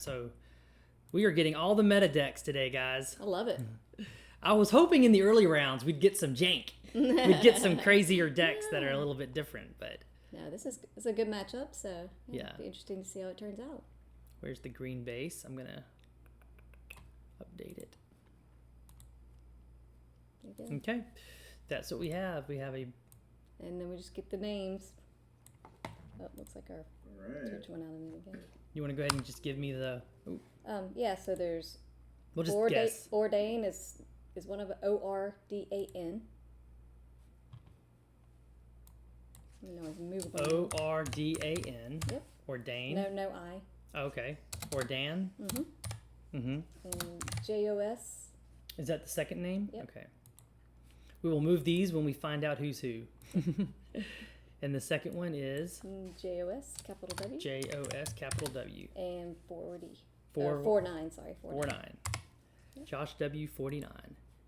So we are getting all the meta decks today, guys. I love it. I was hoping in the early rounds we'd get some jank. We'd get some crazier decks that are a little bit different, but No, it's a good matchup, so Yeah. it'll be interesting to see how it turns out. where's the green base? I'm gonna update it. There you go. Okay, that's what we have. We have a And then we just get the names. Oh, looks like our All right. church went out a minute ago. You want to go ahead and just give me the? Ooh, Yeah, so there's we'll just guess. Ordain is one of ORDAN. You know, movable. ORDAN. Yep. Ordain. No I. Okay. Ordan. Mhm. Mm-hmm. And JOS. Is that the second name? Yep. Okay. We will move these when we find out who's who. And the second one is JOS capital W. JOS capital W. And 4D. 49. Sorry. 49. Josh W 49.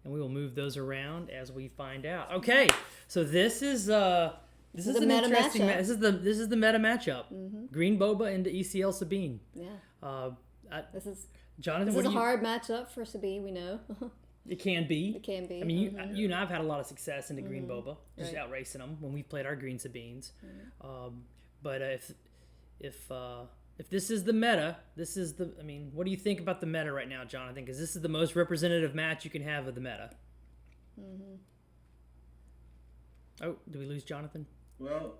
And we will move those around as we find out. Okay. So this is the an meta interesting matchup. This is the meta matchup. Mm-hmm. Green Boba into ECL Sabine. Yeah. This is Jonathan, a hard matchup for Sabine, we know. It can be. It can be. I mean, you and I have had a lot of success into Green Boba, just Right. out racing them when we played our Green Sabines. But if this is the meta, this is the. I mean, what do you think about the meta right now, Jonathan? Because this is the most representative match you can have of the meta. Mm-hmm. Oh, do we lose Jonathan? Well,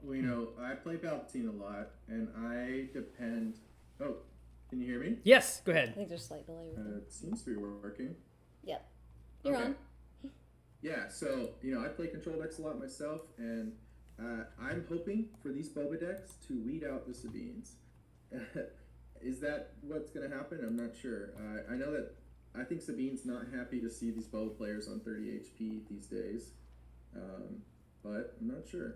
I play Palpatine a lot, and I depend. Oh, can you hear me? Yes, go I ahead. think there's a slight delay with it. It seems to be working. Yep. You're Okay. on. Yeah, so I play control decks a lot myself, and I'm hoping for these Boba decks to weed out the Sabines. Is that what's going to happen? I'm not sure. I know that I think Sabine's not happy to see these Boba players on 30 HP these days, but I'm not sure.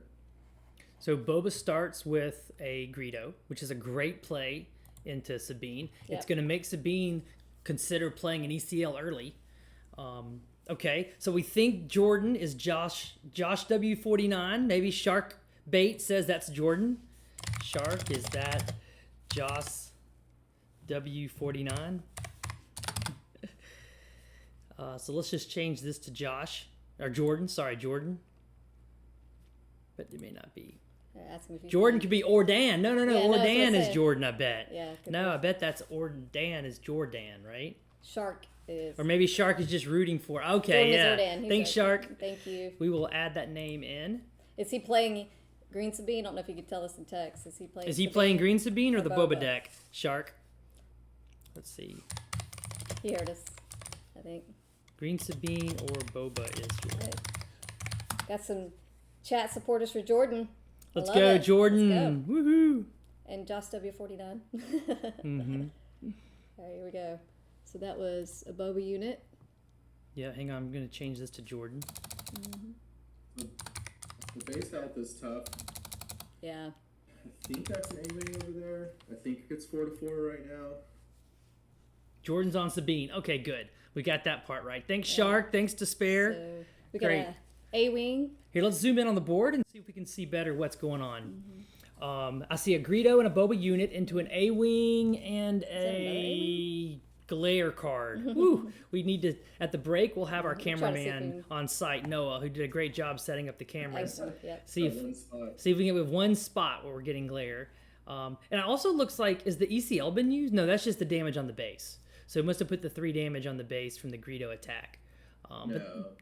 So Boba starts with a Greedo, which is a great play into Sabine. Yep. It's going to make Sabine consider playing an ECL early. Okay, so we think Jordan is Josh W49. Maybe Shark Bait says that's Jordan. Shark, is that Josh W49? So let's just change this to Josh or Jordan. Sorry, Jordan. But it may not be. Ask him if he's Jordan on. could be Ordan. No. Yeah, no, that's what I Ordan is said. Jordan, I bet. Yeah, could No, be. I bet that's Ordan is Jordan, right? Shark is. Or maybe Shark is just rooting for. Okay, Jordan is yeah. Ordan. He's Thanks, right. Shark. Thank you. We will add that name in. Is he playing Green Sabine? I don't know if you could tell us in text. Is he playing? Is he Sabine? playing Green Sabine or or the Boba Boba? deck? Shark. Let's see. He heard us, I think. Green Sabine or Boba is yours. Right. Got some chat supporters for Jordan. I Let's love go, it. Jordan. Let's go. Woohoo. And Josh W49. Mm-hmm. All right, here we go. So that was a Boba unit. Yeah, hang on. I'm going to change this to Jordan. The base health is tough. Yeah. I think that's an A-wing over there. I think it gets 4-4 right now. Jordan's on Sabine. Okay, good. We got that part right. Thanks, Shark. Thanks to Spare. So we got Great. a A-wing. Here, let's zoom in on the board and see if we can see better what's going on. I see a Greedo and a Boba unit into an A-Wing and a Glare card. Woo! We need to, at the break, we'll have our try to see if cameraman on site, Noah, who did a great job setting up the cameras. Excellent. Yep. See One if spot. we can get with one spot where we're getting glare. And it also looks like, is the ECL been used? No, that's just the damage on the base. So it must have put the 3 damage on the base from the Greedo attack. No. But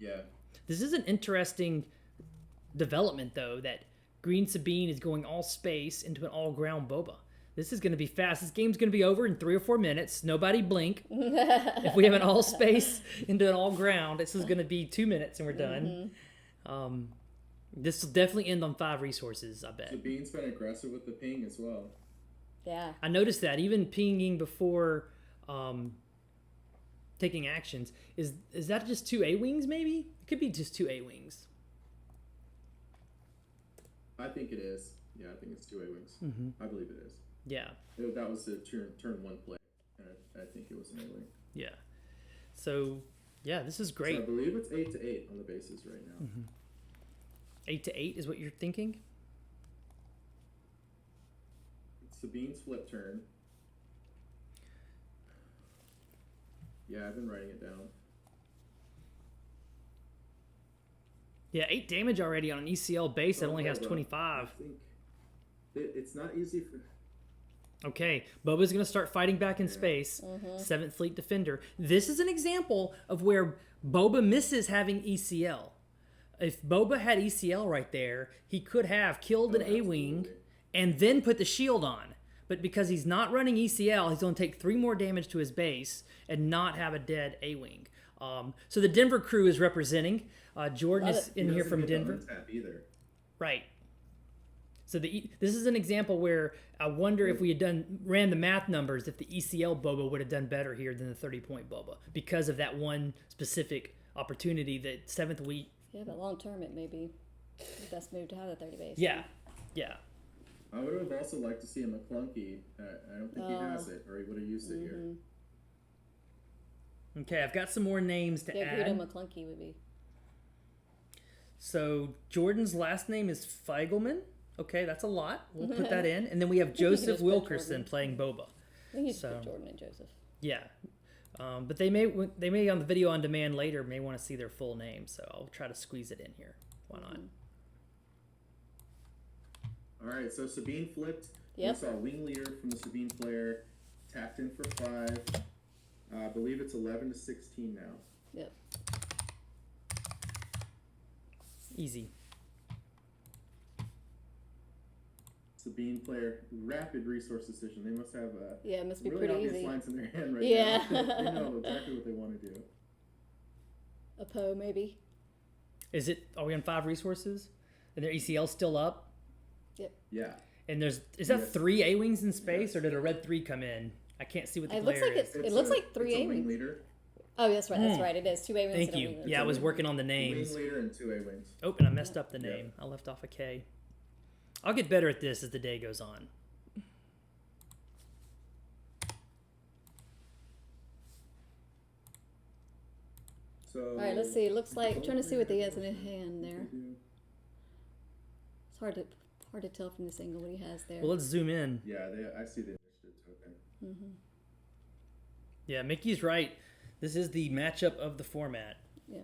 Yeah. this is an interesting development, though, that Green Sabine is going all space into an all-ground Boba. This is going to be fast. This game's going to be over in 3 or 4 minutes. Nobody blink. If we have an all space into an all ground, this is going to be 2 minutes and we're done. This will definitely end on 5 resources, I bet. Sabine's been aggressive with the ping as well. Yeah. I noticed that even pinging before taking actions. Is that just 2 A-wings maybe? It could be just 2 A-wings. I think it is. Yeah, I think it's 2 A-wings. I believe it is. Yeah. That was the turn 1 play. And I think it was an A-wing. Yeah. So, yeah, this is great. So I believe it's 8-8 on the bases right now. 8 to 8 is what you're thinking? Sabine's flip turn. Yeah, I've been writing it down. Yeah, 8 damage already on an ECL base that only has Bro, 25. I think it's not easy for. Okay, Boba's going to start fighting back in space. 7th Fleet Defender. This is an example of where Boba misses having ECL. If Boba had ECL right there, he could have killed an A-Wing and then put the shield on. But because he's not running ECL, he's going to take 3 more damage to his base and not have a dead A-Wing. So the Denver crew is representing. Jordan is in here from Denver. Either. Right. So this is an example where I wonder if we had ran the math numbers, if the ECL Boba would have done better here than the 30-point Boba because of that one specific opportunity that 7th Wheat. Yeah, but long term it may be the best move to have a 30 base. Yeah. I would have also liked to see a McClunky. I don't think he has it, or he would have used it here. Okay, I've got some more names to add. Greedo McClunky would be. So Jordan's last name is Feigelman. Okay, that's a lot. We'll put that in. And then we have Joseph Wilkerson playing Boba. I think you should put Jordan and Joseph. Yeah. But they may on the video on demand later may want to see their full name, so I'll try to squeeze it in here. Why not? All right, so Sabine flipped. Yep. We saw Wing Leader from the Sabine player, tapped in for 5. I believe it's 11 to 16 now. Yep. Easy. Sabine player, rapid resource decision. They must have it must be really pretty obvious easy. lines in their hand right Yeah. now. They know exactly what they want to do. A Poe maybe. Are we on 5 resources? And their ECL still up? Yep. Yeah. And is that 3 A-Wings in space, or did a red 3 come in? I can't see what the player is. It looks like 3 it's a wing A-Wings. leader. Oh, that's right. That's right. It is 2 A-Wings. Thank and a you. wing leader. Yeah, I was working on the names. Wing leader and 2 A-Wings. Oh, and I messed up the name. I left off a K. I'll get better at this as the day goes on. So. All right, let's see. It looks like I'm trying to see what he has in his hand there. It's hard to tell from this angle what he has there. Well, let's zoom in. Yeah, I see the initiative token. Yeah, Mickey's right. This is the matchup of the format. Yeah.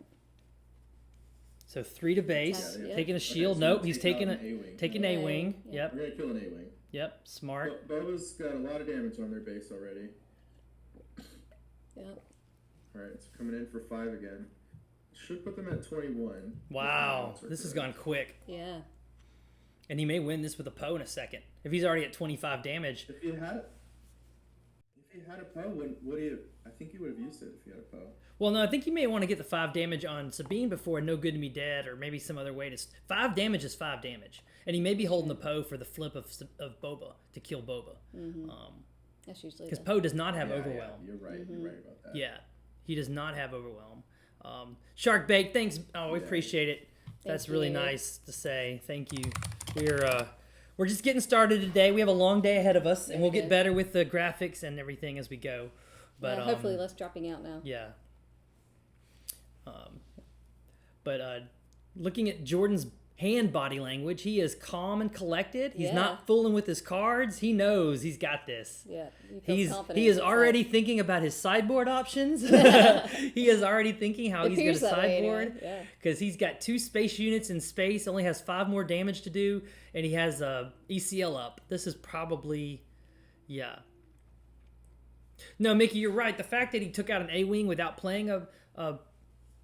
So 3 to base, Yeah. taking a shield. so Nope, take he's out taking an A-Wing. taking Yeah. A-Wing. Yeah. Yep, We're gonna kill an A-Wing. yep, smart. Boba's got a lot of damage on their base already. Yep. All right, it's coming in for 5 again. Should put them at 21. Wow, this has gone quick. Yeah. And he may win this with a Poe in a second. If he's already at 25 damage. If he had a Poe, would he? I think he would have used it if he had a Poe. Well, no, I think you may want to get the 5 damage on Sabine before No Good to Me Dead, or maybe some other way to. 5 damage is 5 damage, and he may be holding the Poe for the flip of Boba to kill Boba. That's usually Because Poe does not have Yeah, overwhelm. Yeah, you're right. You're right about that. Yeah, he does not have overwhelm. Shark Bait, thanks. Oh, we appreciate it. That's really you. nice to say. Thank you. We're just getting started today. We have a long day ahead of us, and we'll get better with the graphics and everything as we go. But hopefully less dropping out now. yeah. Looking at Jordan's hand body language, he is calm and collected. He's not fooling with his cards. He knows he's got this. Yeah. He He is already thinking about his sideboard options. He is already thinking how he's going to sideboard. Anyway. Yeah. Because he's got 2 space units in space, only has 5 more damage to do, and he has ECL up. This is probably, yeah. No, Mickey, you're right. The fact that he took out an A-Wing without playing a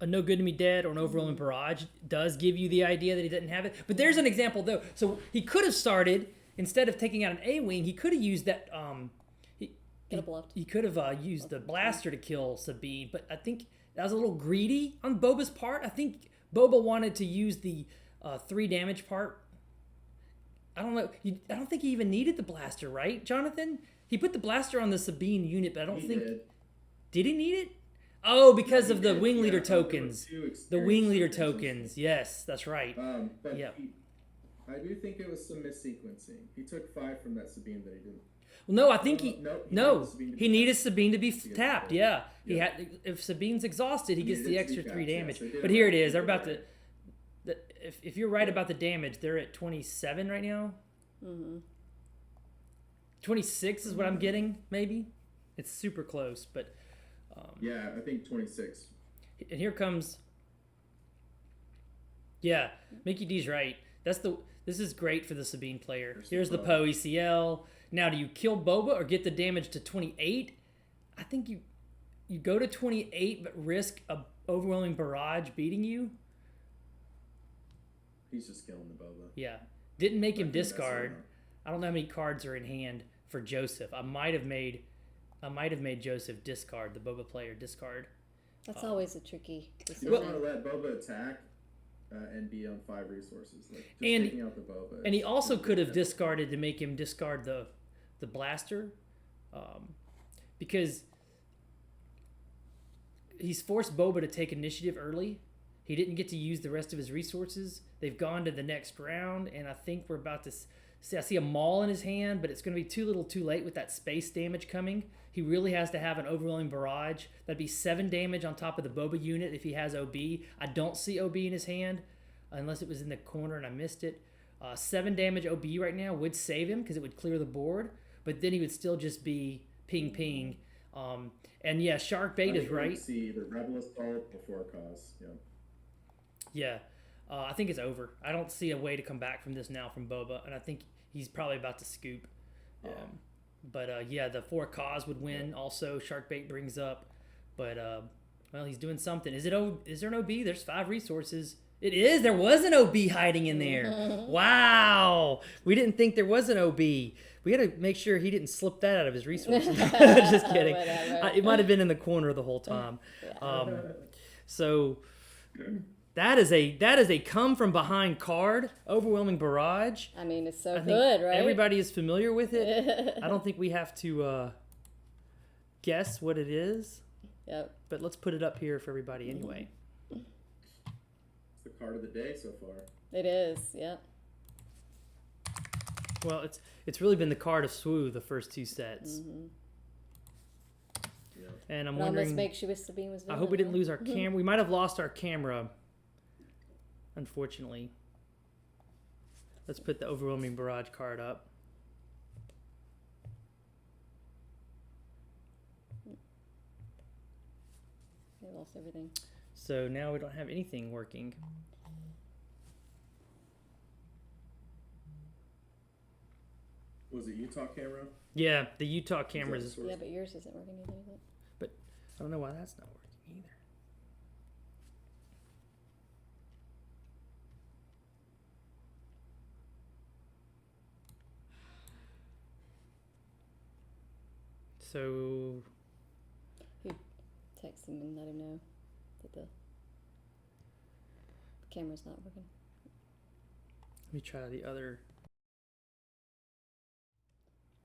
No Good to Me Dead or an Overwhelming Barrage does give you the idea that he didn't have it. But there's an example, though. So he could have started, instead of taking out an A-Wing, he could have used that... He could have used the blaster to kill Sabine, but I think that was a little greedy on Boba's part. I think Boba wanted to use the 3 damage part. I don't know. I don't think he even needed the blaster, right, Jonathan? He put the blaster on the Sabine unit, but I don't think... Did he need it? Oh, because of the wing leader tokens. The wing leader tokens. Yes, that's right. But I do think it was some missequencing. He took 5 from that Sabine that he didn't. Well, no, I think he needed Sabine to be tapped. Yeah, he had. If Sabine's exhausted, he gets the extra 3 damage. But here it is. They're about to. If you're right about the damage, they're at 27 right now. 26 is what I'm getting. Maybe it's super close, but Yeah, I think 26. And here comes. Yeah, Mickey D's right. This is great for the Sabine player. Here's the Poe ECL. Now, do you kill Boba or get the damage to 28? I think you go to 28 but risk a overwhelming barrage beating you. He's just killing the Boba. Yeah, didn't make him discard. I don't know how many cards are in hand for Joseph. I might have made Joseph discard, the Boba player discard. That's always a tricky You decision. don't want to let Boba attack and be on 5 resources. Like, just taking out the Boba. And he also could have discarded to make him discard the blaster, because he's forced Boba to take initiative early. He didn't get to use the rest of his resources. They've gone to the next round, and I think we're about to see. I see a maul in his hand, but it's going to be too little too late with that space damage coming. He really has to have an overwhelming barrage. That'd be 7 damage on top of the Boba unit if he has OB. I don't see OB in his hand, unless it was in the corner and I missed it. 7 damage OB right now would save him because it would clear the board, but then he would still just be ping. And yeah, Shark Bait is right. See the Rebel Assault before cause. Yeah. Yeah. I think it's over. I don't see a way to come back from this now from Boba, and I think he's probably about to scoop. Yeah. But yeah, the 4 cause would win. Also, Shark Bait brings up, but well, he's doing something. Is there an OB? There's 5 resources. It is. There was an OB hiding in there. Wow. We didn't think there was an OB. We had to make sure he didn't slip that out of his resources. Just kidding. It might have been in the corner the whole time. So that is a come from behind card, overwhelming barrage. I mean, it's so good, right? Everybody is familiar with it. I don't think we have to guess what it is. Yep. But let's put it up here for everybody anyway. It's the card of the day so far. It is. Yep. Well, it's really been the card of SWU the first 2 sets. Mm-hmm. Yeah. And I'm It wondering. almost makes you wish Sabine was. I hope we didn't lose our camera. We might have lost our camera, unfortunately. Let's put the overwhelming barrage card up. We lost everything. So now we don't have anything working. Was it Utah camera? Yeah, the Utah cameras. Yeah, but yours isn't working either, is it? But I don't know why that's not working either. So Text him and let him know that the camera's not working. let me try the other.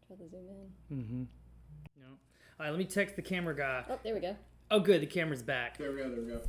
Try to zoom in. Mm-hmm. No. All right, let me text the camera guy. Oh, there we go. Oh, good. The camera's back. There we go.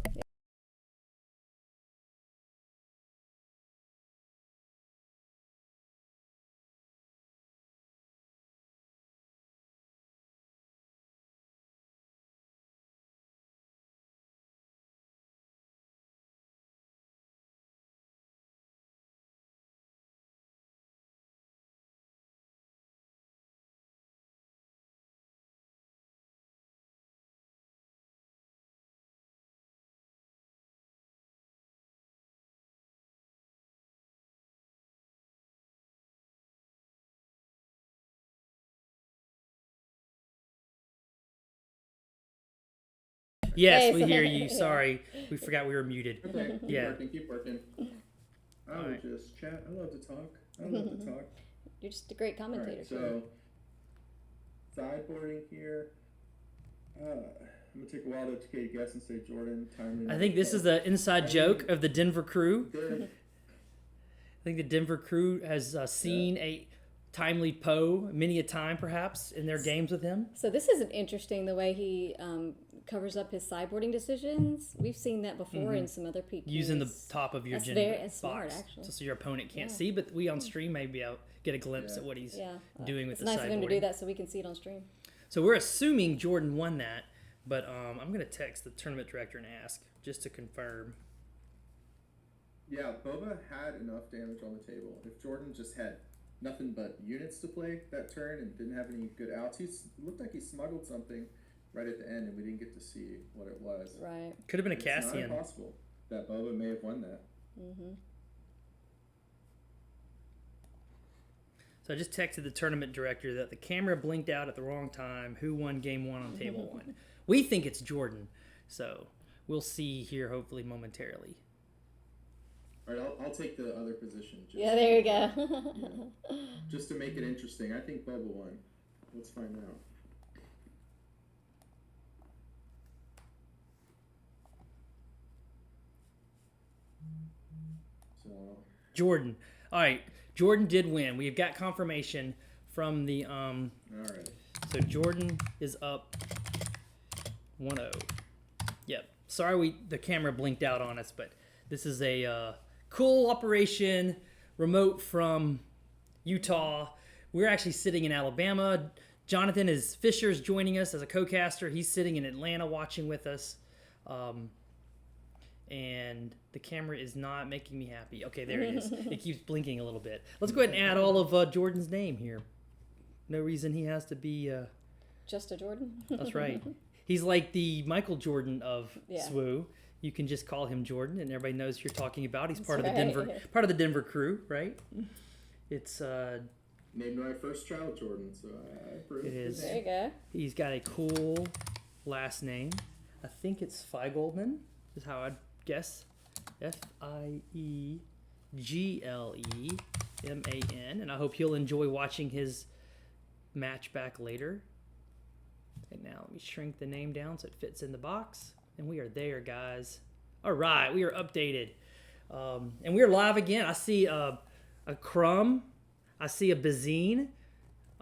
Yes, Hey, we so- hear you. yeah. Sorry, we forgot we were muted. Okay, Yeah. keep working. I will Alright. just chat. I love to talk. I love to talk. You're just a great commentator. Alright, so sideboarding here. I'm gonna take a wild educated guess and say Jordan. Timely. I think this is the inside joke of the Denver crew. Good. I think the Denver crew has seen a timely Poe many a time, perhaps, in their games with him. So this is interesting the way he covers up his sideboarding decisions. We've seen that before in some other PQs. Using the top of your That's gen very box, smart, actually. so your opponent can't Yeah. see, but we on stream may be able to get a glimpse Yeah. at what he's Yeah, doing with it's the nice of him to do sideboarding. that so we can see it on stream. So we're assuming Jordan won that, but I'm going to text the tournament director and ask just to confirm. Yeah, Boba had enough damage on the table. If Jordan just had nothing but units to play that turn and didn't have any good outs, it looked like he smuggled something right at the end, and we didn't get to see what it was. Right. Could have been a It's Cassian. not impossible that Boba may have won that. Mm-hmm. So I just texted the tournament director that the camera blinked out at the wrong time. Who won game 1 on table 1? We think it's Jordan. So we'll see here hopefully momentarily. All right, I'll take the other position. Yeah, there you go. Just to make it interesting. I think Boba won. Let's find out. So Jordan. All right. Jordan did win. We've got confirmation from the all right. So Jordan is up 1-0. Yep. Sorry the camera blinked out on us, but this is a cool operation, remote from Utah. We're actually sitting in Alabama. Jonathan Fisher's joining us as a co-caster. He's sitting in Atlanta watching with us. And the camera is not making me happy. Okay, there it is. It keeps blinking a little bit. Let's go ahead and add all of Jordan's name here. No reason he has to be... Just a Jordan? That's right. He's like the Michael Jordan of Yeah. SWU. You can just call him Jordan, and everybody knows who you're talking about. He's That's part of the right. Denver crew, right? It's Named my first child Jordan, so I approve. It is. There you go. He's got a cool last name. I think it's Feigoldman, is how I'd guess. Feiegleman, and I hope he'll enjoy watching his match back later. And now let me shrink the name down so it fits in the box. And we are there, guys. All right, we are updated. And we are live again. I see a Crumb. I see a Bazine.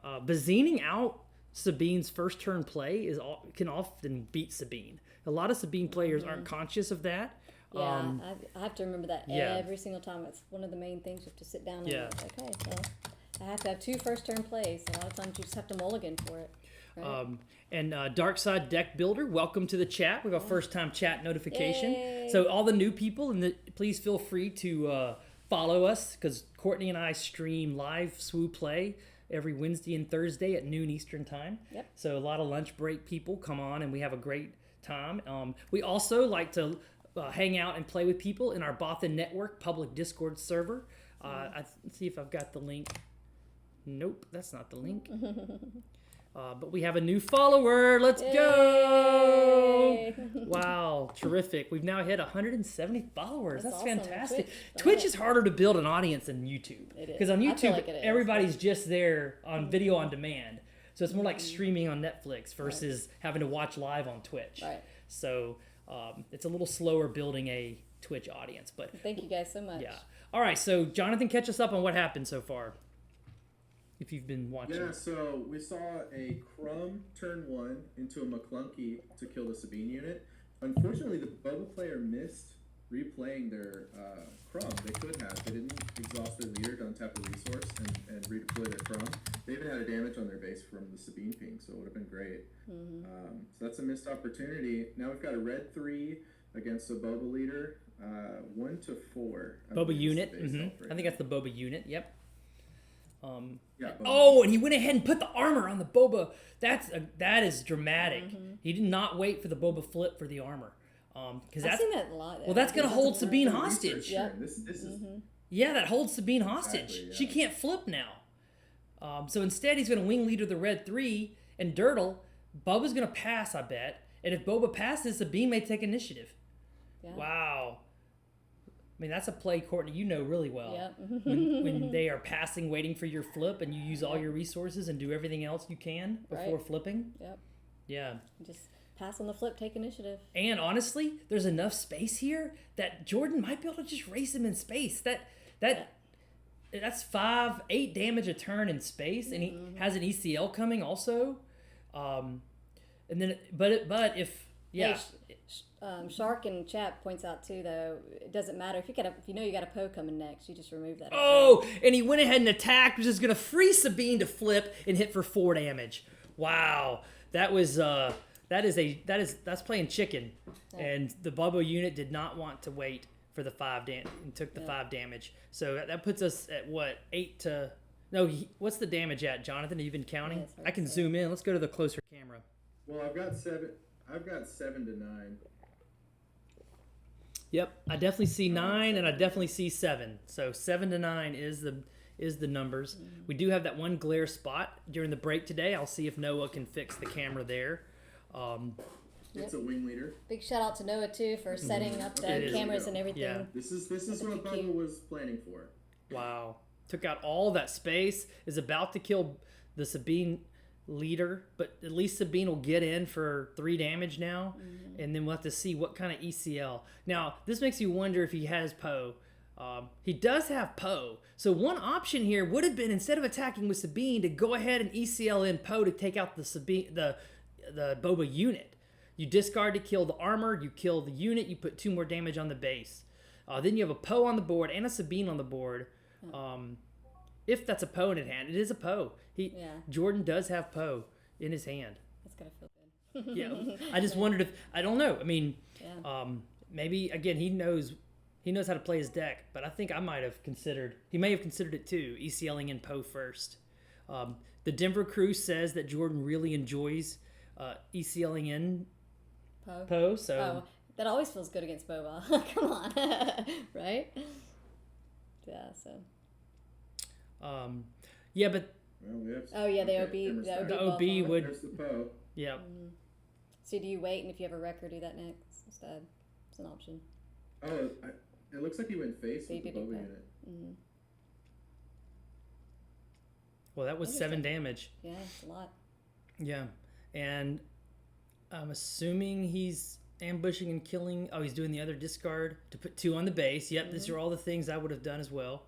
Bazining out Sabine's first turn play can often beat Sabine. A lot of Sabine players aren't conscious of that. Yeah, I have to remember that yeah. every single time. It's one of the main things. You have to sit down and Yeah. okay, so I have to have 2 first-turn plays. A lot of times you just have to mulligan for it. Right? And Dark Side Deck Builder, welcome to the chat. We have a first-time chat notification. Yay. So all the new people, please feel free to follow us because Courtney and I stream live SWU play every Wednesday and Thursday at noon Eastern time. Yep. So a lot of lunch break people come on and we have a great time. We also like to hang out and play with people in our Bothan Network public Discord server. Let's see if I've got the link. Nope, that's not the link. But we have a new follower. Let's go! Wow, terrific. We've now hit 170 followers. That's awesome. fantastic. Twitch, Twitch is harder to build an audience than YouTube. It is. Because on I feel YouTube, like it is, everybody's just there on video on demand. So it's more like streaming on Netflix versus having to watch live on Twitch. Right. So it's a little slower building a Twitch audience. But Thank you guys so much. yeah. All right, so Jonathan, catch us up on what happened so far. If you've been watching. Yeah, so we saw a Crumb turn 1 into a McClunky to kill the Sabine unit. Unfortunately, the Boba player missed replaying their Crumb. They could have. They didn't exhaust their leader, don't tap a resource, and redeploy their Crumb. They even had a damage on their base from the Sabine ping, so it would have been great. So that's a missed opportunity. Now we've got a red 3 against a Boba leader, 1-4. Boba unit. I think that's the Boba unit. Yep. Yeah, Boba. Oh, and he went ahead and put the armor on the Boba. That is dramatic. He did not wait for the Boba flip for the armor. Because I've seen that a lot. well, that's gonna hold Sabine hostage. Yeah. This is Yeah, that holds Sabine hostage. Exactly, yeah. She can't flip now. So instead, he's gonna wing leader the red 3 and Dirtle. Boba's gonna pass, I bet. And if Boba passes, Sabine may take initiative. Yeah. Wow. I mean, that's a play, Courtney, you know really well. Yep. when they are passing, waiting for your flip, and you use all your resources and do everything else you can before flipping. Yep. Yeah. Just pass on the flip, take initiative. And honestly, there's enough space here that Jordan might be able to just race him in space. That's 8 damage a turn in space, and he has an ECL coming also. And then, but if yeah. Hey, Shark in chat points out too, though, it doesn't matter if you know you got a Poe coming next, you just remove that. Oh, and he went ahead and attacked, which is going to free Sabine to flip and hit for 4 damage. Wow, that's playing chicken, and the Bobo unit did not want to wait for the 5 damage and took the 5 damage. So that puts us at what 8 to no. What's the damage at, Jonathan? Have you been counting? Yes, I can zoom in. Let's go to the closer camera. Well, I've got 7. I've got 7 to 9. Yep, I definitely see 9, and I definitely see 7. So 7 to 9 is the numbers. We do have that one glare spot during the break today. I'll see if Noah can fix the camera there. It's a wing leader. Big shout out to Noah too for setting up It the is. cameras and everything. Yeah. This is what PQ. Bubba was planning for. Wow, took out all that space. Is about to kill the Sabine leader, but at least Sabine will get in for 3 damage now, and then we'll have to see what kind of ECL. Now, this makes you wonder if he has Poe. He does have Poe, so one option here would have been, instead of attacking with Sabine, to go ahead and ECL in Poe to take out the Sabine, the Boba unit. You discard to kill the armor, you kill the unit, you put 2 more damage on the base. Then you have a Poe on the board and a Sabine on the board. If that's a Poe in his hand, it is a Poe. Jordan does have Poe in his hand. That's gotta feel good. Yeah, I just wondered if, I don't know. I mean, maybe again he knows how to play his deck, but I think I might have considered. He may have considered it too, ECLing in Poe first. The Denver crew says that Jordan really enjoys ECLing in Poe. So that always feels good against Boba. Come on, right? Yeah. So. Yeah, but Well, we have the OB. the OB would. There's the Poe. Yeah. So do you wait, and if you have a wrecker, do that next instead? It's an option. Oh, it looks like he went face with the Baby Boba Poe. unit. Well, that was 7 damage. Yeah, it's a lot. Yeah, and I'm assuming he's ambushing and killing. Oh, he's doing the other discard to put 2 on the base. Yep, these are all the things I would have done as well.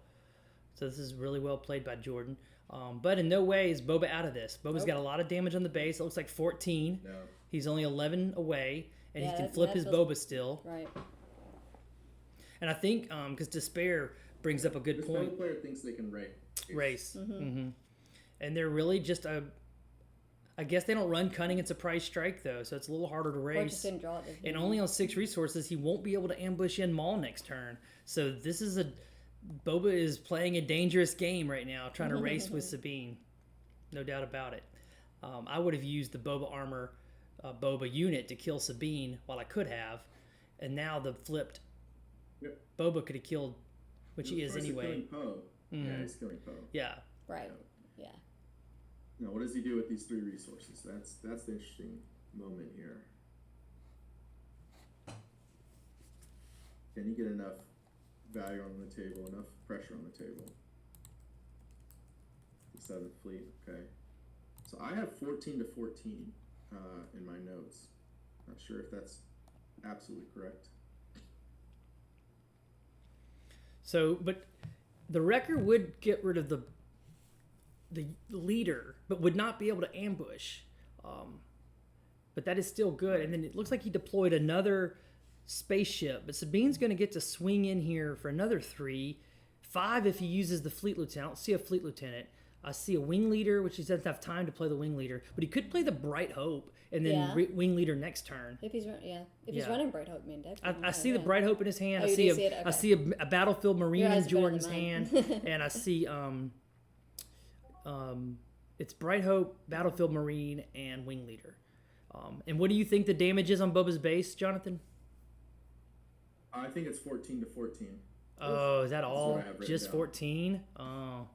So this is really well played by Jordan. But in no way is Boba out of this. Boba's got a lot of damage on the base. It looks like 14. No. He's only 11 away, and he can that- flip that his feels- Boba still. Right. And I think because Despair brings up a good This point. Boba player thinks they can Race. And they're really just I guess they don't run Cunning and Surprise Strike, though, so it's a little harder to Or race. just didn't draw it. And only on 6 resources, he won't be able to ambush in Maul next turn. So this is Boba is playing a dangerous game right now, trying to race with Sabine. No doubt about it. I would have used the Boba armor, Boba unit to kill Sabine while I could have. And now the flipped Boba could have killed, which he is anyway. Poe. Yeah, he's killing Poe. Yeah. Right. Yeah. Now, what does he do with these 3 resources? That's the interesting moment here. Can he get enough value on the table, enough pressure on the table? The 7th fleet, okay. So I have 14 to 14 in my notes. Not sure if that's absolutely correct. So, but the Wrecker would get rid of the leader, but would not be able to ambush. But that is still good. And then it looks like he deployed another spaceship. But Sabine's going to get to swing in here for another 3. 5 if he uses the Fleet Lieutenant. I don't see a Fleet Lieutenant. I see a Wing Leader, which he doesn't have time to play the Wing Leader. But he could play the Bright Hope and then Wing Leader next turn. If he's he's running Bright Hope main deck. I see the Bright Hope in his hand. Oh, I you see do see it? Okay. I see a Battlefield Marine Your eyes in are better than Jordan's mine. hand, and I see it's Bright Hope, Battlefield Marine, and Wing Leader. And what do you think the damage is on Boba's base, Jonathan? I think it's 14 to 14. Oh, is that all? what I have written Just down. 14? Oh.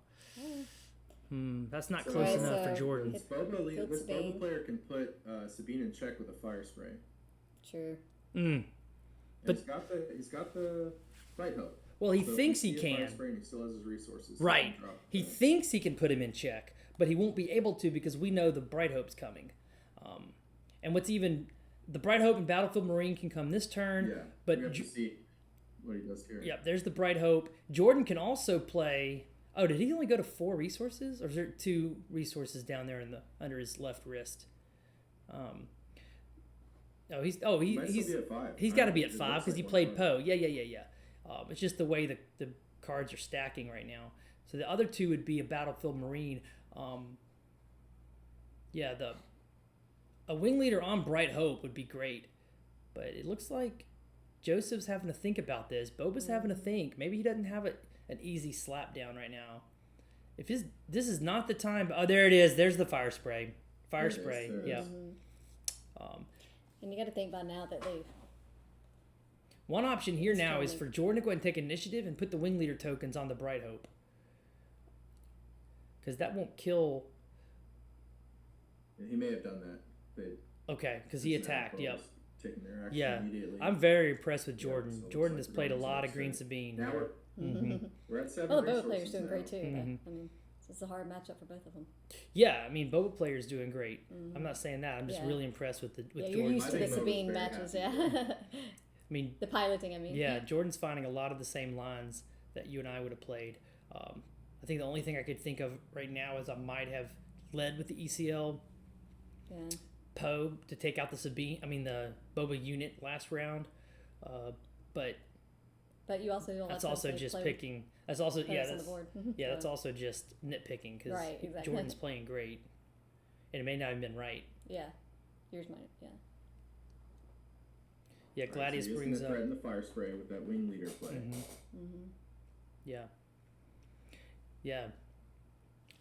That's not So- close Right, enough for so- Jordan. This Killed Boba Sabine. player can put Sabine in check with a fire spray. True. And he's got the Bright Hope. Well, he So if thinks you he see a fire can. spray and he still has his resources. Right. He can drop He the- thinks he can put him in check, but he won't be able to because we know the Bright Hope's coming. And what's even, the Bright Hope and Battlefield Marine can come this turn. Yeah, But we have to see what he does here. Yep, there's the Bright Hope. Jordan can also play. Oh, did he only go to 4 resources, or is there 2 resources down there under his left wrist? He might still be at 5. He's I got to don't be know. at It 5 looks because he like played one Poe. Yeah. It's just the way the cards are stacking right now. So the other 2 would be a Battlefield Marine. A Wing Leader on Bright Hope would be great, but it looks like Joseph's having to think about this. Boba's having to think. Maybe he doesn't have an easy slap down right now. This is not the time. Oh, there it is. There's the fire spray. Fire There it is, spray. there it Yeah. is. And you got to think by now that they've. One option here now is Strongly. for Jordan to go ahead and take initiative and put the wing leader tokens on the Bright Hope. Because that won't kill. And he may have done that. Okay, because he attacked. Yep. Taking their action Yeah, immediately. I'm very impressed with Jordan. so it looks Jordan like has played a we're lot on of Green six. Sabine. Now we're at 7 Well, the Boba resources player's doing now. great too. Mhm. I mean, it's a hard matchup for both of them. Yeah, I mean, Boba player's doing great. I'm not saying that. I'm just Yeah. really impressed with Yeah, Jordan. you're used I to the think Boba's Sabine very matches, happy. yeah. I mean, The piloting, I mean. yeah, Jordan's finding a lot of the same lines that you and I would have played. I think the only thing I could think of right now is I might have led with the ECL Yeah. Poe to take out the Boba unit last round. But But you also don't that's also just picking. That's also players yeah, on the that's, board. yeah, that's So, also just nitpicking because Right, exactly. Jordan's playing great, and it may not have been right. yeah. Yours might, yeah. Yeah, Gladius so he brings isn't up. threaten the fire spray with that wing leader play. Yeah. Yeah.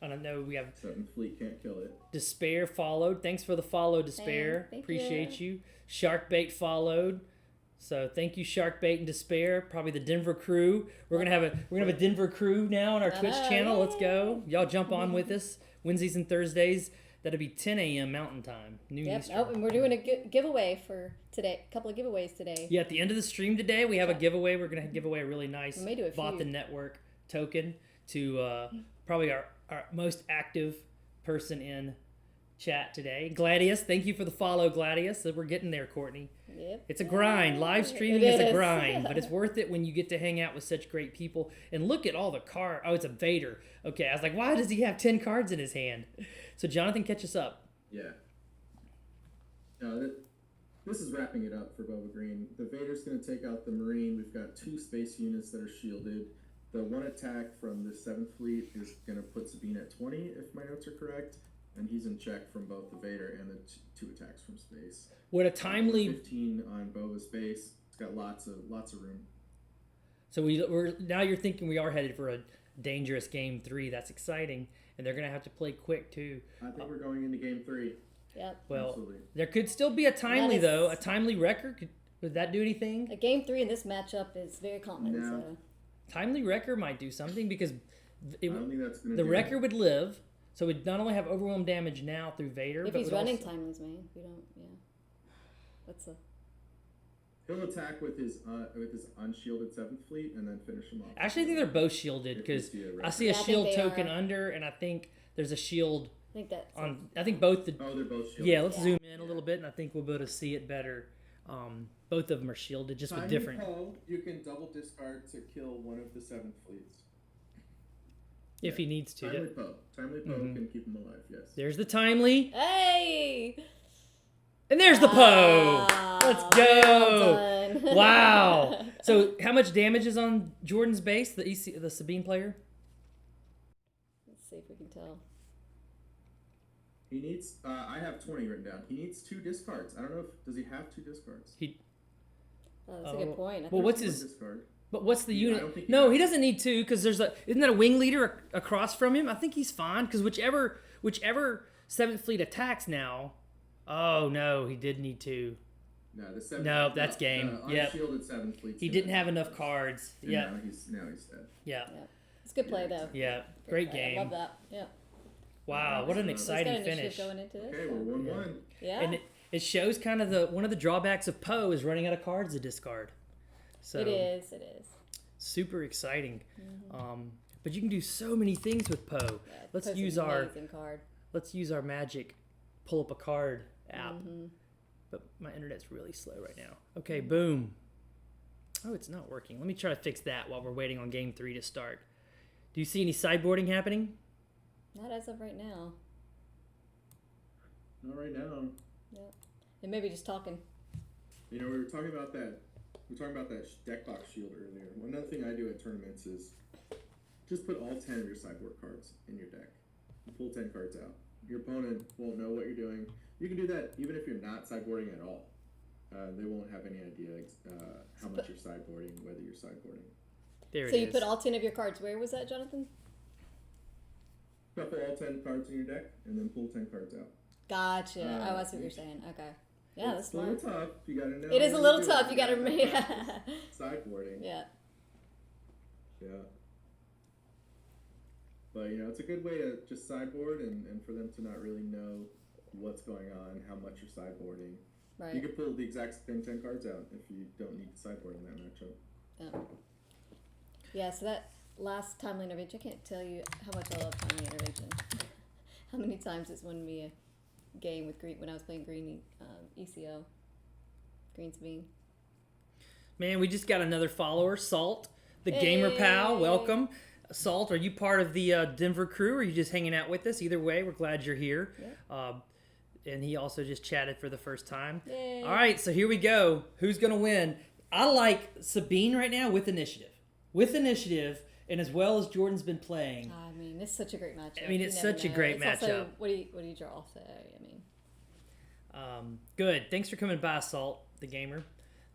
I don't know. We have Sutton Fleet can't kill it. Despair followed. Thanks for the follow, Despair. Thank Appreciate you. Sharkbait followed. So thank you, Sharkbait and Despair. Probably the Denver crew. We're gonna have a Denver crew now on our Twitch channel. Let's go. Y'all jump on with us. Wednesdays and Thursdays. That'll be 10 a.m. Mountain Time. Noon Yep. Eastern. Oh, and we're doing a giveaway for today. A couple of giveaways today. Yeah, at the end of the stream today, we have a giveaway. We're going to give away a really nice We may do a few. Bothan Network token to probably our most active person in chat today. Gladius, thank you for the follow, Gladius. We're getting there, Courtney. Yep. It's a grind. Live streaming It is a is. grind, but it's worth it when you get to hang out with such great people. And look at all the cards. Oh, it's a Vader. Okay, I was like, why does he have 10 cards in his hand? So, Jonathan, catch us up. Yeah. No, this is wrapping it up for Boba Green. The Vader's going to take out the Marine. We've got 2 space units that are shielded. The one attack from the 7th Fleet is going to put Sabine at 20, if my notes are correct. And he's in check from both the Vader and the 2 attacks from space. What a timely. 15 on Boba's base. It's got lots of room. So we're now you're thinking we are headed for a dangerous game 3. That's exciting, and they're gonna have to play quick too. I think we're going into game 3. Yep. Well, Absolutely. there could still be a timely That is- though. A timely wrecker. Would that do anything? A game 3 in this matchup is very common. No. So. Timely wrecker might do something because I don't think that's going to the wrecker would live, so we'd not only have overwhelm damage now through Vader, If but he's would running also, timelies, man, we don't. Yeah. That's a. He'll attack with his unshielded 7th Fleet and then finish him off. Actually, I think they're both shielded If we because see a I wrecker. see a Yeah, I think shield they token are. under, and I think there's a shield I think that's. on. I think both the. Oh, they're both shielded. Yeah, let's Yeah. zoom in a little bit, and I think we'll be able to see it better. Both of them are shielded, just with Timely different. Poe, you can double discard to kill one of the 7th Fleets. If he needs to. Timely Poe. Timely Poe can keep him alive, yes. There's the timely, Hey! and there's the Poe. Let's go! Well done. Wow. So, how much damage is on Jordan's base? The Sabine player. Let's see if we can tell. He needs, I have 20 written down. He needs 2 discards. I don't know does he have 2 discards? Oh, that's a good point. I Well, think what's One his? discard. But what's the Yeah, I unit? don't think he No, does. he doesn't need 2 because isn't that a wing leader across from him? I think he's fine because whichever 7th Fleet attacks now. Oh no, he did need 2. No, the 7th No, that's game. Yep. Unshielded 7th Fleet. He didn't have enough cards. And Yeah, Now he's dead. yeah, Yeah. It's a good play, though. yeah. Great I game. love that. Yeah. Wow, what an He's He's got exciting initiative finish. going into this. Okay, we're 1-1. Yeah. And it shows kind of one of the drawbacks of Poe is running out of cards to discard. So It is. It is. super exciting. But you can do so many things with Poe. Yeah, Let's Poe's use an our amazing card. magic pull up a card app. But my internet's really slow right now. Okay, boom. Oh, it's not working. Let me try to fix that while we're waiting on game 3 to start. Do you see any sideboarding happening? Not as of right now. Not right now. Yeah. And maybe just talking. You know, we were talking about that deck box shield earlier. One other thing I do at tournaments is just put all 10 of your sideboard cards in your deck. Pull 10 cards out. Your opponent won't know what you're doing. You can do that even if you're not sideboarding at all. They won't have any idea how much you're sideboarding, whether you're sideboarding. There So it you is. put all 10 of your cards. Where was that, Jonathan? Shuffle all 10 cards in your deck, and then pull 10 cards out. Gotcha. Oh, I see what each- you're saying. Okay. Yeah, that's It's a little smart. tough. You gotta know. It is a how to little do tough. it. You gotta practice sideboarding. Yeah. Yeah. But it's a good way to just sideboard and for them to not really know what's going on, how much you're sideboarding. Right. You could pull the exact same 10 cards out if you don't need to sideboard in that matchup. Yeah, so that last timely intervention, I can't tell you how much I love timely intervention. How many times it's won me a game with green when I was playing green ECO, Green Sabine. Man, we just got another follower, Salt, the gamer pal. Welcome. Salt, are you part of the Denver crew, or are you just hanging out with us? Either way, we're glad you're here. Yep. And he also just chatted for the first time. Yay. All right, so here we go. Who's going to win? I like Sabine right now with initiative. And as well as Jordan's been playing. I mean, it's such a great matchup. I mean, it's such a great matchup. Also, what do you draw? So, I mean, good. Thanks for coming by, Salt, the gamer.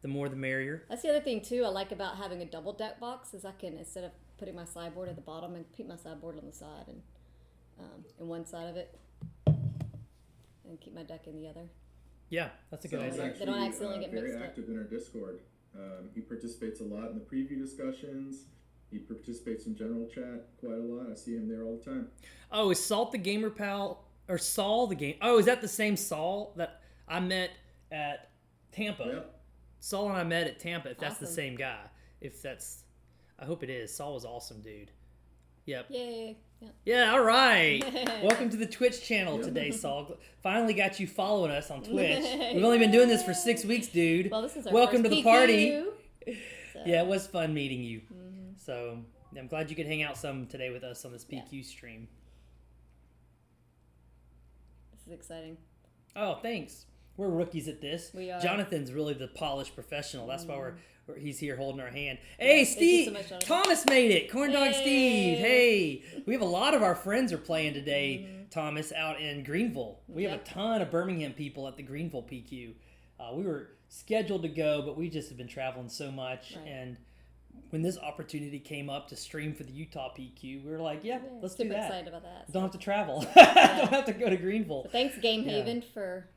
The more the merrier. that's the other thing too I like about having a double deck box is I can, instead of putting my sideboard at the bottom, and keep my sideboard on the side and one side of it, and keep my deck in the other. Yeah, that's a good Sal's idea. actually, They don't accidentally get mixed very up. active in our Discord. He participates a lot in the preview discussions. He participates in general chat quite a lot. I see him there all the time. Oh, is Salt the gamer pal or Saul the game? Oh, is that the same Saul that I met at Tampa? Yep. Saul and I met at Tampa. If that's the Awesome. same guy, I hope it is. Saul was awesome, dude. Yep. Yay! Yeah. Yeah. All right. Welcome to the Twitch channel today, Saul. Finally got you following us on Twitch. We've only been doing this for 6 weeks, dude. Well, this is our Welcome first to the party. PQ, so. Yeah, it was fun meeting you. So I'm glad you could hang out some today with us on this PQ stream. This is exciting. Oh, thanks. We're rookies at this. We are. Jonathan's really the polished professional. That's why he's here holding our hand. Hey, Thank you Steve! so much, Jonathan. Thomas made it. Corn Dog Hey. Steve. Hey, we have a lot of our friends are playing today. Thomas out in Greenville. We have a Yep. ton of Birmingham people at the Greenville PQ. We were scheduled to go, but we just have been traveling so much. Right. And when this opportunity came up to stream for the Utah PQ, we were like, yeah, let's super do that. excited about that. Don't have to travel. Don't have to go to Greenville. So thanks, Game Yeah. Haven, for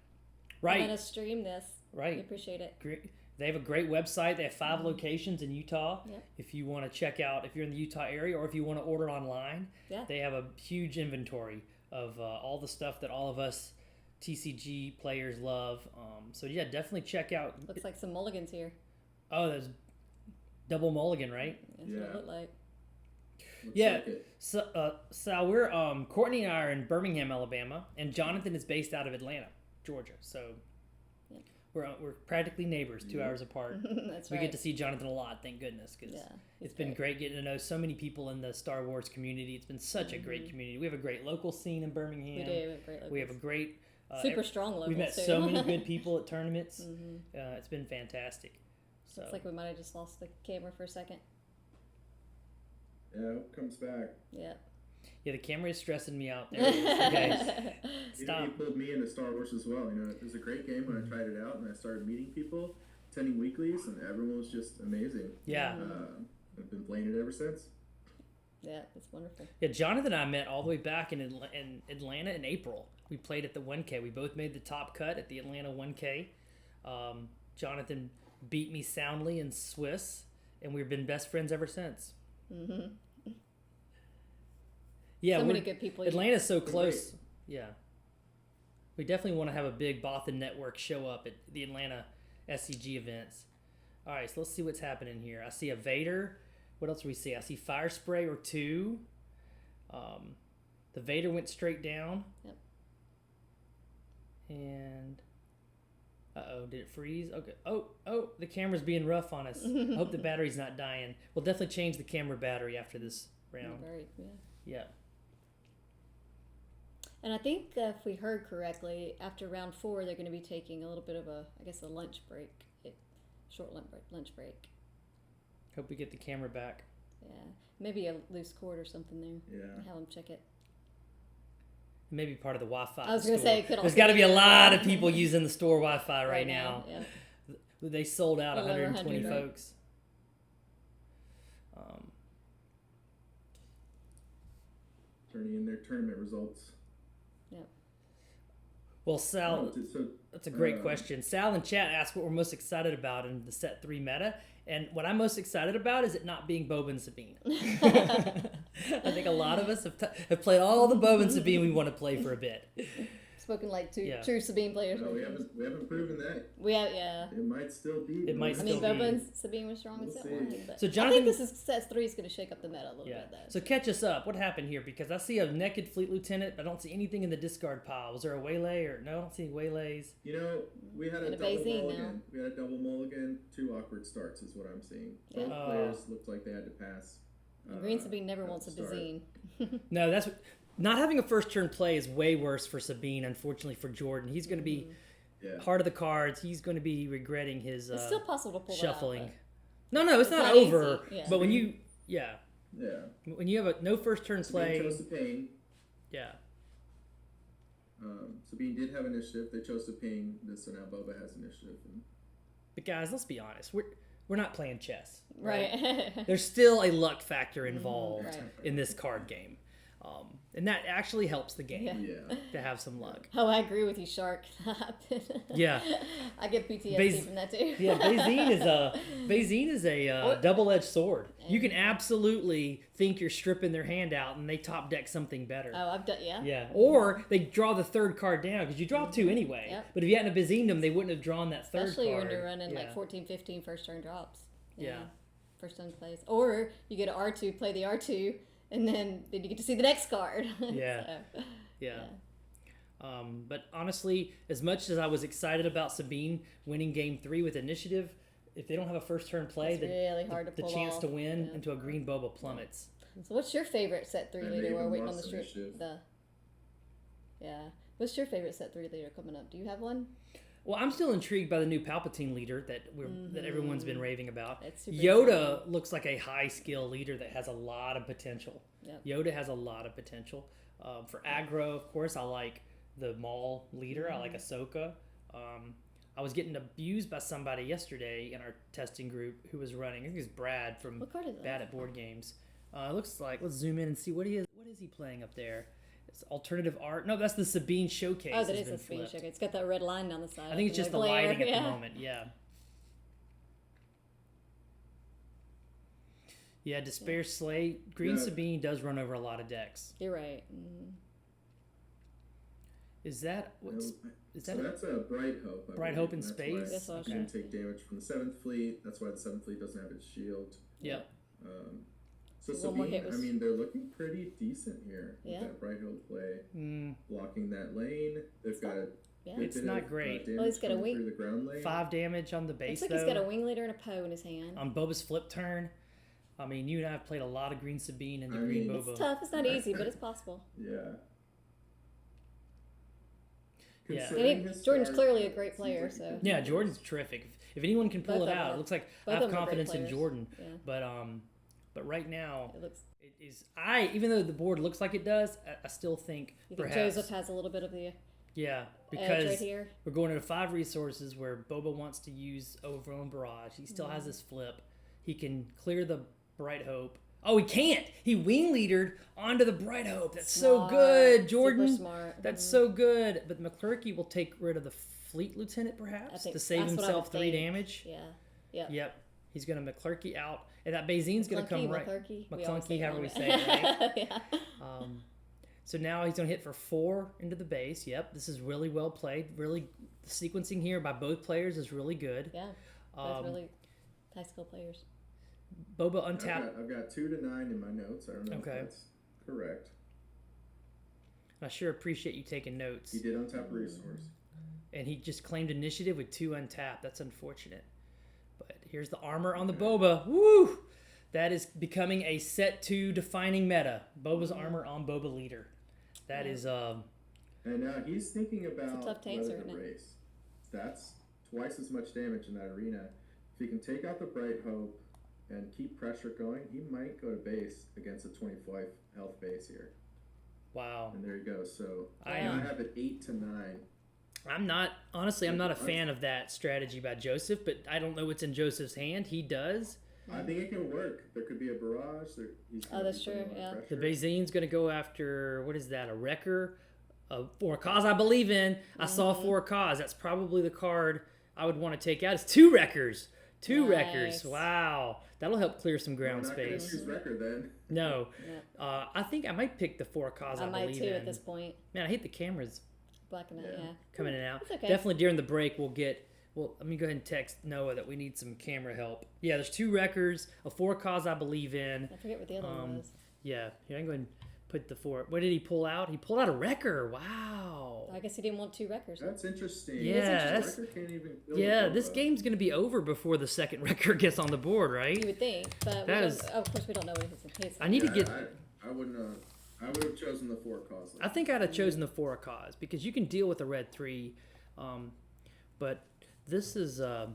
Right. letting us stream this. Right. We appreciate it. Great. They have a great website. They have 5 locations in Utah. Yep. If you want to check out, if you're in the Utah area, or if you want to order online, Yeah. they have a huge inventory of all the stuff that all of us TCG players love. So yeah, definitely check out. Looks like some mulligans here. Oh, there's double mulligan, right? That's what it looked like. Looks Yeah. like it. So we're Courtney and I are in Birmingham, Alabama, and Jonathan is based out of Atlanta, Georgia. So Yep. we're practically neighbors, 2 hours apart. That's We right. get to see Jonathan a lot, thank goodness, because Yeah, it's been great getting to know so many people in the Star Wars community. It's been such a great community. We have a great local scene in Birmingham. We do. We have great locals. We have a great super strong locals. We've met too. so many good people at tournaments. It's been fantastic. So It's like we might have just lost the camera for a second. Yeah, I hope it comes back. Yeah. yeah, the camera is stressing me out there. Okay, stop. You pulled me into Star Wars as well. It was a great game when I tried it out, and I started meeting people, attending weeklies, and everyone was just amazing. Yeah. I've been playing it ever since. Yeah, it's wonderful. Yeah, Jonathan and I met all the way back in Atlanta in April. We played at the 1K. We both made the top cut at the Atlanta 1K. Jonathan beat me soundly in Swiss, and we've been best friends ever since. Yeah, So many good people. Atlanta's so close. Yeah. We definitely want to have a big Bothan network show up at the Atlanta SCG events. All right, so let's see what's happening here. I see a Vader. What else do we see? I see Fire Spray or 2. The Vader went straight down. Yep. And uh-oh, did it freeze? Okay. Oh, the camera's being rough on us. I hope the battery's not dying. We'll definitely change the camera battery after this round. Yeah. And I think if we heard correctly, after round 4, they're going to be taking a little bit of a lunch break, short lunch break. Hope we get the camera back. Yeah, maybe a loose cord or something there. Yeah. Have them check it. Maybe part of the Wi-Fi. I was going to say, it could There's also got to be a be- lot of people using the store Wi-Fi right now. Yeah. They sold out Below 120 100, right? folks. Turning in their tournament results. Yep. Well, Sal, So that's a great question. Sal in chat asked what we're most excited about in the set 3 meta. And what I'm most excited about is it not being Boba and Sabine. I think a lot of us have played all the Boba and Sabine we want to play for a bit. Spoken like true Sabine players. no, we haven't proven that. We have, yeah. It might still be. It might I still mean, be. Boba and Sabine were strong in set We'll 1. see. But So I Jonathan- think this is set 3 is going to shake up the meta a little bit, though. So catch us up. What happened here? Because I see a naked fleet lieutenant. I don't see anything in the discard pile. Was there a waylay or no? I don't see any waylays. You know, we had a And a double Bayesian mulligan. now. We had a double mulligan. 2 awkward starts is what I'm seeing. Yeah. Both players looked like they had to pass. Green Sabine never at wants a the start. Bazine. No, that's not having a first turn play is way worse for Sabine. Unfortunately for Jordan, he's going to be Yeah. heart of the cards. He's going to be regretting his It's still possible to pull shuffling. that out. No, it's not not over. easy, yeah. But when you Yeah. when you have a no first turn Sabine play, chose to ping. yeah. Sabine did have initiative. They chose to ping. So now Boba has initiative. And But guys, let's be honest. We're not playing chess. Right. There's still a luck factor involved Right. in this card game. And that actually helps the game yeah. to have some luck. Oh, I agree with you, Shark. Yeah. I get PTSD Bas- from that too. Yeah, Bazine is a double-edged sword. You can absolutely think you're stripping their hand out and they top deck something better. Oh, I've done, yeah. Yeah, or they draw the third card down because you draw 2 anyway. Yep. But if you hadn't have Bazined them, they wouldn't have drawn that third Especially card. when you're running Yeah. like 14, 15 first turn drops. Yeah. First turn plays. Or you get an R2, play the R2, and then you get to see the next card. Yeah. So, Yeah. But honestly, as much as I was excited about Sabine winning game 3 with initiative, if they don't have a first turn play, It's really hard to the pull chance off. to win Yeah. into a green boba plummets. So what's your favorite set 3 And leader? they We're even waiting on the lost street. initiative. Yeah. What's your favorite set 3 leader coming up? Do you have one? Well, I'm still intrigued by the new Palpatine leader that everyone's been raving about. It's super Yoda looks like a high skill leader that has a lot of potential. Yep. Yoda has a lot of potential. For aggro, of course, I like the Maul leader. I like Ahsoka. I was getting abused by somebody yesterday in our testing group who was running. I think it's Brad from What card is that? Bad at Board Games. It looks like, let's zoom in and see what he is. What is he playing up there? It's alternative art. No, that's the Sabine Showcase. Oh, that has is a been speed flipped. checker. It's got that red line down the side. I think it's just the glare. lighting at Yeah. the moment. Yeah. Yeah, Despair Slay. Green Yeah. Sabine does run over a lot of decks. You're right. Mm. Is that what's? So Is that? that's a Bright Hope. I Bright believe, Hope in and that's space? why That's what I was it trying didn't take damage from the 7th Fleet. That's why the 7th Fleet doesn't have its shield. Yeah. One So more Sabine, hit was- I mean, they're looking pretty decent here with Yeah. that Bright Hope play. Mm, Blocking that lane. They've got a Yeah. good It's bit not of, great. damage Well, he's got a coming wing- through the ground lane. 5 damage on the base Looks like though. he's got a wing leader and a Poe in his hand. On Boba's flip turn. I mean, you and I have played a lot of Green Sabine and the I Green mean- Boba. It's tough. It's not easy, but it's possible. Yeah. Yeah. Considering And his Jordan's start, clearly a it great seems player, like he so- could Yeah, do Jordan's terrific. If anyone can pull Both it of them out, are- it looks like both I of have them are great confidence in players. Jordan. Yeah. But right now, It looks. it is even though the board looks like it does, I still think You think perhaps Joseph has a little bit of the yeah, edge right because here? we're going into 5 resources where Boba wants to use Overwhelming Barrage. He still has his flip. He can clear the Bright Hope. Oh, he can't. He wing leadered onto the Bright Hope. That's so Smart. good, Jordan. Super smart. That's Mhm. so good. But McClurky will take rid of the Fleet Lieutenant, I perhaps, think to save that's what I himself would 3 think. damage. Yeah. Yep. Yep. He's going to McClurky out. And that Bazine's going to come right. McClurky. McClunky, however we say it. it, right? Yeah. So now he's going to hit for 4 into the base. Yep, this is really well played. Really, the sequencing here by both players is really good. Yeah. Both really high skill players. Boba untapped. I've got 2 to 9 in my notes. I don't know Okay. if that's correct. I sure appreciate you taking notes. He did untap a resource. And he just claimed initiative with 2 untapped. That's unfortunate. But here's the armor on the Boba. Woo! That is becoming a set 2 defining meta. Boba's armor on Boba leader. That is And now he's thinking about tough to whether answer, to isn't it? race. That's twice as much damage in that arena. If he can take out the Bright Hope and keep pressure going, he might go to base against a 25 health base here. wow. And there you go. So I now am- I have it 8 to 9. I'm not a fan of that strategy by Joseph, but I don't know what's in Joseph's hand. He does. I think it can work. There could be a barrage. He's gonna that's be putting true, a lot of yeah. The pressure. Bazine's going to go after, what is that, a Wrecker, For a cause I believe in. I saw for a cause. That's probably the card I would want to take out. It's 2 wreckers. 2 wreckers. Wow. That'll help clear some ground We're not gonna space. choose record then. No. Yep. I think I might pick the for a cause I, I might believe too in. at this point. Man, I hate the cameras Black and white, yeah. coming in and out. It's okay. Definitely during the break we'll get. Well, let me go ahead and text Noah that we need some camera help. Yeah, there's 2 wreckers, a for a cause I believe in. I forget what the other one was. Yeah, here I can go ahead and put the 4. What did he pull out? He pulled out a wrecker. Wow. I guess he didn't want 2 wreckers. That's interesting. Yeah, Record can't even build Yeah, a this Boba. game's going to be over before the second wrecker gets on the board, You right? would think, but we That don't, is- of course we don't know what his case. I need to get. I wouldn't. I would have chosen the for cause. I think I'd have chosen the for a cause because you can deal with a red 3, but this is the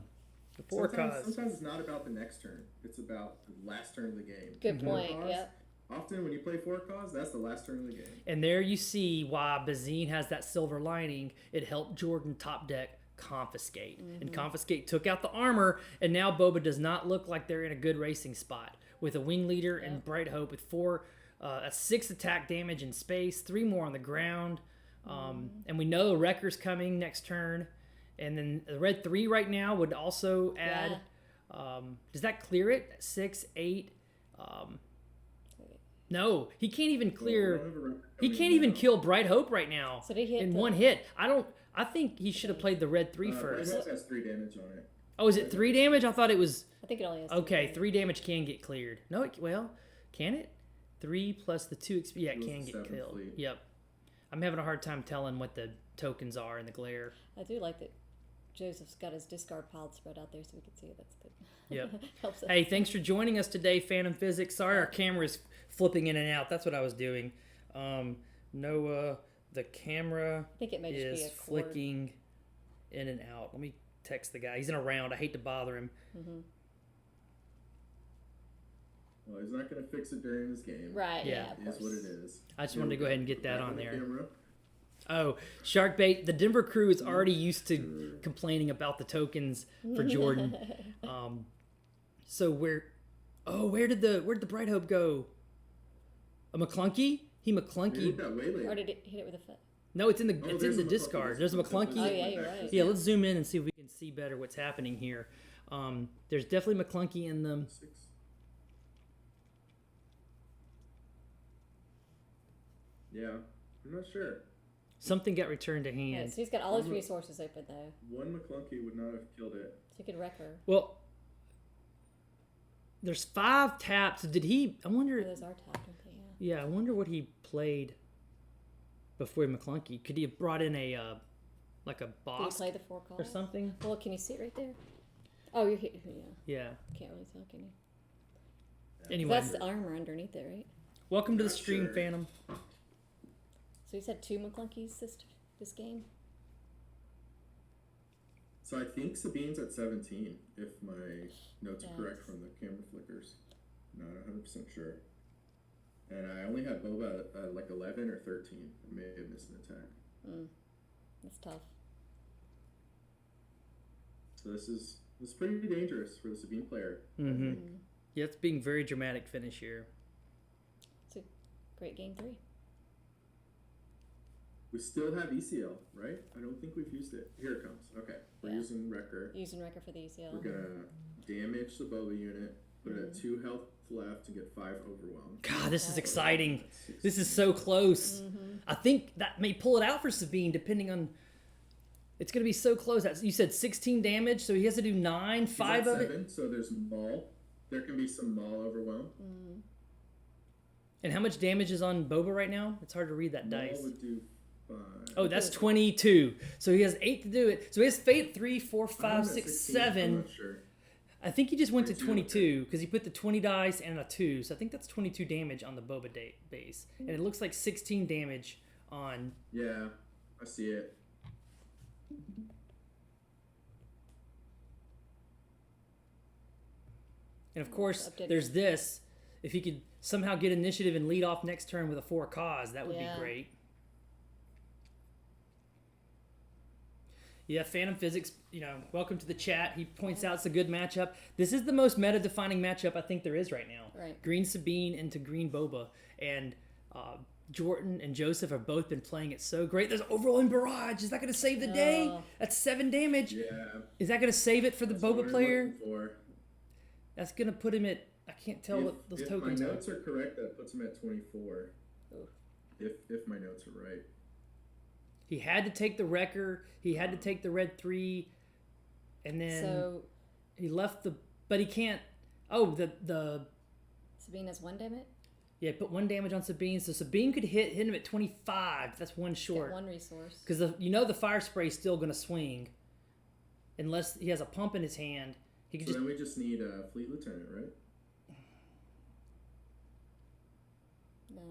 for a cause. Sometimes it's not about the next turn. It's about the last turn of the game. Good For point. cause, Yep. Often when you play for cause, that's the last turn of the game. And there you see why Bazine has that silver lining. It helped Jordan top deck confiscate. And confiscate took out the armor, and now Boba does not look like they're in a good racing spot. With a wing leader and Bright Hope with 6 attack damage in space, 3 more on the ground. And we know the Wrecker's coming next turn. And then the red 3 right now would also add. Does that clear it? 6, 8. No, he can't even clear. He can't even kill Bright Hope right now So did he hit in the- one hit. I think he should have played the red 3 first. It has 3 damage on it. Oh, is it 3 damage? I thought it was. I think it only has 2 Okay, damage. 3 damage can get cleared. No, well, can it? 3 plus the 2 XP. Yeah, it It was can the get 7 killed. fleet. Yep. I'm having a hard time telling what the tokens are in the glare. I do like that Joseph's got his discard pile spread out there so we can see it. That's good. Yep. Helps us. Hey, thanks for joining us today, Phantom Physics. Sorry our camera's flipping in and out. That's what I was doing. Noah, the camera I think it may just is be a cord. flicking in and out. Let me text the guy. He's in a round. I hate to bother him. Well, he's not going to fix it during this game. Right, Yeah. yeah, of It course. is what it is. I just wanted to go ahead and get that Back on the there. camera. Oh, Sharkbait. The Denver crew is already used to complaining about the tokens for Jordan. So where did the Bright Hope go? A McClunky? He We McClunky. did that way later. Or did it hit it with a foot? No, it's in the there's it's in a the McClunky. discard. There's a McClunky. Oh, yeah, you're right. Yeah, let's zoom in and see if we can see better what's happening here. There's definitely McClunky in them. 6. Yeah, I'm not sure. Something got returned to Yeah, hand. so he's got all his resources open though. One McClunky would not have killed it. So he could wreck her. Well, there's 5 taps. Did he? I Oh, wonder. those are tapped, aren't they? Yeah. Yeah, I wonder what he played before McClunky. Could he have brought in a like a Did he boss play the 4 calls? or something? Well, can you see it right there? Oh, you're here. Yeah. Yeah. Can't really tell, can you? Anyway, That's the armor underneath it, right? welcome to the Not stream, sure. Phantom. So you said 2 McClunkies this game? So I think Sabine's at 17, if my notes are correct Yes. from the camera flickers. Not 100% sure. And I only had Boba at like 11 or 13. I may have missed an attack. That's tough. So this is pretty dangerous for the Sabine player. Mm-hmm. Yeah, it's being very dramatic finish here. It's a great game 3. We still have ECL, right? I don't think we've used it. Here it comes. Okay. We're Yeah. using Wrecker. Using Wrecker for the ECL. We're going to damage the Boba unit, put it at 2 health left, and get 5 overwhelmed. God, this is exciting. This is so close. I think that may pull it out for Sabine, depending on. It's going to be so close. You said 16 damage, so he has to do 9, He's 5 at of it. 7, so there's Maul. There can be some Maul overwhelm. And how much damage is on Boba right now? It's hard to read that Maul dice. would do 5. Oh, that's 22. So he has 8 to do it. So he has fate 3, 4, I'm 5, at 6, 16, 7. I'm not sure. I think he just went to 22, 22 because he put the 20 dice and a 2. So I think that's 22 damage on the Boba base. And it looks like 16 damage on. Yeah, I see it. And of course, Updated. there's this. If he could somehow get initiative and lead off next turn with a 4 cause, that would Yeah. be great. Yeah, Phantom Physics, welcome to the chat. He points out it's a good matchup. This is the most meta-defining matchup I think there is right now. Right. Green Sabine into Green Boba. And Jordan and Joseph have both been playing it so great. There's overwhelming barrage. Is that going to save the day? That's 7 damage. Yeah. Is that going to save it for the That's what boba we're player? looking for. That's going to put him at, I can't tell what those tokens If are. my notes are correct, that puts him at 24. Oof. If my notes are right. He had to take the wrecker. He had to take the red 3. And then So he left the, but he can't, the Sabine has 1 damage. yeah, put 1 damage on Sabine. So Sabine could hit him at 25. That's 1 short. Get 1 resource. Because the fire spray is still going to swing. Unless he has a pump in his hand. He could So just, then we just need a fleet lieutenant, right? No.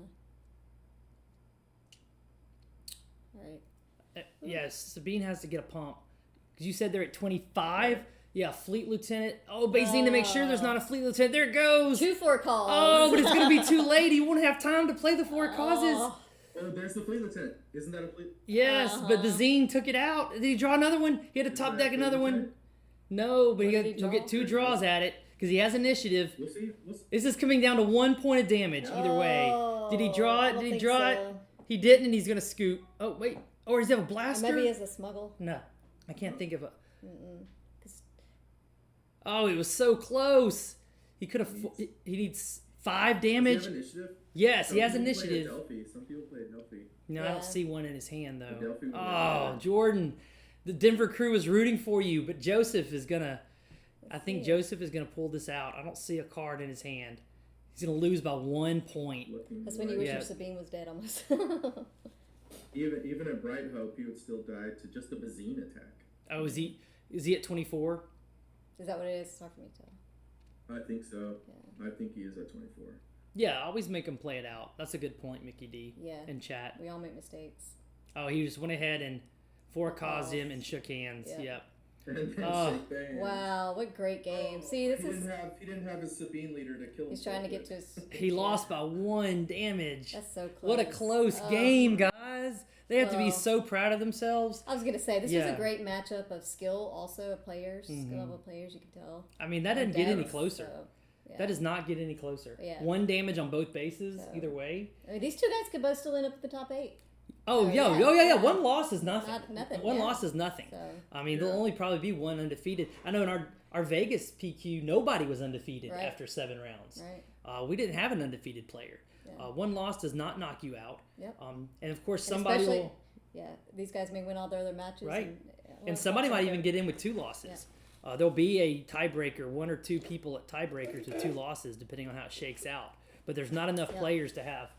All right. yes, Sabine has to get a pump. Because you said they're at 25. Yeah, fleet lieutenant. Oh, but he's need to make sure there's not a fleet lieutenant. There it goes. 2 4 calls. Oh, but it's going to be too late. He won't have time to play the 4 causes. Oh, there's the fleet lieutenant. Isn't that a fleet? Yes, but the Zine took it out. Did he draw another one? He had to top deck another one. No, but What did he he'll get draw? 2 draws at it because he has initiative. We'll see. This is coming down to 1 point of damage either way. Did he draw I it? don't Did he think draw it? so. He didn't, and he's going to scoop. Oh, wait. Or does he have a blaster? Maybe he has a smuggle. No, I can't think of a... 'Cause Oh, it was so close. He could have... He needs 5 damage. Does he have initiative? Yes, Some he has people play initiative. Adelphi. Some people play Adelphi. No, I Yeah. don't see one in his hand, though. Adelphi would be Oh, better. Jordan. The Denver crew is rooting for you, but Joseph is going to... I think see. Joseph is going to pull this out. I don't see a card in his hand. He's going to lose by 1 point. Looking That's when you like- wish Yeah. your Sabine was dead almost. Even at Bright Hope, he would still die to just a Bazine attack. Oh, is he at 24? Is that what it is? It's hard for me to tell. I think so. Yeah. I think he is at 24. Yeah, always make him play it out. That's a good point, Mickey D. Yeah. In chat. We all make mistakes. Oh, he just went ahead and 4 caused calls. him and shook hands. Yeah. Yep. And then Oh. shake hands. Wow, what great game. Oh, See, this he is... didn't have his Sabine leader to kill him. He's trying to get to his... He lost by 1 damage. That's so close. What a close Oh. game, guys. They have to be Well. so proud of themselves. I was going to say, this was Yeah. a great matchup of skill, also of players, skill Mhm. level players, you can tell. I mean, that And didn't get any depth, closer. so, yeah. That does not get any closer. Yeah. 1 damage on both bases, So. either way. I mean, these 2 guys could both still end up at the top 8. Oh, So, yeah. yeah, Oh, yeah. yeah. 1 loss is nothing. Nothing, 1 yeah. loss is nothing. So, I mean, Yeah. there'll only probably be 1 undefeated. I know in our Vegas PQ, nobody was undefeated Right. after 7 rounds. right. We didn't have an undefeated player. Yeah. 1 loss does not knock you out. Yep. And of course, And somebody especially- will, Yeah, these guys may win all their other matches. Right. And, and somebody might even get in with 2 losses. There'll be a tiebreaker, 1 or 2 people at tiebreakers with 2 losses, depending on how it shakes out. But there's not enough Yeah. players to have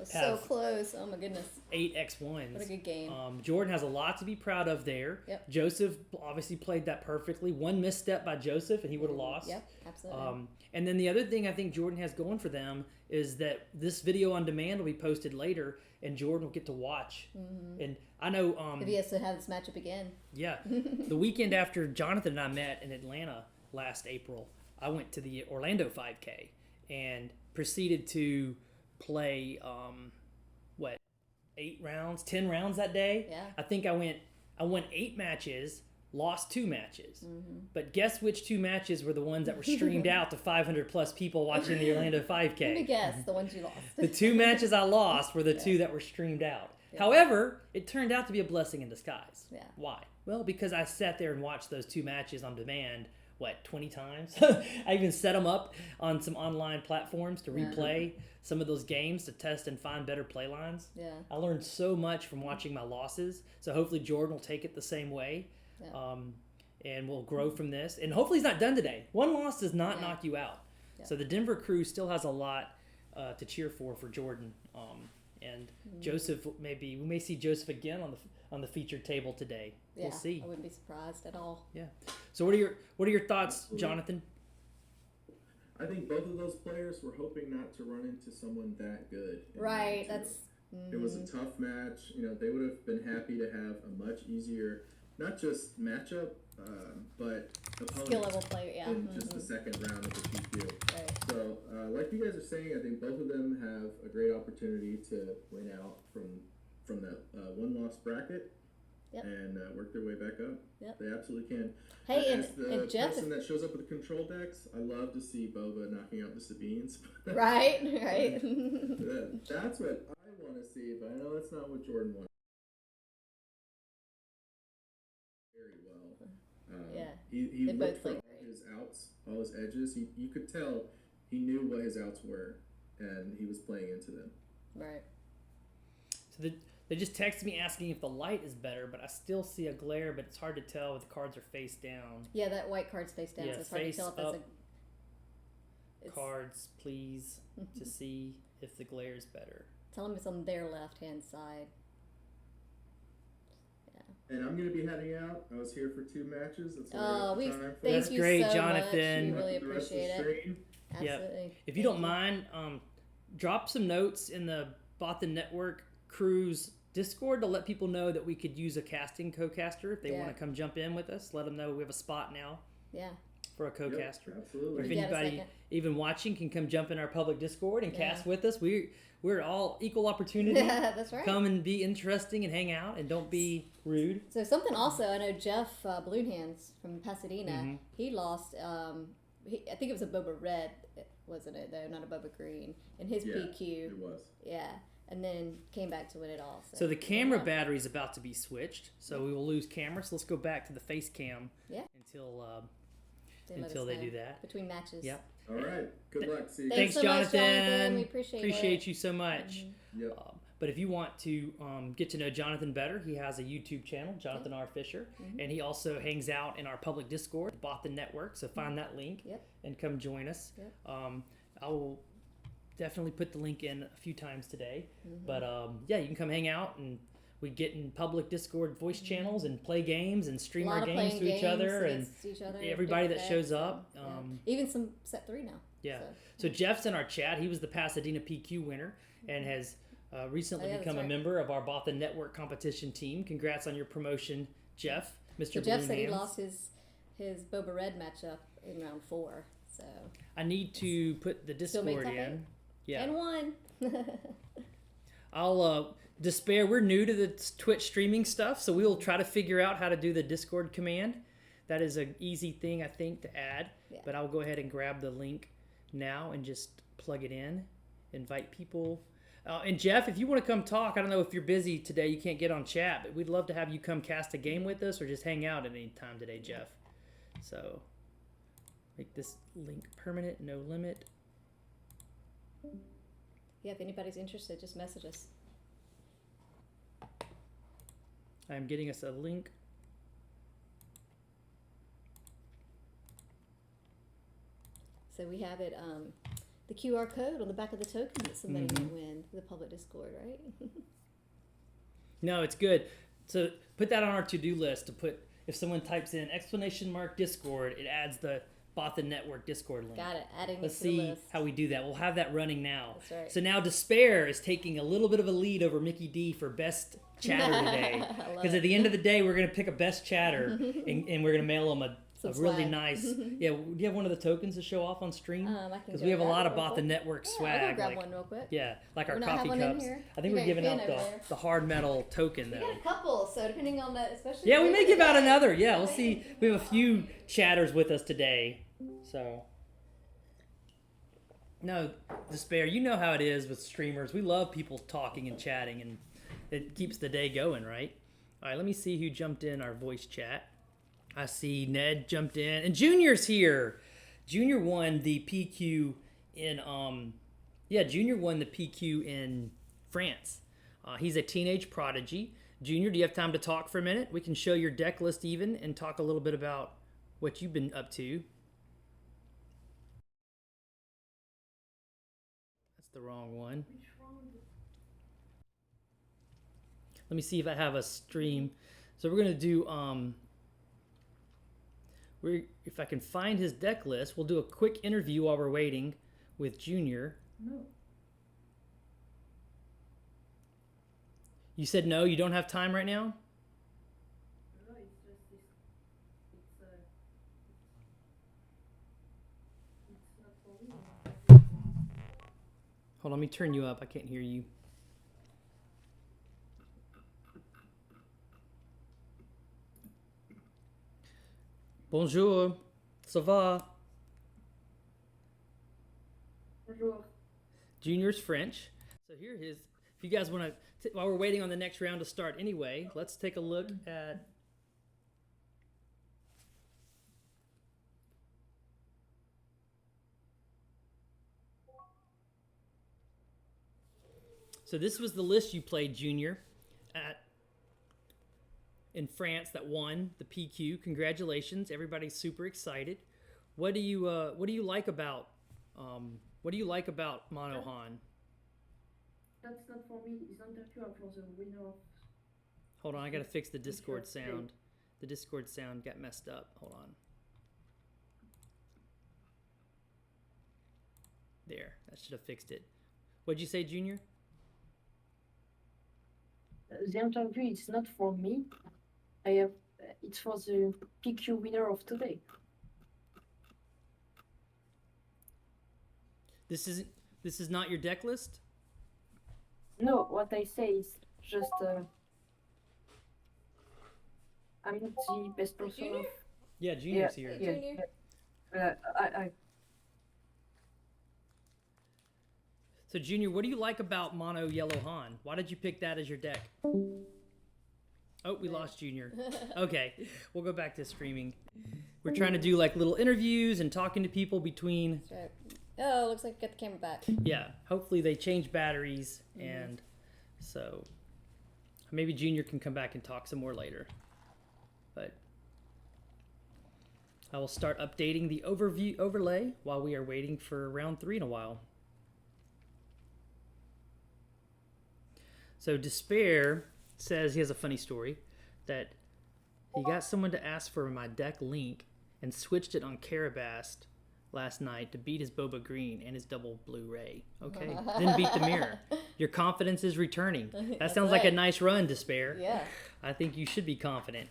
So close. Oh, my goodness. 8 X1s. What a good game. Jordan has a lot to be proud of there. Yep. Joseph obviously played that perfectly. 1 misstep by Joseph, and he would have lost. Yep, absolutely. And then the other thing I think Jordan has going for them is that this video on demand will be posted later, and Jordan will get to watch. And I know, if he has to have this matchup again. yeah, the weekend after Jonathan and I met in Atlanta last April, I went to the Orlando 5K and proceeded to play 8 rounds, 10 rounds that day. Yeah. I think I won 8 matches, lost 2 matches. But guess which 2 matches were the ones that were streamed out to 500 plus people watching the Orlando 5K? Let me guess, the ones you lost. The 2 matches I lost were the 2 that were streamed out. Yeah. However, it turned out to be a blessing in disguise. Yeah. Why? Well, because I sat there and watched those 2 matches on demand, 20 times? I even set them up on some online platforms to replay some of those games to test and find better play lines. Yeah. I learned so much from watching my losses. So hopefully Jordan will take it the same way. Yeah. And we'll grow from this. And hopefully he's not done today. 1 loss does not knock you out. Yeah. So the Denver crew still has a lot to cheer for Jordan. And Joseph, we may see Joseph again on the featured table today. Yeah, We'll see. I wouldn't be surprised at all. Yeah. So what are your thoughts, Jonathan? I think both of those players were hoping not to run into someone that good. in Right, round two. that's... It was a tough match. They would have been happy to have a much easier, not just matchup, but opponent skill level player, yeah. in just the second round of the PQ. Right. So, like you guys are saying, I think both of them have a great opportunity to win out from that 1-loss bracket. Yep. and work their way back up. Yep. They absolutely can. Hey, As the and Jeff, person that shows up with the control decks, I love to see Boba knocking out the Sabines. right. That's what I want to see, but I know that's not what Jordan wants. Very well. Yeah. He They looked both for play all his outs, all his edges. You could tell he knew what his outs were, and he was playing into them. Right. So they just texted me asking if the light is better, but I still see a glare, but it's hard to tell if the cards are face down. Yeah, that white card's face down, Yeah, so it's hard to face tell if that's up. Cards, please, to see if the glare is better. Tell them it's on their left-hand side. And I'm going to be heading out. I was here for 2 matches. That's all I Oh, got we time for. thank That's you great, so Jonathan. much. We really The rest of the appreciate it. stream. Absolutely. If you don't mind, drop some notes in the Bothan Network Cruise Discord to let people know that we could use a casting co-caster if they want to come jump in with us. Let them know we have a spot now Yeah. for a co-caster. Yep, Or absolutely. if You got a anybody second? even watching can come jump in our public Discord and Yeah. cast with us. We're all equal opportunity. Yeah, that's right. Come and be interesting and hang out and don't be rude. So something also, I know Jeff Balloonhands from Pasadena, Mm-hmm. he lost, I think it was a Boba Red, wasn't it, though, not a Boba Green, in his Yeah, PQ. it was. Yeah, and then came back to win it all. So the camera battery is about to be switched, so we will lose camera. So let's go back to the face cam until they do that. Between matches. Yep. All right. Good luck. See you. Thanks, so much, Jonathan. We appreciate it. you so much. Yep. But if you want to get to know Jonathan better, he has a YouTube channel, Jonathan R. Fisher, and he also hangs out in our public Discord, the Bothan Network. So find that link and come join us. Yep. I will definitely put the link in a few times today. But yeah, you can come hang out, and we get in public Discord voice channels and play games and stream our games to each other and everybody that shows up. Even some set 3 now. Yeah. So Jeff's in our chat. He was the Pasadena PQ winner and has recently become a member of our Bothan Network competition team. Congrats on your promotion, Jeff. Mr. So Jeff said he Balloonhands. lost his Boba Red matchup in round 4. So I need to put the Discord in. Yeah. And won. I'll Despair. We're new to the Twitch streaming stuff, so we'll try to figure out how to do the Discord command. That is an easy thing, I think, to add. Yeah. But I'll go ahead and grab the link now and just plug it in. Invite people. And Jeff, if you want to come talk, I don't know if you're busy today, you can't get on chat, but we'd love to have you come cast a game with us or just hang out at any time today, Jeff. So make this link permanent, no limit. Yeah, if anybody's interested, just message us. I'm getting us a link. So we have it, the QR code on the back of the token that somebody might win, the public Discord, right? No, it's good. So put that on our to-do list to put, if someone types in !Discord, it adds the Bothan Network Discord link. Got it. Adding Let's it to the see list. how we do that. We'll have that running now. That's right. So now Despair is taking a little bit of a lead over Mickey D for best chatter today. Because at the end of the day, we're going to pick a best chatter and we're going to mail them a really swag. nice. Yeah, do you have one of the tokens to show off on stream? Because go we have a grab lot it of real Bothan quick. Network Yeah, swag. I'll go grab like, one real quick. Yeah, like our We not have coffee one in cups. here? I think You we're got giving your out pen over there. the hard metal token We though. got a couple, so depending on that, especially. Yeah, we may give out today. another. Yeah, we'll see. We have a few chatters with us today. So, no, Despair, you know how it is with streamers. We love people talking and chatting, and it keeps the day going, right? All right, let me see who jumped in our voice chat. I see Ned jumped in, and Junior's here. Junior won the PQ in, Junior won the PQ in France. He's a teenage prodigy. Junior, do you have time to talk for a minute? We can show your deck list even and talk a little bit about what you've been up to. That's the wrong one. Let me see if I have a stream. So we're going to do, if I can find his deck list, we'll do a quick interview while we're waiting with Junior. No. You said no, you don't have time right now? No, it's just this. It's not for me. Hold on, let me turn you up. I can't hear you. Bonjour. Ça va? Bonjour. Junior's French. So here it is. If you guys want to, while we're waiting on the next round to start anyway, let's take a look at. So this was the list you played, Junior, in France that won the PQ. Congratulations! Everybody's super excited. What do you like about Monohan? That's not for me. It's interview for the winner of. Hold on, I gotta fix the Discord sound. The Discord sound got messed up. Hold on. There, that should have fixed it. What'd you say, Junior? The interview is not for me. It's for the PQ winner of today. This is not your deck list? No, what I say is just I'm not the best person Junior? of. Yeah, Junior's here. Hey, Junior. I So, Junior, what do you like about Mono Yellow Han? Why did you pick that as your deck? Oh, we lost Junior. Okay, we'll go back to streaming. We're trying to do like little interviews and talking to people between. That's right. Oh, looks like we got the camera back. Yeah, hopefully they change batteries, and so maybe Junior can come back and talk some more later. But I will start updating the overlay while we are waiting for round 3 in a while. So Despair says he has a funny story that he got someone to ask for my deck link and switched it on Carabast last night to beat his Boba Green and his double Blu-ray. Okay, then beat the mirror. Your confidence is returning. That sounds like a nice run, Despair. Yeah. I think you should be confident.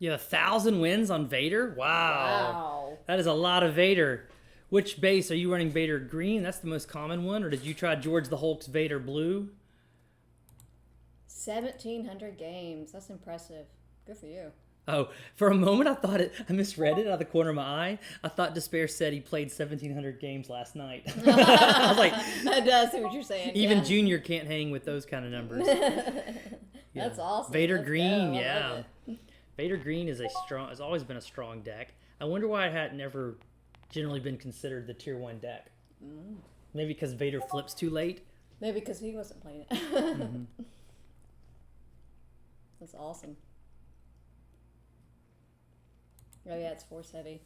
You have 1,000 wins on Vader? Wow. That is a lot of Vader. Which base? Are you running Vader green? That's the most common one. Or did you try George the Hulk's Vader blue? 1,700 games. That's impressive. Good for you. Oh, for a moment I misread it out of the corner of my eye. I thought Despair said he played 1,700 games last night. I was like, I do see what you're saying. even yeah. Junior can't hang with those kind of numbers. That's awesome. Vader Let's green, go. I yeah. love it. Vader green has always been a strong deck. I wonder why it had never generally been considered the tier 1 deck. Maybe because Vader flips too late. Maybe because he wasn't playing it. That's awesome. Oh yeah, it's force heavy.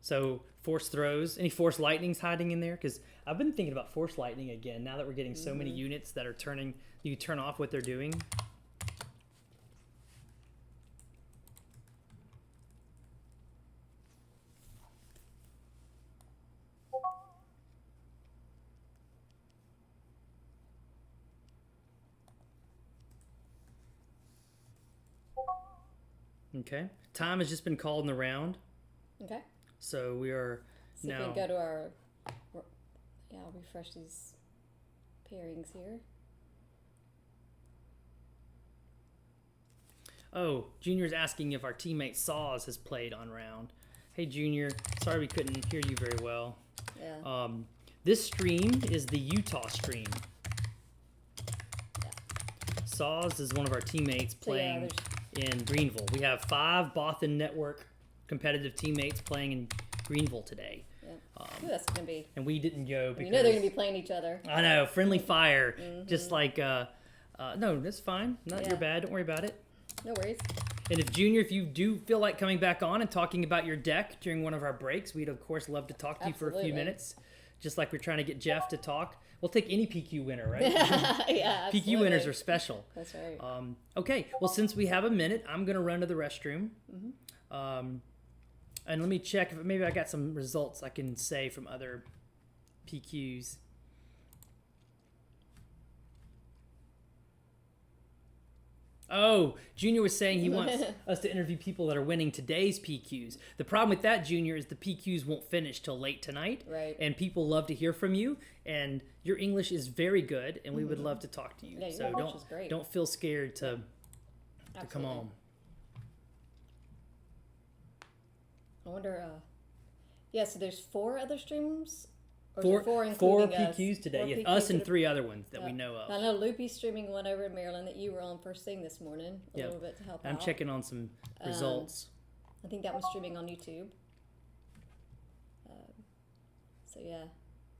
So force throws. Any force lightnings hiding in there? Because I've been thinking about force lightning again. Now that we're getting so many units that are turning, you turn off what they're doing. Okay. Time has just been called in the round. Okay. So we are So now. if we go to our, yeah, I'll refresh these pairings here. Oh, Junior's asking if our teammate Saws has played on round. Hey, Junior. Sorry we couldn't hear you very well. Yeah. This stream is the Utah stream. Yeah. Saws is one of our teammates So, yeah, playing in Greenville. We have 5 Bothan Network competitive teammates playing in Greenville today. Yeah. Ooh, that's gonna be. And we didn't go because You know they're gonna be playing each other. I know, friendly fire. Just like no, that's fine. Not your bad. Don't worry about it. No worries. And if Junior, if you do feel like coming back on and talking about your deck during one of our breaks, we'd of course love to talk to you for a few Absolutely. minutes. Just like we're trying to get Jeff to talk. We'll take any PQ winner, right? Yeah. Absolutely. PQ winners are special. That's right. Okay, well, since we have a minute, I'm going to run to the restroom. And let me check if maybe I got some results I can say from other PQs. Oh, Junior was saying he wants us to interview people that are winning today's PQs. The problem with that, Junior, is the PQs won't finish till late tonight. Right. And people love to hear from you, and your English is very good, and we would love to talk to you. Yeah, your so English is great. don't feel scared to come Absolutely. on. I wonder. Yeah, so there's 4 other streams. Or is Four, there 4 four including us? PQs today. 4 Yeah, PQs us and that are- 3 other ones that we know of. I know Loopy's streaming one over in Maryland that you were on first thing this morning. A Yep. little bit to help I'm out. checking on some results. I think that one's streaming on YouTube. So yeah,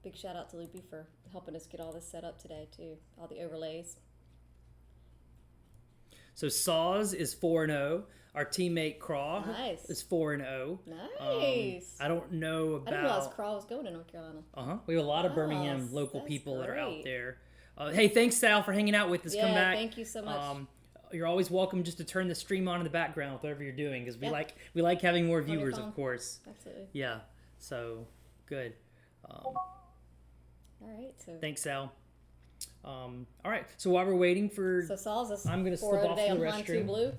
big shout out to Loopy for helping us get all this set up today too. All the overlays. So Saws is 4-0. Our teammate Craw Nice. is 4-0. Nice. I don't know I didn't realize about. Crawl was going to North Carolina. We have a lot of Wow, Birmingham local that's people that are out great. there. Hey, thanks Sal for hanging out with us. Yeah, Come back. thank you so much. You're always welcome just to turn the stream on in the background with whatever you're doing, because we Yeah. like having more On your viewers, phone. of course. Absolutely. Yeah. So good. All right. So Thanks, Sal. All right. So while we're waiting for, so Saul's us. I'm gonna 4-0 slip off today to the on Pine 2 restroom. Blue.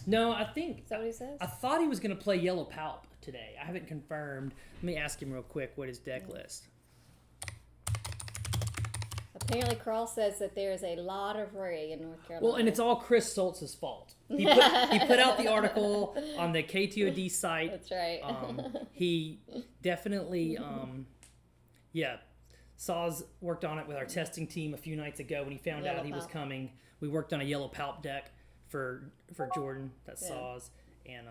no, I think Is that what he says? I thought he was gonna play Yellow Palp today. I haven't confirmed. Let me ask him real quick what his deck list. Apparently, Crawl says that there is a lot of Ray in North Carolina. Well, and it's all Chris Soltz's fault. He put out the article on the KTOD site. That's right. He definitely, Saws worked on it with our testing team a few nights ago when he found Yellow out he was Palp. coming. We worked on a Yellow Palp deck for Jordan, that's Yeah. Saws, and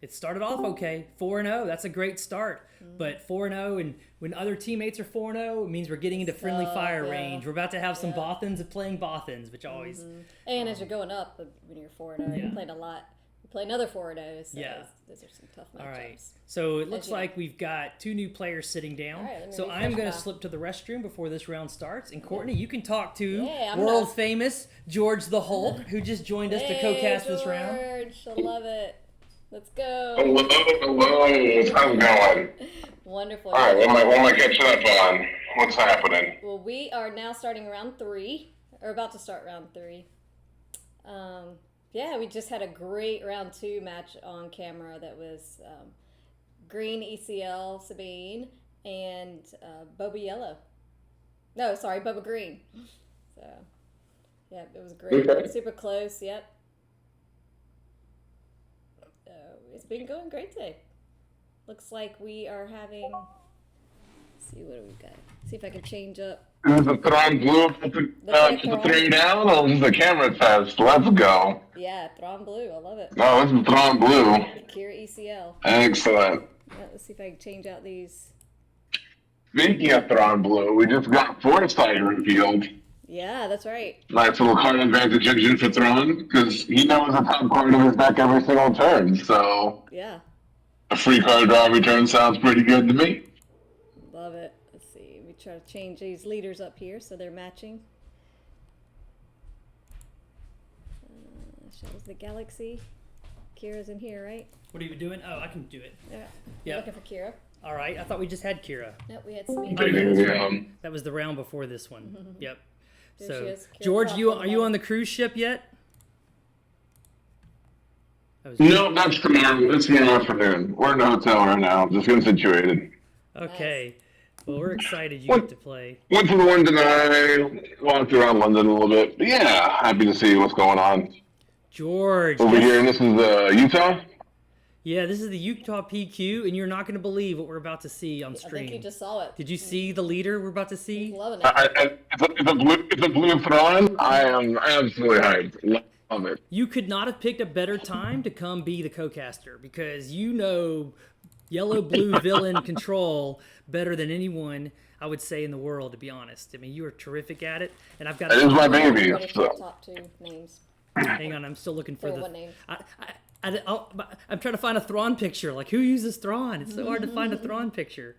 it started off okay, 4-0. That's a great start, but 4-0, and when other teammates are 4-0, it means we're getting into friendly fire yeah. range. We're about to have some Yeah. Bothans playing Bothans, which always. And as you're going up, when you're 4-0, Yeah. you're playing a lot. You play another 4-0, so Yeah. those are some tough matchups. All right. So it looks you know. like we've got 2 new players sitting down. All right, let me So refresh I'm going my- to slip to the restroom before this round starts. And Courtney, you can talk to Yeah, I'm world not- famous George the Hulk, who just joined us to Hey, co-cast this round. George, I love it. Let's go. Hello. How's it going? Wonderful. All right, what am I catching up on? What's happening? Well, we are now starting round 3, or about to start round 3. Yeah, we just had a great round 2 match on camera that was Green ECL Sabine and Boba Yellow. No, sorry, Boba Green. So, yeah, it was great. Okay. Super close, yep. It's been going great today. Looks like we are having. Let's see what do we got. See if I can change up. Is the Thrawn blue to the three down, or is this a camera test? Let's go. Yeah, Thrawn Blue. I love it. No, this is Thrawn blue. Kira ECL. Excellent. Yeah, let's see if I can change out these. Speaking of Thrawn blue, we just got Foresight revealed. Yeah, that's right. Nice little card advantage engine for Thrawn, because he knows the top card of his deck every single turn, so Yeah, a free card draw every turn sounds pretty good to me. love it. Let's see. We try to change these leaders up here so they're matching. Shows the galaxy. Kira's in here, right? What are you doing? Oh, I can do it. Yeah. Yep. Looking for Kira. All right. I thought we just had Kira. Nope, we had Sabine. Oh, yeah, that's right. Yeah. That was the round before this one. Yep. There So, she is. Kira George, Croft you on the are you bottom. on the cruise ship yet? That was- No, that's tomorrow. It's tomorrow afternoon. We're in a hotel right now, just getting situated. Okay. Well, we're excited you get to play. Went to the one tonight, walked around London a little bit. But yeah, happy to see what's going on George. over this- here. And this is Utah. Yeah, this is the Utah PQ, and you're not going to believe what we're about to see on I stream. think you just saw it. Did you see the leader we're about to see? Loving it. It's a blue Thrawn. I am absolutely hyped. Love it. You could not have picked a better time to come be the co-caster, because you know yellow blue villain control better than anyone I would say in the world, to be honest. I mean, you are terrific at it, and I've got It is my baby. Ready for the So. top 2 names. hang on, I'm still looking for Or the what name? I'm trying to find a Thrawn picture. Like, who uses Thrawn? It's so hard to find a Thrawn picture.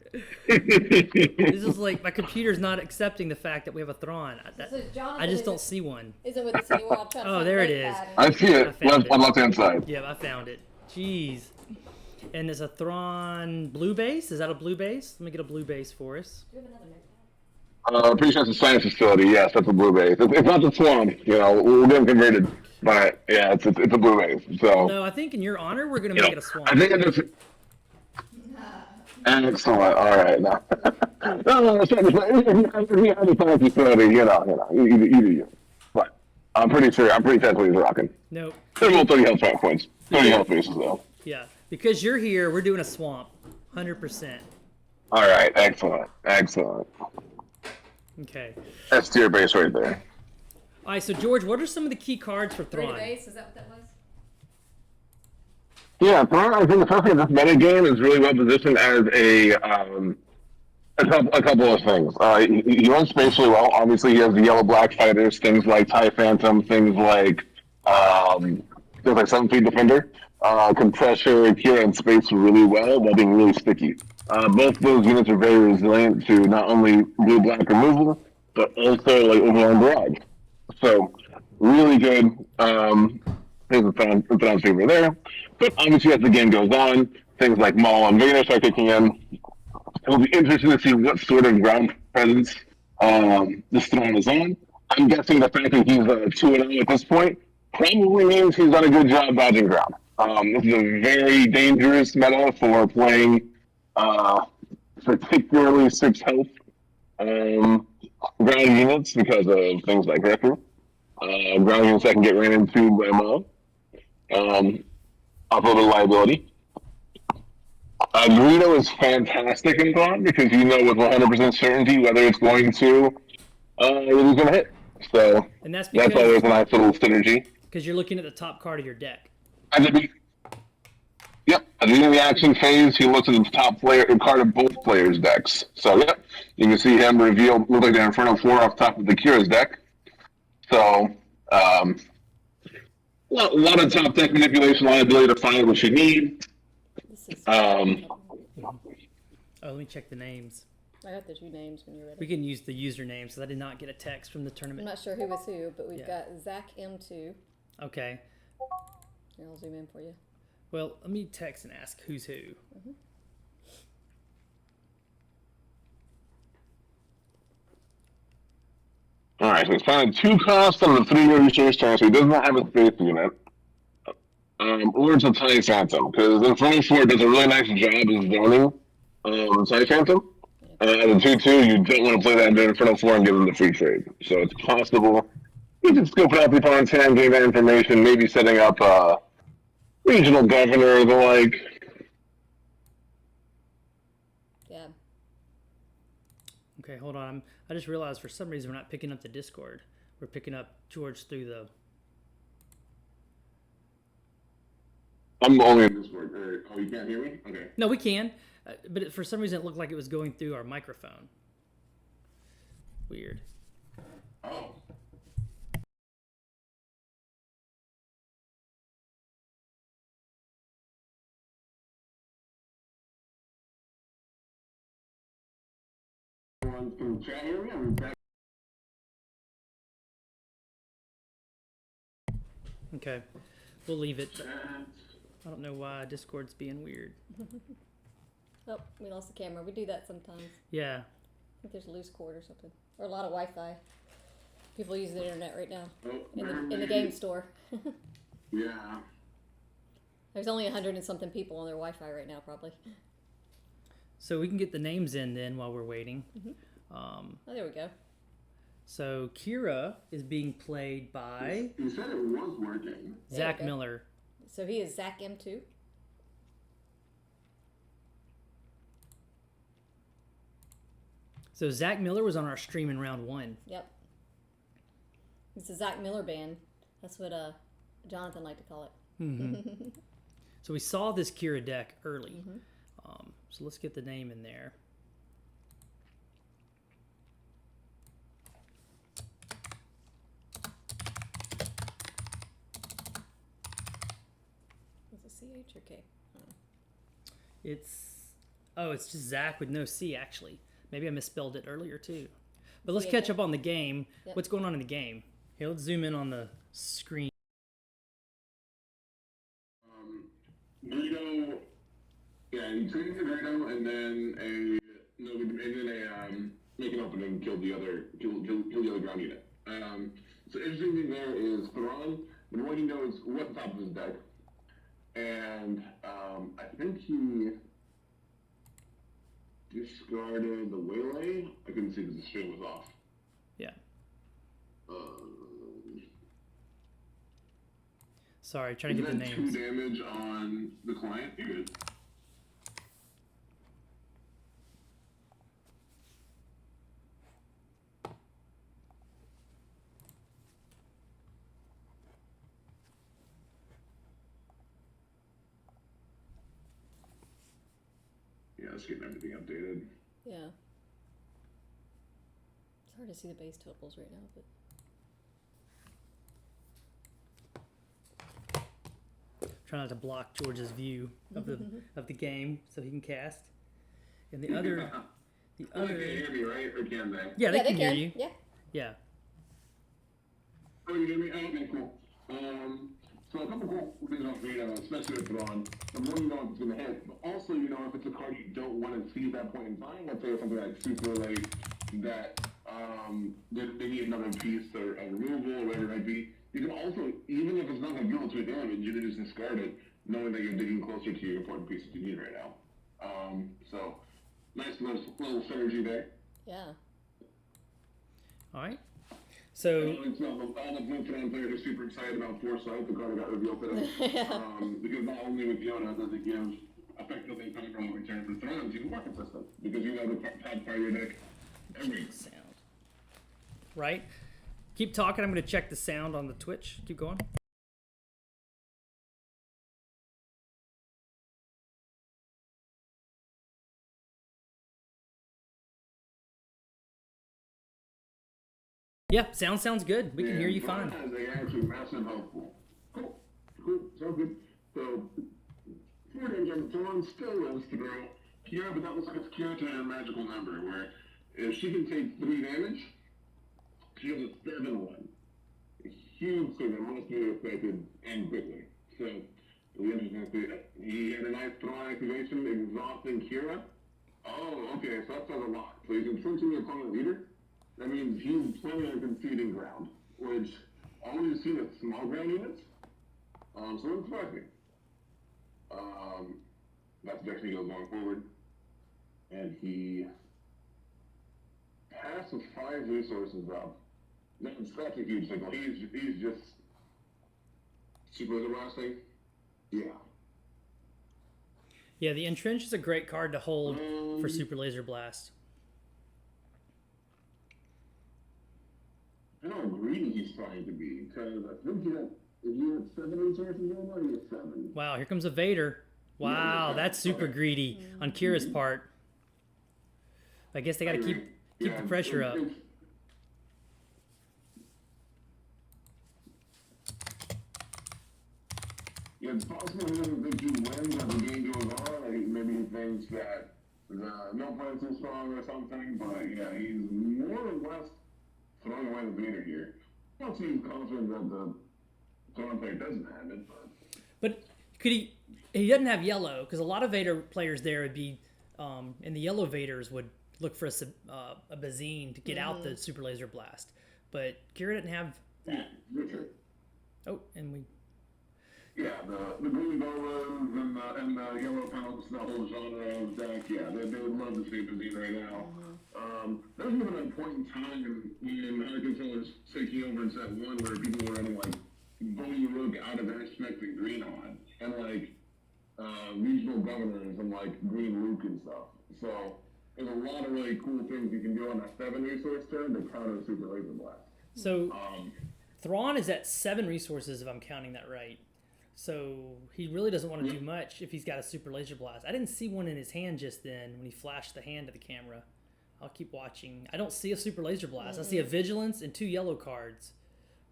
This is like my computer's not accepting the fact that we have a Thrawn. So Jonathan I just don't see one. Isn't with us anymore. I'm trying to Oh, find there it Great is. Pattern. I see it. found it. On left hand side. Yeah, I found it. Jeez. And there's a Thrawn blue base. Is that a blue base? Let me get a blue base for us. Do you have another name? Pretty sure it's a science facility. Yes, that's a blue base. It's not the Swan. You know, we'll get them converted. But yeah, it's a blue base. So No, I think in your honor, we're gonna you make know, it a swamp. I think it is excellent. All right, no, no, if you have a fancy facility, you do you. But I'm pretty sure that's what he's rocking. No, They're both 30 health points. 30 health bases though. yeah, because you're here, we're doing a swamp, 100%. All right, excellent. Okay. That's tier base right there. All right, so George, what are some of the key cards for Three to Thrawn? base, is that what that was? Yeah, Thor, I think especially in this meta game is really well positioned as a couple of things. He runs spatially well. Obviously, he has the yellow black fighters, things like TIE Phantom, things like 7 feet defender. Can pressure Kira in space really well while being really sticky. Both those units are very resilient to not only blue black removal, but also like overall barrage. So really good. Things with Thrawn's favor there. But obviously, as the game goes on, things like Maul and Vader start kicking in. It'll be interesting to see what sort of ground presence this Thrawn is on. I'm guessing the fact that he's 2-0 at this point probably means he's done a good job dodging ground. This is a very dangerous meta for playing particularly 6 health ground units because of things like Wrecker. Ground units that can get ran into by Maul. Off of a liability. Greedo is fantastic in Thrawn because you know with 100% certainty whether it's going to hit. So And that's that's always because a nice little synergy. you're looking at the top card of your deck. At the beginning of the action phase, he looks at the top card of both players' decks. So yep, you can see him reveal look like the Inferno 4 off top of the Kira's deck. So a lot of top deck manipulation, a lot of ability to find what you need. This is. Oh, let me check the names. I got the 2 names when you're ready. We can use the usernames because I did not get a text from the I'm tournament. not sure who was who, but we've Yeah. got Zach M2. Okay. Here, I'll zoom in for you. Well, let me text and ask who's who. All right, so it's playing 2 costs on the 3 resource turn, so he does not have a space unit. Or it's a TIE Phantom, because Inferno 4 does a really nice job of zoning TIE Phantom. At a 2-2, you don't want to play that into Inferno 4 and give them the free trade. So it's possible you can scope out the opponent's hand, gain that information, maybe setting up a regional governor or the like. Yeah. Okay, hold on. I just realized for some reason we're not picking up the Discord. We're picking up George through the... I'm only in Discord. Oh, you can't hear me? Okay. No, we can. But for some reason it looked like it was going through our microphone. Weird. Oh. Can chat hear me? Okay. We'll leave it. I don't know why Discord's being weird. Oh, we lost the camera. We do that sometimes. Yeah. I think there's a loose cord or something. Or a lot of Wi-Fi. People use the internet right now. In the game store. Yeah. There's only 100 and something people on their Wi-Fi right now, probably. So we can get the names in then while we're waiting. Oh, there we go. So Kira is being played by You said it was working. Zach go. Miller. So he is Zach M2. So Zach Miller was on our stream in round 1. Yep. It's a Zach Miller band. That's what Jonathan liked to call it. So we saw this Kira deck early. So let's get the name in there. Is it CH or K? It's just Zach with no C actually. Maybe I misspelled it earlier too. But let's Yeah, catch yeah. up on the game. Yep. What's going on in the game? Here, let's zoom in on the screen. Greedo, yeah, he trained the Greedo and then make an open and kill the other ground unit. So interesting thing there is Thrawn the more he knows what's top of his deck. And I think he discarded the Waylay. I couldn't see because the stream was off. Yeah. Um, Sorry, trying to get the names. 2 damage on the client. You're good. Yeah, let's get everything updated. Yeah. It's hard to see the base totals right now, but Try not to block George's view of the game so he can cast. And the other, They can hear me, right? Or can they? yeah, they yeah, can hear you. Yeah. Yeah. Oh, you hear me? Oh, okay, cool. So a couple cool things off Veda, especially with Thrawn. The more you know if it's going to hit, but also you know if it's a card you don't want to see at that point in time. Let's say it's something like super late that they need another piece or a removal or whatever it might be. You can also, even if it's not going to deal 2 damage, you can just discard it, knowing that you're digging closer to your important pieces you need right now. So nice little synergy there. Yeah. All right. So All the Bothan players are super excited about Foresight, the card that got revealed today. Because not only with Yoda does it give effectively power return for Thrawn to the more consistent. Because you know the top part of your deck every sound. Right. Keep talking. I'm going to check the sound on the Twitch. Keep going. Yeah, sounds good. We can hear you fine. They actually massive helpful. Cool. Sounds good. So, 4 damage on Thrawn still lives to grow. Kira, but that looks like it's Kira to a magical number, where if she can take 3 damage, she has a 7-1. A huge thing that must be affected and quickly. So, it'll be interesting to see. He had a nice Thrawn activation, exhausting Kira. Oh, okay, so that says a lot. So he's entrenching the opponent leader. That means he's planning on conceding ground, which all we've seen is small ground units. So it surprised me. That's the direction he goes going forward. And he passed with 5 resources up. That's a huge signal. He's just super everlasting. Yeah. Yeah, the Entrench is a great card to hold for Super Laser Blast. I know how greedy he's trying to be, because I think if you had 7 resources going on, he has 7. Wow, here comes a Vader. Wow, that's super greedy on Kira's part. I guess they got to keep the pressure up. Yeah, it's possible he doesn't think he wins as the game goes on. Or maybe he thinks that no plan's too strong or something. But yeah, he's more or less throwing away the Vader here. I don't see him confident that the Thrawn player doesn't have it. But could he? He doesn't have yellow because a lot of Vader players there would be, and the yellow Vaders would look for a Bazine to get out the Super Laser Blast. But Kira didn't have that. Oh, and we. Yeah, the green Bolas and the yellow pelts, the whole genre of deck, yeah, they would love to see Bazine right now. There's even a point in time when our controllers taking over in set 1 where people were running like Bony Rook out of aspect and green on, and like regional governors and like green Luke and stuff. So there's a lot of really cool things you can do on that 7 resource turn to counter Super Laser Blast. So Thrawn is at 7 resources if I'm counting that right. So he really doesn't want to do much if he's got a Super Laser Blast. I didn't see one in his hand just then when he flashed the hand to the camera. I'll keep watching. I don't see a Super Laser Blast. I see a Vigilance and 2 yellow cards.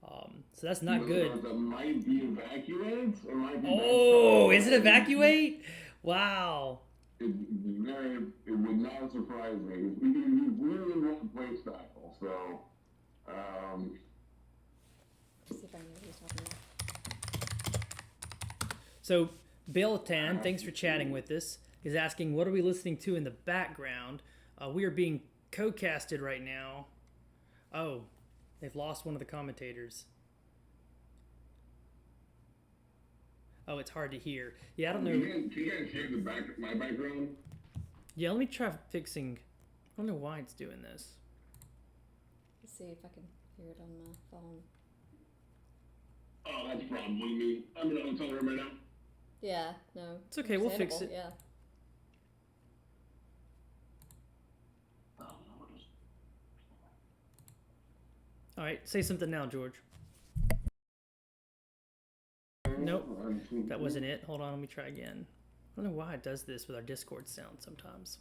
So that's not good. That might be Evacuate. Or might be is it Evacuate? Wow. It would not surprise me. He's really in that play style. So, let's see if I know what he's talking about. So Bothan, thanks for chatting with us, is asking, what are we listening to in the background? We are being co-casted right now. Oh, they've lost one of the commentators. Oh, it's hard to hear. Yeah, I don't Can know. you guys hear my background? Yeah, let me try fixing. I don't know why it's doing this. Let's see if I can hear it on my phone. Oh, that's a problem. What do you mean? I'm in a hotel room right now. Yeah, no. It's okay, we'll fix it. Yeah. All right, say something now, George. Nope, that wasn't it. Hold on, let me try again. I don't know why it does this with our Discord sound sometimes.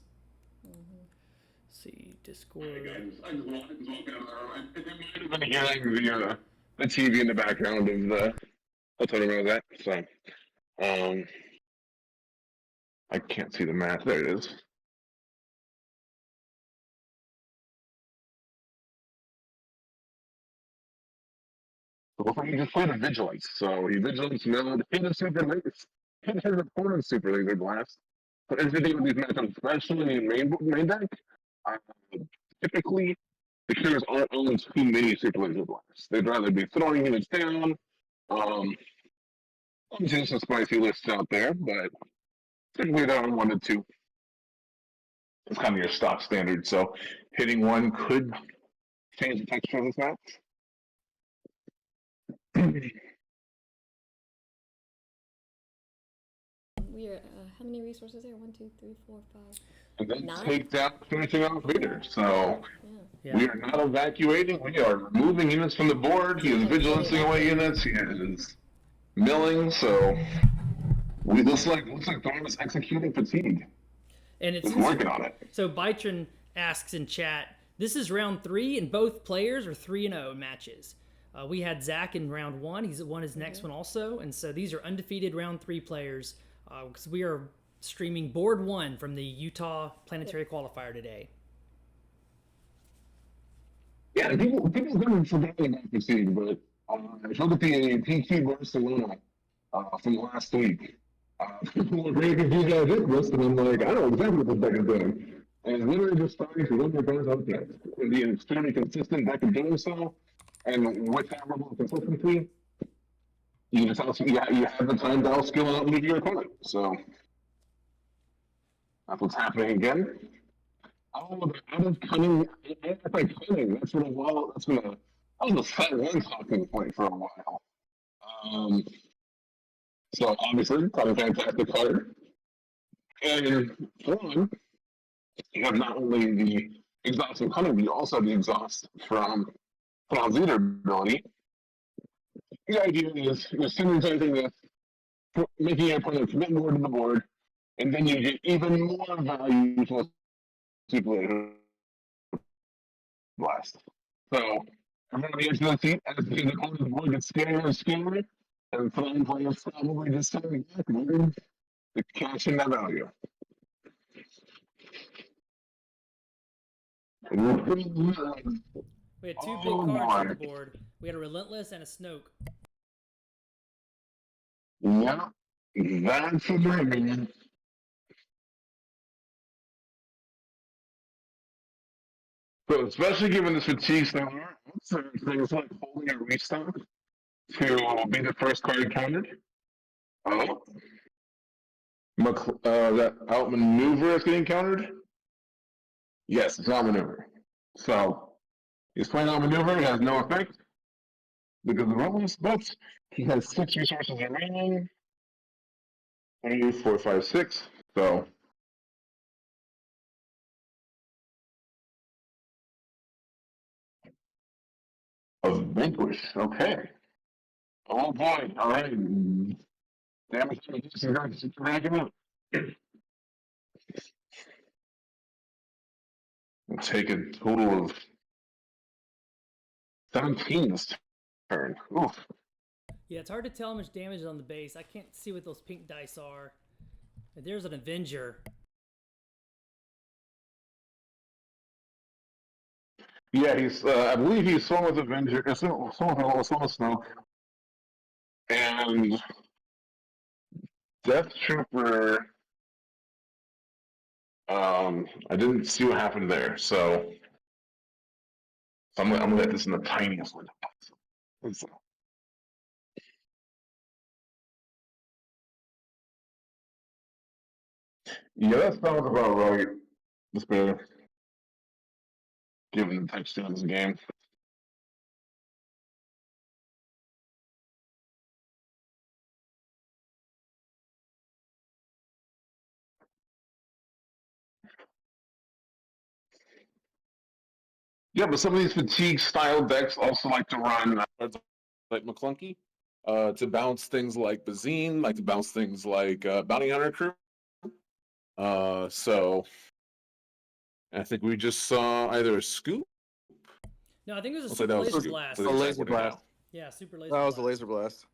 See, Discord. I just walked out of the room. It might have been hearing the TV in the background of the hotel room I was at. So, I can't see the map. There it is. So looks like you just played a Vigilance. So you Vigilance mode, hit a super hit a opponent's super laser blast. So everything with these matchups, especially in main deck, uh, typically the heroes aren't on too many super laser blasts. They'd rather be throwing units down. Obviously there's some spicy lists out there, but typically they're on 1 to 2. It's kind of your stock standard. So hitting one could change the texture of this match. We are, how many resources there? 1, 2, 3, 4, 5. And then 9? take down finishing off Vader. So Yeah. we are not evacuating. We are removing units from the board. He is vigilancing away units. He is milling. So looks like Thurs is executing fatigue. And it's working on it. So Bytron asks in chat, this is round 3, and both players are 3-0 matches. We had Zach in round 1. He's won his next one also, and so these are undefeated round 3 players because we are streaming board 1 from the Utah Planetary Qualifier today. Yeah, people haven't forgotten about fatigue, but if you look at the PQ Barcelona from last week, people were very confused about this list, and I'm like, I don't know exactly what this deck is doing. And it's literally just starting to run your guys out there. And be an extremely consistent deck of doing so, and with that level of consistency, you just also you have the time to outskill and outmove your opponent. So that's what's happening again. Oh, the out of cunning, anti-cunning. That's been a while. That was a set one talking point for a while. So obviously, quite a fantastic card. And one, you have not only the exhaust from cunning, but you also have the exhaust from leader ability. The idea is you're synergizing this, making your opponent commit more to the board, and then you get even more value from super blast. So everyone on the edge of the seat as the opponent's board gets scarier and scarier, and some players probably just starting back to cash in that value. We had 2 big cards on the board. We had a Relentless and a Snoke. Yeah, that's a man. So especially given the fatigue style, things like holding a restock to be the first card countered. Oh, that outmaneuver is getting countered. Yes, it's outmaneuver. So he's playing outmaneuver. It has no effect because of the rolls, but he has 6 resources remaining. 3, 4, 5, 6. So of vanquish. Okay. Oh boy. All right. Damage is racking up. We'll take a total of 17 this turn. Oof. Yeah, it's hard to tell how much damage is on the base. I can't see what those pink dice are. There's an Avenger. Yeah, he's. I believe he's swung with Avenger. Swung with Snoke. And Death Trooper. I didn't see what happened there, so I'm gonna let this in the tiniest window. Yeah, that sounds about right. Despair, given the texture of the game. Yeah, but some of these fatigue style decks also like to run Cards like McClunky, to bounce things like Bazine, like to bounce things like Bounty Hunter Crew. So I think we just saw either a scoop. No, I think it was a Looks like super that was a laser scoop. blast. So A they laser checked it out. blast. Yeah, super laser That blast. was a laser blast.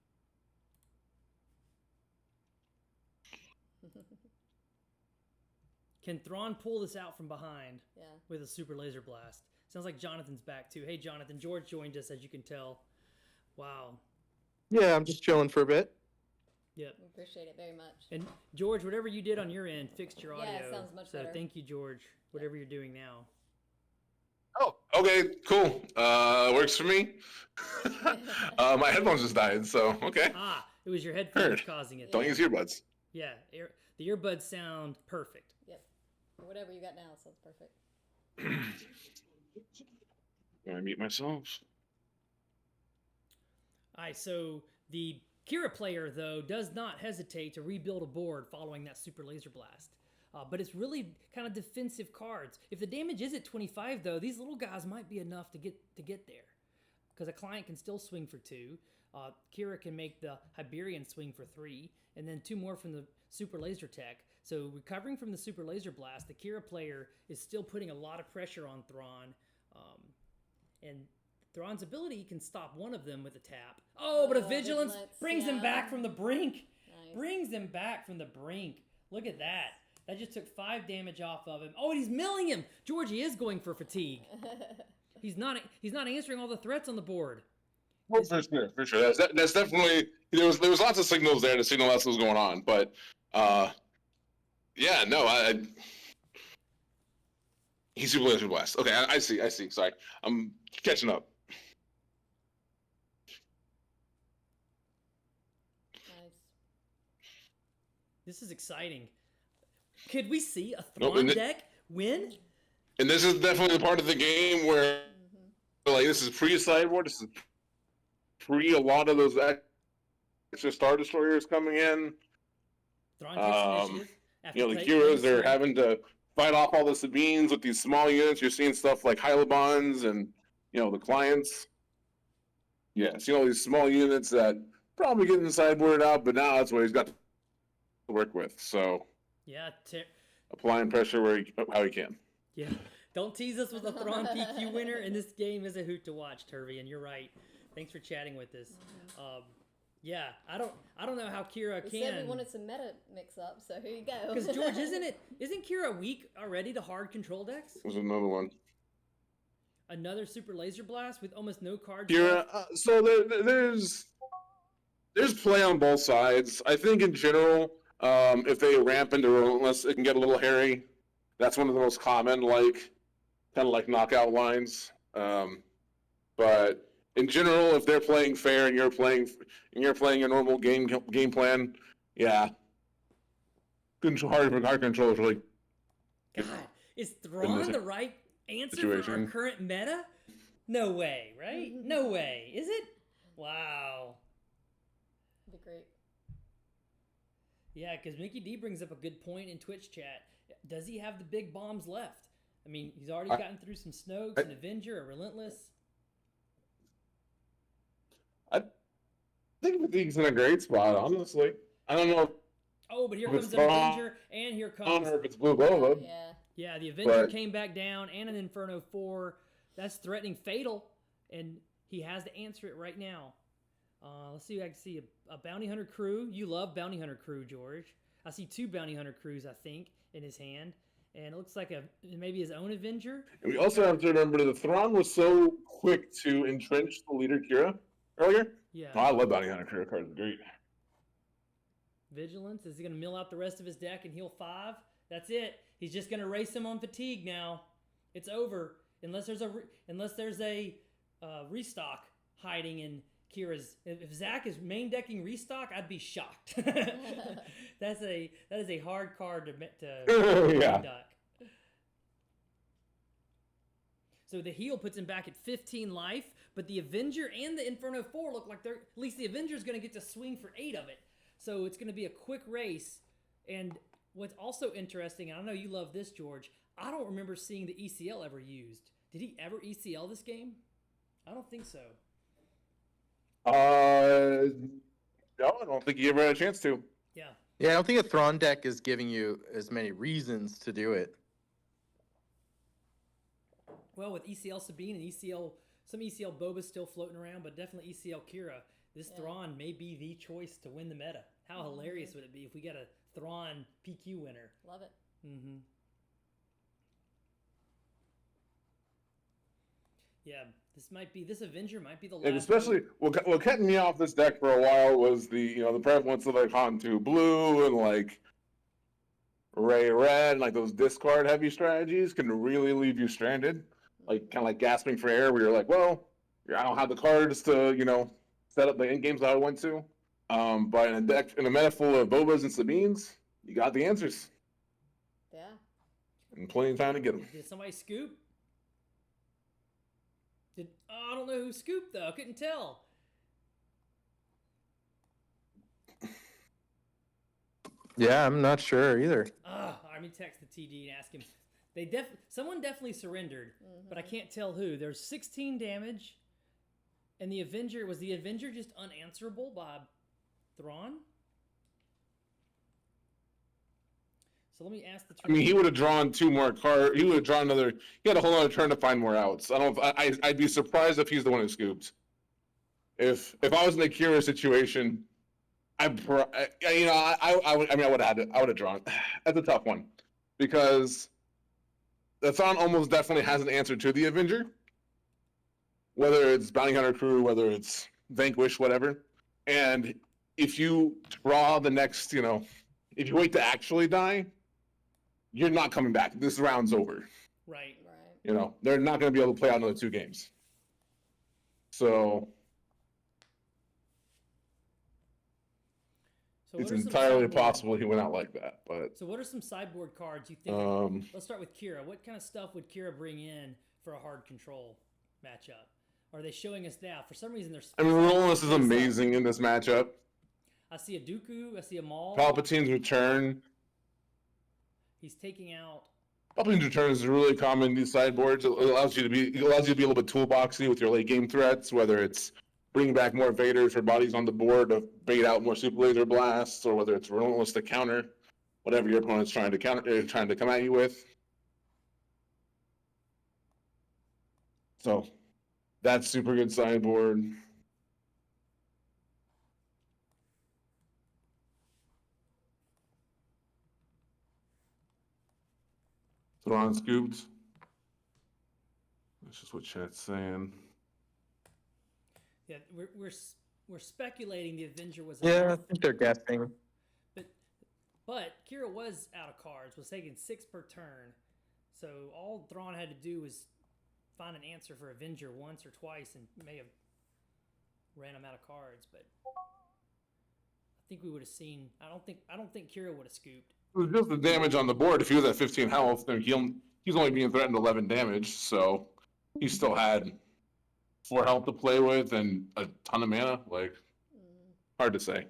Can Thrawn pull this out from behind Yeah. with a super laser blast? Sounds like Jonathan's back too. Hey, Jonathan. George joined us, as you can tell. Wow. Yeah, I'm just chilling for a bit. Yep. We appreciate it very much. And George, whatever you did on your end fixed your audio. Yeah, it sounds much so better. thank you, George. Whatever you're doing now. Oh, okay, cool. Works for me. My headphones just died, so okay. Ah, it was your headphones Heard. causing it. Don't use earbuds. Yeah, the earbuds sound perfect. Yep. Whatever you got now sounds perfect. Can I mute myself? All right, so the Kira player, though, does not hesitate to rebuild a board following that super laser blast. But it's really kind of defensive cards. If the damage is at 25, though, these little guys might be enough to get there. Because a client can still swing for 2. Kira can make the Iberian swing for 3. And then 2 more from the super laser tech. So recovering from the super laser blast, the Kira player is still putting a lot of pressure on Thrawn. And Thrawn's ability can stop one of them with a tap. Oh, but a vigilance brings him back from the brink. Nice. Brings him back from the brink. Look at that. That just took 5 damage off of him. Oh, and he's milling him. Georgie is going for fatigue. He's not answering all the threats on the board. Well, for sure. That's definitely there was lots of signals there to signal that's what's going on. But yeah, no, he's super laser blast. Okay, I see. Sorry, I'm catching up. Nice. This is exciting. Could we see a Nope, Thrawn and deck win? And this is definitely the part of the game where, like, this is pre-sideboard. This is pre a lot of those extra Star Destroyers coming in. Thrawn takes initiative. You know, the Kiras are having to fight off all the Sabines with these small units. You're seeing stuff like Hylabons and, you know, the clients. Yeah, seeing all these small units that probably getting sideboarded out, but now that's what he's got to work with. So, Yeah, applying pressure how he can. yeah. Don't tease us with a Thrawn PQ winner, and this game is a hoot to watch, Turvey, and you're right. Thanks for chatting with us. Yeah, I don't know how Kira We can. said we wanted some meta mix up, so here you go. Because George, isn't Kira weak already to hard control decks? There's another one. Another super laser blast with almost no cards. Kira, left? so there's play on both sides. I think in general, if they ramp into Relentless, it can get a little hairy. That's one of the most common, kind of like knockout lines. But in general, if they're playing fair and you're playing a normal game plan, yeah, hard control is really. God, is Thrawn the right answer for our situation. current meta? No way, right? No way. Is it? Wow. That'd be great. Yeah, because Mickey D brings up a good point in Twitch chat. Does he have the big bombs left? I mean, he's already gotten through some Snokes, an Avenger, a Relentless. I think Fatigue's in a great spot, honestly. I don't know Oh, but here If comes it's an Avenger, and here comes... if it's Blue Boba. Yeah. Yeah, the Avenger But- came back down, and an Inferno 4. That's threatening Fatal, and he has to answer it right now. Let's see if I can see a Bounty Hunter crew. You love Bounty Hunter crew, George. I see 2 Bounty Hunter crews, I think, in his hand. And it looks like maybe his own Avenger. And we also have to remember that the Thrawn was so quick to entrench the leader Kira earlier. Yeah. Oh, I love Bounty Hunter Kira cards. Great. Vigilance. Is he going to mill out the rest of his deck and heal 5? That's it. He's just going to race him on fatigue now. It's over. Unless there's a restock hiding Kira's. If Zach is main decking restock, I'd be shocked. That is a hard card to Yeah. main deck. So the heal puts him back at 15 life, but the Avenger and the Inferno 4 look like they're, at least the Avenger's going to get to swing for 8 of it. So it's going to be a quick race. And what's also interesting, and I know you love this, George, I don't remember seeing the ECL ever used. Did he ever ECL this game? I don't think so. No, I don't think you ever had a chance to. Yeah. Yeah, I don't think a Thrawn deck is giving you as many reasons to do it. Well, with ECL Sabine and some ECL Boba still floating around, but definitely ECL Kira, this Thrawn may be the choice to win the meta. How hilarious would it be if we got a Thrawn PQ winner? Love it. Mm-hmm. Yeah, this Avenger might be the last. And especially, what kept me off this deck for a while was the prevalence of like Han2 blue and like Ray red, and like those discard heavy strategies can really leave you stranded. Like kind of like gasping for air, where you're like, well, I don't have the cards to set up the end games that I want to. But in a meta full of Bobas and Sabines, you got the answers. Yeah. And plenty of time to get them. Did somebody scoop? I don't know who scooped though. I couldn't tell. Yeah, I'm not sure either. Let me text the TD and ask him. Someone definitely surrendered, but I can't tell who. There's 16 damage, and the Avenger just unanswerable by Thrawn? So let me ask the. I mean, he would have drawn 2 more cards. He would have drawn another. He had a whole other turn to find more outs. I'd be surprised if he's the one who scooped. If I was in a Kira situation, I would have had it. I would have drawn. That's a tough one because the Thrawn almost definitely has an answer to the Avenger. Whether it's Bounty Hunter Crew, whether it's Vanquish, whatever. And if you draw the next, if you wait to actually die, you're not coming back. This round's over. Right. They're not going to be able to play out another 2 games. So it's entirely possible he went out like that. But so what are some sideboard cards you think? Let's start with Kira. What kind of stuff would Kira bring in for a hard control matchup? Are they showing us now? For some reason, there's. Relentless is amazing in this matchup. I see a Dooku. I see a Maul. Palpatine's Return. He's taking out. Palpatine's Return is really common in these sideboards. It allows you to be a little bit toolboxy with your late game threats, whether it's bringing back more Vaders for bodies on the board to bait out more super laser blasts, or whether it's Relentless to counter whatever your opponent's trying to come at you with. So that's super good sideboard. Thrawn scooped. That's just what chat's saying. Yeah, we're speculating the Avenger was. Yeah, I think they're guessing. But Kira was out of cards. Was taking 6 per turn. So all Thrawn had to do was find an answer for Avenger once or twice, and may have ran him out of cards. But I think we would have seen. I don't think Kira would have scooped. It was just the damage on the board. If he was at 15 health, then he's only being threatened 11 damage, so he still had 4 health to play with and a ton of mana. Hard to say. I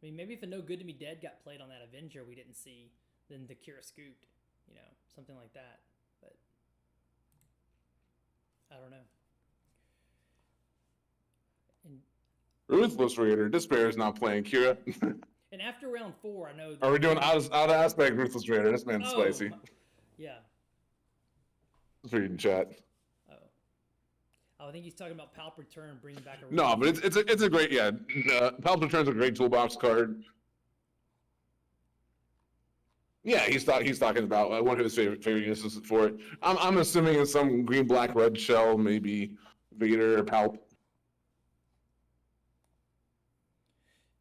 mean, maybe if a No Good to Me Dead got played on that Avenger we didn't see, then the Kira scooped, something like that. But I don't know. And Ruthless Raider. Despair is not playing Kira. And after round 4, I know. Are we doing out of aspect Ruthless Raider? This man's spicy. Yeah. Let's read in chat. I think he's talking about Palp Return, bringing back a. No, but it's a great Palp Return's a great toolbox card. Yeah, he's talking about one of his favorite uses for it. I'm assuming it's some green, black, red shell, maybe Vader or Palp.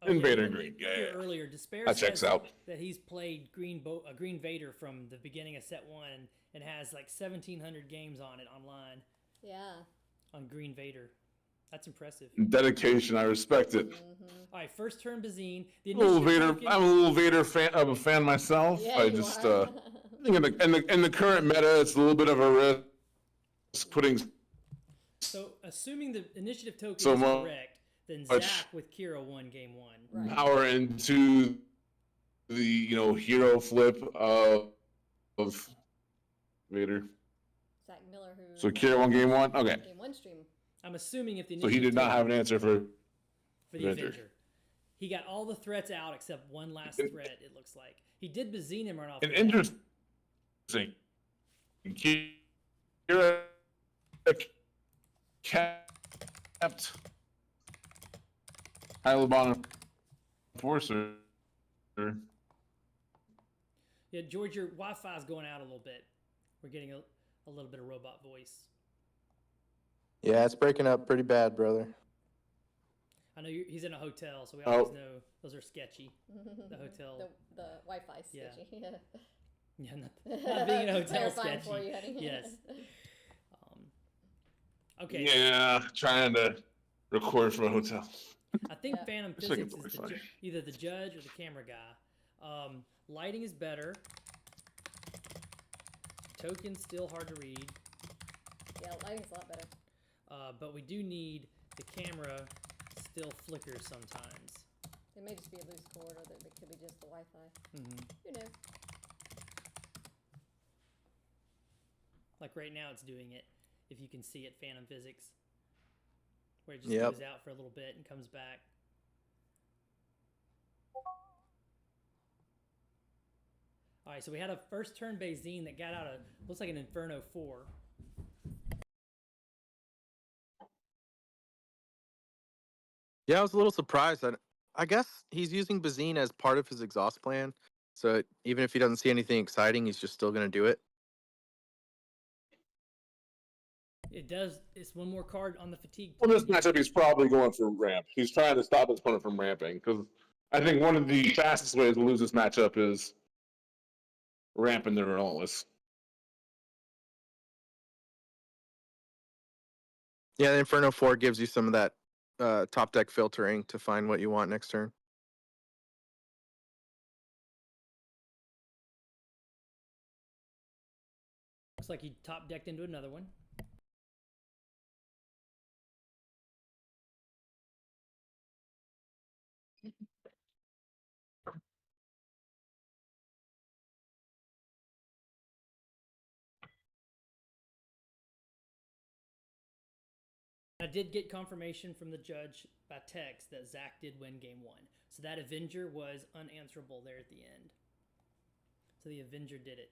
Vader green, yeah. Earlier, Despair that checks out. That he's played Green Vader from the beginning of set 1 and has like 1,700 games on it online. Yeah. On Green Vader. That's impressive. Dedication. I respect it. All right, first turn Bazine. The I'm a little initiative Vader. token. I'm a little Vader fan of a fan myself. Yeah, I you just are. I think in the current meta, it's a little bit of a risk putting So, assuming the initiative token So is much- correct, then much- Zach with Kira won game 1. Right. power into the hero flip of Vader. Zach Miller, who So Kira won game 1. Okay, game 1 stream. I'm assuming if the so initiative he did not token have an answer for for the Avenger. Avenger. He got all the threats out except one last threat, it looks like. He did Bazine him right off. an the bat. interesting. Kira kept Alabama Enforcer. Yeah, George, your Wi-Fi is going out a little bit. We're getting a little bit of robot voice. Yeah, it's breaking up pretty bad, brother. I know he's in a hotel, so we Oh. always know those are sketchy. The hotel. The Wi-Fi Yeah. sketchy. Yeah, not being in a hotel Clarifying sketchy. for you, honey. Yes. Okay. Yeah, trying to record from a hotel. I think Yeah. Phantom Wish I could Physics is Wi-Fi. either the judge or the camera guy. Lighting is better. Token's still hard to read. Yeah, lighting's a lot better. But we do need the camera still flickers sometimes. It may just be a loose cord, or it could be just the Wi-Fi. Mm-hmm. Who knows? Like right now it's doing it, if you can see it, Phantom Physics. Where it just Yep. goes out for a little bit and comes back. Alright, so we had a first turn Bazine that got out of, looks like an Inferno 4. Yeah, I was a little surprised. I guess he's using Bazine as part of his exhaust plan. So even if he doesn't see anything exciting, he's just still going to do it. It does, it's one more card on the fatigue. Well, this matchup, he's probably going for ramp. He's trying to stop his opponent from ramping because I think one of the fastest ways to lose this matchup is ramping the relentless. Yeah, the Inferno 4 gives you some of that top deck filtering to find what you want next turn. Looks like he top decked into another one. I did get confirmation from the judge by text that Zach did win game 1. So that Avenger was unanswerable there at the end. So the Avenger did it.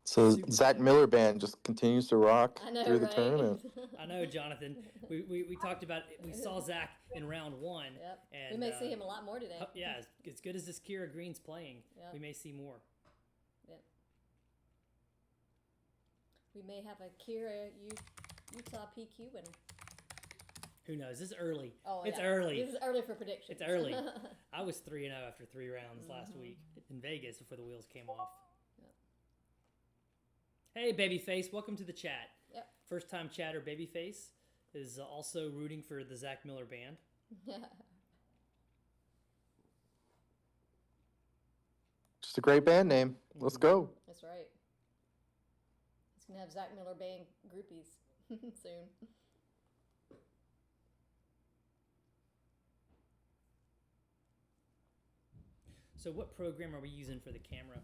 So Super Zach good. Miller band just continues to rock I know, through the right? tournament. I know, Jonathan. We talked about it. We saw Zach in round 1. Yep. And, We may see him a lot more today. Yeah, as good as this Kira Green's playing, Yep. we may see more. Yep. We may have a Kira Utah PQ winner. Who knows? This is early. Oh, It's yeah. early. This is early for predictions. It's early. I was 3-0 after 3 rounds last week in Vegas before the wheels came off. Hey, Babyface, welcome to the chat. Yep. First time chatter, Babyface is also rooting for the Zach Miller band. Just a great band name. Let's go. That's right. He's gonna have Zach Miller band groupies soon. So what program are we using for the camera?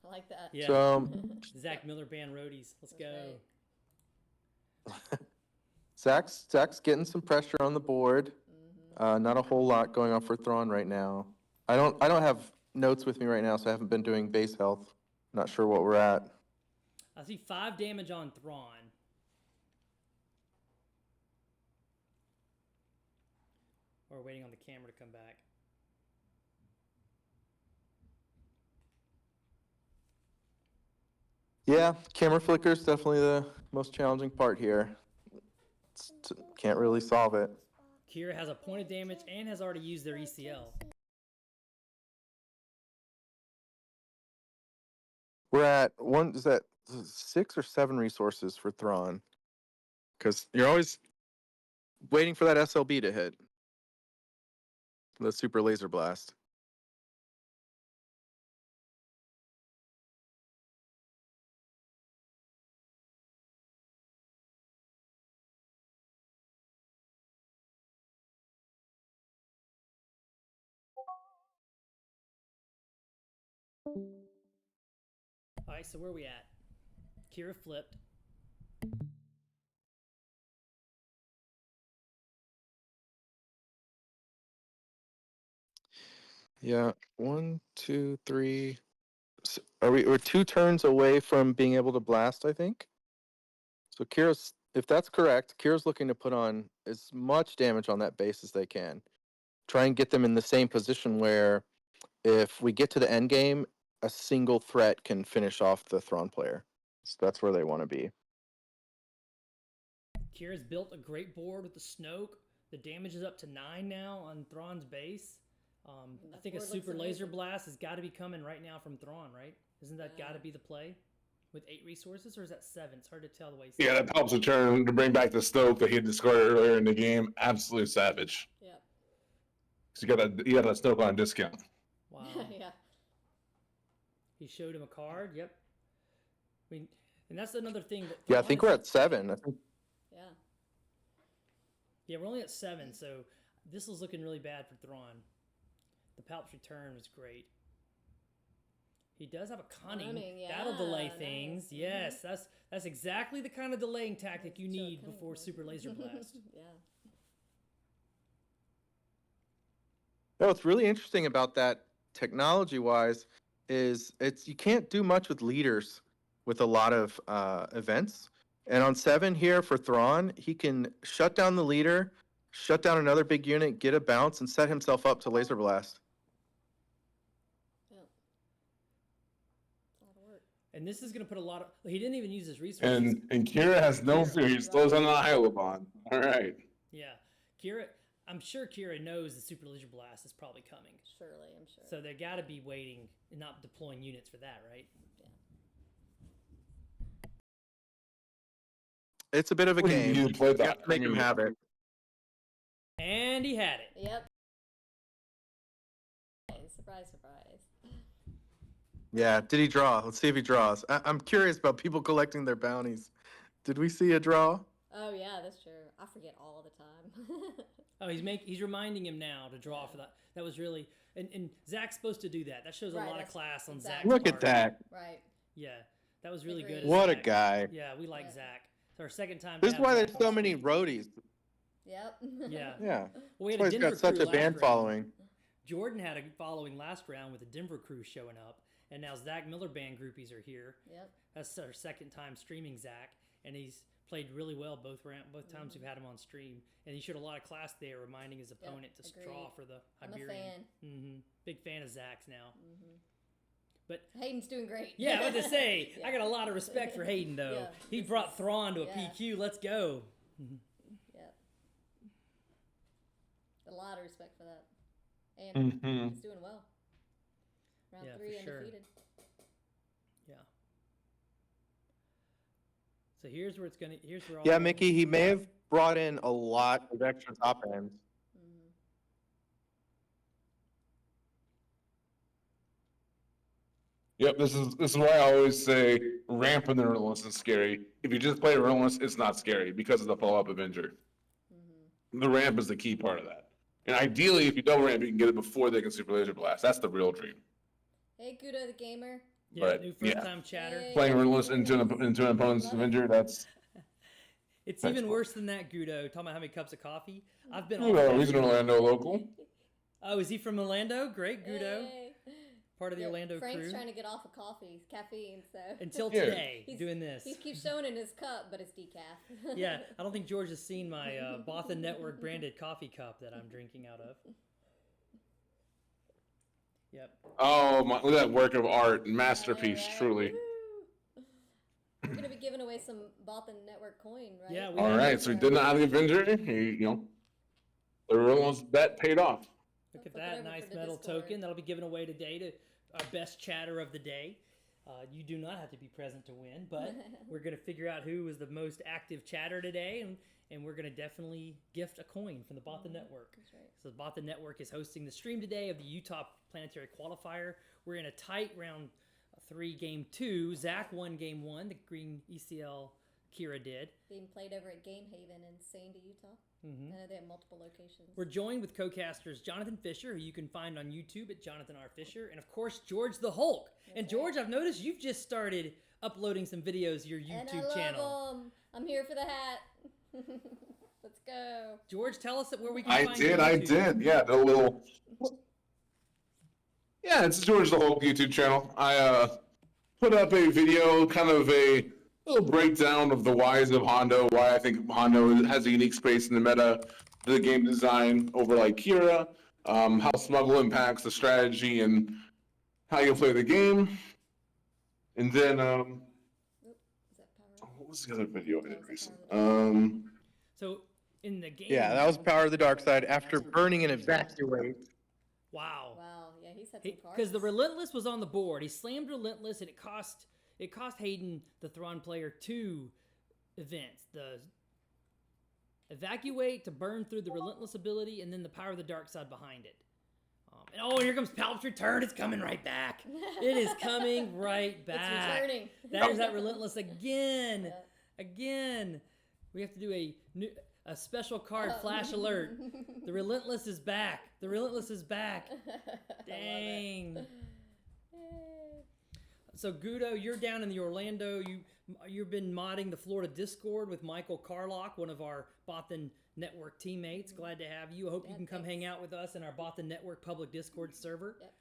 I like that. Yeah. So Zach Miller band roadies. Let's That's go. right. Zach's getting some pressure on the board. Not a whole lot going on for Thrawn right now. I don't have notes with me right now, so I haven't been doing base health. Not sure what we're at. I see 5 damage on Thrawn. Or waiting on the camera to come back. Yeah, camera flicker is definitely the most challenging part here. Can't really solve it. Kira has a point of damage and has already used their ECL. We're at is that 6 or 7 resources for Thrawn? Because you're always waiting for that SLB to hit. The super laser blast. Alright, so where are we at? Kira flipped. Yeah, 1, 2, 3. We're 2 turns away from being able to blast, I think. So Kira's, if that's correct, Kira's looking to put on as much damage on that base as they can. Try and get them in the same position where if we get to the end game, a single threat can finish off the Thrawn player. So that's where they want to be. Kira's built a great board with the Snoke. The damage is up to 9 now on Thrawn's base. I think a super laser blast has got to be coming right now from Thrawn, right? Isn't that got to be the play? With 8 resources, or is that 7? It's hard to tell the way. Yeah, that helps a turn to bring back the Stoke that he had discarded earlier in the game. Absolutely savage. Yep. Because you got that Stoke on discount. Wow. Yeah. He showed him a card. Yep. I mean, and that's another thing. That Yeah, I think we're at 7. Yeah. Yeah, we're only at 7, so this is looking really bad for Thrawn. The Palp's return was great. He does have a cunning. Yeah, that'll delay things. nice. Yes, that's exactly the kind of delaying tactic you need before super laser blast. Yeah. No, what's really interesting about that technology-wise is you can't do much with leaders with a lot of events. And on 7 here for Thrawn, he can shut down the leader, shut down another big unit, get a bounce, and set himself up to laser blast. Yep. It's a lot of work. And this is going to put a lot of. He didn't even use his resources. And Kira has no fear. He slows on the Hylobon. All right. Yeah, Kira. I'm sure Kira knows the super laser blast is probably coming. Surely, I'm sure. So they got to be waiting and not deploying units for that, right? It's a bit of a game. You played that. Got to make him have it. And he had it. Yep. Surprise, surprise. Yeah, did he draw? Let's see if he draws. I'm curious about people collecting their bounties. Did we see a draw? Oh yeah, that's true. I forget all the time. Oh, he's reminding him now to draw for that. That was really and Zach's supposed to do that. That shows a lot of class on Zach's Look part. at that. Right. Yeah, that was really good. What a Zach. guy. Yeah, we like Zach. It's our second time. This is why there's Zach so on many stream. roadies. Yep. Yeah. Yeah. Well, we had That's why a he's Denver got such crew a last band round. following. Jordan had a following last round with the Denver crew showing up, and now Zach Miller band groupies are here. Yep. That's our second time streaming Zach, and he's played really well both times we've had him on stream, and he showed a lot of class there, reminding his opponent to agreed. draw for the I'm Iberian. a fan. Mm-hmm. Big fan of Zach's now. Mm-hmm. But Hayden's doing great. yeah, I was to say, Yeah. I got a lot of respect for Hayden though. Yeah, He this brought is- Thrawn to a yeah. PQ. Let's go. Yep. A lot of respect for that. And he's doing well. Round Yeah, 3 for sure. undefeated. Yeah. So here's where all Yeah, Mickey, he may have brought in a lot of extra top ends. Mm-hmm. Yep, this is why I always say ramp in the Relentless is scary. If you just play Relentless, it's not scary because of the follow-up Avenger. Mm-hmm. The ramp is the key part of that. And ideally, if you don't ramp, you can get it before they can Super Laser Blast. That's the real dream. Hey, Gudo the gamer. Yeah, but, new first yeah. time chatter. Hey. Playing Relentless into an opponent's Avenger, that's... It's That's even fun. worse than that, Gudo. Talking about how many cups of coffee. I've been. Well, he's an Orlando local. Oh, is he from Orlando? Great, Gudo. Hey. part of the Orlando Frank's crew. trying to get off of caffeine, so. Until Yeah. today, doing this. He keeps showing in his cup, but it's decaf. Yeah, I don't think George has seen my Bothan Network branded coffee cup that I'm drinking out of. Yep. Oh my! Look at that work of art, masterpiece, Alright, truly. woo. We're gonna be giving away some Bothan Network coin, right? Yeah, we All have right, it. so we did not have the Avenger. The relentless bet paid off. Look at Flip it that over nice for the metal Discord. token that'll be given away today to our best chatter of the day. You do not have to be present to win, but we're going to figure out who was the most active chatter today, and we're going to definitely gift a coin from the Bothan Network. That's right. So the Bothan Network is hosting the stream today of the Utah Planetary Qualifier. We're in a tight round 3, game 2. Zach won game 1. The green ECL Kira did. Being played over at Game Haven in Sandy, Utah. Mm-hmm. I know they have multiple locations. We're joined with co-casters Jonathan Fisher, who you can find on YouTube at Jonathan R. Fisher, and of course George the Hulk. And George, I've noticed you've just started uploading some videos to your And I YouTube love channel. 'em. I'm here for the hat. Let's go. George, tell us where we can I find you on did. YouTube. Yeah, the little. Yeah, it's George the Hulk YouTube channel. I put up a video, kind of a little breakdown of the whys of Hondo, why I think Hondo has a unique space in the meta, the game design over like Kira, how Smuggle impacts the strategy and how you play the game. And then, Is that power? what was the other video I did was it recently? So in the game, Yeah, that was Power of the Dark Side after burning an evacuate. wow. Wow, yeah, he's had some cards. Because the Relentless was on the board. He slammed Relentless, and it cost Hayden, the Thrawn player, 2 events: the Evacuate to burn through the Relentless ability, and then the Power of the Dark Side behind it. And here comes Palp's return. It's coming right back. It is coming right back. It's returning. There's that Relentless again. Again. We have to do a special card flash alert. The Relentless is back. The Relentless is back. Dang. Yay. So Gudo, you're down in the Orlando. You've been modding the Florida Discord with Michael Carlock, one of our Bothan Network teammates. Glad to have you. I hope you can come hang out with us in our Bothan Network public Discord server. Yep.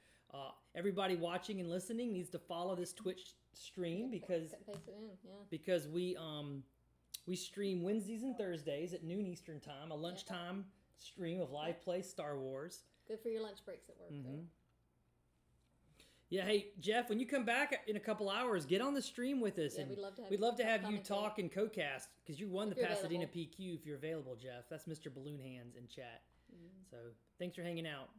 Everybody watching and listening needs to follow this Twitch stream because Paste it in, yeah. because we stream Wednesdays and Thursdays at noon Eastern time, a lunchtime stream of live play Star Wars. Good for your lunch breaks at work. Mm-hmm. Yeah, hey Jeff, when you come back in a couple hours, get on the stream with us. Yeah, and we'd love to have you you talk and co-cast because you won the you're Pasadena available. PQ if you're available, Jeff. That's Mr. Balloon Hands in chat. So thanks for hanging out.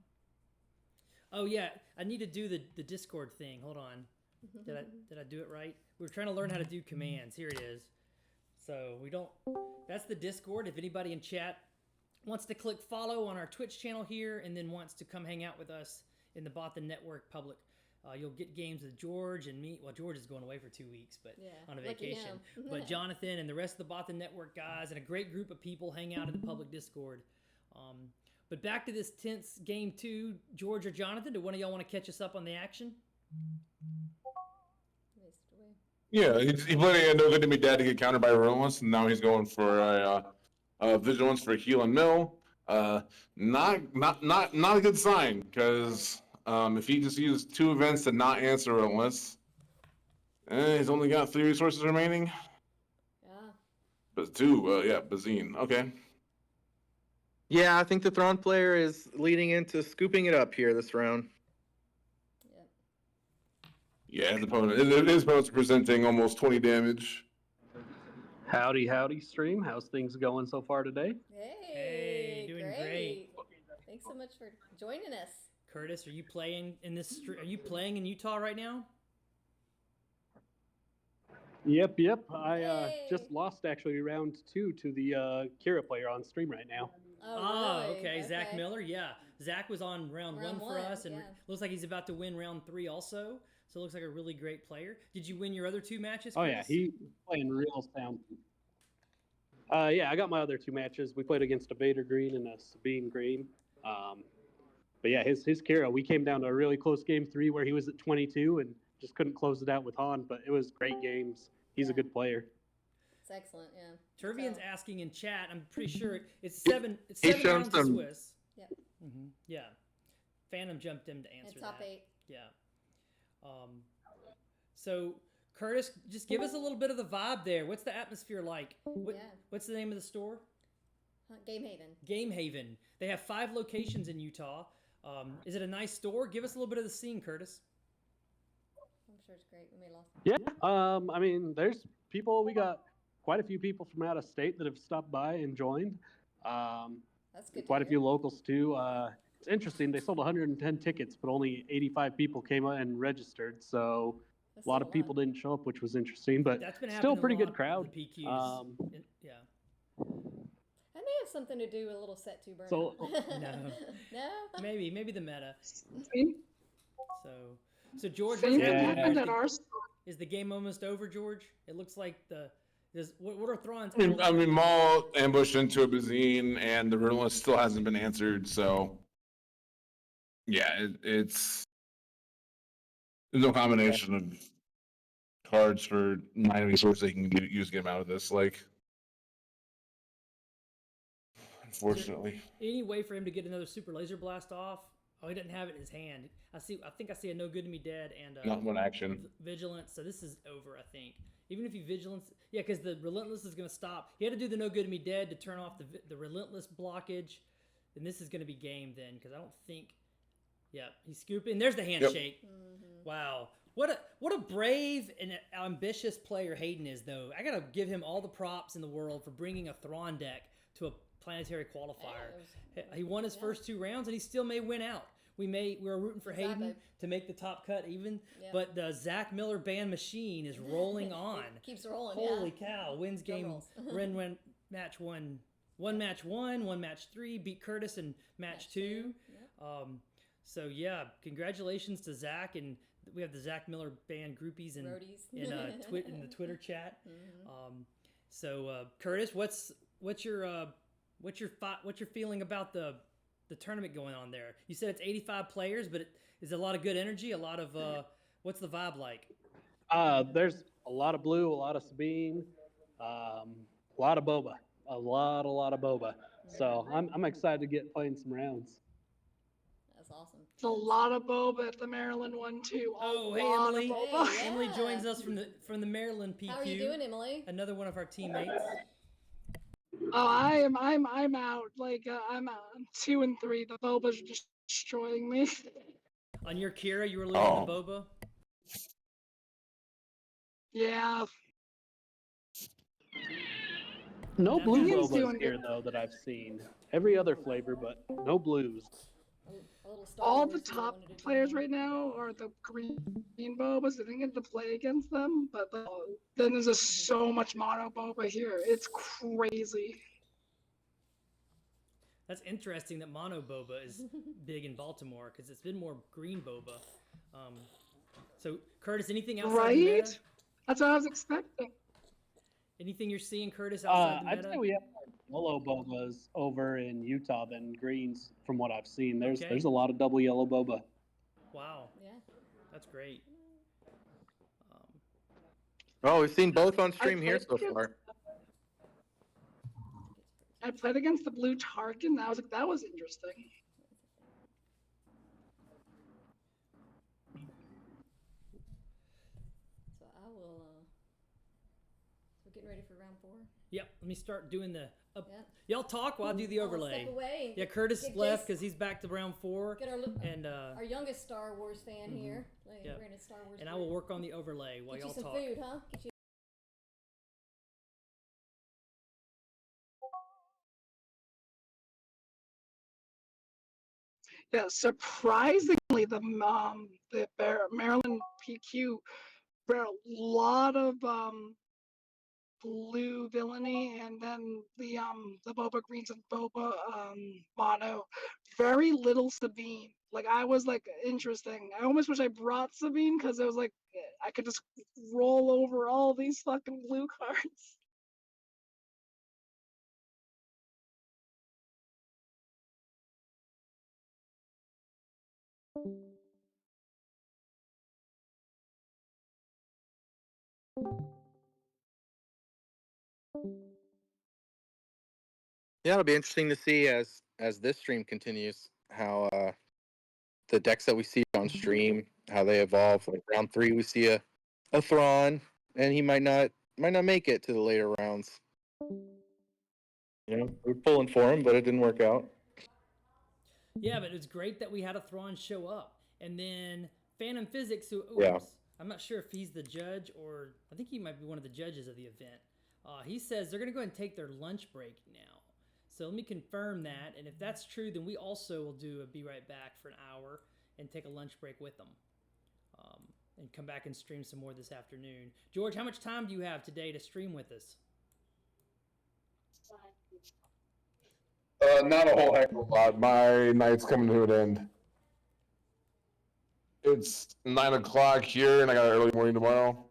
Oh yeah, I need to do the Discord thing. Hold on. Did I do it right? We were trying to learn how to do commands. Here it is. So that's the Discord. If anybody in chat wants to click follow on our Twitch channel here and then wants to come hang out with us in the Bothan Network public, you'll get games with George and me. Well, George is going away for 2 weeks, but on a lucky vacation. him. But Jonathan and the rest of the Bothan Network guys and a great group of people hang out in the public Discord. But back to this tense game 2, George or Jonathan, do one of y'all want to catch us up on the action? Missed away. Yeah, he played a No Good to Me Dad to get countered by Relentless, and now he's going for a Vigilance for Heal and Mill. Not a good sign, because if he just used 2 events to not answer Relentless, he's only got 3 resources remaining. Yeah. But 2, Bazine. Okay. Yeah, I think the Thrawn player is leading into scooping it up here this round. Yep. Yeah, his opponent's presenting almost 20 damage. Howdy, stream. How's things going so far today? Hey, doing great. Thanks so much for joining us. Curtis, are you playing in Are you playing in Utah right now? Yep. I Yay. just lost actually round 2 to the Kira player on stream right now. Oh, really? Okay. Zach Miller. Yeah, Zach was on round 1 for one, us, and yeah. looks like he's about to win round 3 also. So it looks like a really great player. Did you win your other 2 matches? Oh yeah, Curtis? he's playing real sound. Yeah, I got my other 2 matches. We played against a Vader Green and a Sabine Green. But yeah, his Kira, we came down to a really close game 3 where he was at 22 and just couldn't close it out with Han. But it was great games. He's a good player. It's excellent, yeah. Turvian's So- asking in chat. I'm pretty sure it's 7. It's He 7 showed rounds of some- Swiss. Yep. Yeah. Phantom jumped in to answer And top that. 8. Yeah. So Curtis, just give us a little bit of the vibe there. What's the atmosphere like? What's the name of the store? Game Haven. Game Haven. They have 5 locations in Utah. Is it a nice store? Give us a little bit of the scene, Curtis. I'm sure it's great. We may lost. Yeah. I mean, there's people. We got quite a few people from out of state that have stopped by and joined. That's good. Quite a few locals too. It's interesting. They sold 110 tickets, but only 85 people came and registered. So a lot of people didn't show up, which was interesting. But that's been still a pretty a lot good crowd. The PQs. Yeah. That may have something to do with a little set to burn. So no. Maybe the meta. So George, is the game almost over, George? It looks like what are Thrawn's? I mean, Maul ambushed into a Bazine, and the Relentless still hasn't been answered. So, yeah, there's no combination of cards for 9 resources they can use to get him out of this. Like, unfortunately, any way for him to get another super laser blast off? Oh, he doesn't have it in his hand. I think I see a no good to me dead and not one action. Vigilance. So this is over, I think. Even if he vigilance, yeah, because the Relentless is going to stop. He had to do the no good to me dead to turn off the Relentless blockage. And this is going to be game then, because I don't think. Yeah, he's scooping. There's the handshake. Yep. Mm-hmm. Wow, what a brave and ambitious player Hayden is, though. I gotta give him all the props in the world for bringing a Thrawn deck to a Planetary Qualifier. He won his first 2 rounds, and he still may win out. We were rooting for Hayden to make the top cut even, but the Zach Miller band machine is rolling on. Keeps rolling. Holy cow! Wins game. Win match 1. One match 1, 1 match 3. Beat Curtis in match 2. Yep. So yeah, congratulations to Zach, and we have the Zach Miller band groupies in the Twitter chat. Mm-hmm. So Curtis, what's your feeling about the tournament going on there? You said it's 85 players, but is a lot of good energy. A lot of what's the vibe like? There's a lot of blue, a lot of Sabine, a lot of boba, a lot of boba. So I'm excited to get playing some rounds. That's awesome. It's a lot of boba at the Maryland one too. Hey Emily! Hey, Emily joins us from the Maryland PQ. How are you doing, Emily? Another one of our teammates. Oh, I'm out. Like I'm 2 and 3. The boba's just destroying me. On your Kira, you were losing the boba. Yeah. No blue bobas here though that I've seen. Every other flavor, but no blues. All the top players right now are the green bobas. I didn't get to play against them, but then there's just so much mono boba here. It's crazy. That's interesting that mono boba is big in Baltimore because it's been more green boba. So Curtis, anything else? Right? The meta? That's what I was expecting. Anything you're seeing, Curtis, outside the meta? I'd say we have more yellow bobas over in Utah than greens, from what I've seen. There's a lot of double yellow boba. Wow. Yeah. That's great. We've seen both on stream here so far. I played against the blue Tarkin. That was interesting. So I will. We're getting ready for round 4. Yep. Let me start doing the. Y'all talk while I do the overlay. Step away. Yeah, Curtis left because he's back to round 4. Get our youngest Star Wars fan here. Like, Star Wars. And I will work on the overlay while y'all talk. Get you some food, huh? Get you. Yeah, surprisingly, the Maryland PQ, there are a lot of blue villainy, and then the boba greens and boba mono. Very little Sabine. Like I was like interesting. I almost wish I brought Sabine because it was like I could just roll over all these fucking blue cards. Yeah, it'll be interesting to see as this stream continues how the decks that we see on stream, how they evolve. Like round 3, we see a Thrawn, and he might not make it to the later rounds. You know, we're pulling for him, but it didn't work out. Yeah, but it was great that we had a Thrawn show up. And then Phantom Physics, who Yeah. I'm not sure if he's the judge or I think he might be one of the judges of the event. He says they're going to go ahead and take their lunch break now. So let me confirm that. And if that's true, then we also will do a Be Right Back for an hour and take a lunch break with them. And come back and stream some more this afternoon. George, how much time do you have today to stream with us? Not a whole heck of a lot. My night's coming to an end. It's 9 o'clock here, and I got an early morning tomorrow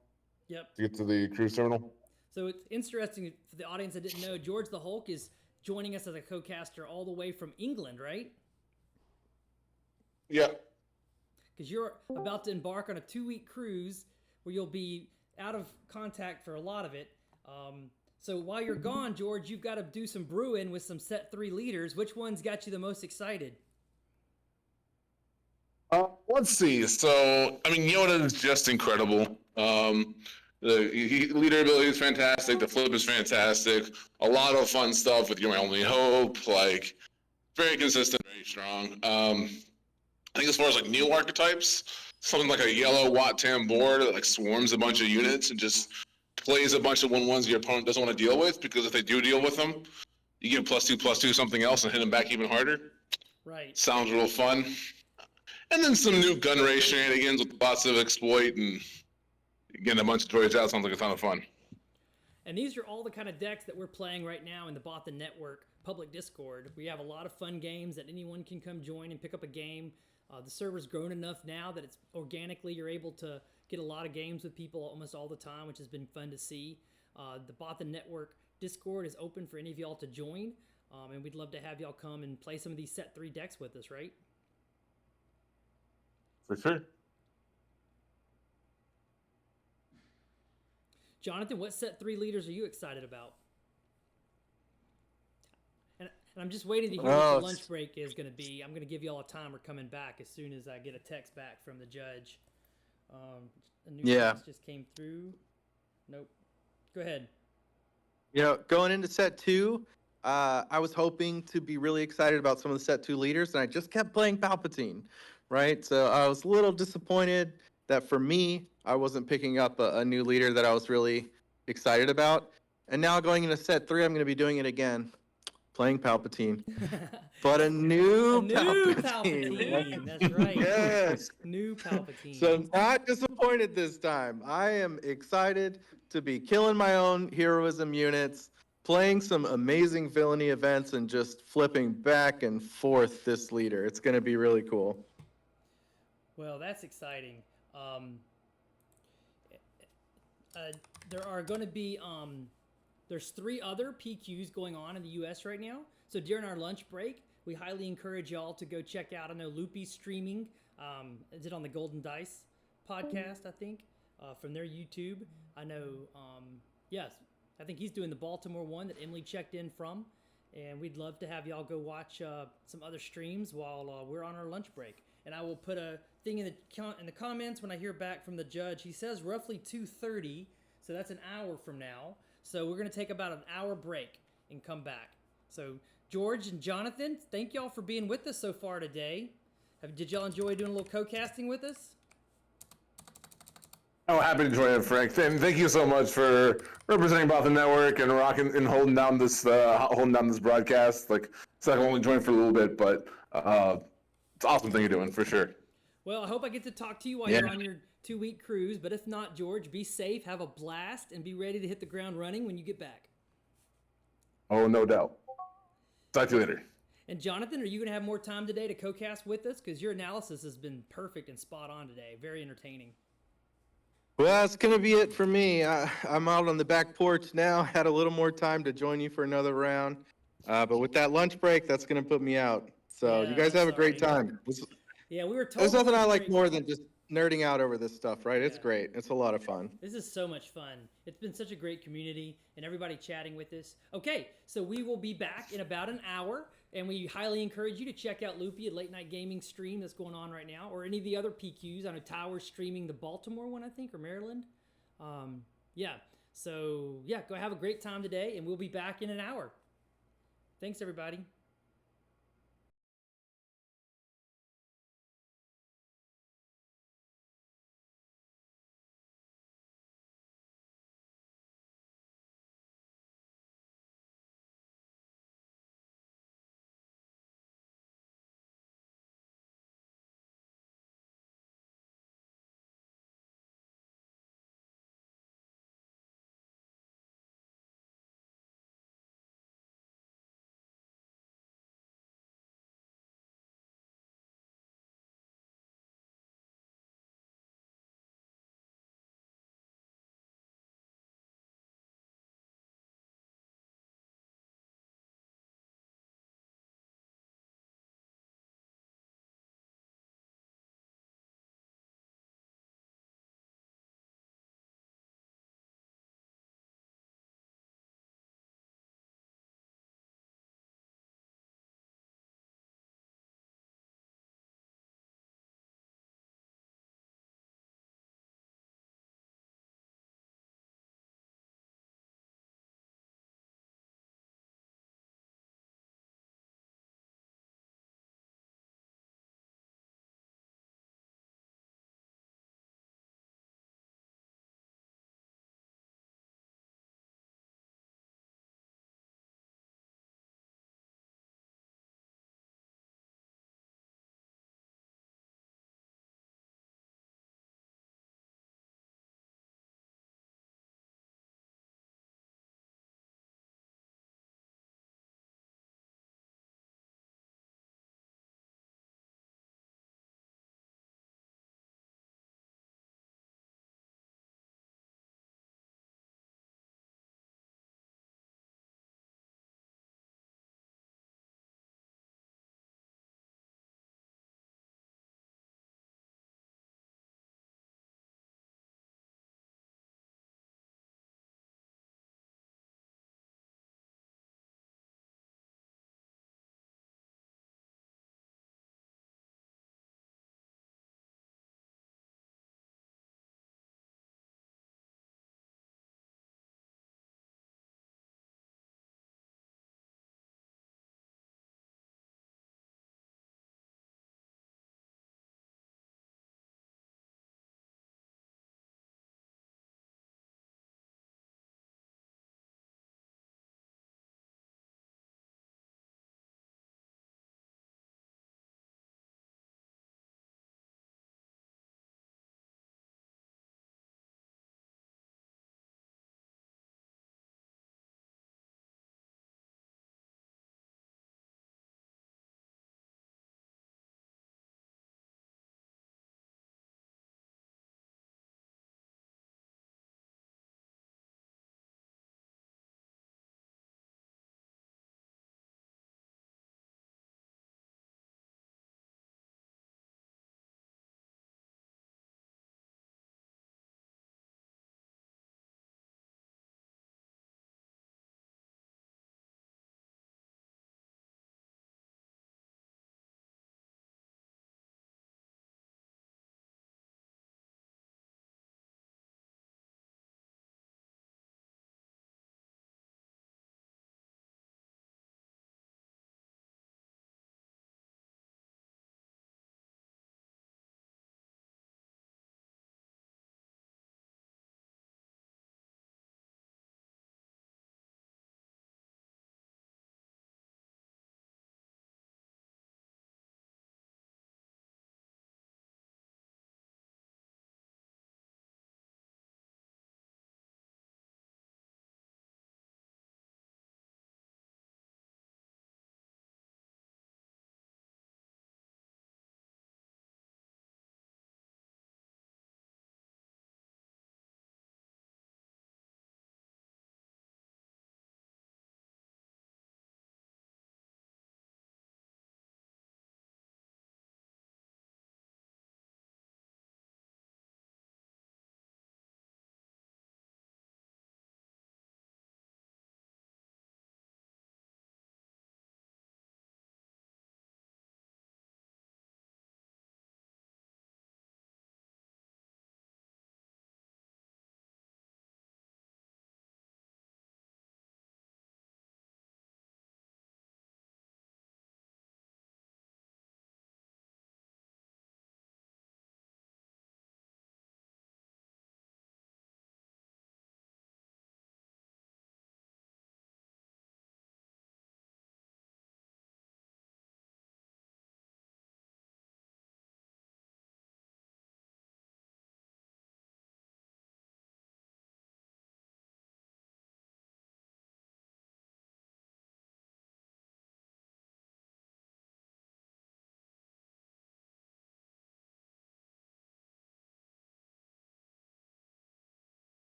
Yep. to get to the cruise terminal. So it's interesting for the audience that didn't know, George the Hulk is joining us as a co-caster all the way from England, right? Yeah. Because you're about to embark on a 2-week cruise where you'll be out of contact for a lot of it. So while you're gone, George, you've got to do some brewing with some set 3 leaders. Which one's got you the most excited? Let's see. So, I mean, Yoda is just incredible. The leader ability is fantastic. The flip is fantastic. A lot of fun stuff with You're My Only Hope. Like, very consistent, very strong. I think as far as like new archetypes, something like a yellow Wat-Tam board that like swarms a bunch of units and just plays a bunch of 1/1s your opponent doesn't want to deal with, because if they do deal with them, you give +2/+2 something else and hit them back even harder. Right. Sounds real fun. And then some new gun race shenanigans with lots of exploit and getting a bunch of droids out sounds like a ton of fun. And these are all the kind of decks that we're playing right now in the Bothan Network public Discord. We have a lot of fun games that anyone can come join and pick up a game. The server's grown enough now that it's organically you're able to get a lot of games with people almost all the time, which has been fun to see. The Bothan Network Discord is open for any of y'all to join, and we'd love to have y'all come and play some of these set 3 decks with us, right? For sure. Jonathan, what set 3 leaders are you excited about? And I'm just waiting to hear what the lunch break is going to be. I'm going to give y'all a timer coming back as soon as I get a text back from the judge. A new text just came through. Nope. Go ahead. You know, going into set 2, I was hoping to be really excited about some of the set 2 leaders, and I just kept playing Palpatine, right? So I was a little disappointed that for me, I wasn't picking up a new leader that I was really excited about. And now going into set 3, I'm going to be doing it again, playing Palpatine. But a new Palpatine. That's right. Yes. New Palpatine. So not disappointed this time. I am excited to be killing my own heroism units, playing some amazing villainy events, and just flipping back and forth this leader. It's going to be really cool. Well, that's exciting. There are going to be there's 3 other PQs going on in the U.S. right now. So during our lunch break, we highly encourage y'all to go check out. I know Loopy's streaming. Is it on the Golden Dice podcast, I think, from their YouTube? I know, yes, I think he's doing the Baltimore one that Emily checked in from. And we'd love to have y'all go watch some other streams while we're on our lunch break. And I will put a thing in the comments when I hear back from the judge. He says roughly 2:30, so that's an hour from now. So we're going to take about an hour break and come back. So George and Jonathan, thank y'all for being with us so far today. Did y'all enjoy doing a little co-casting with us? Oh, happy to join in, Frank. And thank you so much for representing Bothan Network and rocking and holding down this broadcast. Like, so I can only join for a little bit, but it's an awesome thing you're doing for sure. Well, I hope I get to talk to you while you're on your 2-week cruise. But if not, George, be safe, have a blast, and be ready to hit the ground running when you get back. Oh, no doubt. Talk to you later. And Jonathan, are you going to have more time today to co-cast with us? Because your analysis has been perfect and spot on today. Very entertaining. Well, that's going to be it for me. I'm out on the back porch now. Had a little more time to join you for another round. But with that lunch break, that's going to put me out. So you guys have a great time. Yeah, we were told. There's nothing I like more than just nerding out over this stuff, right? It's Yeah. great. It's a lot of fun. This is so much fun. It's been such a great community and everybody chatting with us. Okay, so we will be back in about an hour, and we highly encourage you to check out Loopy, a late night gaming stream that's going on right now, or any of the other PQs. I know Tower's streaming the Baltimore one, I think, or Maryland. Yeah, so yeah, go have a great time today, and we'll be back in an hour. Thanks, everybody.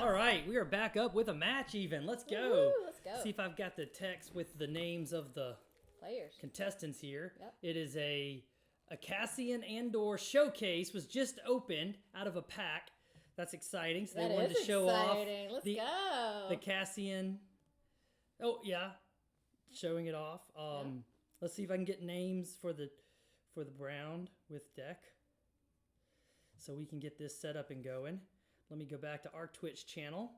All right, we are back up with a match even. Let's go. Woo-hoo, let's go. See if I've got the text with the names of the Players. contestants here. Yep. It is a Cassian Andor showcase was just opened out of a pack. That's exciting. So they That wanted is to show exciting. off Let's the go. Cassian. Oh yeah, showing it off. Let's see if I can get names for the round with deck, so we can get this set up and going. Let me go back to our Twitch channel.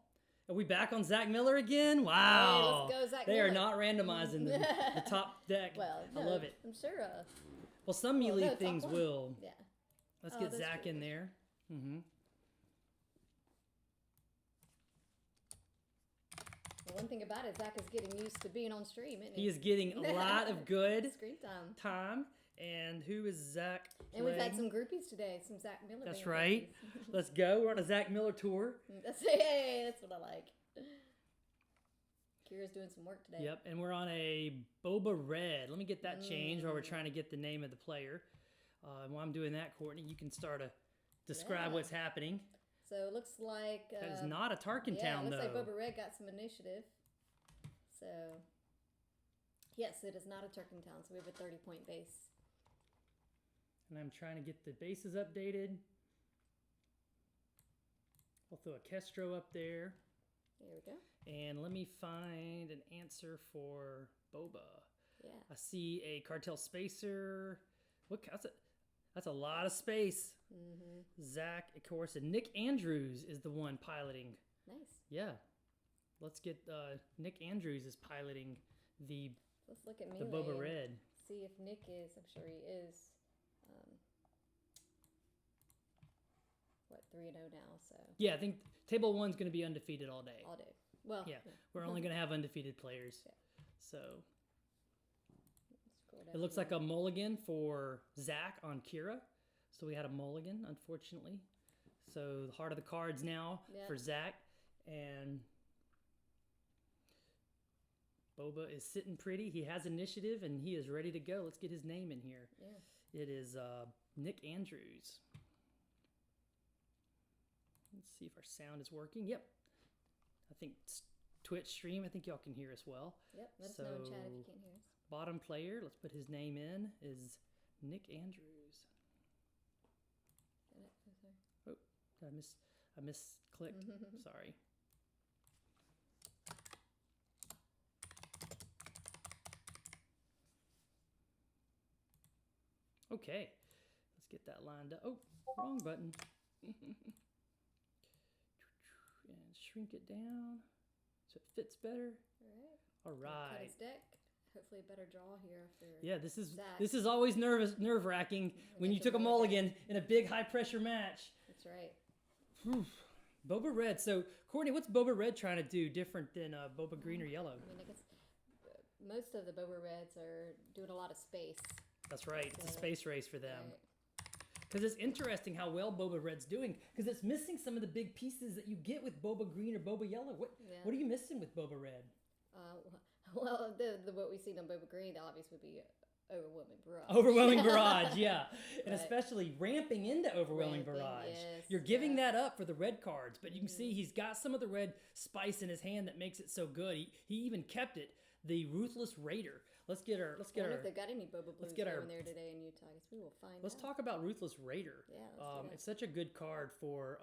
Are we back on Zach Miller again? Wow. Hey, let's go, Zach they Miller. are not randomizing the top deck. Well, I love it. I'm sure. Well, some melee top things one. will. Yeah. Let's Oh, get that's Zach true. in there. Mm-hmm. The one thing about it, Zach is getting used to being on stream, isn't he? He is getting a lot of good Screen time. time. And who is Zach And we've had playing? some groupies today, some Zach Miller. That's band right. groupies. Let's go. We're on a Zach Miller tour. That's what I like. Kira's doing some work today. Yep, and we're on a Boba Red. Let me get that changed while we're trying to get the name of the player. While I'm doing that, Courtney, you can start to describe Yeah. what's happening. So it looks like That is not a Tarkin yeah, town, it looks though. like Boba Red got some initiative. So yes, it is not a Turkin town. So we have a 30-point base. And I'm trying to get the bases updated. I'll throw a Kestro up there. There we go. And let me find an answer for Boba. Yeah. I see a Cartel Spacer. That's a lot of space. Mm-hmm. Zach, of course, and Nick Andrews is the one piloting. Nice. Yeah. Let's get Nick Andrews is piloting the Let's look at me. Boba Red. See if Nick is. I'm sure he is. 3-0 now. So Yeah, I think table one's going to be undefeated all day. all day. Well, Yeah, we're only going to have undefeated players. Yeah. So Scroll it down looks here. like a mulligan for Zach on Kira. So we had a mulligan, unfortunately. So the heart of the cards now Yeah. for Zach. And Boba is sitting pretty. He has initiative and he is ready to go. Let's get his name in here. Yeah. It is Nick Andrews. Let's see if our sound is working. Yep. I think Twitch stream. I think y'all can hear us well. Yep. Let us know in chat if you can't hear us. Bottom player, let's put his name in, is Nick Andrews. Got it? Oh, sorry. Oh, did I misclicked. Sorry. Okay, let's get that lined up. Oh, wrong button. And shrink it down so it fits better. All All right. Cut right. his deck. Hopefully a better draw here after. Yeah, this is Zach. always nerve wracking when you get took a the mulligan in a big high pressure match. That's right. Boba Red. So Courtney, what's Boba Red trying to do different than Boba Green or Yellow? I mean, I guess most of the Boba Reds are doing a lot of space. That's right. It's a So- space race for them. Right. Because it's interesting how well Boba Red's doing. Because it's missing some of the big pieces that you get with Boba Green or Boba Yellow. What Yeah. are you missing with Boba Red? Well, the what we see on Boba Green, the obvious would be overwhelming barrage. Overwhelming barrage, yeah. And Right. especially ramping into overwhelming Ramping, barrage. yes, You're giving yeah. that up for the red cards, but you can see he's got some of the red spice in his hand that makes it so good. He even kept it. The Ruthless Raider. Let's get I wonder if they've got any Boba Blues get our- going there today in Utah. I guess we will find Let's out. talk about Ruthless Raider. Yeah, let's do that. It's such a good card for.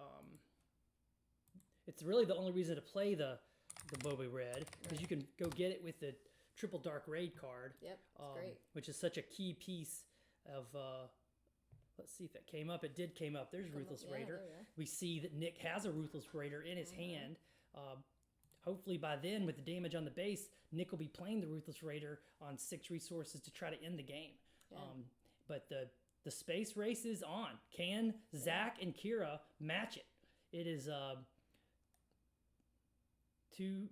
It's really the only reason to play the Boba Red because you can go get it with the Triple Dark Raid card. Yep, it's great. Which is such a key piece of. Let's see if that came up. It did came up. There's Ruthless yeah, Raider. there we are. We see that Nick has a Ruthless Raider in his hand. Hopefully by then, with the damage on the base, Nick will be playing the Ruthless Raider on 6 resources to try to end the game. Yeah. But the space race is on. Can Zach and Kira match it? It is two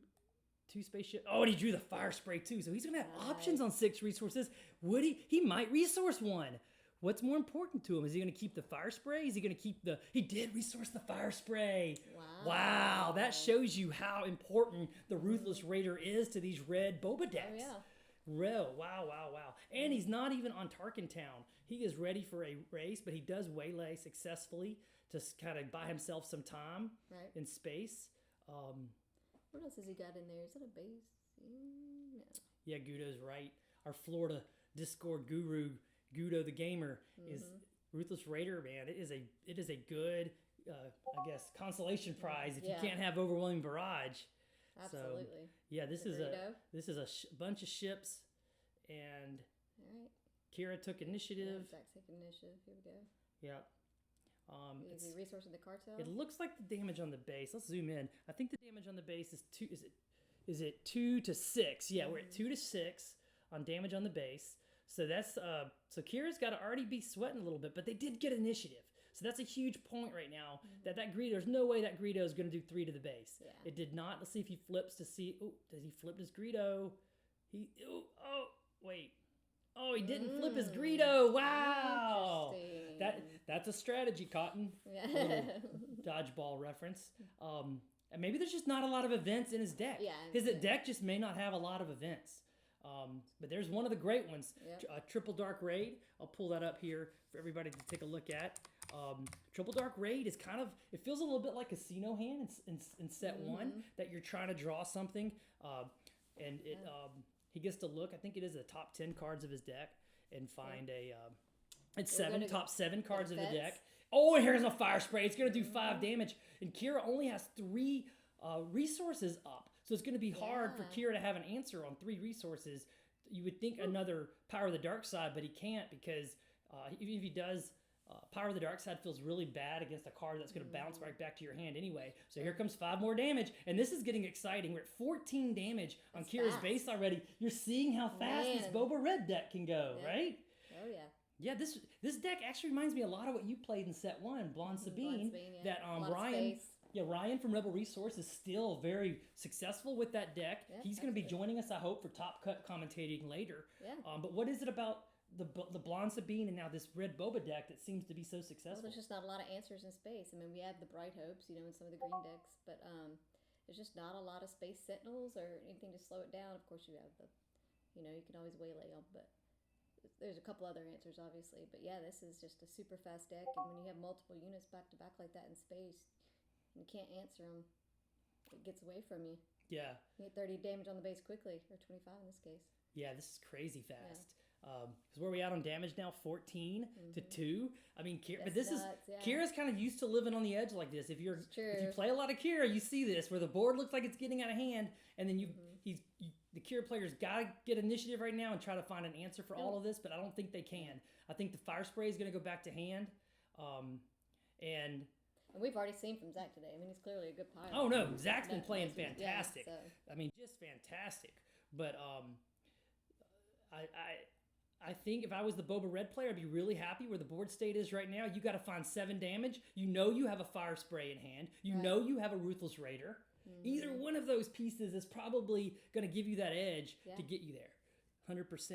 spaceship. Oh, and he drew the fire spray too. So he's gonna have options on 6 resources. Would he? He might resource one. What's more important to him? Is he going to keep the fire spray? Is he going to keep the... He did resource the fire spray. Wow. That shows you how important the Ruthless Raider is to these red Boba decks. Oh, yeah. Real. Wow. And he's not even on Tarkin Town. He is ready for a race, but he does waylay successfully to kind of buy himself some time Right. in space. What else has he got in there? Is that a base? No. Yeah, Gudo's right. Our Florida Discord guru, Gudo the Gamer, is Ruthless Raider, man. It is a good, I guess, consolation prize if you can't have Overwhelming Barrage. Absolutely. So, yeah, this is a bunch of ships, and all right. Kira took initiative. Zach took initiative. Here we go. Yeah. Is he resourcing the cartel? It looks like the damage on the base. Let's zoom in. I think the damage on the base is 2. Is it 2 to 6? Yeah, we're at 2 to 6 on damage on the base. So that's so Kira's got to already be sweating a little bit, but they did get initiative. So that's a huge point right now. That Greedo, there's no way that Greedo is going to do 3 to the base. Yeah. It did not. Let's see if he flips to see. Oh, does he flip his Greedo? Wait. Oh, he didn't flip his Greedo. Wow. That's a strategy, Cotton. Yeah. Dodgeball reference. And maybe there's just not a lot of events in his deck. Yeah. His deck just may not have a lot of events. But there's one of the great ones, Triple Dark Raid. I'll pull that up here for everybody to take a look at. Triple Dark Raid is it feels a little bit like Casino Hand in set 1, that you're trying to draw something. He gets to look, I think it is the top 10 cards of his deck, and find top 7 cards of the deck. Oh, and here's a Fire Spray. It's going to do 5 damage. And Kira only has 3 resources up. So it's going to be hard for Kira to have an answer on 3 resources. You would think another Power of the Dark Side, but he can't, because even if he does, Power of the Dark Side feels really bad against a card that's going to bounce right back to your hand anyway. So here comes 5 more damage, and this is getting exciting. We're at 14 damage on Kira's base already. You're seeing how fast this Boba Red deck can go, right? Oh, yeah. Yeah, this deck actually reminds me a lot of what you played in set 1, Blonde Sabine. That Ryan from Rebel Resource is still very successful with that deck. Yeah, he's going to be joining us, I hope, for Top Cut commentating later. Yeah. But what is it about the Blonde Sabine and now this red Boba deck that seems to be so successful? Well, there's just not a lot of answers in space. I mean, we have the Bright Hopes, in some of the green decks, but there's just not a lot of Space Sentinels or anything to slow it down. Of course, you have you can always waylay them, but there's a couple other answers, obviously. But yeah, this is just a super fast deck, and when you have multiple units back to back like that in space, you can't answer them. It gets away from you. Yeah. You get 30 damage on the base quickly, or 25 in this case. Yeah, this is crazy fast. Because where are we at on damage now? 14 to 2. I mean, Kira's kind of used to living on the edge like this. If you play a lot of Kira, you see this where the board looks like it's getting out of hand, and then the Kira players gotta get initiative right now and try to find an answer for all of this. But I don't think they can. I think the Fire Spray is going to go back to hand, and we've already seen from Zach today. I mean, he's clearly a good pilot. Oh no, Zach's been playing fantastic. Yeah, I mean, just fantastic. But I think if I was the Boba Red player, I'd be really happy where the board state is right now. You got to find 7 damage. You have a Fire Spray in hand. You have a Ruthless Raider. Either one of those pieces is probably going to give you that edge to get you there, 100%.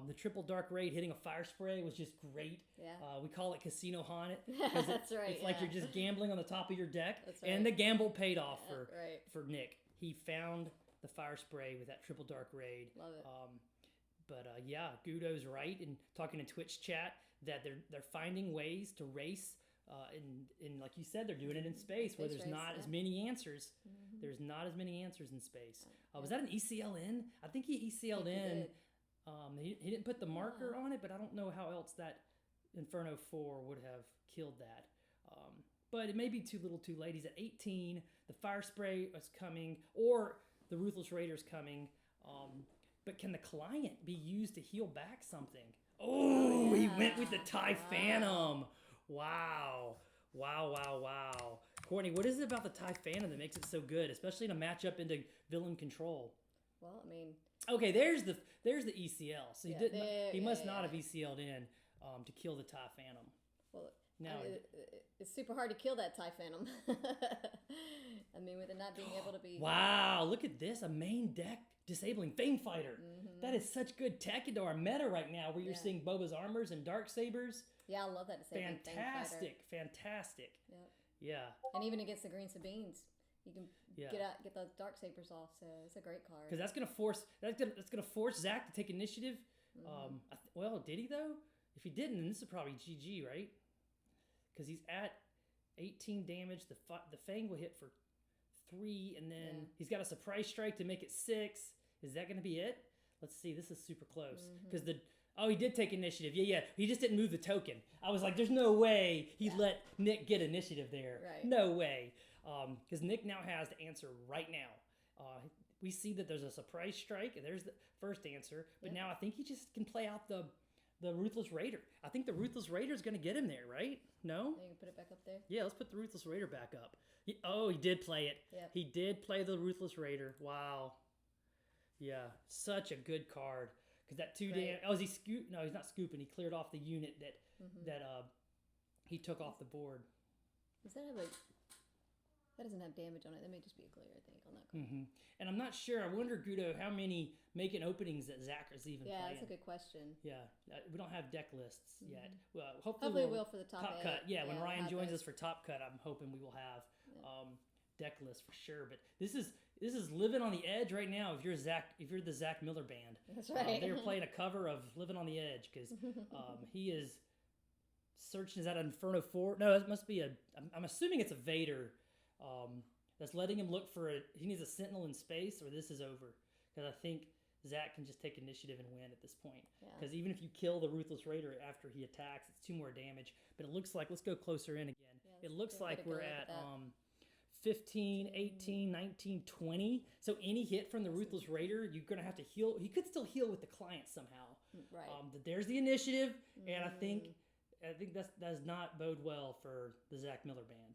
The Triple Dark Raid hitting a Fire Spray was just great. Yeah. We call it Casino Haunt. That's right. It's like you're just gambling on the top of your deck. That's right. And the gamble paid off for Nick. He found the Fire Spray with that Triple Dark Raid. Love it. But Gudo's right in talking in Twitch chat that they're finding ways to race. And like you said, they're doing it in space where there's not as many answers. There's not as many answers in space. Was that an ECLN? I think he ECL'd in. He didn't put the marker on it, but I don't know how else that Inferno 4 would have killed that. But it may be too little too late. He's at 18. The Fire Spray is coming, or the Ruthless Raider's coming. But can the client be used to heal back something? Oh, he went with the TIE Phantom. Wow. Courtney, what is it about the TIE Phantom that makes it so good, especially in a matchup into villain control? Well, I mean... Okay, there's the ECL. So he must not have ECL'd in to kill the TIE Phantom. Well, now it's super hard to kill that TIE Phantom. I mean, with it not being able to be... Wow, look at this. A main deck disabling Fame Fighter. That is such good tech into our meta right now where you're seeing Boba's Armors and Dark Sabers. Yeah, I love that disabling Fame Fighter. Fantastic. Yep. Yeah. And even against the Green Sabines, you can get those Dark Sabers off, so it's a great card. Because that's gonna force Zach to take initiative. Well, did he though? If he didn't, then this is probably GG, right? Because he's at 18 damage. The Fang will hit for 3, and then Yeah. he's got a surprise strike to make it 6. Is that going to be it? Let's see. This is super close because he did take initiative. Yeah. He just didn't move the token. I was like, there's no way he let Nick get initiative there. Right. No way. Because Nick now has the answer right now. We see that there's a surprise strike. There's the first answer. But now I think he just can play out the Ruthless Raider. I think the Ruthless Raider is going to get him there, right? No? You can put it back up there. Yeah, let's put the Ruthless Raider back up. He did play it. Yep. He did play the Ruthless Raider. Wow. Yeah, such a good card. Because that 2 damage... Oh, is he scoop? No, he's not scooping. He cleared off the unit that he took off the board. Does that have that doesn't have damage on it. That may just be a clear, I think, on that card. And I'm not sure. I wonder, Guido, how many making openings that Zach is even playing. Yeah, that's a good question. Yeah, we don't have deck lists yet. Well, hopefully Hopefully we'll we'll for the top 8. cut. Yeah, when Ryan top joins 8. us for Top Cut, I'm hoping we will have deck lists for sure. But this is living on the edge right now. If you're the Zach Miller band, That's right. they were playing a cover of "Living on the Edge" because he is searching. Is that Inferno 4? No, it must be I'm assuming it's a Vader. That's letting him look for he needs a Sentinel in space, or this is over. Because I think Zach can just take initiative and win at this point. Because even if you kill the Ruthless Raider after he attacks, it's 2 more damage. But it looks like, let's go closer in again. It looks like we're at 15, 18, 19, 20. So any hit from the Ruthless Raider, you're going to have to heal. He could still heal with the client somehow. Right. There's the initiative, and I think that does not bode well for the Zach Miller band.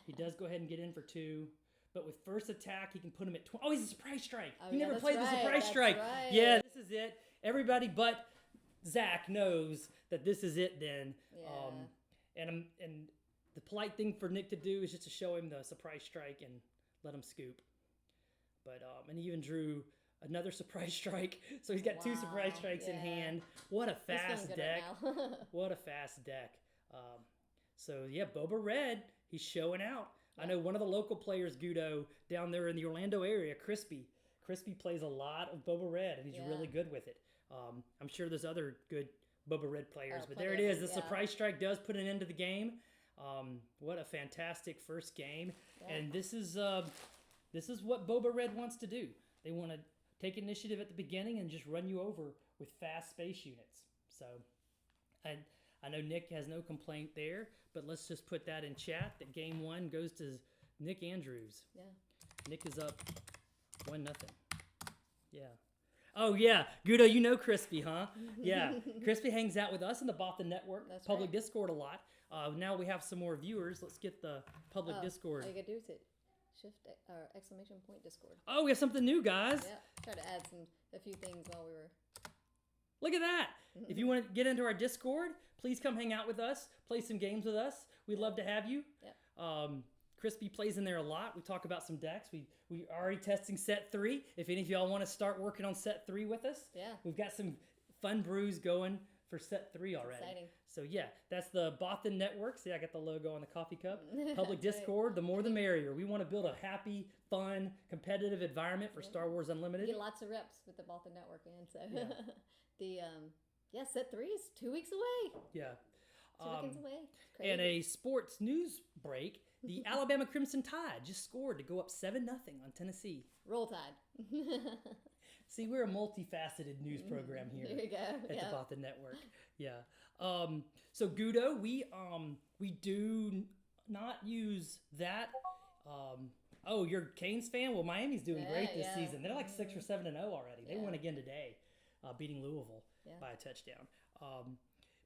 He does go ahead and get in for 2, but with first attack, he can put him at 20. Oh, he's a surprise strike. He never played the surprise strike. Right. Yeah, this is it. Everybody but Zach knows that this is it then. Yeah. And the polite thing for Nick to do is just to show him the surprise strike and let him scoop. But and he even drew another surprise strike. So he's got 2 surprise strikes in hand. What a fast deck. What a fast deck. So yeah, Boba Red, he's showing out. I know one of the local players, Guido, down there in the Orlando area, Crispy. Crispy plays a lot of Boba Red, and he's really good with it. I'm sure there's other good Boba Red players, but there it is. The surprise strike does put an end to the game. What a fantastic first game. And this is what Boba Red wants to do. They want to take initiative at the beginning and just run you over with fast space units. So, I know Nick has no complaint there, but let's just put that in chat that game 1 goes to Nick Andrews. Yeah. Nick is up 1-0. Yeah. Oh, yeah. Guido, you know Crispy, huh? Yeah. Crispy hangs out with us in the Bothan Network, public Discord a lot. Now we have some more viewers. Let's get the public Discord. All you got to do is hit shift or exclamation point Discord. Oh, we have something new, guys. Yeah. Try to add a few things while we were... Look at that. If you want to get into our Discord, please come hang out with us, play some games with us. We'd love to have you. Yep. Crispy plays in there a lot. We talk about some decks. We are already testing set 3. If any of y'all want to start working on set 3 with us, we've got some fun brews going for set 3 already. Exciting. So yeah, that's the Bothan Network. See, I got the logo on the coffee cup. Public Discord, the more the merrier. We want to build a happy, fun, competitive environment for Star Wars Unlimited. You get lots of reps with the Bothan Network, and so set 3 is 2 weeks away. Yeah. 2 weekends away. Crazy. And a sports news break. The Alabama Crimson Tide just scored to go up 7-0 on Tennessee. Roll Tide. See, we're a multifaceted news program here There you go. at the Bothan Network. Yeah. So Guido, we do not use that. Oh, you're a Canes fan? Well, Miami's doing great this season. They're like 6 or 7-0 already. They won again today, beating Louisville by a touchdown.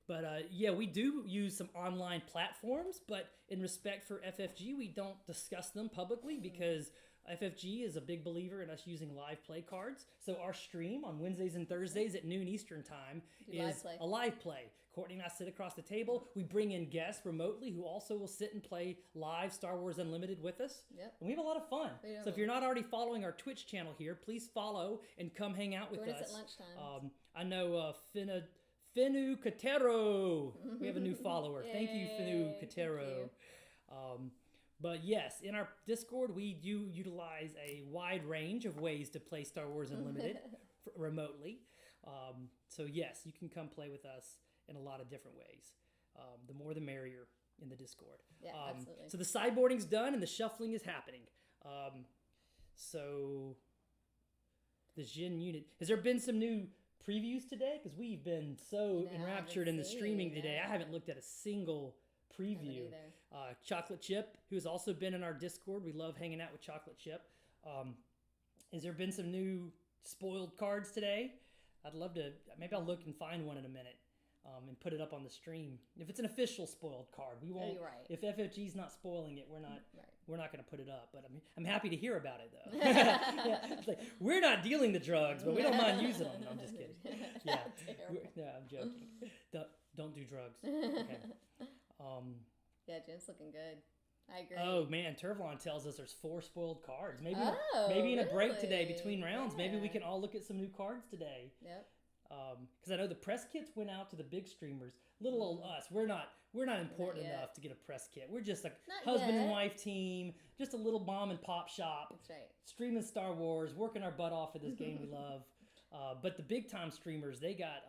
But we do use some online platforms, but in respect for FFG, we don't discuss them publicly because FFG is a big believer in us using live play cards. So our stream on Wednesdays and Thursdays at noon Eastern time is a live play. Courtney and I sit across the table. We bring in guests remotely who also will sit and play live Star Wars Unlimited with us. Yep. And we have a lot of fun. So if you're not already following our Twitch channel here, please follow and come hang out with us. Join us at lunchtime. I know Finu Katero. We have a new follower. Thank you, Finu Katero. But yes, in our Discord, we do utilize a wide range of ways to play Star Wars Unlimited remotely. So yes, you can come play with us in a lot of different ways. The more the merrier in the Discord. Yeah, absolutely. So the sideboarding's done and the shuffling is happening. So the Jin unit. Has there been some new previews today? Because we've been so enraptured in the streaming today. I haven't looked at a single preview. Chocolate Chip, who's also been in our Discord. We love hanging out with Chocolate Chip. Has there been some new spoiled cards today? I'd love to. Maybe I'll look and find one in a minute. And put it up on the stream. If it's an official spoiled card, we won't. If FFG's not spoiling it, we're not. We're not going to put it up. But I'm happy to hear about it though. It's like, we're not dealing the drugs, but we don't mind using them. No, I'm just kidding. Yeah, I'm joking. Don't do drugs. Okay. Yeah, Jen's looking good. I agree. Oh man, Turvlon tells us there's 4 spoiled cards. Maybe in a break today between rounds, maybe we can all look at some new cards today. Yep. Because I know the press kits went out to the big streamers. Little old us, we're not important enough to get a press kit. We're just a husband and wife team, just a little mom and pop shop. That's right. Streaming Star Wars, working our butt off for this game we love. But the big time streamers, they got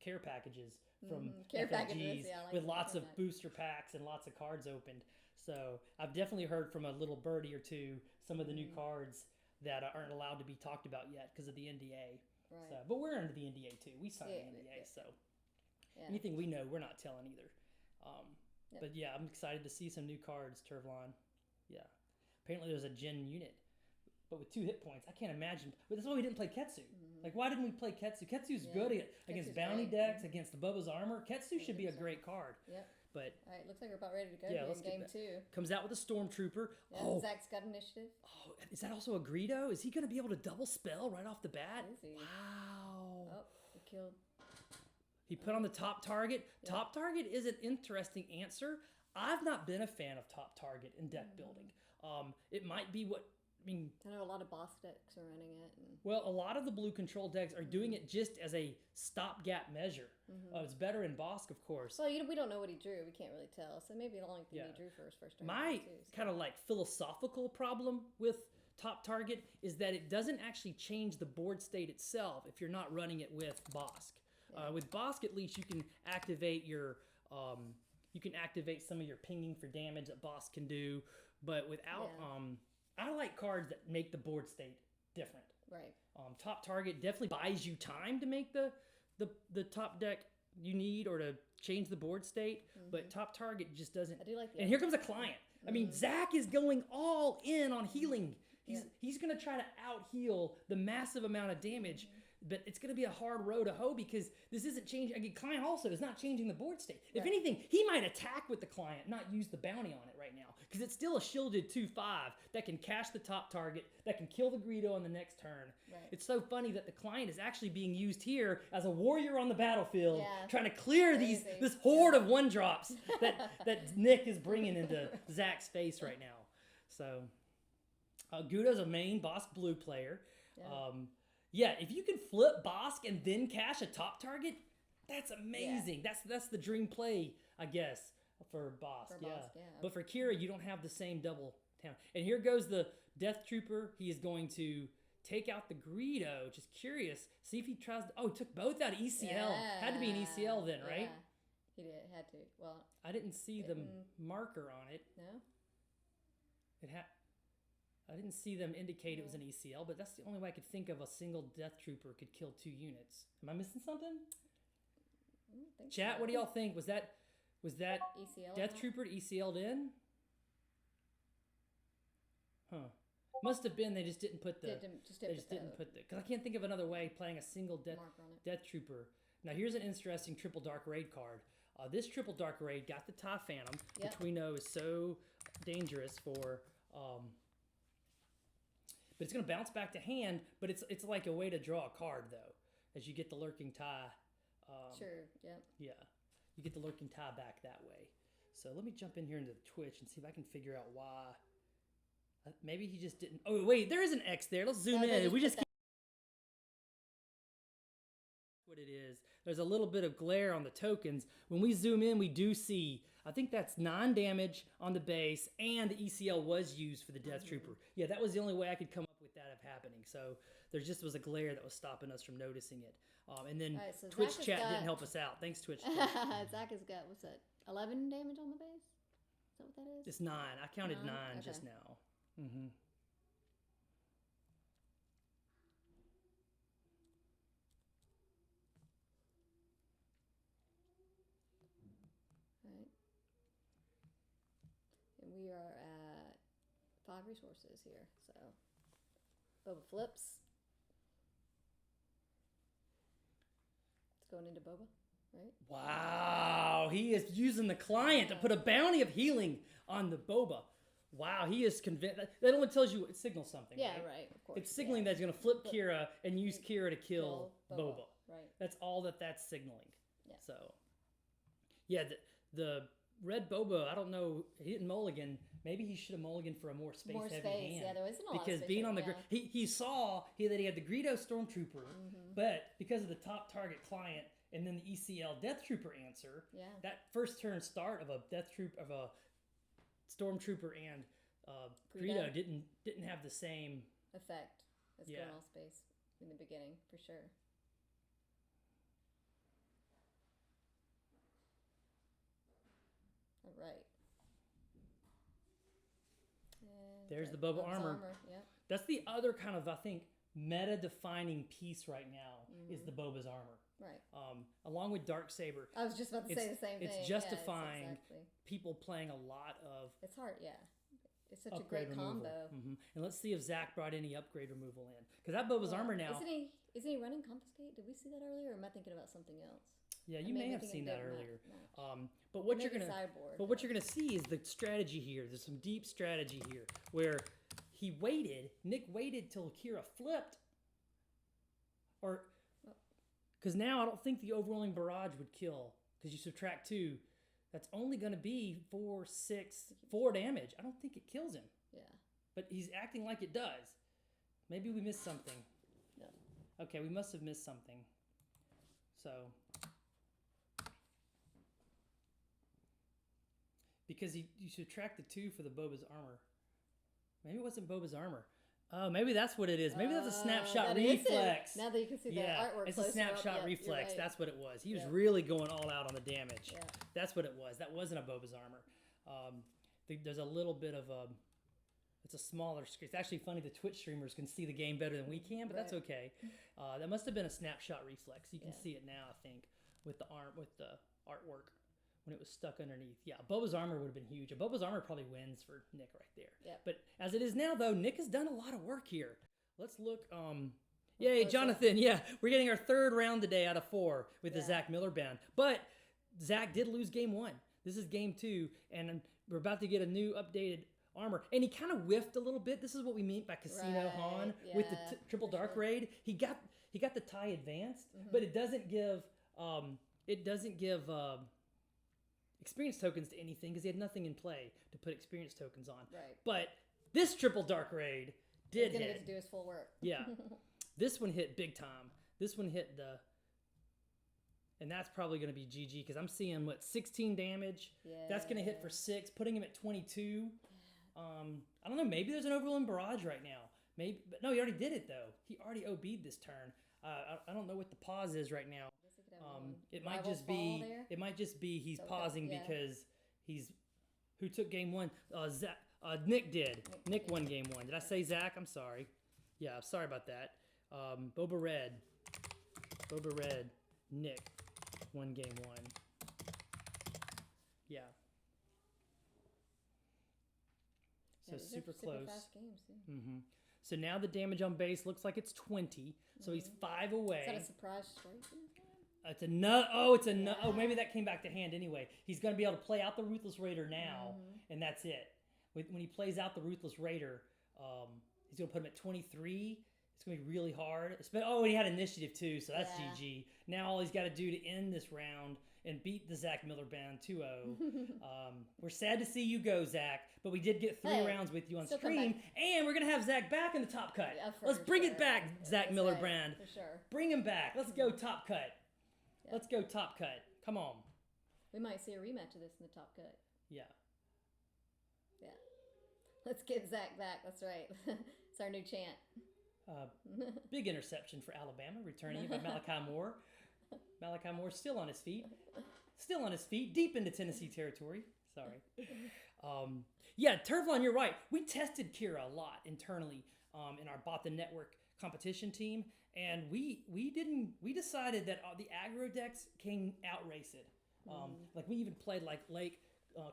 care packages from FFGs with lots of booster packs and lots of cards opened. So I've definitely heard from a little birdie or two some of the new cards that aren't allowed to be talked about yet because of the NDA. Right. So, but we're under the NDA too. We signed the NDA, so anything we know, we're not telling either. But yeah, I'm excited to see some new cards, Turvlon. Yeah. Apparently there's a Jin unit, but with 2 hit points. I can't imagine. But that's why we didn't play Ketsu. Like, why didn't we play Ketsu? Ketsu's good against bounty decks, against the Bubba's armor. Ketsu should be a great card. Yep. But all right, looks like we're about ready to go here in game 2. Comes out with a Stormtrooper. Yeah, Zach's got initiative. Oh, is that also a Greedo? Is he going to be able to double spell right off the bat? Is he? Wow. Oh, he killed. He put on the top target. Yep. Top target is an interesting answer. I've not been a fan of top target in deck building. It might be what I know a lot of boss decks are running it. Well, a lot of the blue control decks are doing it just as a stopgap measure. It's better in Bosk, of course. Well, we don't know what he drew. We can't really tell. So maybe the only thing he drew for his first turn. My kind of like philosophical problem with top target is that it doesn't actually change the board state itself if you're not running it with Bosk. With Bosk, at least you can activate your some of your pinging for damage that Bosk can do, but without I like cards that make the board state different. Right. Top target definitely buys you time to make the top deck you need or to change the board state, but top target just doesn't. I do like that. And here comes a client. I mean, Zach is going all in on healing. He's going to try to out heal the massive amount of damage. But it's going to be a hard row to hoe because this isn't changing. Again, client also is not changing the board state. If anything, he might attack with the client, not use the bounty on it right now. Because it's still a shielded 2/5 that can cash the top target, that can kill the Greedo on the next turn. Right. It's so funny that the client is actually being used here as a warrior on the battlefield, trying to clear this horde of 1-drops that Nick is bringing into Zach's face right now. So, Gudo's a main Bosk blue player. Yeah. If you can flip Bosk and then cash a top target, that's amazing. That's the dream play, I guess, for Bosk. But for Kira, you don't have the same double town. And here goes the Death Trooper. He is going to take out the Greedo. Just curious. See if he tries to... Oh, he took both out of ECL. Had to be an ECL then, right? He did. Had to. Well, I didn't see the marker on it. No? I didn't see them indicate it was an ECL, but that's the only way I could think of a single Death Trooper could kill 2 units. Am I missing something? Chat, what do y'all think? Was that ECL Death Trooper ECL'd in? Huh. Must have been they just didn't put the... Because I can't think of another way playing a single Death Trooper. Now here's an interesting triple Dark Raid card. This triple Dark Raid got the TIE Phantom, which we know is so dangerous for... But it's going to bounce back to hand, but it's like a way to draw a card, though, as you get the Lurking TIE. Yeah. You get the Lurking TIE back that way. So let me jump in here into the Twitch and see if I can figure out why. Maybe he just didn't... Oh, wait, there is an X there. Let's zoom in. We just... What it is. There's a little bit of glare on the tokens. When we zoom in, we do see... I think that's 9 damage on the base, and the ECL was used for the Death Trooper. Yeah, that was the only way I could come up with that of happening. So there just was a glare that was stopping us from noticing it. And then so Twitch chat didn't help us out. Thanks, Twitch chat. Zach has got, what's that, 11 damage on the base? Is that what that is? It's 9. I counted 9 just now. Mm-hmm. Right. And we are at 5 resources here, so Boba flips. It's going into Boba, right? Wow, he is using the client to put a bounty of healing on the Boba. Wow, he is convinced. That only tells you it signals something. Yeah, right? right, of course. It's signaling that he's going to flip Kira and use Kira to kill Boba. Right. That's all that's signaling. Yeah. So, yeah, the red Boba, I don't know, he didn't mulligan. Maybe he should have mulliganed for a more space-heavy hand. Yeah, there isn't a lot of because space being on the yeah. he saw that he had the Greedo Stormtrooper, but because of the top target client and then the ECL Death Trooper answer, that first turn start of a Death Troop of a Stormtrooper and Greedo didn't have the same effect as going all space in the beginning, for sure. All right. And there's the Boba armor. Yep. That's the other kind of, I think, meta-defining piece right now is the Boba's armor. Right. Along with Darksaber. I was just about to say the same thing. It's justifying exactly. people playing a lot of. It's hard, yeah. It's such a great combo. Mm-hmm. And let's see if Zach brought any upgrade removal in, because that Boba's armor now. Isn't he running Confiscate? Did we see that earlier, or am I thinking about something else? Yeah, you may have seen that earlier. Match. But what you're gonna see is the strategy here. There's some deep strategy here where Nick waited till Kira flipped, because now I don't think the overwhelming barrage would kill, because you subtract 2. That's only going to be 4 damage. I don't think it kills him. Yeah. But he's acting like it does. Maybe we missed something. No. Okay, we must have missed something. So. Because you subtract the 2 for the Boba's armor. Maybe it wasn't Boba's armor. Oh, maybe that's what it is. Maybe that's a snapshot reflex. Now that you can see that artwork it's a snapshot reflex. Right. That's what it was. He was really going all out on the damage. Yeah. That's what it was. That wasn't a Boba's armor. There's a little bit of it's a smaller screen. It's actually funny the Twitch streamers can see the game better than we can, but that's okay. That must have been a snapshot reflex. You can see it now, I think, with the artwork. When it was stuck underneath. Yeah, Boba's armor would have been huge. Boba's armor probably wins for Nick right there. Yeah. But as it is now, though, Nick has done a lot of work here. Let's look. Yay, Jonathan. Yeah, we're getting our 3rd round today out of 4 with the Zach Miller band. But Zach did lose game 1. This is game 2, and we're about to get a new updated armor. And he kind of whiffed a little bit. This is what we mean by Casino Han with the triple dark raid. He got the tie advanced, but it doesn't give experience tokens to anything because he had nothing in play to put experience tokens on. Right. But this triple dark raid did hit. He's gonna get to do his full work. Yeah. This one hit big time. This one hit and that's probably going to be GG because I'm seeing 16 damage. Yeah. That's going to hit for 6, putting him at 22. I don't know. Maybe there's an overwhelming barrage right now. Maybe, but no, he already did it though. He already OB'd this turn. I don't know what the pause is right now. It might just be he's pausing because who took game 1? Nick did. Nick won game 1. Did I say Zach? I'm sorry. Yeah, I'm sorry about that. Boba Red, Nick won game 1. Yeah. So super close. Fast games, yeah. Mm-hmm. So now the damage on base looks like it's 20. So he's 5 away. Is that a surprise strike? It's a nut. Oh, it's a nut. Oh, maybe that came back to hand anyway. He's going to be able to play out the Ruthless Raider now, and that's it. When he plays out the Ruthless Raider, he's going to put him at 23. It's going to be really hard. And he had initiative too, so that's GG. Now all he's got to do to end this round and beat the Zach Miller band 2-0. We're sad to see you go, Zach, but we did get 3 rounds with you on stream, and we're going to have Zach back in the top cut. Yeah, let's bring it back, Zach Miller brand. For sure. Bring him back. Let's go top cut. Yeah. Let's go top cut. Come on. We might see a rematch of this in the top cut. Yeah. Yeah. Let's get Zach back. That's right. It's our new chant. Big interception for Alabama, returning by Malachi Moore. Malachi Moore still on his feet. Deep into Tennessee territory. Sorry. Yeah, Turvlon, you're right. We tested Kira a lot internally in our Bothan Network competition team, and we decided that the aggro decks can outrace it. Like we even played like Lake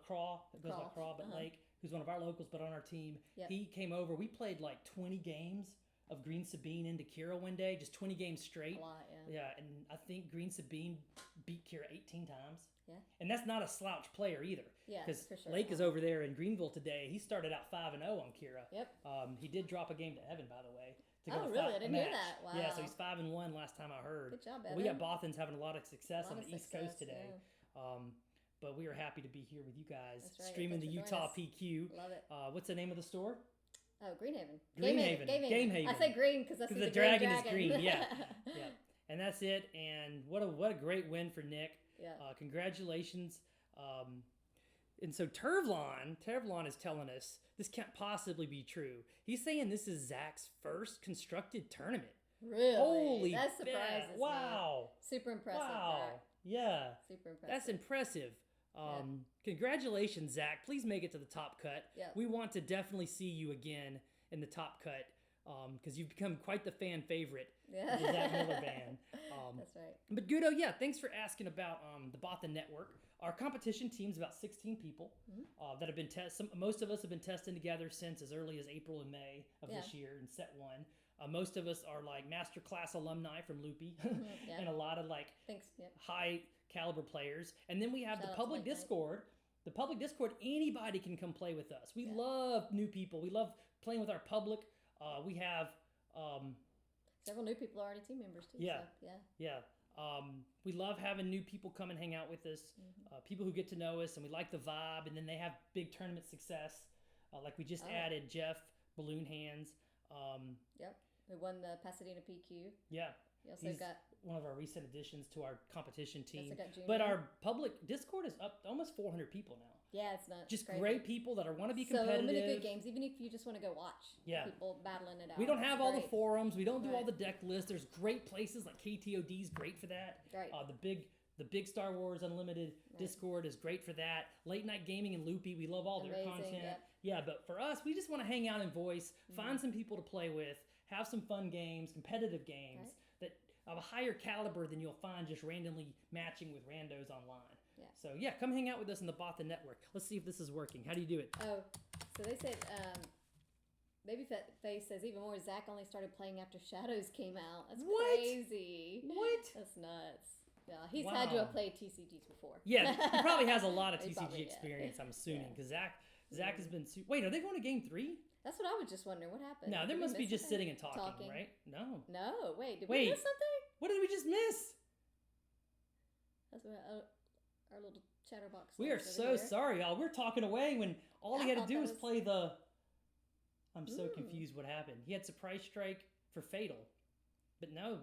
Craw, it goes by Craw, but Lake, who's one of our locals, but on our team, he came over. We played like 20 games of Green Sabine into Kira one day, just 20 games straight. A lot, Yeah, and I think Green Sabine beat Kira 18 times. Yeah. And that's not a slouch player either. Yeah, because for sure. Lake is over there in Greenville today. He started out 5-0 on Kira. Yep. He did drop a game to Evan, by the way. To Oh, go really? I a didn't hear match. that. Wow. Yeah, so he's 5-1 last time I heard. Good job, We got Evan. Bothan's having a lot of success A lot on of the East success, Coast today. But we are happy to be here with you guys, That's right. streaming Thanks the for joining Utah us. PQ. Love it. What's the name of the store? Oh, Greenhaven. Greenhaven. Game Haven. I say green because that's the dragon is green. Yeah, yeah. And that's it. And what a great win for Nick. Yeah. Congratulations. And so Turvlon is telling us this can't possibly be true. He's saying this is Zach's first constructed tournament. Really? Holy That surprises me. Wow. Super impressive. Wow. Zach. Yeah. Super impressive. That's impressive. Congratulations, Zach. Please make it to the top cut. Yeah. We want to definitely see you again in the top cut because you've become quite the fan favorite of the Zach Miller band. That's right. But Gudo, yeah, thanks for asking about the Bothan Network. Our competition team's about 16 people that have been most of us have been testing together since as early as April and May of this year in set one. Most of us are like master class alumni from Loopy and a lot of like high caliber players. And then we have the public Discord. The public Discord, anybody can come play with us. We love new people. We love playing with our public. We have several new people are already team members too. Yeah. So, yeah. We love having new people come and hang out with us. People who get to know us, and we like the vibe. And then they have big tournament success. Like we just added Jeff Balloon Hands. Yep. We won the Pasadena PQ. Yeah. We also He's got one of our recent additions to our competition team. got Junior. But our public Discord is up to almost 400 people now. Yeah, it's not Just crazy. great people that want to be competitive. So many good games, even if you just want to go watch people battling it out. We don't have all the great. forums. We don't do all the deck lists. There's great places like KTOD is great for that. Right. The big Star Wars Unlimited Discord is great for that. Late Night Gaming and Loopy, we love all their content. Yeah, but for us, we just want to hang out and voice, find some people to play with, have some fun games, competitive games that of a higher caliber than you'll find just randomly matching with randos online. Yeah. So yeah, come hang out with us in the Bothan Network. Let's see if this is working. How do you do it? Oh, so they said Babyface says even more. Zach only started playing after Shadows came out. That's crazy. What? That's nuts. Yeah, he's had to have played TCGs before. Yeah, he probably has a lot of He TCG probably, experience, I'm assuming, because Zach has been... Wait, are they going to game 3? That's what I was just wondering. What happened? No, they Did we must be miss just something? sitting and talking, right? No. No, wait. Did we miss something? What did we just miss? That's what our little chatterbox. We are so sorry, y'all. We're talking away when all he had to do was play the... I'm so confused what happened. He had Surprise Strike for Fatal. But no,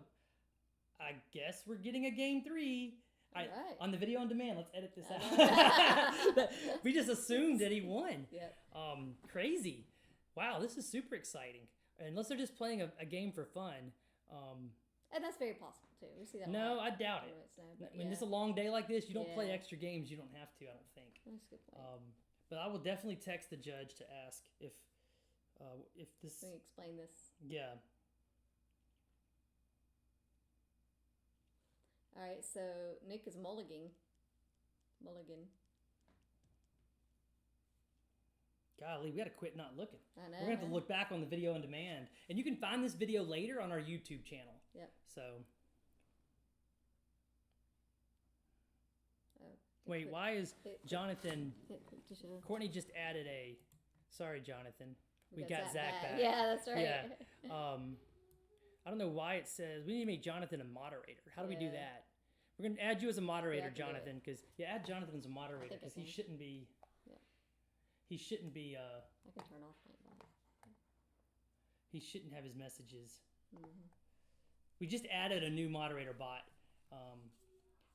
I guess we're getting a game 3. Right. On the video on demand, let's edit this out. We just assumed that he won. Yep. Crazy. Wow, this is super exciting. Unless they're just playing a game for fun. And that's very possible too. We see that. No, I doubt it. When it's a long day like this, you don't play extra games. You don't have to, I don't think. That's a good point. But I will definitely text the judge to ask if this... Can you explain this? Yeah. All right, so Nick is mulligan. Golly, we got to quit not looking. I know. We're going to have to look back on the video on demand. And you can find this video later on our YouTube channel. Yep. So. Wait, why is Jonathan... Courtney just added a... Sorry, Jonathan. We got Zach back. Yeah, that's right. Yeah. I don't know why it says... We need to make Jonathan a moderator. How do we do that? We're going to add you as a moderator, Jonathan. Because add Jonathan as a moderator. Because he shouldn't be... He shouldn't be... I can turn off my bot. He shouldn't have his messages. We just added a new moderator bot.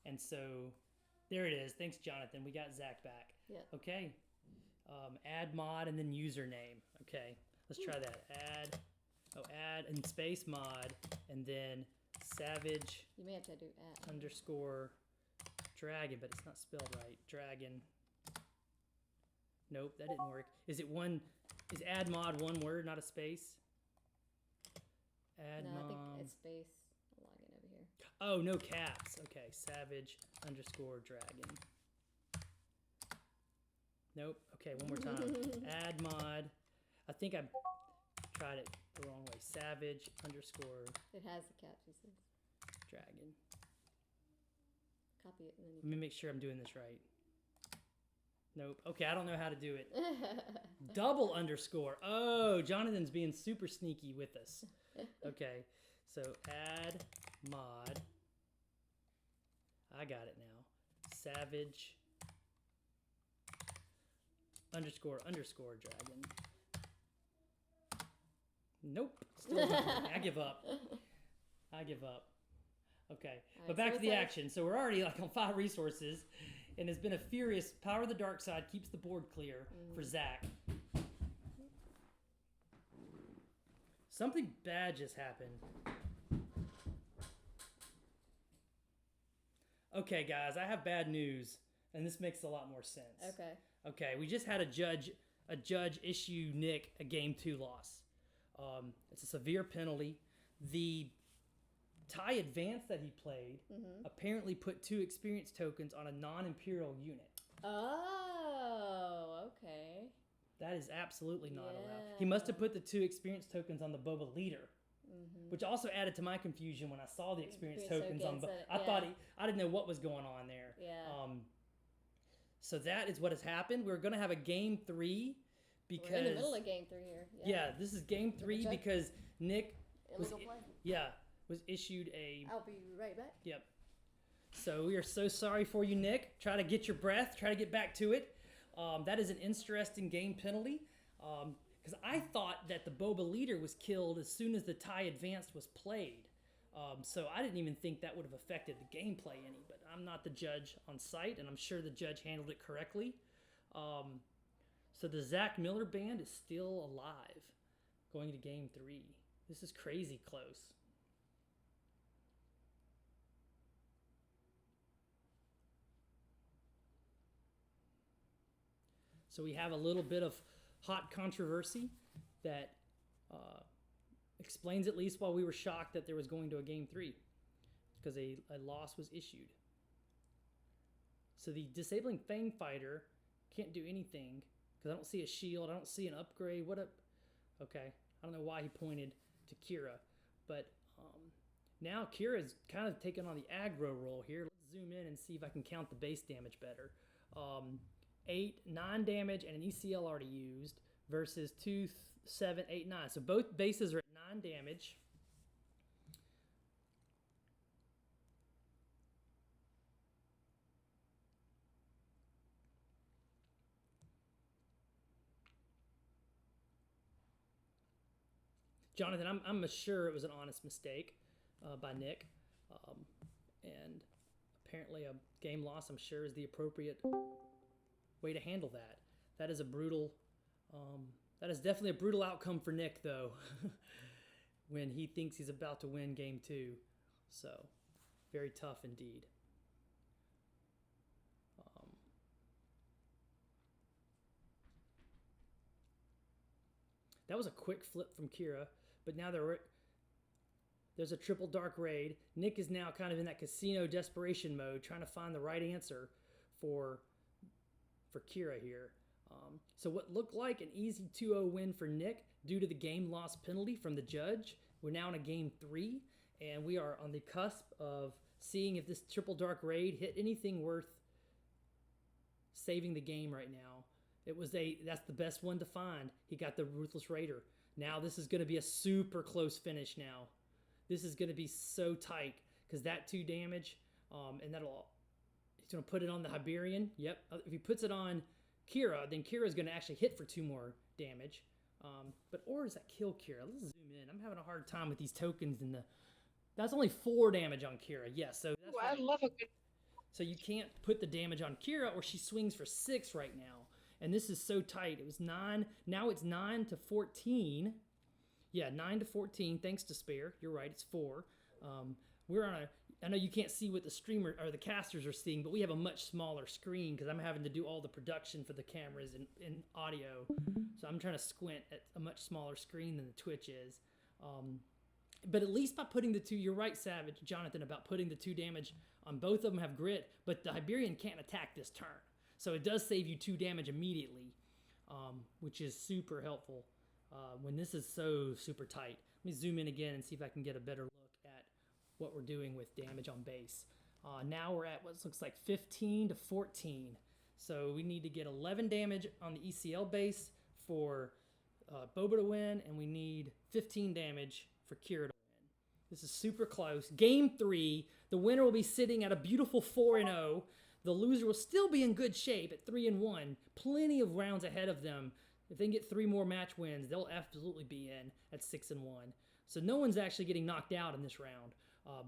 And so... There it is. Thanks, Jonathan. We got Zach back. Yeah. Okay. Add mod and then username. Okay. Let's try that. Add and space mod and then savage. You may have to do @ _ dragon, but it's not spelled right. Dragon. Nope, that didn't work. Is add mod one word, not a space? Add No, mod. I think it's space. I'll log in over here. Oh, no caps. Okay, savage_dragon. Nope. Okay, one more time. Add mod. I think I tried it the wrong way. Savage_. It has the caps, he says. Dragon. Copy it and then Let me make sure I'm doing this right. Nope. Okay, I don't know how to do it. _. Oh, Jonathan's being super sneaky with us. Okay, so add mod. I got it now. Savage __ dragon. Nope. Still not. I give up. Okay, but back to the action. So we're already like on 5 resources, and it's been a furious power of the dark side keeps the board clear for Zach. Something bad just happened. Okay, guys, I have bad news, and this makes a lot more sense. Okay, we just had a judge issue Nick a game 2 loss. It's a severe penalty. The tie advance that he played apparently put 2 experience tokens on a non-imperial unit. Oh, okay. That is absolutely not allowed. He must have put the 2 experience tokens on the Boba leader, which also added to my confusion when I saw the experience tokens on. I thought I didn't know what was going on there. So that is what has happened. We're going to have a game 3 because we're in the middle of game 3 here. Yeah, this is game 3 because Nick was issued a. I'll be right back. Yep. So we are so sorry for you, Nick. Try to get your breath. Try to get back to it. That is an interesting game penalty because I thought that the Boba leader was killed as soon as the tie advanced was played. So I didn't even think that would have affected the gameplay any, but I'm not the judge on site, and I'm sure the judge handled it correctly. So the Zach Miller band is still alive going into game 3. This is crazy close. So we have a little bit of hot controversy that explains at least why we were shocked that there was going to a game 3 because a loss was issued. So the disabling Fang Fighter can't do anything because I don't see a shield. I don't see an upgrade. Okay. I don't know why he pointed to Kira, but now Kira's kind of taking on the aggro role here. Let's zoom in and see if I can count the base damage better. 9 damage and an ECL already used versus 2, 7, 8, 9. So both bases are at 9 damage. Jonathan, I'm sure it was an honest mistake by Nick, and apparently a game loss, I'm sure, is the appropriate way to handle that. That is a brutal. That is definitely a brutal outcome for Nick, though, when he thinks he's about to win game 2. So, very tough indeed. That was a quick flip from Kira, but now there's a triple dark raid. Nick is now kind of in that casino desperation mode, trying to find the right answer for Kira here. So what looked like an easy 2-0 win for Nick due to the game loss penalty from the judge. We're now in a game 3, and we are on the cusp of seeing if this triple dark raid hit anything worth saving the game right now. That's the best one to find. He got the Ruthless Raider. Now this is going to be a super close finish now. This is going to be so tight because that 2 damage, and he's going to put it on the Iberian. Yep. If he puts it on Kira, then Kira's going to actually hit for 2 more damage. Or does that kill Kira? Let's zoom in. I'm having a hard time with these tokens that's only 4 damage on Kira. Yes, so that's I love a good. So you can't put the damage on Kira or she swings for 6 right now. And this is so tight. It was 9. Now it's 9 to 14. Yeah, 9 to 14 thanks to Spare. You're right, it's 4. We're on I know you can't see what the streamer or the casters are seeing, but we have a much smaller screen because I'm having to do all the production for the cameras and audio. So I'm trying to squint at a much smaller screen than the Twitch is. But at least by putting the two, you're right, Savage, Jonathan, about putting the 2 damage on both of them have grit, but the Iberian can't attack this turn. So it does save you 2 damage immediately, which is super helpful when this is so super tight. Let me zoom in again and see if I can get a better look at what we're doing with damage on base. Now we're at what looks like 15 to 14. So we need to get 11 damage on the ECL base for Boba to win, and we need 15 damage for Kira to win. This is super close. Game 3, the winner will be sitting at a beautiful 4-0. The loser will still be in good shape at 3-1. Plenty of rounds ahead of them. If they can get 3 more match wins, they'll absolutely be in at 6-1. So no one's actually getting knocked out in this round.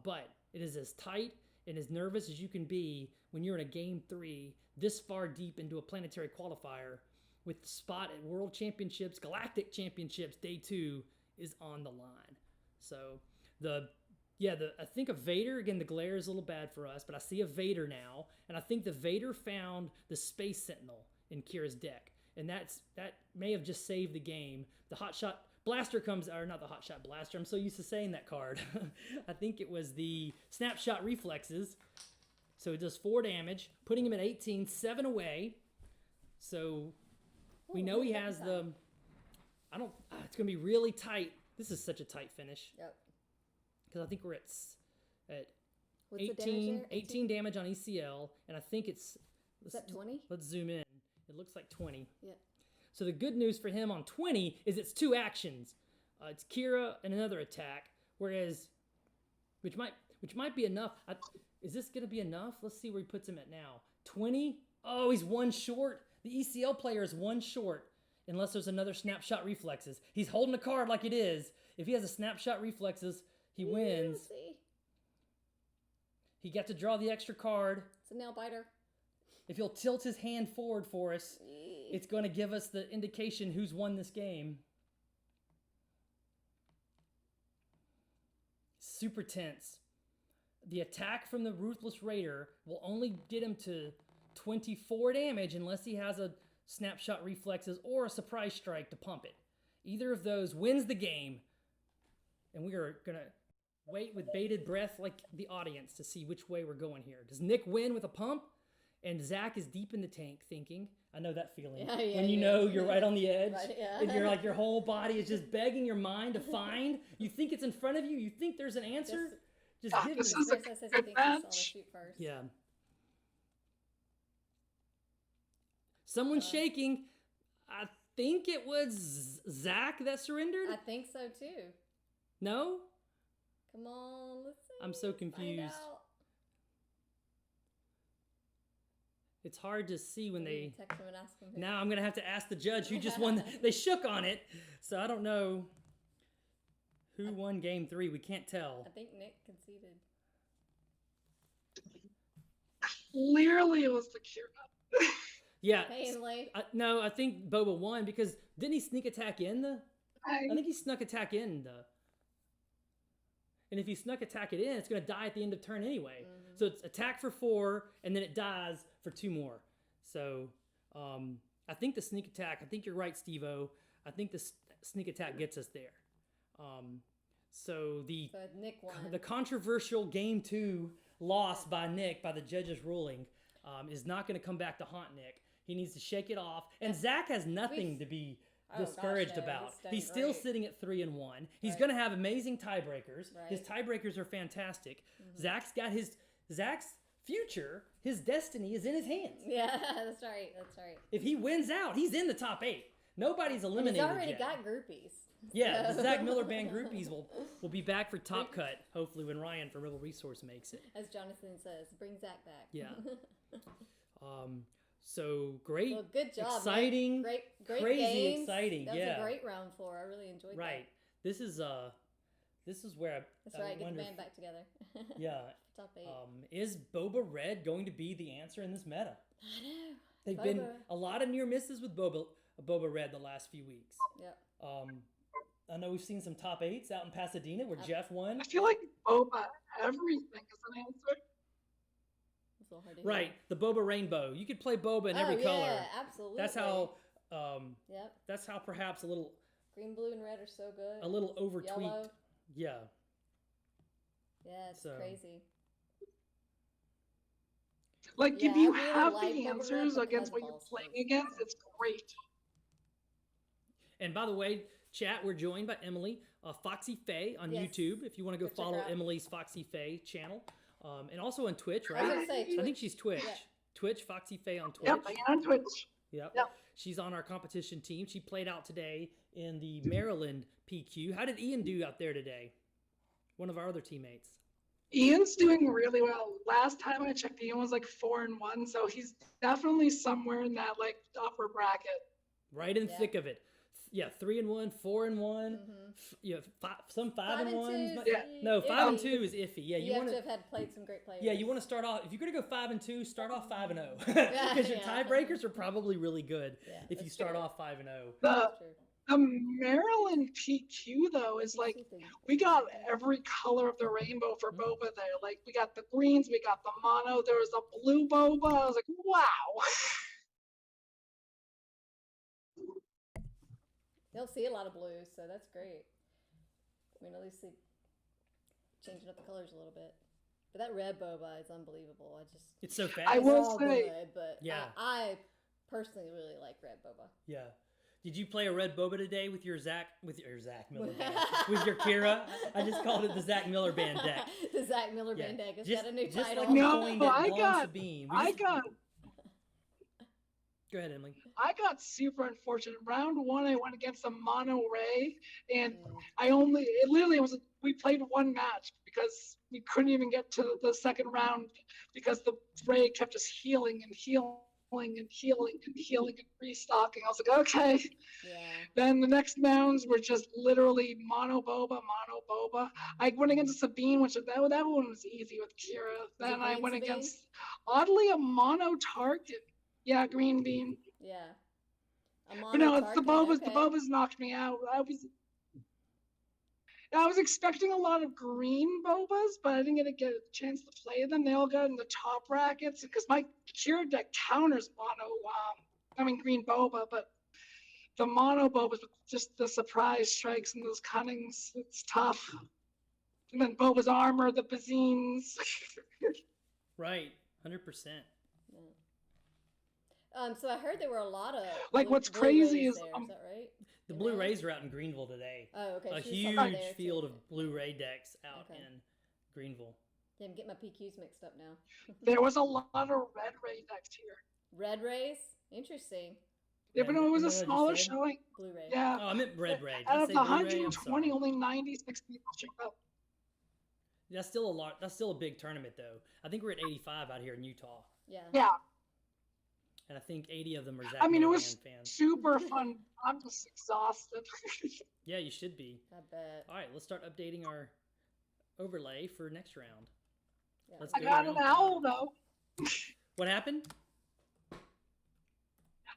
But it is as tight and as nervous as you can be when you're in a game 3 this far deep into a planetary qualifier with the spot at World Championships, Galactic Championships, Day 2 is on the line. So I think a Vader, again, the glare is a little bad for us, but I see a Vader now, and I think the Vader found the Space Sentinel in Kira's deck, and that may have just saved the game. The Hotshot Blaster comes, or not the Hotshot Blaster, I'm so used to saying that card. I think it was the Snapshot Reflexes. So it does 4 damage, putting him at 18, 7 away. So we know he has the, it's going to be really tight. This is such a tight finish. Yep. Because I think we're at What's 18 damage on ECL, and I think it's... Is that 20? Let's zoom in. It looks like 20. Yeah. So the good news for him on 20 is it's 2 actions. It's Kira and another attack, whereas, which might be enough. Is this going to be enough? Let's see where he puts him at now. 20? Oh, he's 1 short. The ECL player is 1 short. Unless there's another Snapshot Reflexes. He's holding a card like it is. If he has a Snapshot Reflexes, he wins. See. He got to draw the extra card. It's a nail biter. If he'll tilt his hand forward for us, it's going to give us the indication who's won this game. Super tense. The attack from the Ruthless Raider will only get him to 24 damage unless he has a Snapshot Reflexes or a Surprise Strike to pump it. Either of those wins the game. And we are going to wait with bated breath like the audience to see which way we're going here. Does Nick win with a pump? And Zach is deep in the tank thinking, I know that feeling. When you know you're right on the edge. Right, yeah. And you're like, your whole body is just begging your mind to find. You think it's in front of you. You think there's an answer. Just give this it. is a Chris says he good thinks he saw the match. shoot first. Yeah. Someone's shaking. I think it was Zach that surrendered. I think so too. No? Come on, let's see. I'm so Find confused. out. It's hard to see when they... Text him and ask him. Now I'm going to have to ask the judge who just won. They shook on it. So I don't know who won game 3. We can't tell. I think Nick conceded. Clearly, it was the Kira. Yeah. Painfully. No, I think Boba won because didn't he sneak attack in the... I think he snuck attack in the... And if he snuck attack it in, it's going to die at the end of turn anyway. Mm-hmm. So it's attack for 4, and then it dies for 2 more. So I think the sneak attack, I think you're right, Steve-O. I think the sneak attack gets us there. So Nick won. The controversial game 2 loss by Nick by the judge's ruling is not going to come back to haunt Nick. He needs to shake it off. And Zach has nothing to be discouraged about. He's still sitting at 3-1. He's going to have amazing tiebreakers. Right. His tiebreakers are fantastic. Mm-hmm. Zach's future, his destiny is in his hands. Yeah, that's right. If he wins out, he's in the top 8. Nobody's eliminated yet. He's already yet. got groupies. Yeah, the Zach Miller Band groupies will be back for Top Cut, hopefully when Ryan from Rebel Resource makes it. As Jonathan says, bring Zach back. Yeah. So great. Well, good job. Exciting. Great crazy games. exciting. That was a great round 4. I really enjoyed that. Right. This is where I That's right. Get the wonder band back together. Yeah. Top 8. Is Boba Red going to be the answer in this meta? I know. They've been a lot of near misses with Boba Red the last few weeks. Yep. I know we've seen some top 8s out in Pasadena where Jeff won. I feel like boba everything is an answer. It's a little hard to Right, hear. the boba rainbow. You could play boba in every color. Yeah, absolutely. That's how. Yep. That's how perhaps a little Green, blue, and red are so good. a little over tweaked. Yellow. Yeah. Yeah, it's So- crazy. Like, Yeah, if you I really have like the boba red answers because against of what you're balls, playing so- against, it's great. And by the way, chat, we're joined by Emily, Foxy Faye on Yes. YouTube. If you want to go Go check her follow out. Emily's Foxy Faye channel, and also on Twitch, I right? was gonna say, I think she's Twitch. Yeah. Twitch, Foxy Faye on Twitch. Yep, I on Twitch. Yep. Yep. She's on our competition team. She played out today in the Maryland PQ. How did Ian do out there today? One of our other teammates. Ian's doing really well. Last time I checked, Ian was like 4-1, so he's definitely somewhere in that like upper bracket. Right in the Yeah. thick of it. Yeah, 3-1, 4-1. Yeah, some 5-1s. two, Yeah. No, iffy. 5-2 is iffy. Yeah, You you have want to to. have had played some great players. Yeah, you want to start off. If you're gonna go 5-2, start off 5-0 because Yeah, your yeah. tiebreakers are probably really good Yeah, if you that's start true. off 5-0. The True. the Maryland PQ though is like we got every color of the rainbow for boba there. Like we got the greens, we got the mono. There was a blue boba. I was like, wow. They'll see a lot of blues, so that's great. I mean, at least they changing up the colors a little bit. But that red boba is unbelievable. It's so fast. I It's will all say- good, but Yeah. I personally really like red boba. Yeah. Did you play a red boba today with your Zach Miller band? With your Kira? I just called it the Zach Miller band deck. The Zach Miller Yeah. band deck has Just- got a new just title. like we No, coined it, I Blonde got- Sabine. We I just- got Go ahead, Emily. I got super unfortunate. Round 1, I went against a mono Ray, and Mm. we played one match because we couldn't even get to the second round because the Ray kept just healing and healing and healing and healing and restocking. I was like, okay. Yeah. Then the next mounds were just literally mono boba. I went against Sabine, which that one was easy with Kira. Then I green went Sabine? against oddly a mono target. Yeah, green bean. Yeah. A But no, it's the mono Bobas. target, The okay. Bobas knocked me out. I was expecting a lot of green Bobas, but I didn't get a chance to play them. They all got in the top brackets because my Cure deck counters mono. Green Boba, but the mono Bobas with just the surprise strikes and those cuttings. It's tough. And then Boba's armor, the Bazines. Right. 100%. So I heard there were a lot of Like, what's blue crazy rays is, there. Is that right? The You Blue know? Rays are out in Greenville today. Oh, okay. A she was talking there, huge too. field of Blu-ray decks out Okay. in Greenville. Yeah, I'm getting my PQs mixed up now. There was a lot of red Ray decks here. Red rays, interesting. Yeah, but no, it was a What did you smaller say? showing. Blue ray. Yeah. Oh, I meant Red Ray. Did Out I of say the Blu-ray? I'm 120, sorry. only 96 people showed up. That's still a lot. That's still a big tournament, though. I think we're at 85 out here in Utah, Yeah. Yeah. and I think 80 of them are Zach I mean, it Miller was Band fans. super fun. I'm just exhausted. Yeah, you should be. I bet. All right, let's start updating our overlay for next round. Yeah. Let's I go got round an five. owl, though. What happened?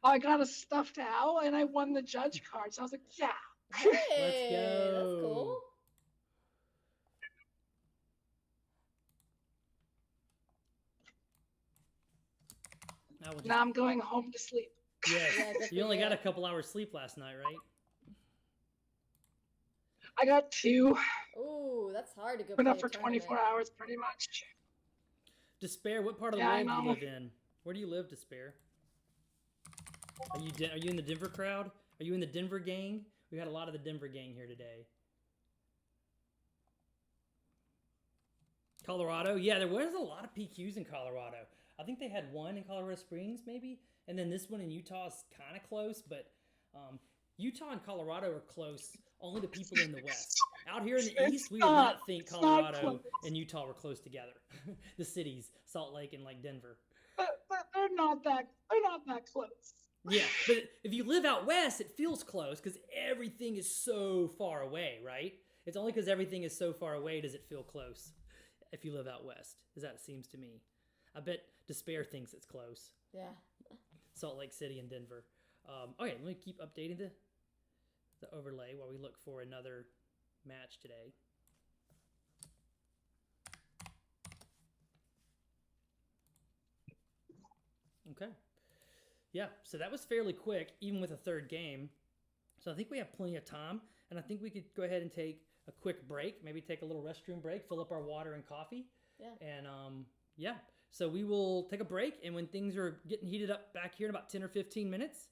I got a stuffed owl, and I won the judge cards. I was like, yeah. Hey, go. that's cool. Now we'll just- Now I'm going home to sleep. Yes. Yeah, good You for only you. got a couple hours sleep last night, right? I got 2. Ooh, that's hard to go. Been play up a for 24 tournament. hours, pretty much. Despair, what part of the Yeah, I world do you know. live in? Where do you live, Despair? Are you in the Denver crowd? Are you in the Denver gang? We had a lot of the Denver gang here today. Colorado? Yeah, there was a lot of PQs in Colorado. I think they had one in Colorado Springs, maybe, and then this one in Utah is kind of close, but Utah and Colorado are close only to people in the West. Out here in the It's East, we would not- not think it's not Colorado close. and Utah were close together. The cities, Salt Lake and like Denver. But they're not that close. Yeah, but if you live out west, it feels close because everything is so far away, right? It's only because everything is so far away does it feel close if you live out west, as that seems to me. I bet Despair thinks it's close. Yeah. Salt Lake City and Denver. Okay, let me keep updating the overlay while we look for another match today. Okay. Yeah, so that was fairly quick, even with a third game. So I think we have plenty of time, and I think we could go ahead and take a quick break, maybe take a little restroom break, fill up our water and coffee. Yeah. And yeah, so we will take a break, and when things are getting heated up back here in about 10 or 15 minutes,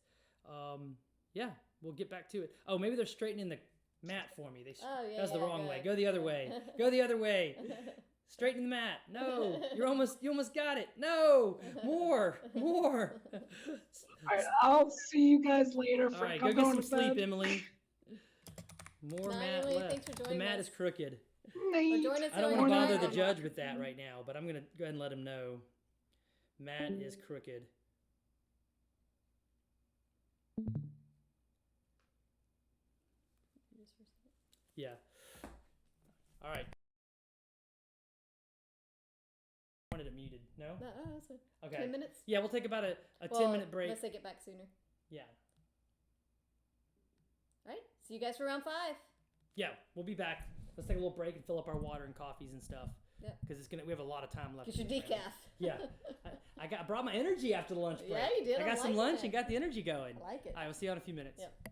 yeah, we'll get back to it. Oh, maybe they're straightening the mat for me. That's the wrong way. Go the other way. Go the other way. Straighten the mat. No, you almost got it. No, more. All right, I'll see you guys later. All right, go get some sleep, Emily. More Night, mat Emily. left. Thanks for The joining mat us. is crooked. Or join us I don't on want to our bother the night. judge with that right now, but I'm gonna go ahead and let him know. Mat is crooked. Yeah. All right. I wanted it muted. No? No, that's fine. Okay. 10 minutes? Yeah, we'll take about a Well, 10-minute break. Unless they get back sooner. Yeah. All right. See you guys for round 5. Yeah, we'll be back. Let's take a little break and fill up our water and coffees and stuff. Yep. Because we have a lot of time left. Get your in this round. decaf. Yeah. I brought my energy after the lunch break. Yeah, you did. I got I'm some liking lunch it. and got the energy going. I like it. All right, we'll see you in a few minutes. Yep.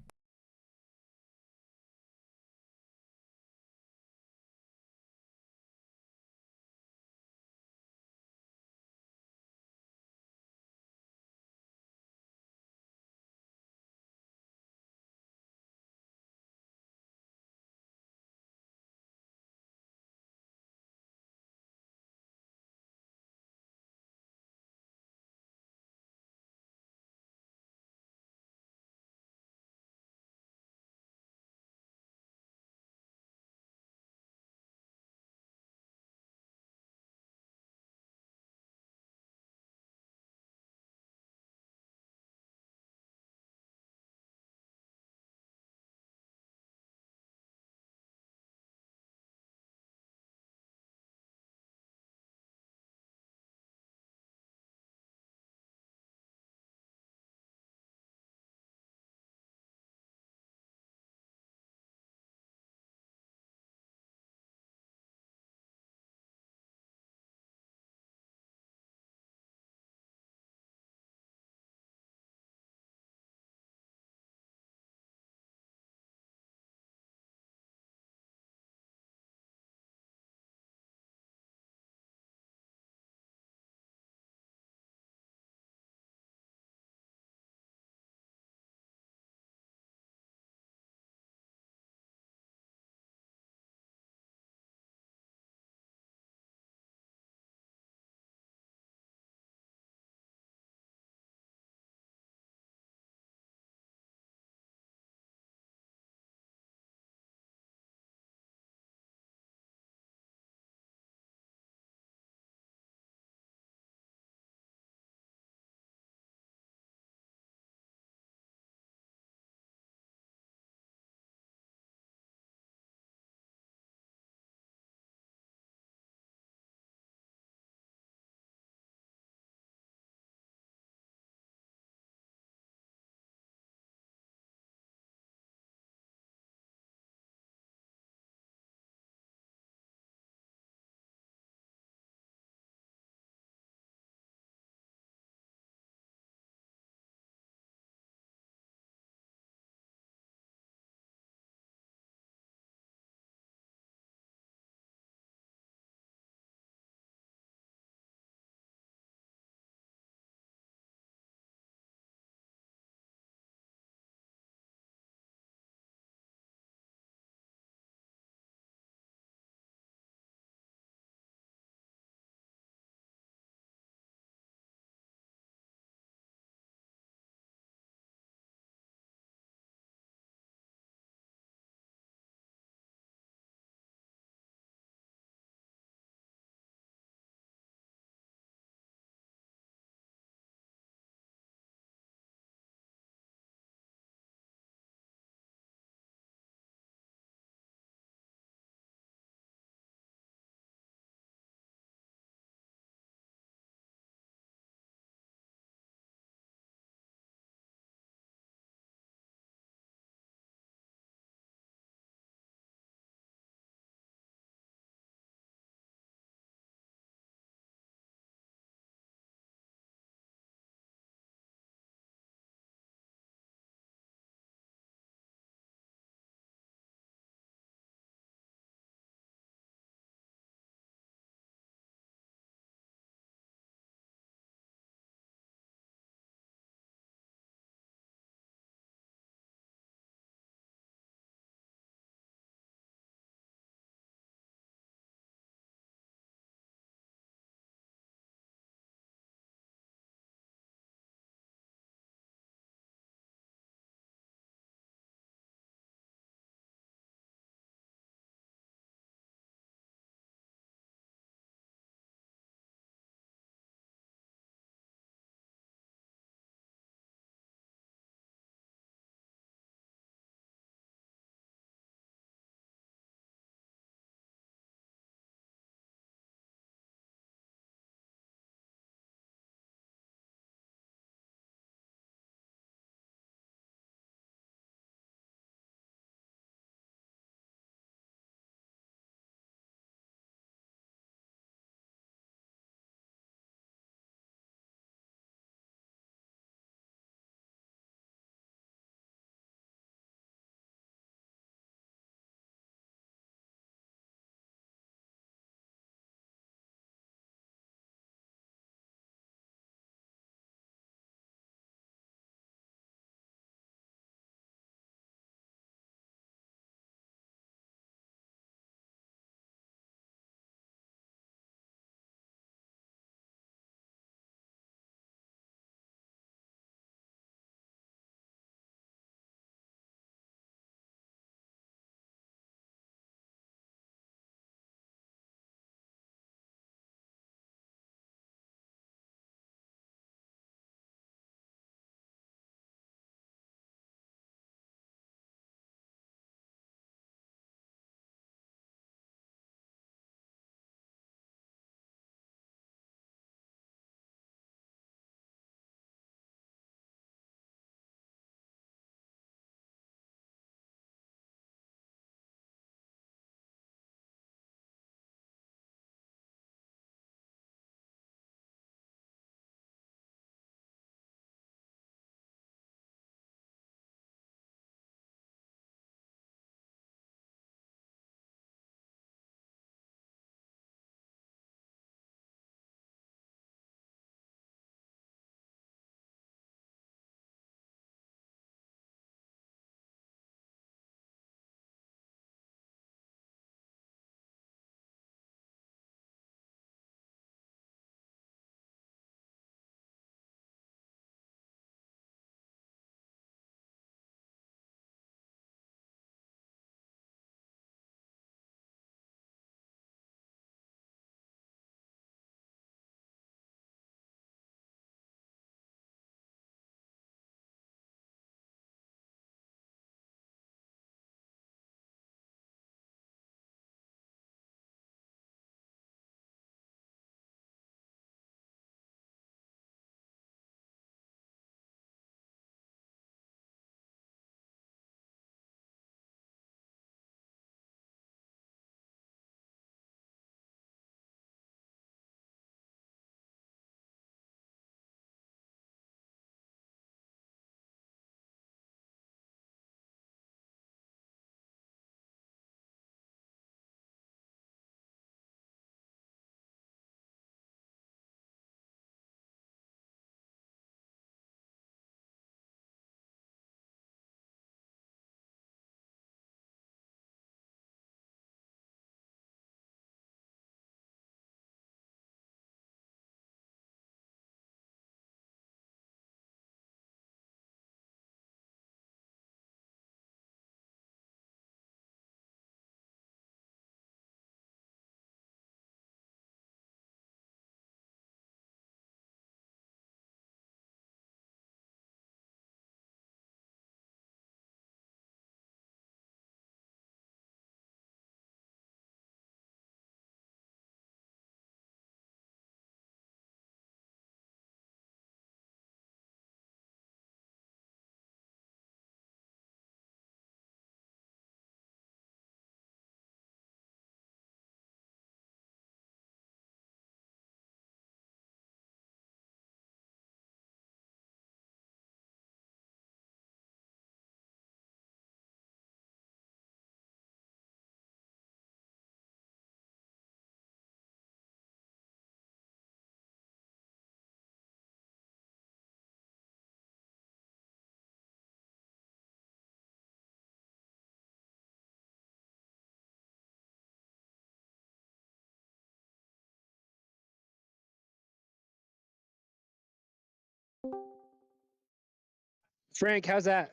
Frank, how's that?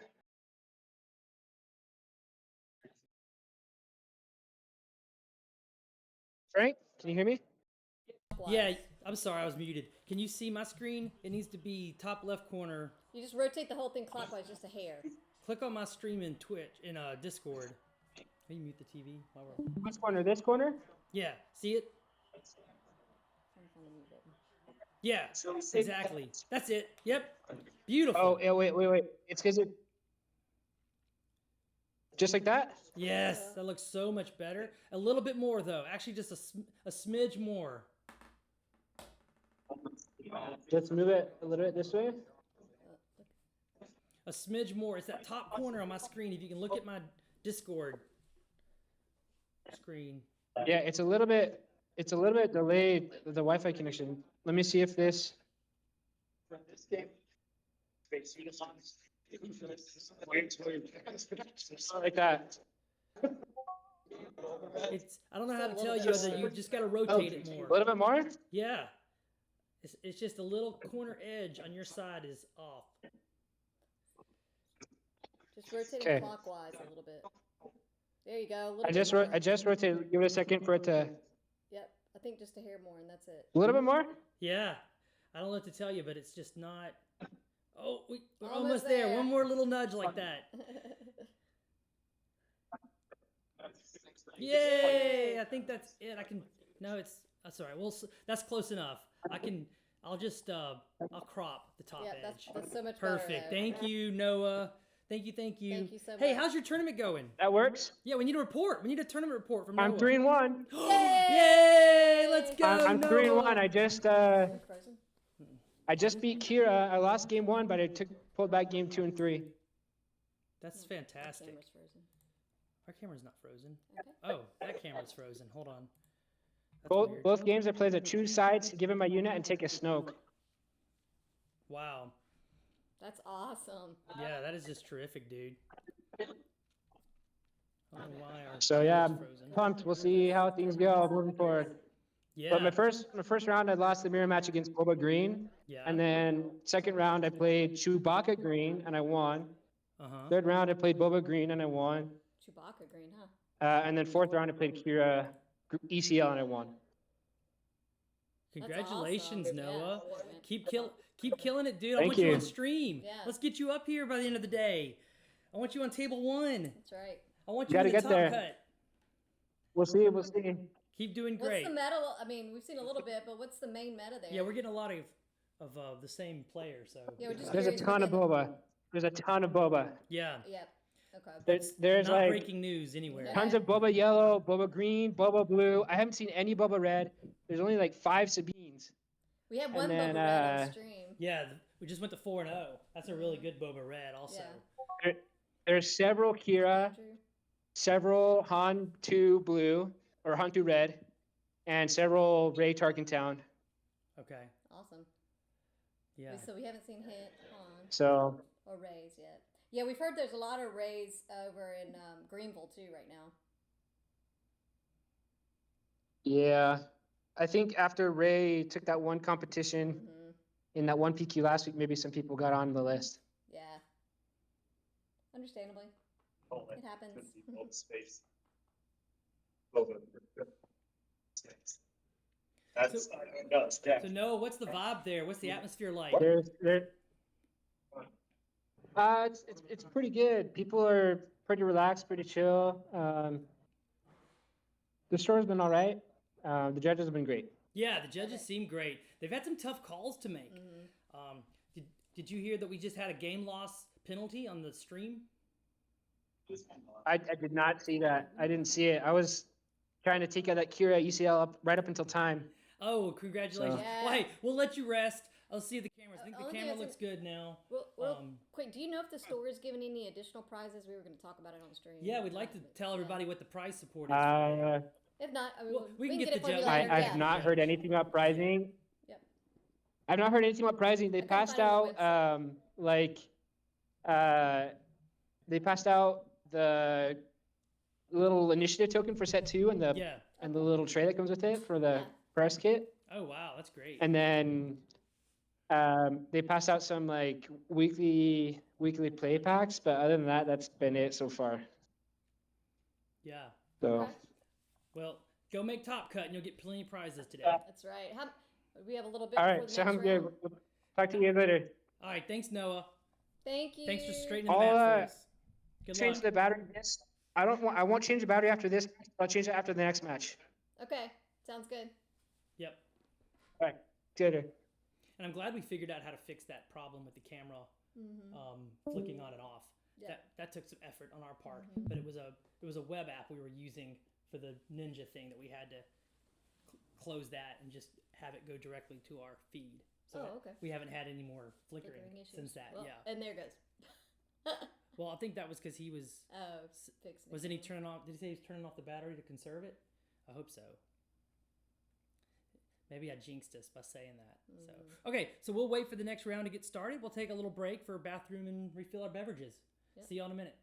Frank, can you hear me? Yeah, I'm sorry, I was muted. Can you see my screen? It needs to be top left corner. You just rotate the whole thing clockwise just a hair. Click on my stream in Twitch, in Discord. Can you mute the TV while we're... Which corner? This corner? Yeah, see it? Trying to find the mute button. Yeah, exactly. That's it. Yep. Beautiful. Oh, yeah, wait. It's because it. Just like that? Yes, that looks so much better. A little bit more, though. Actually, just a smidge more. Let's move it a little bit this way. A smidge more. It's that top corner on my screen. If you can look at my Discord screen. Yeah, it's a little bit delayed, the Wi-Fi connection. Let me see if this. Like that. I don't know how to tell you other than you just got to rotate it more. A little bit more? Yeah. It's just a little corner edge on your side is off. Just rotate Okay. it clockwise a little bit. There you go. I just rotated. Give it a second for it to. Yep, I think just a hair more, and that's it. A little bit more? Yeah. I don't know what to tell you, but it's just not. Oh, we're Almost almost there. there. One more little nudge like that. Yay! I think that's it. I can. No, that's all right. Well, that's close enough. I'll just. I'll crop the top Yeah, edge. that's so much better. Perfect. though. Thank you, Noah. Thank you. Thank you so Hey, much. how's your tournament going? That works. Yeah, we need a report. We need a tournament report from Noah. I'm 3-1. Yay! Let's go. I'm Noah. 3-1. Frozen? I just beat Kira. I lost game 1, but I pulled back game 2 and 3. That's My fantastic. camera's frozen. Our camera's not frozen. Okay. Oh, that camera's frozen. Hold on. That's weird. Both games I played as a choose sides, give him my unit, and take a Snoke. Wow. That's awesome. Yeah, that is just terrific, dude. I don't know why our So yeah, camera's I'm frozen. pumped. We'll see how things go moving forward. Yeah. But my first round, I lost the mirror match against Boba Green, Yeah. and then second round I played Chewbacca Green and I won. Third round I played Boba Green and I won. Chewbacca green, huh? And then fourth round I played Kira ECL and I won. Congratulations, awesome. Noah. Yeah. Keep killing it, dude. I Thank want you you. on stream. Yeah. Let's get you up here by the end of the day. I want you on table 1. That's right. I want you Gotta in the get top there. cut. We'll see. We'll see. Keep doing What's great. the meta? I mean, we've seen a little bit, but what's the main meta there? Yeah, we're getting a lot of the same player, so. Yeah, we're just There's a curious ton of what Boba. There's a ton of Boba. Yeah. Yep. Okay. There's Not like breaking news anywhere. tons of Boba Yellow, Boba Green, Boba Blue. I haven't seen any Boba Red. There's only like 5 Sabines. We had one then, Boba Red on stream. Yeah, we just went to 4-0. That's a really good Boba Red, also. Yeah. There's several Kira, Andrew. several Han 2 Blue or Han 2 Red, and several Ray Tarkentown. Okay. Awesome. Yeah. So we haven't seen Hint, Han, So or Rays yet. Yeah, we've heard there's a lot of Rays over in Greenville too right now. yeah, I think after Ray took that one competition Hmm. in that one PQ last week, maybe some people got on the list. Yeah. Understandably. It happens. Space. That's no, it's So Noah, what's the vibe there? What's the atmosphere like? It's pretty good. People are pretty relaxed, pretty chill. The store's been all right. The judges have been great. Yeah, the judges seem great. They've had some tough calls to make. Mm-hmm. Did you hear that we just had a game loss penalty on the stream? I did not see that. I didn't see it. I was trying to take out that Kira UCL up right up until time. Oh, congratulations. So- Well, hey, we'll let you rest. I'll see the cameras. I think the Only thing camera that's looks good now. Real quick, do you know if the store is giving any additional prizes? We were going to talk about it on stream. Yeah, we'd like to tell everybody what the prize support is. If not, I mean, Well, we can get get it the for you judge. later. I yeah. have not heard anything about pricing. Yep. I've not heard anything about pricing. They I couldn't passed find it on out they passed out the little initiative token for set 2 and the Yeah. little tray that comes with it for the Yeah. press kit. Oh, wow. That's great. And then They passed out some like weekly play packs, but other than that, that's been it so far. Yeah. So Okay. Well, go make Top Cut and you'll get plenty of prizes today. That's right. We have a little bit all before right, the next sounds good. round. Talk to you later. All right. Thanks, Noah. Thank you. Thanks for straightening the I'll map for us. Good change luck. the battery. I won't change the battery after this. I'll change it after the next match. Okay, sounds good. Yep. All right, later. And I'm glad we figured out how to fix that problem with the camera flicking on and off. Yeah. That took some effort on our part, but it was a web app we were using for the Ninja thing that we had to close that and just have it go directly to our feed. So okay. we haven't had any more flickering issues. since that. Well, yeah. And there goes. Well, I think that was because he was. Fixing. Wasn't he turning off? Did he say he was turning off the battery to conserve it? I hope so. Maybe I jinxed us by saying that. So okay, so we'll wait for the next round to get started. We'll take a little break for a bathroom and refill our beverages. Yep. See you in a minute.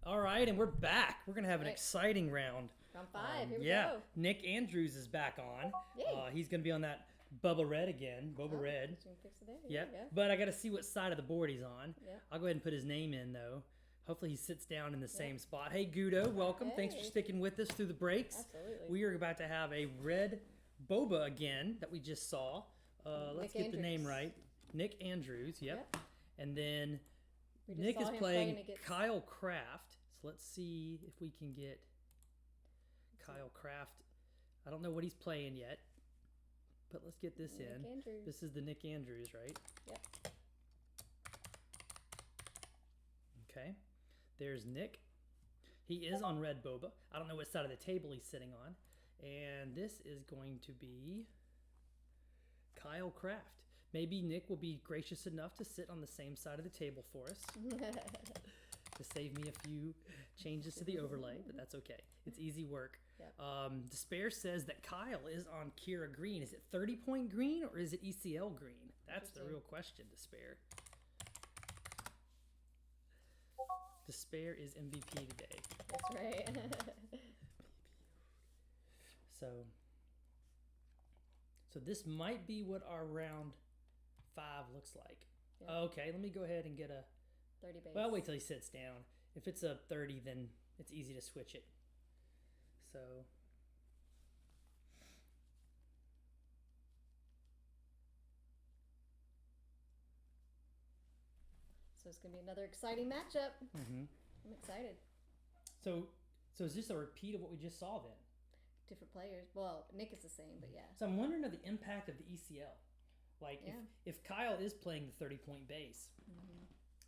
All right, and we're back. We're going to have an Right. exciting round. Round 5. Here we Yeah, go. Nick Andrews is back on. Yay. He's going to be on that Bubba Red again. Boba Oh, Red. so you can fix it there. Yep. There you go. But I got to see what side of the board he's on. Yep. I'll go ahead and put his name in, though. Hopefully he sits down in the same spot. Hey, Gudo, welcome. Thanks for Hey. sticking with us through the breaks. Absolutely. We are about to have a red Boba again that we just saw. Let's Nick get the name Andrews. right. Nick Andrews, yep. And then We just Nick saw is him playing against- Kyle Kraft. So let's see if we can get Kyle Kraft. I don't know what he's playing yet, but let's get this Nick in. Andrews. This is the Nick Andrews, right? Yep. Okay. There's Nick. He is on red boba. I don't know what side of the table he's sitting on. And this is going to be Kyle Kraft. Maybe Nick will be gracious enough to sit on the same side of the table for us to save me a few changes to the overlay, but that's okay. It's easy work. Yep. Despair says that Kyle is on Kira green. Is it 30-point green or is it ECL green? That's the real question, Despair. Despair is MVP today. That's right. So this might be what our round 5 looks like. Yeah. Okay, let me go ahead and get a... 30 base. Well, I'll wait till he sits down. If it's a 30, then it's easy to switch it. So... So it's going to be another exciting matchup. Mhm. I'm excited. So is this a repeat of what we just saw then? Different players. Well, Nick is the same, but yeah. So I'm wondering of the impact of the ECL. Like Yeah. if Kyle is playing the 30-point base,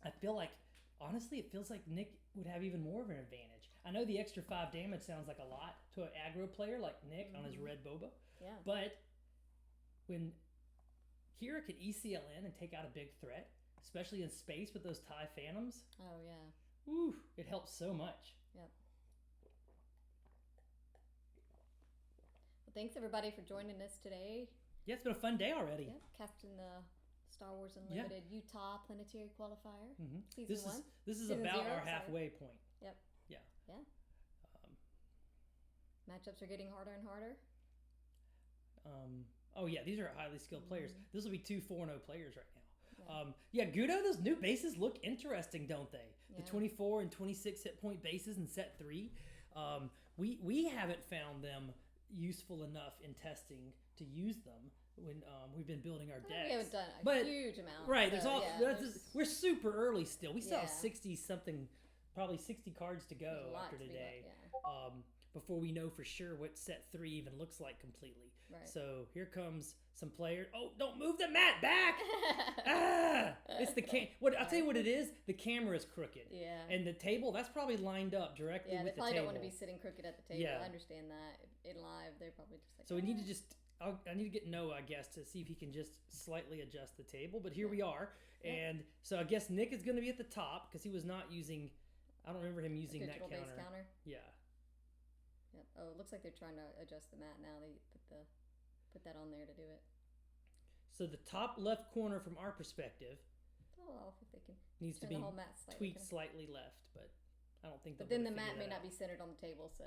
I feel like, honestly, it feels like Nick would have even more of an advantage. I know the extra 5 damage sounds like a lot to an aggro player like Nick on his red boba. Yeah. But when Kira could ECL in and take out a big threat, especially in space with those TIE Phantoms, Oh, yeah. whew, it helps so much. Yep. Well, thanks everybody for joining us today. Yeah, it's been a fun day already. Yep. Captain the Star Wars Unlimited Utah Planetary Qualifier. Mhm. Season 1. This is Season about 0, our sorry. halfway point. Yep. Yeah. Yeah. Matchups are getting harder and harder. Oh yeah, these are highly skilled players. This will be 2 4-0 players right now. Yeah. Yeah, Gudo, those new bases look interesting, don't they? The Yeah. 24 and 26 hit point bases in set 3. We haven't found them useful enough in testing to use them when we've been building our decks. We haven't done a But- huge amount. Right, so, there's all yeah, we're super early still. We still have Yeah. 60 something, probably 60 cards to There's a go lot after to be today. left, Before we know for sure what set 3 even looks like completely. Right. So here comes some player. Oh, don't move the mat back! Ah! It's the I'll tell you what it is. The camera is crooked. Yeah. And the table, that's probably lined up directly Yeah, they with the probably table. don't want to be sitting crooked at the table. Yeah. I understand that. In live, they're probably just like. So we need to just. I need to get Noah, I guess, to see if he can just slightly adjust the table. But here we are, and so I guess Nick is going to be at the top because he was not using. I don't remember him using digital that base counter. Yeah. Yep. Oh, it looks like they're trying to adjust the mat now. They put that on there to do it. So the top left corner from our perspective Oh, if they can needs to turn be the whole mat slightly. tweaked slightly left, but I don't think. But they'll then the be able to mat figure may that not be out. centered on the table, so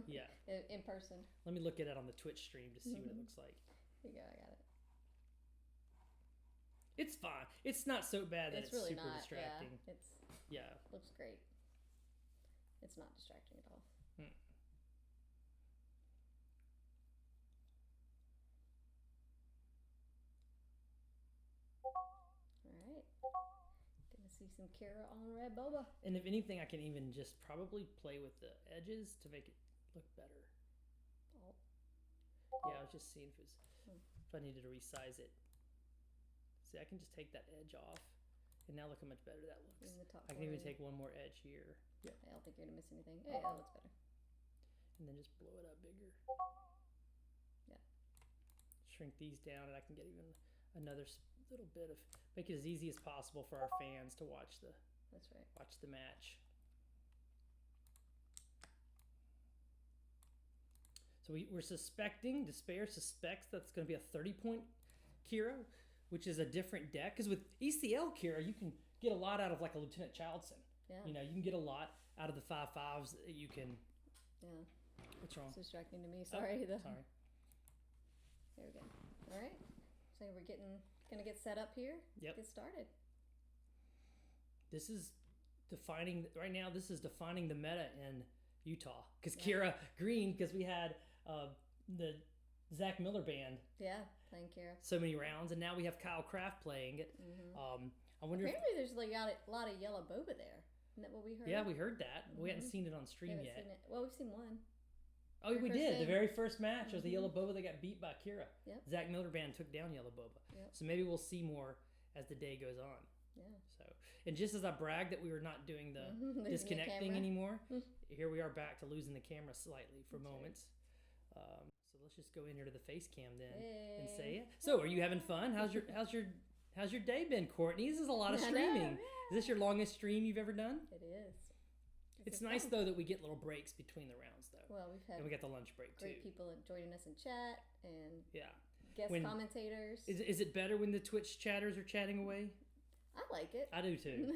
Yeah. in person. Let me look at it on the Twitch stream to see what it looks like. There you go. I got it. It's fine. It's not so bad that It's it's really super not. distracting. Yeah. It's Yeah. looks great. It's not distracting at all. All right. Gonna see some Kira on red boba. And if anything, I can even just probably play with the edges to make it look better. Oh. Yeah, I was just seeing if I needed to resize it. See, I can just take that edge off, and now look how much better that looks. In the top I can even corner. take one more edge here. Yeah. I don't think you're gonna miss anything. Yeah, that looks better. And then just blow it up bigger. Yeah. Shrink these down, and I can get even another little bit of, make it as easy as possible for our fans to watch the That's right. watch the match. So we're suspecting, Despair suspects that's going to be a 30-point Kira, which is a different deck. Because with ECL Kira, you can get a lot out of like a Lieutenant Childson. Yeah. You know, you can get a lot out of the 5/5s that you can. Yeah. What's wrong? It's distracting to me. Sorry. Sorry. There we go. All right. So we're gonna get set up here. Yep. Get started. This is defining right now. This is defining the meta in Utah because Kira Green, because we had the Zach Miller band. Yeah, playing Kira. So many rounds, and now we have Kyle Kraft playing it. Mm-hmm. I wonder. Apparently, there's like a lot of yellow boba there. Isn't that what we heard? Yeah, we heard that. We hadn't seen it on stream yet. Seen it. Well, we've seen one. Oh, we did. Game. The very first match was the Yellow Boba that got beat by Kira. Yep. Zach Miller band took down Yellow Boba. Yep. So maybe we'll see more as the day goes on. Yeah. So, and just as I bragged that we were not doing the disconnect thing anymore, here we are back to losing the camera slightly for moments. So let's just go in here to the face cam then and say it. So, are you having fun? How's your day been, Courtney? This is a lot of streaming. Is this your longest stream you've ever done? It is. It's nice though that we get little breaks between the rounds though. Well, we've had and we got the lunch break too. Great people joining us in chat and guest commentators. Is it better when the Twitch chatters are chatting away? I like it. I do too.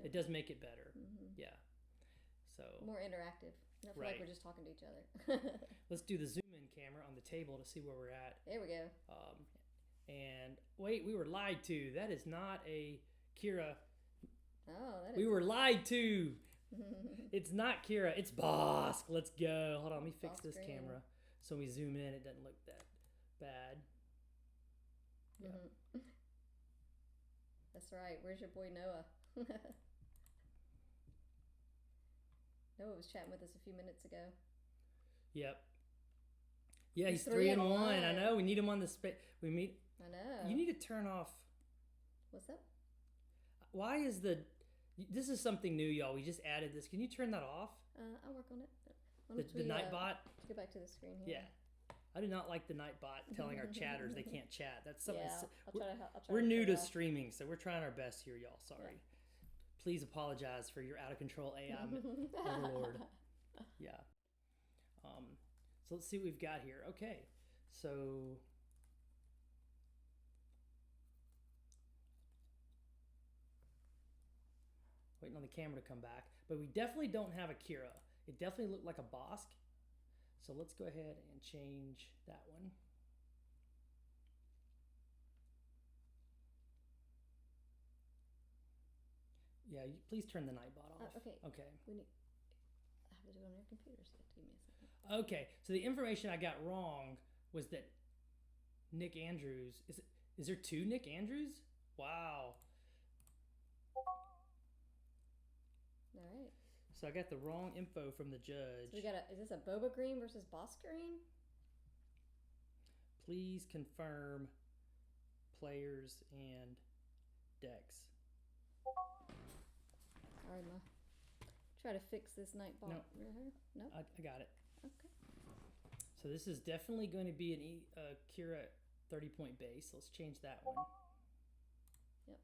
It does make it better. Mm-hmm. Yeah. So more interactive. I feel like we're just talking to each other. Let's do the zoom in camera on the table to see where we're at. There we go. And wait, we were lied to. That is not a Kira. Oh, that is. We were lied to. It's not Kira. It's Bosk. Let's go. Hold on. Let me fix this camera so we zoom in. It doesn't look that bad. Yeah. Mm-hmm. That's right. Where's your boy Noah? Noah was chatting with us a few minutes ago. Yep. Yeah, he's 3-1. I know. We need him on the space. I know. You need to turn off. What's up? Why is this is something new, y'all. We just added this. Can you turn that off? I'll work on it. The Nightbot? Go back to the screen here. Yeah. I do not like the Nightbot telling our chatters they can't chat. That's something. Yeah, we're new to streaming, so we're trying our best here, y'all. Sorry. Yeah. Please apologize for your out of control AI overlord. Yeah. So let's see what we've got here. Okay. So waiting on the camera to come back, but we definitely don't have a Kira. It definitely looked like a Bosk. So let's go ahead and change that one. Yeah, please turn the Nightbot off. Okay. Okay. I have to do it on your computer, so give me a second. Okay, so the information I got wrong was that Nick Andrews is there two Nick Andrews? Wow. All right. So I got the wrong info from the judge. So is this a Boba Green versus Bosk Green? Please confirm players and decks. Sorry, Ma. Try to fix this Nightbot. No. I got it. Okay. So this is definitely going to be an Kira 30-point base. Let's change that one. Yep.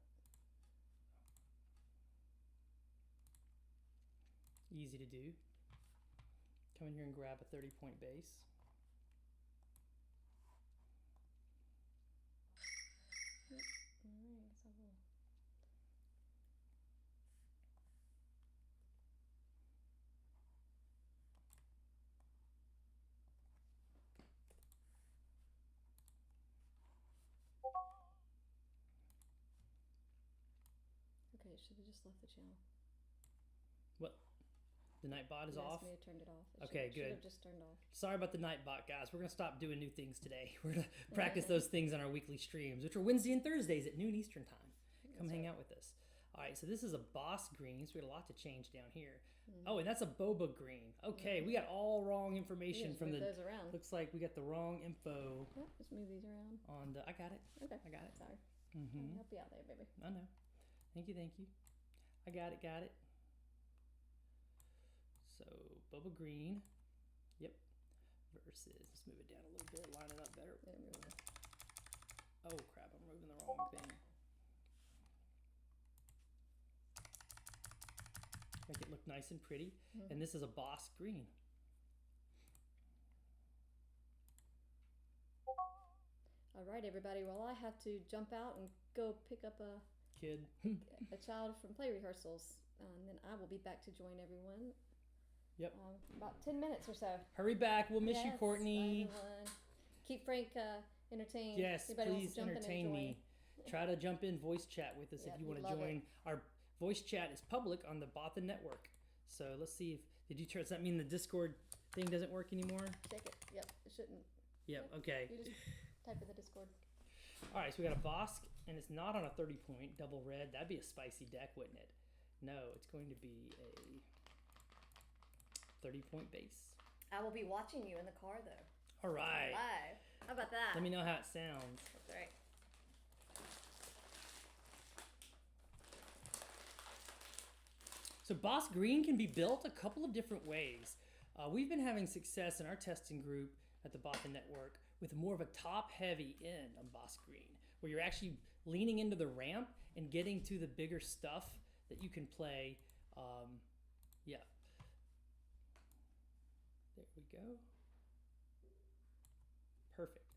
Easy to do. Come in here and grab a 30-point base. Yep. All right. Okay, should have just left the channel. What? The Nightbot is off? Me to turn it off. Okay, good. Should have just turned off. Sorry about the Nightbot, guys. We're going to stop doing new things today. We're going to practice those things on our weekly streams, which are Wednesday and Thursdays at noon Eastern time. Come hang out with us. All right, so this is a Bosk Green, so we got a lot to change down here. Mm-hmm. Oh, and that's a Boba Green. Okay, we got all wrong information from the... Move those around. Looks like we got the wrong info. Yep, just move these around. On the... I got it. Okay. I got it. Sorry. Mm-hmm. I'll help you out there, baby. I know. Thank you. I got it. So, Boba Green. Yep. Versus... Let's move it down a little bit, line it up better. There we go. Oh, crap. I'm moving the wrong thing. Make it look nice and pretty. Mm-hmm. And this is a Bosk Green. All right, everybody. Well, I have to jump out and go pick up a kid, a child from play rehearsals. and then I will be back to join everyone. Yep. About 10 minutes or so. Hurry back. We'll miss you, Yes, Courtney. bye, everyone. Keep Frank entertained. Yes, Anybody wants please to jump in entertain and me. Try to jump in voice chat with us Yeah, if you we'd want to love join. it. Our voice chat is public on the Bothan network. So let's see if does that mean the Discord thing doesn't work anymore? Check it. Yep, it shouldn't. Yep. Okay. You just type in the Discord. All right, so we got a Bosk, and it's not on a 30-point double red. That'd be a spicy deck, wouldn't it? No, it's going to be a 30-point base. I will be watching you in the car, though. All right. Live. How about that? Let me know how it sounds. That's right. So Boss Green can be built a couple of different ways. We've been having success in our testing group at the Bothan Network with more of a top-heavy end on Boss Green, where you're actually leaning into the ramp and getting to the bigger stuff that you can play. Yeah. There we go. Perfect.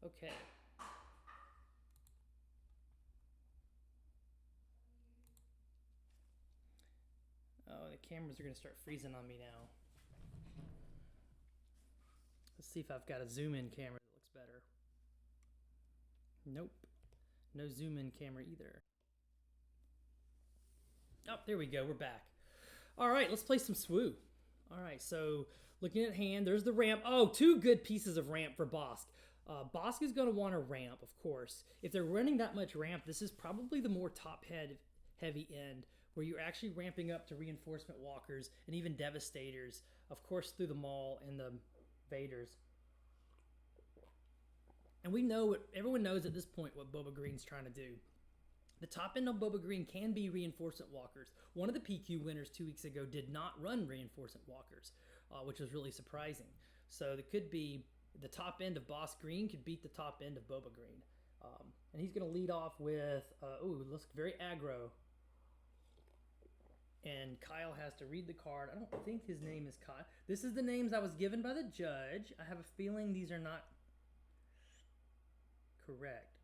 Okay. Oh, the cameras are going to start freezing on me now. Let's see if I've got a zoom-in camera that looks better. Nope. No zoom-in camera either. Oh, there we go. We're back. All right, let's play some SWU. All right, so looking at hand, there's the ramp. Oh, two good pieces of ramp for Bosk. Bosk is going to want a ramp, of course. If they're running that much ramp, this is probably the more top-heavy end, where you're actually ramping up to reinforcement walkers and even devastators, of course, through the Maul and the Vaders. And we know what everyone knows at this point what Boba Green's trying to do. The top end of Boba Green can be reinforcement walkers. One of the PQ winners 2 weeks ago did not run reinforcement walkers, which was really surprising. So it could be the top end of Boss Green could beat the top end of Boba Green. And he's going to lead off with, looks very aggro. And Kyle has to read the card. I don't think his name is Kyle. This is the names I was given by the judge. I have a feeling these are not correct.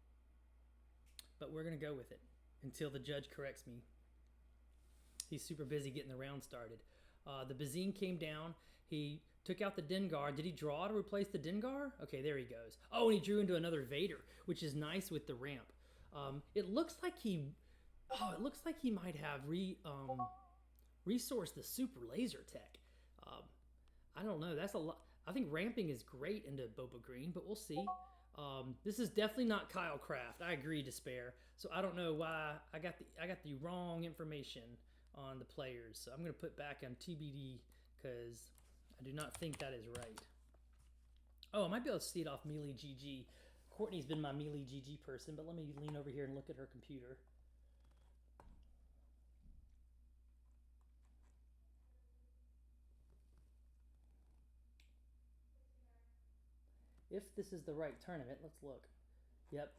But we're going to go with it until the judge corrects me. He's super busy getting the round started. The Bazine came down. He took out the Dengar. Did he draw to replace the Dengar? Okay, there he goes. Oh, and he drew into another Vader, which is nice with the ramp. It looks like he might have resourced the super laser tech. I don't know. That's a lot. I think ramping is great into Boba Green, but we'll see. This is definitely not Kyle Kraft. I agree, Despair. So I don't know why I got the wrong information on the players. So I'm going to put back on TBD because I do not think that is right. Oh, I might be able to see it off Melee GG. Courtney's been my Melee GG person, but let me lean over here and look at her computer. If this is the right tournament, let's look. Yep.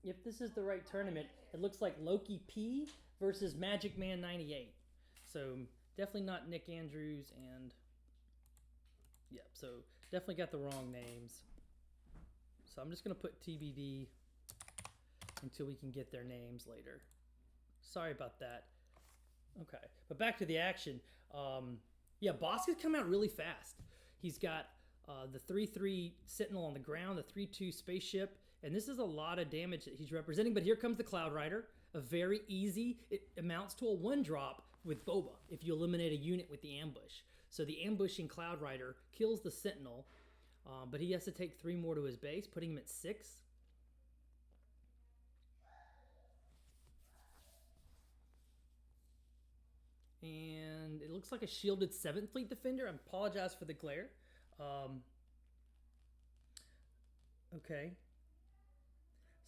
If this is the right tournament, it looks like Loki P versus Magic Man 98. So definitely not Nick Andrews and... Yep, so definitely got the wrong names. So I'm just going to put TBD until we can get their names later. Sorry about that. Okay, but back to the action. Yeah, Bosk has come out really fast. He's got the 3-3 Sentinel on the ground, the 3-2 spaceship, and this is a lot of damage that he's representing. But here comes the Cloud Rider, a very easy, it amounts to a 1-drop with Boba if you eliminate a unit with the ambush. So the ambushing Cloud Rider kills the Sentinel, but he has to take 3 more to his base, putting him at 6. And it looks like a shielded 7th Fleet Defender. I apologize for the glare. Okay.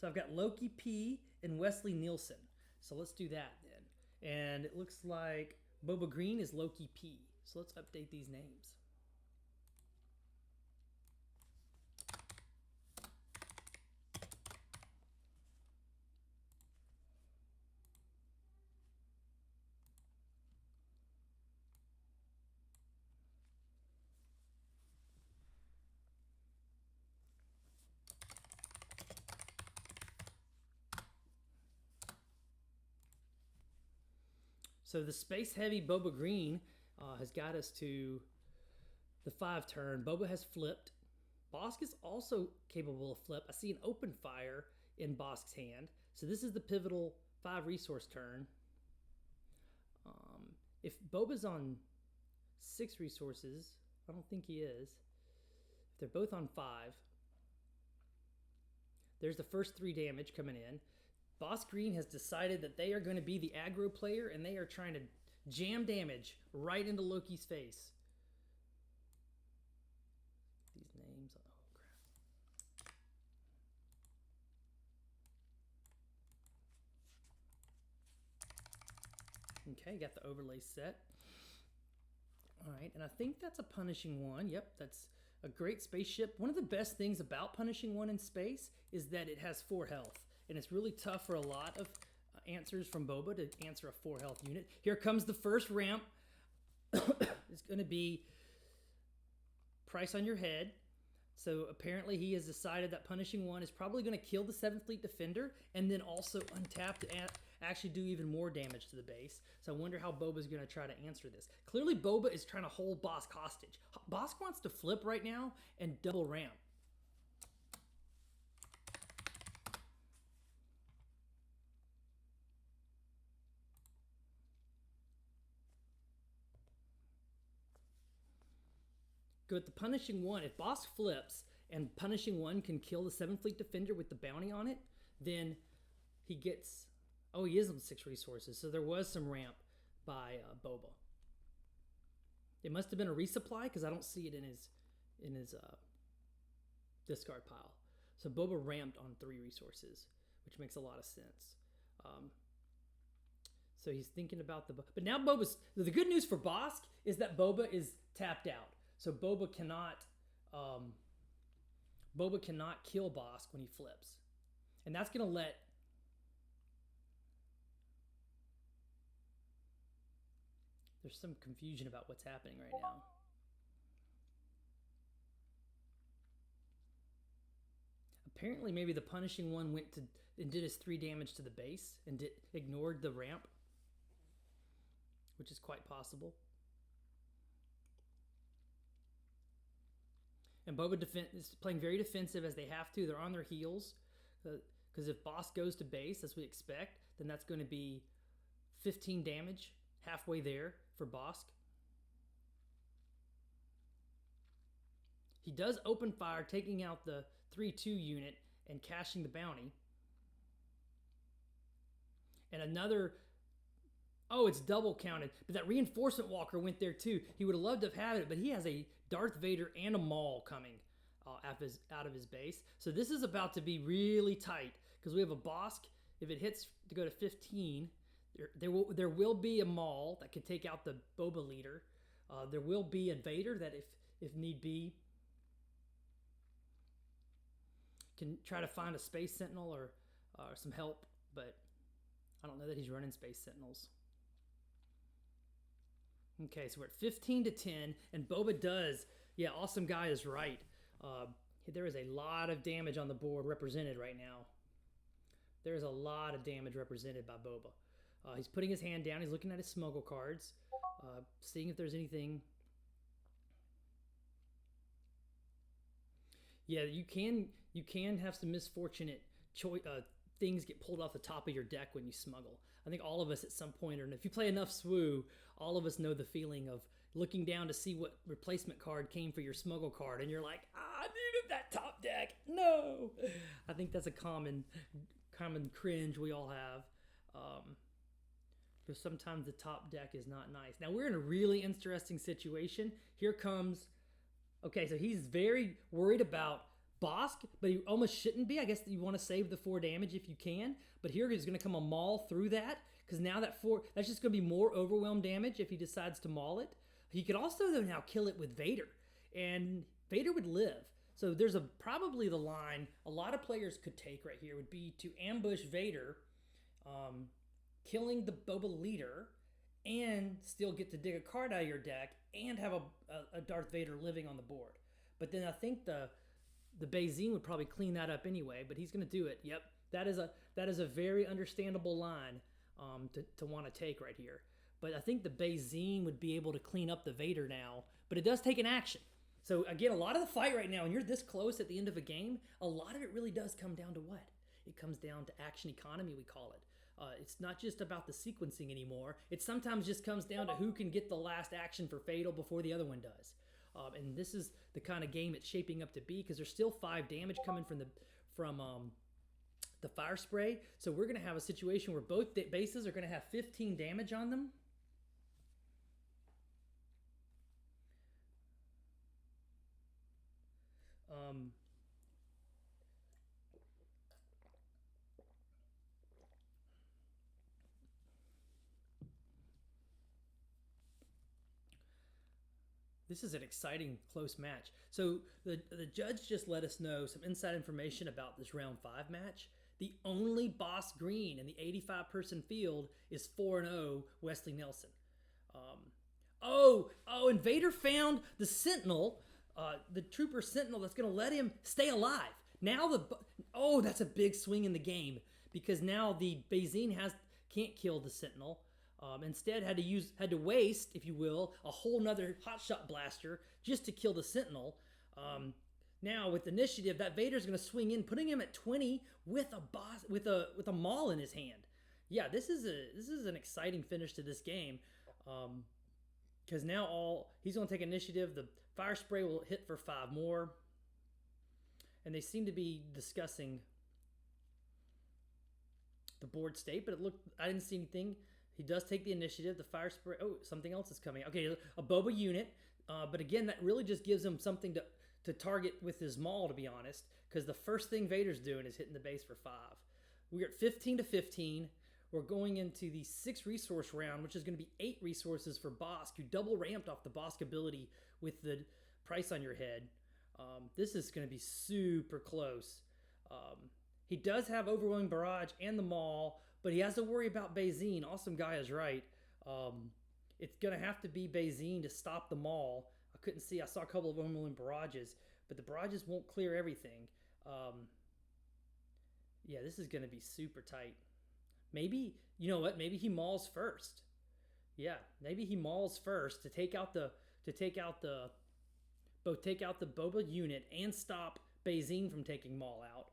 So I've got Loki P and Wesley Nielsen. So let's do that then. And it looks like Boba Green is Loki P. So let's update these names. So the space-heavy Boba Green has got us to the 5 turn. Boba has flipped. Bosk is also capable of flip. I see an open fire in Bosk's hand. So this is the pivotal 5 resource turn. If Boba's on 6 resources, I don't think he is. If they're both on 5, there's the first 3 damage coming in. Bosk Green has decided that they are going to be the aggro player, and they are trying to jam damage right into Loki's face. These names, oh crap. Okay, got the overlay set. All right, and I think that's a punishing one. Yep, that's a great spaceship. One of the best things about punishing one in space is that it has 4 health, and it's really tough for a lot of answers from Boba to answer a 4 health unit. Here comes the first ramp. It's going to be price on your head. So apparently he has decided that punishing one is probably going to kill the 7th Fleet Defender and then also untap to actually do even more damage to the base. So I wonder how Boba's going to try to answer this. Clearly Boba is trying to hold Bosk hostage. Bosk wants to flip right now and double ramp. Go with the punishing one. If Bosk flips and punishing one can kill the 7th Fleet Defender with the bounty on it, then he gets... Oh, he is on 6 resources, so there was some ramp by Boba. It must have been a resupply because I don't see it in his discard pile. So Boba ramped on 3 resources, which makes a lot of sense. So he's thinking about the... But now Boba's... The good news for Bosk is that Boba is tapped out. So Boba cannot kill Bosk when he flips. And that's going to let... There's some confusion about what's happening right now. Apparently maybe the punishing one went to and did his 3 damage to the base and ignored the ramp, which is quite possible. And Boba is playing very defensive as they have to. They're on their heels. Because if Bosk goes to base, as we expect, then that's going to be 15 damage halfway there for Bosk. He does open fire, taking out the 3-2 unit and cashing the bounty. And another... Oh, it's double counted. But that reinforcement walker went there too. He would have loved to have had it, but he has a Darth Vader and a Maul coming out of his base. So this is about to be really tight because we have a Bosk. If it hits to go to 15, there will be a Maul that could take out the Boba leader. There will be a Vader that, if need be, can try to find a Space Sentinel or some help. But I don't know that he's running Space Sentinels. Okay, so we're at 15 to 10, and Boba does. Yeah, Awesome Guy is right. There is a lot of damage on the board represented right now. There is a lot of damage represented by Boba. He's putting his hand down. He's looking at his smuggle cards, seeing if there's anything. Yeah, you can have some misfortunate things get pulled off the top of your deck when you smuggle. I think all of us at some point, or if you play enough SWU, all of us know the feeling of looking down to see what replacement card came for your smuggle card, and you're like, I needed that top deck. No, I think that's a common cringe we all have. Because sometimes the top deck is not nice. Now we're in a really interesting situation. Here comes, okay, so he's very worried about Bosk, but he almost shouldn't be. I guess you want to save the 4 damage if you can. But here is going to come a Maul through that, because now that's just going to be more overwhelm damage if he decides to Maul it. He could also though now kill it with Vader, and Vader would live. So there's probably the line a lot of players could take right here would be to ambush Vader, killing the Boba leader, and still get to dig a card out of your deck and have a Darth Vader living on the board. But then I think the Bayzine would probably clean that up anyway, but he's going to do it. Yep, that is a very understandable line to want to take right here. but I think the Bazine would be able to clean up the Vader now. But it does take an action. So again, a lot of the fight right now, and you're this close at the end of a game, a lot of it really does come down to what? It comes down to action economy, we call it. It's not just about the sequencing anymore. It sometimes just comes down to who can get the last action for Fatal before the other one does. And this is the kind of game it's shaping up to be, because there's still 5 damage coming from the fire spray. So we're going to have a situation where both bases are going to have 15 damage on them. This is an exciting, close match. So the judge just let us know some inside information about this round 5 match. The only boss green in the 85-person field is 4-0 Wesley Nelson. And Vader found the Sentinel, the Trooper Sentinel that's going to let him stay alive. Now that's a big swing in the game, because now the Bazine can't kill the Sentinel. Instead had to waste, if you will, a whole nother hotshot blaster just to kill the Sentinel. Now with initiative, that Vader's going to swing in, putting him at 20 with a maul in his hand. Yeah, this is an exciting finish to this game, because now he's going to take initiative. The fire spray will hit for 5 more, and they seem to be discussing the board state, but I didn't see anything. He does take the initiative. The fire spray. Oh, something else is coming. Okay, a Boba unit. But again, that really just gives him something to target with his maul, to be honest, because the first thing Vader's doing is hitting the base for 5. We're at 15-15. We're going into the 6 resource round, which is going to be 8 resources for Bosk, who double ramped off the Bosk ability with the price on your head. This is going to be super close. He does have Overwhelming Barrage and the Maul, but he has to worry about Bazine. Awesome Guy is right. It's going to have to be Bazine to stop the Maul. I saw a couple of Overwhelming Barrages, but the barrages won't clear everything. Yeah, this is going to be super tight. Maybe, you know what? Maybe he mauls first. Yeah, maybe he mauls first to take out the Boba unit and stop Bazine from taking Maul out.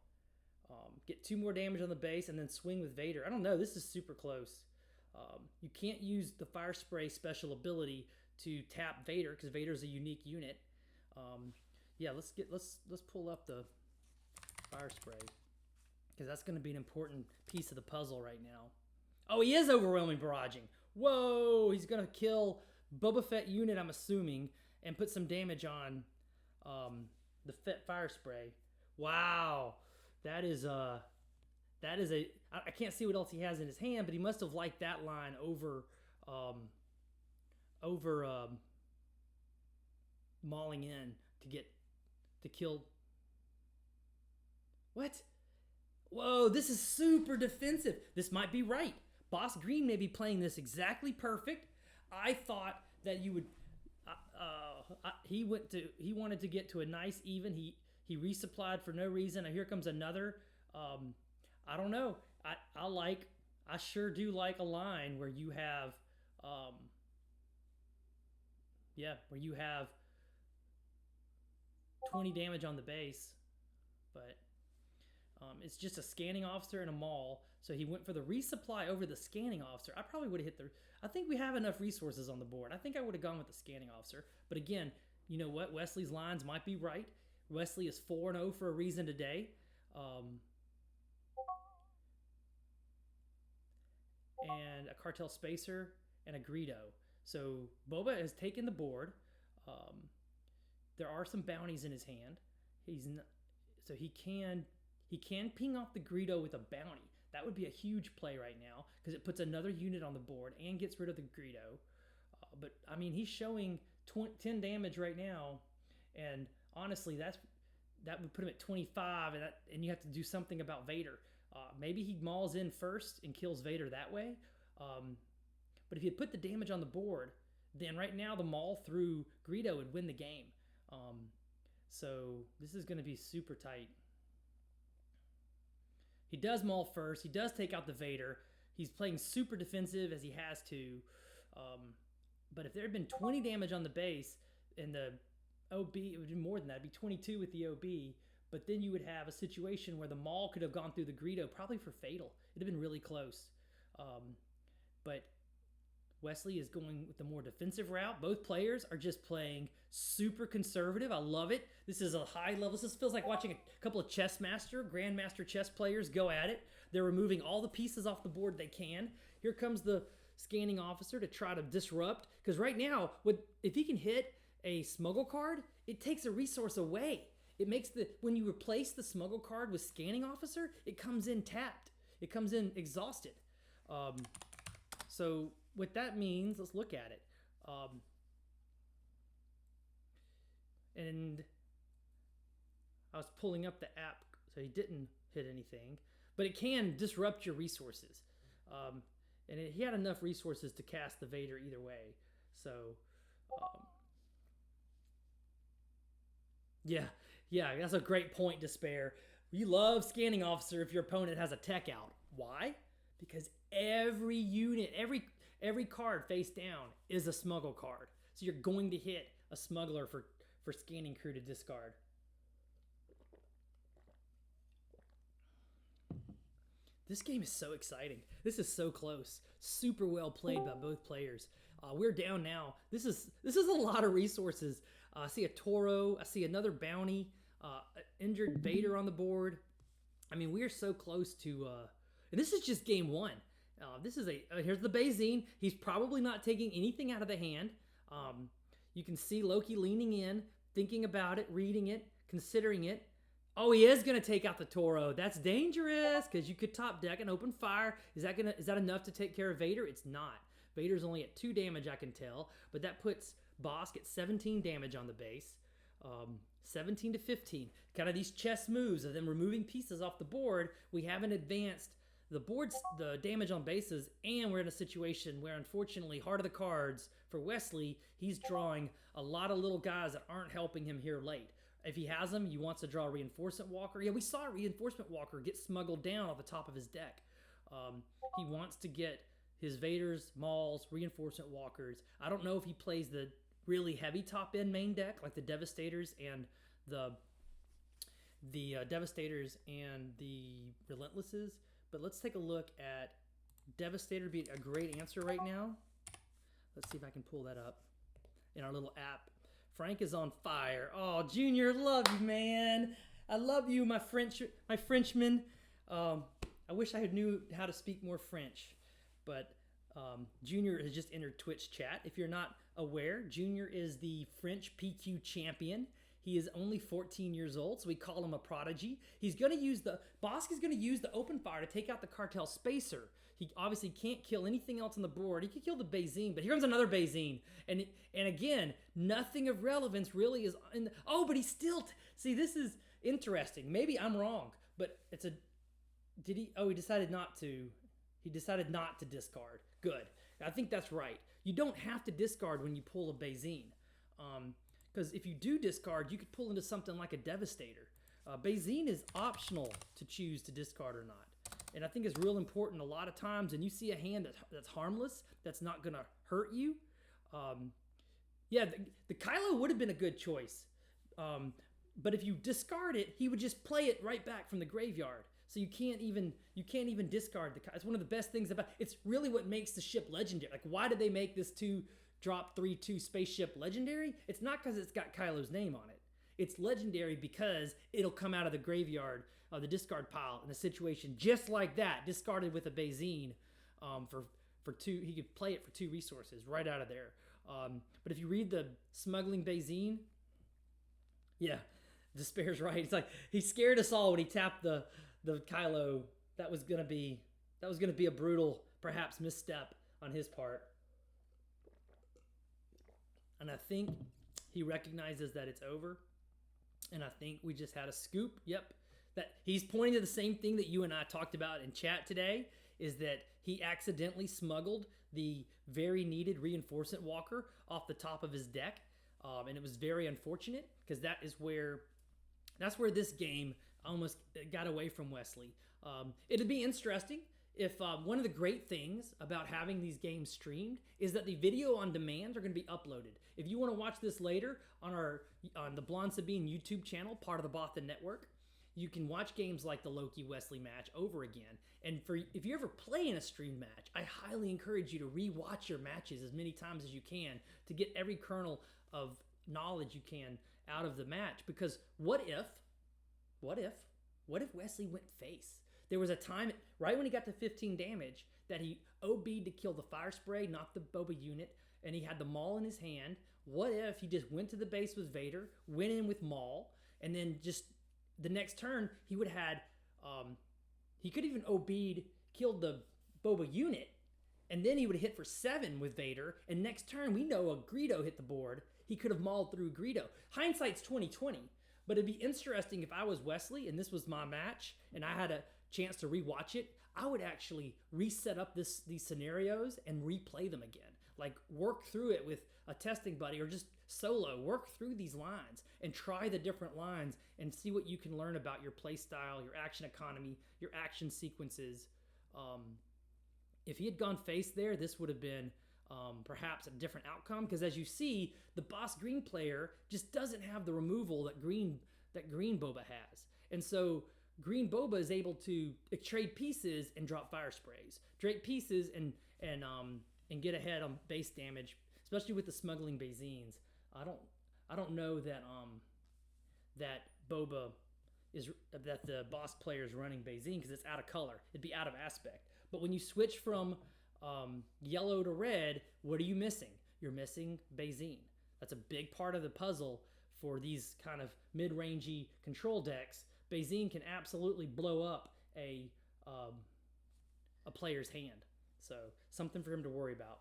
Get 2 more damage on the base and then swing with Vader. I don't know. This is super close. You can't use the fire spray special ability to tap Vader because Vader's a unique unit. Yeah, let's pull up the fire spray, because that's going to be an important piece of the puzzle right now. Oh, he is overwhelming barraging. Whoa, he's going to kill Boba Fett unit, I'm assuming, and put some damage on the Fett fire spray. Wow. I can't see what else he has in his hand, but he must have liked that line over mauling in to kill. What? Whoa, this is super defensive. This might be right. Boss Green may be playing this exactly perfect. I thought that you would. He wanted to get to a nice even. He resupplied for no reason. And here comes another. I don't know. I sure do like a line where you have, where you have 20 damage on the base, but it's just a scanning officer and a maul. So he went for the resupply over the scanning officer. I probably would have hit I think we have enough resources on the board. I think I would have gone with the scanning officer. But again, you know what? Wesley's lines might be right. Wesley is 4-0 for a reason today. And a Cartel Spacer and a Greedo. So Boba has taken the board. There are some bounties in his hand. So he can ping off the Greedo with a bounty. That would be a huge play right now, because it puts another unit on the board and gets rid of the Greedo. But I mean, he's showing 10 damage right now, and honestly, that would put him at 25, and you have to do something about Vader. Maybe he mauls in first and kills Vader that way. But if you put the damage on the board, then right now the maul through Greedo would win the game. So this is going to be super tight. He does maul first. He does take out the Vader. He's playing super defensive as he has to. But if there had been 20 damage on the base and the OB, it would be more than that. It'd be 22 with the OB. But then you would have a situation where the Maul could have gone through the Greedo, probably for fatal. It'd have been really close. But Wesley is going with the more defensive route. Both players are just playing super conservative. I love it. This is a high level. This feels like watching a couple of grandmaster chess players go at it. They're removing all the pieces off the board they can. Here comes the scanning officer to try to disrupt. Because right now, if he can hit a smuggle card, it takes a resource away. It makes when you replace the smuggle card with scanning officer, it comes in tapped. It comes in exhausted. So what that means, let's look at it. And I was pulling up the app, so he didn't hit anything. But it can disrupt your resources. And he had enough resources to cast the Vader either way. So, yeah, that's a great point, Despair. You love scanning officer if your opponent has a tech out. Why? Because every unit, every card face down is a smuggle card. So you're going to hit a smuggler for scanning crew to discard. This game is so exciting. This is so close. Super well played by both players. We're down now. This is a lot of resources. I see a Toro. I see another bounty. Injured Vader on the board. I mean, we are so close to... and this is just game one. This is here's the Bazine. He's probably not taking anything out of the hand. You can see Loki leaning in, thinking about it, reading it, considering it. Oh, he is going to take out the Toro. That's dangerous because you could top deck and open fire. Is that enough to take care of Vader? It's not. Vader's only at 2 damage, I can tell, but that puts Bosk at 17 damage on the base. 17 to 15. Kind of these chess moves of them removing pieces off the board. We haven't advanced the damage on bases, and we're in a situation where, unfortunately, heart of the cards for Wesley, he's drawing a lot of little guys that aren't helping him here late. If he has them, he wants to draw a Reinforcement Walker. Yeah, we saw a Reinforcement Walker get smuggled down off the top of his deck. He wants to get his Vaders, Mauls, Reinforcement Walkers. I don't know if he plays the really heavy top-end main deck, like the Devastators and the Devastators and the Relentlesses. But let's take a look at Devastator being a great answer right now. Let's see if I can pull that up in our little app. Frank is on fire. Oh, Junior, love you, man. I love you, my Frenchman. I wish I knew how to speak more French. But Junior has just entered Twitch chat. If you're not aware, Junior is the French PQ champion. He is only 14 years old, so we call him a prodigy. Bosk is going to use the open fire to take out the Cartel Spacer. He obviously can't kill anything else on the board. He could kill the Bazine, but here comes another Bazine. And again, nothing of relevance really is in but he's still... See, this is interesting. Maybe I'm wrong, but he decided not to. He decided not to discard. Good. I think that's right. You don't have to discard when you pull a Bazine. Because if you do discard, you could pull into something like a Devastator. Bazine is optional to choose to discard or not. And I think it's real important a lot of times, and you see a hand that's harmless, that's not going to hurt you. The Kylo would have been a good choice. But if you discard it, he would just play it right back from the graveyard. So you can't even discard the Kylo. It's one of the best things about it's really what makes the ship legendary. Like, why did they make this 2-drop 3/2 spaceship legendary? It's not because it's got Kylo's name on it. It's legendary because it'll come out of the graveyard of the discard pile in a situation just like that, discarded with a Bazine for 2. He could play it for 2 resources right out of there. But if you read the Smuggling Bazine, yeah, Despair's right. It's like he scared us all when he tapped the Kylo. That was gonna be a brutal, perhaps misstep on his part. And I think he recognizes that it's over. And I think we just had a scoop. Yep. That he's pointing to the same thing that you and I talked about in chat today, is that he accidentally smuggled the very needed Reinforcement Walker off the top of his deck. And it was very unfortunate because that's where this game almost got away from Wesley. It'd be interesting if one of the great things about having these games streamed is that the video on demand are going to be uploaded. If you want to watch this later on the Blonde Sabine YouTube channel, part of the Bothan network, you can watch games like the Loki Wesley match over again. And if you ever play in a stream match, I highly encourage you to rewatch your matches as many times as you can to get every kernel of knowledge you can out of the match. Because what if Wesley went face? There was a time right when he got to 15 damage that he OB'd to kill the fire spray, not the Boba unit, and he had the Maul in his hand. What if he just went to the base with Vader, went in with Maul, and then just the next turn he would have had, he could even OB'd, killed the Boba unit, and then he would have hit for 7 with Vader, and next turn we know a Greedo hit the board. He could have mauled through Greedo. Hindsight's 20/20, but it'd be interesting if I was Wesley and this was my match and I had a chance to rewatch it. I would actually reset up these scenarios and replay them again. Like work through it with a testing buddy or just solo. Work through these lines and try the different lines and see what you can learn about your play style, your action economy, your action sequences. If he had gone face there, this would have been perhaps a different outcome, because as you see, the boss green player just doesn't have the removal that green Boba has, and so green Boba is able to trade pieces and drop fire sprays, trade pieces and get ahead on base damage, especially with the smuggling Bazines. I don't know that Boba is that the boss player is running Bazine because it's out of color. It'd be out of aspect. But when you switch from yellow to red, what are you missing? You're missing Bazine. That's a big part of the puzzle for these kind of mid-rangey control decks. Bazine can absolutely blow up a player's hand. So something for him to worry about.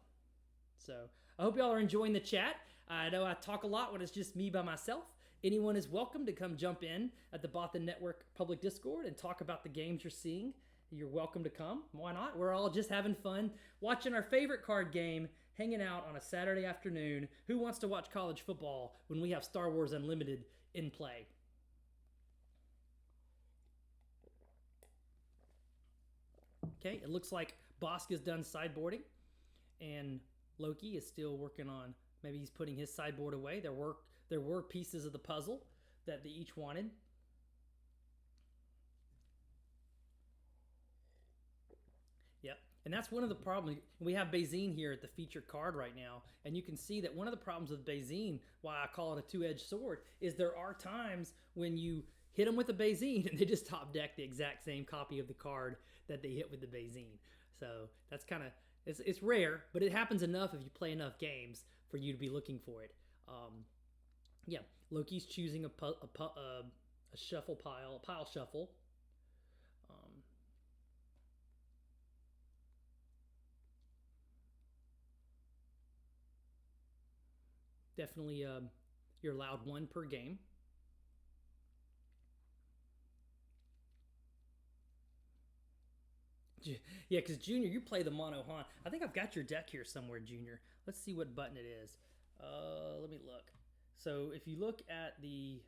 So I hope y'all are enjoying the chat. I know I talk a lot when it's just me by myself. Anyone is welcome to come jump in at the Bothan Network public Discord and talk about the games you're seeing. You're welcome to come. Why not? We're all just having fun, watching our favorite card game, hanging out on a Saturday afternoon. Who wants to watch college football when we have Star Wars Unlimited in play? Okay, it looks like Bosk is done sideboarding, and Loki is still working on, maybe he's putting his sideboard away. There were pieces of the puzzle that they each wanted. Yep, and that's one of the problems. We have Bazine here at the featured card right now, and you can see that one of the problems with Bazine, why I call it a two-edged sword, is there are times when you hit them with a Bazine and they just top deck the exact same copy of the card that they hit with the Bazine. So that's kind of, it's rare, but it happens enough if you play enough games for you to be looking for it. Yeah, Loki's choosing a shuffle pile, a pile shuffle. Definitely, you're allowed one per game. Yeah, because Junior, you play the Mono Han. I think I've got your deck here somewhere, Junior. Let's see what button it is. Let me look. So if you look at the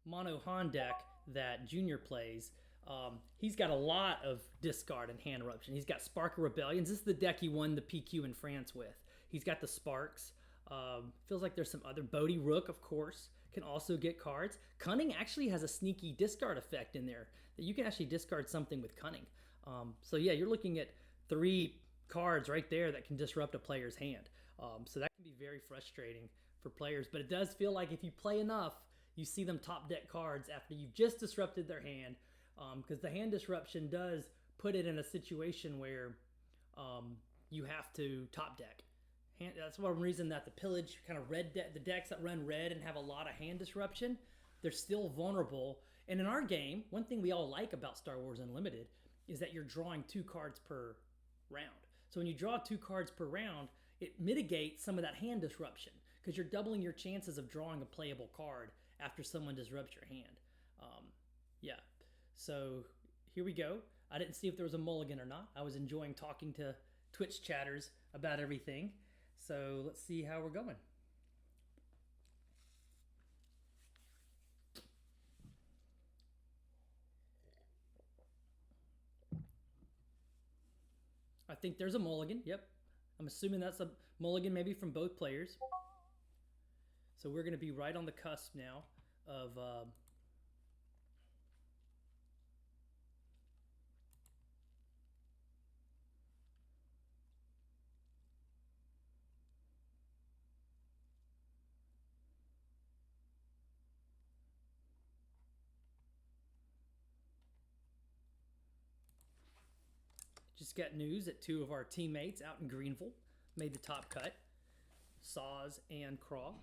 Mono Han deck that Junior plays, he's got a lot of discard and hand eruption. He's got Spark of Rebellions. This is the deck he won the PQ in France with. He's got the Sparks. Feels like there's some other. Bodhi Rook, of course, can also get cards. Cunning actually has a sneaky discard effect in there that you can actually discard something with Cunning. So yeah, you're looking at 3 cards right there that can disrupt a player's hand. So that can be very frustrating for players, but it does feel like if you play enough, you see them top deck cards after you've just disrupted their hand, because the hand disruption does put it in a situation where you have to top deck. That's one reason that the pillage kind of the decks that run red and have a lot of hand disruption, they're still vulnerable. And in our game, one thing we all like about Star Wars Unlimited is that you're drawing 2 cards per round. So when you draw 2 cards per round, it mitigates some of that hand disruption because you're doubling your chances of drawing a playable card after someone disrupts your hand. Yeah, so here we go. I didn't see if there was a mulligan or not. I was enjoying talking to Twitch chatters about everything. So let's see how we're going. think there's a mulligan. Yep. I'm assuming that's a mulligan maybe from both players. So we're going to be right on the cusp now of just got news that 2 of our teammates out in Greenville made the top cut, Saws and Craw.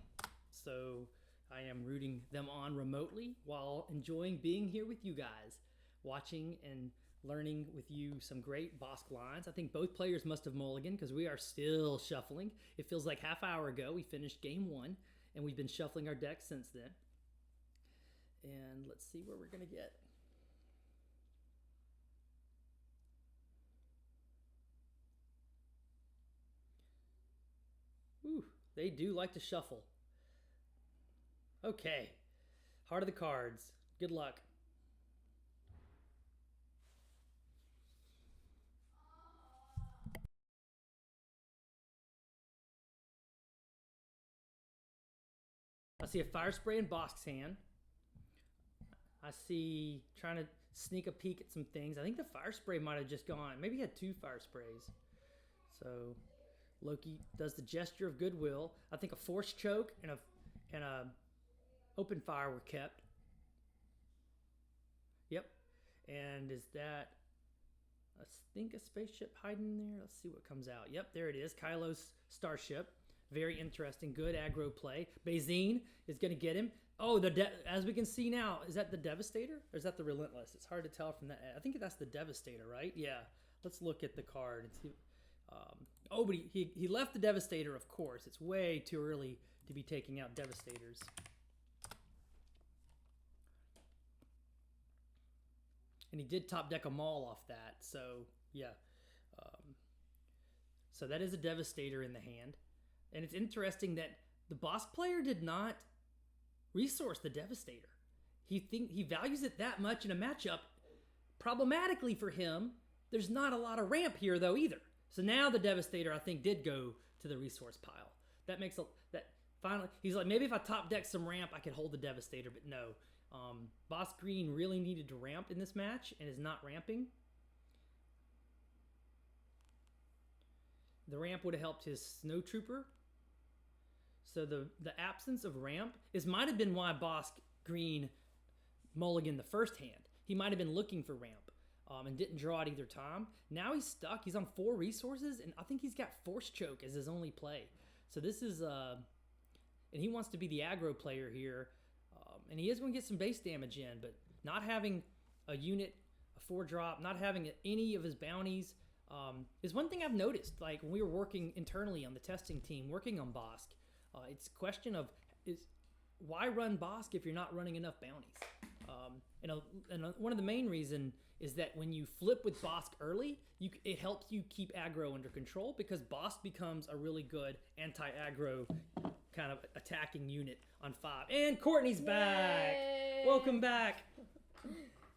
So I am rooting them on remotely while enjoying being here with you guys, watching and learning with you some great Bosk lines. I think both players must have mulliganed because we are still shuffling. It feels like half hour ago we finished game 1, and we've been shuffling our decks since then. And let's see where we're going to get. Ooh, they do like to shuffle. Okay. Heart of the cards. Good luck. I see a fire spray in Bosk's hand. I see trying to sneak a peek at some things. I think the fire spray might have just gone. Maybe he had 2 fire sprays. So Loki does the gesture of goodwill. I think a force choke and a open fire were kept. Yep. And is that, I think, a spaceship hiding there? Let's see what comes out. Yep, there it is. Kylo's starship. Very interesting. Good aggro play. Bazine is going to get him. Oh, as we can see now, is that the Devastator? Or is that the Relentless? It's hard to tell from that. I think that's the Devastator, right? Yeah. Let's look at the card and see. Oh, but he left the Devastator, of course. It's way too early to be taking out Devastators. And he did top deck a Maul off that. So, yeah. So that is a Devastator in the hand. And it's interesting that the Bosk player did not resource the Devastator. He values it that much in a matchup. Problematically for him, there's not a lot of ramp here though either. So now the Devastator, I think, did go to the resource pile. That makes that finally he's like, maybe if I top deck some ramp, I could hold the Devastator, but no. Bosk Green really needed to ramp in this match and is not ramping. The ramp would have helped his Snowtrooper. So the absence of ramp might have been why Bosk Green mulliganed the first hand. He might have been looking for ramp and didn't draw it either time. Now he's stuck. He's on 4 resources, and I think he's got Force Choke as his only play. So this is, and he wants to be the aggro player here, and he is going to get some base damage in, but not having a unit, a 4-drop, not having any of his bounties is one thing I've noticed. Like when we were working internally on the testing team, working on Bosk, it's a question of why run Bosk if you're not running enough bounties? And one of the main reason is that when you flip with Bosk early, it helps you keep aggro under control because Bosk becomes a really good anti-aggro kind of attacking unit on 5. And Courtney's back. Yay! Welcome back.